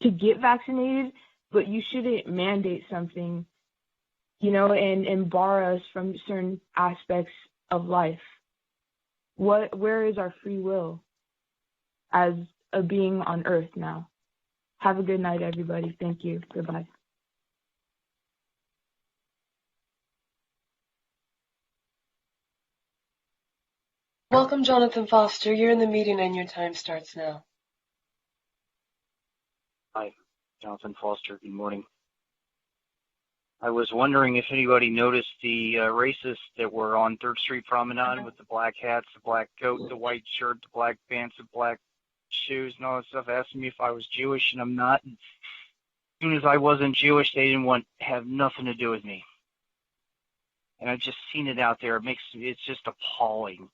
to get vaccinated, but you shouldn't mandate something, you know, and bar us from certain aspects of life. Where is our free will as a being on earth now? Have a good night, everybody. Thank you. Goodbye.
Welcome, Jonathan Foster. You're in the meeting and your time starts now.
Hi, Jonathan Foster. Good morning. I was wondering if anybody noticed the racists that were on 3rd Street Promenade with the black hats, the black coat, the white shirt, the black pants, the black shoes, and all that stuff, asking me if I was Jewish, and I'm not. And as soon as I wasn't Jewish, they didn't have nothing to do with me. And I've just seen it out there. It's just appalling.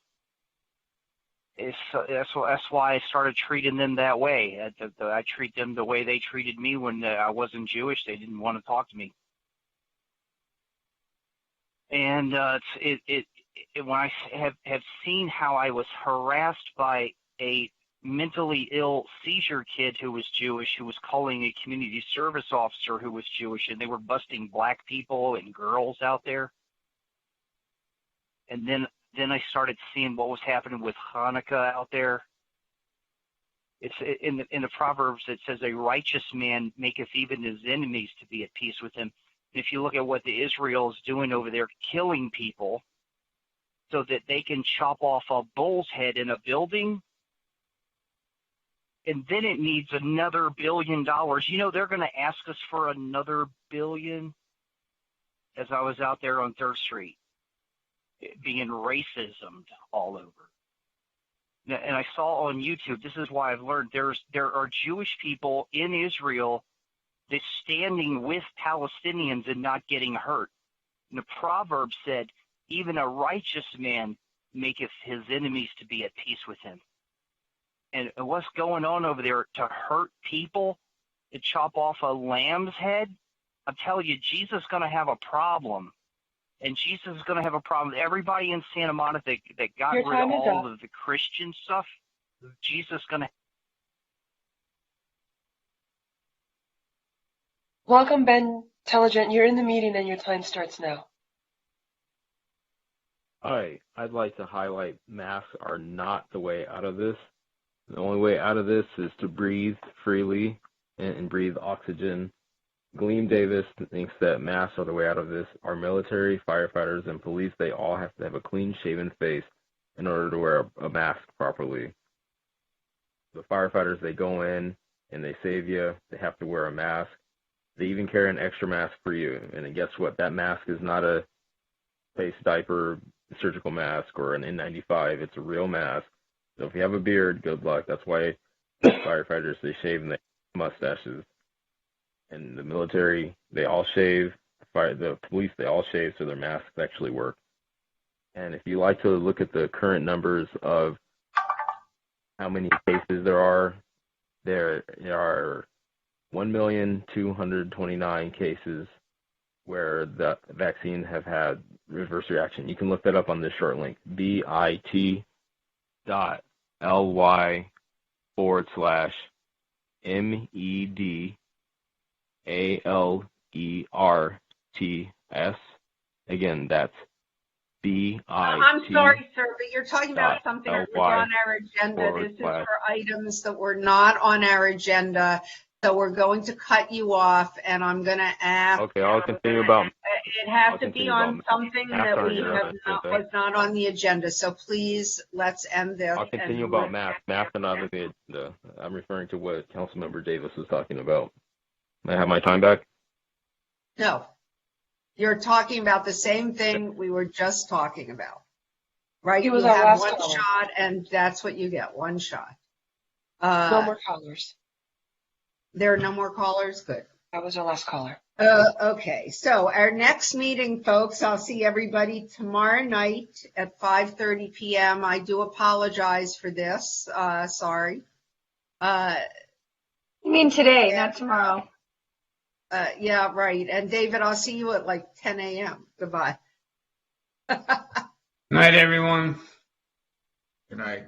That's why I started treating them that way. I treat them the way they treated me when I wasn't Jewish. They didn't want to talk to me. And when I have seen how I was harassed by a mentally ill seizure kid who was Jewish, who was calling a community service officer who was Jewish, and they were busting black people and girls out there. And then I started seeing what was happening with Hanukkah out there. It's in the Proverbs, it says, a righteous man maketh even his enemies to be at peace with him. And if you look at what the Israel is doing over there, killing people so that they can chop off a bull's head in a building, and then it needs another $1 billion. You know, they're going to ask us for another $1 billion. As I was out there on 3rd Street, being racism all over. And I saw on YouTube, this is why I've learned there are Jewish people in Israel that's standing with Palestinians and not getting hurt. And the proverb said, even a righteous man maketh his enemies to be at peace with him. And what's going on over there to hurt people, to chop off a lamb's head? I'm telling you, Jesus is going to have a problem. And Jesus is going to have a problem. Everybody in Santa Monica that got rid of all of the Christian stuff, Jesus is going to.
Welcome, Ben Intelligent. You're in the meeting and your time starts now.
Hi, I'd like to highlight masks are not the way out of this. The only way out of this is to breathe freely and breathe oxygen. Gleam Davis thinks that masks are the way out of this. Our military, firefighters, and police, they all have to have a clean-shaven face in order to wear a mask properly. The firefighters, they go in and they save you. They have to wear a mask. They even carry an extra mask for you. And guess what? That mask is not a face diaper surgical mask or an N95. It's a real mask. So if you have a beard, good luck. That's why firefighters, they shave and they have mustaches. And the military, they all shave. The police, they all shave, so their masks actually work. And if you like to look at the current numbers of how many cases there are 1,229 cases where the vaccine have had reverse reaction. You can look that up on this short link, bit.ly/MEDALERTS. Again, that's BIT.
I'm sorry, sir, but you're talking about something that was on our agenda. This is for items that were not on our agenda. So we're going to cut you off, and I'm going to ask.
Okay, I'll continue about.
It has to be on something that was not on the agenda. So please, let's end this.
I'll continue about math. Math are not on the agenda. I'm referring to what Councilmember Davis was talking about. May I have my time back?
No. You're talking about the same thing we were just talking about, right?
He was
you
our
have
last
one
caller.
shot, and that's what you get, one shot.
No more callers.
There are no more callers? Good.
That was our last caller.
Okay, so our next meeting, folks, I'll see everybody tomorrow night at 5:30 p.m. I do apologize for this. Sorry.
You mean today, not tomorrow.
Yeah, right. And David, I'll see you at like 10 a.m. Goodbye.
Night, everyone.
Good night.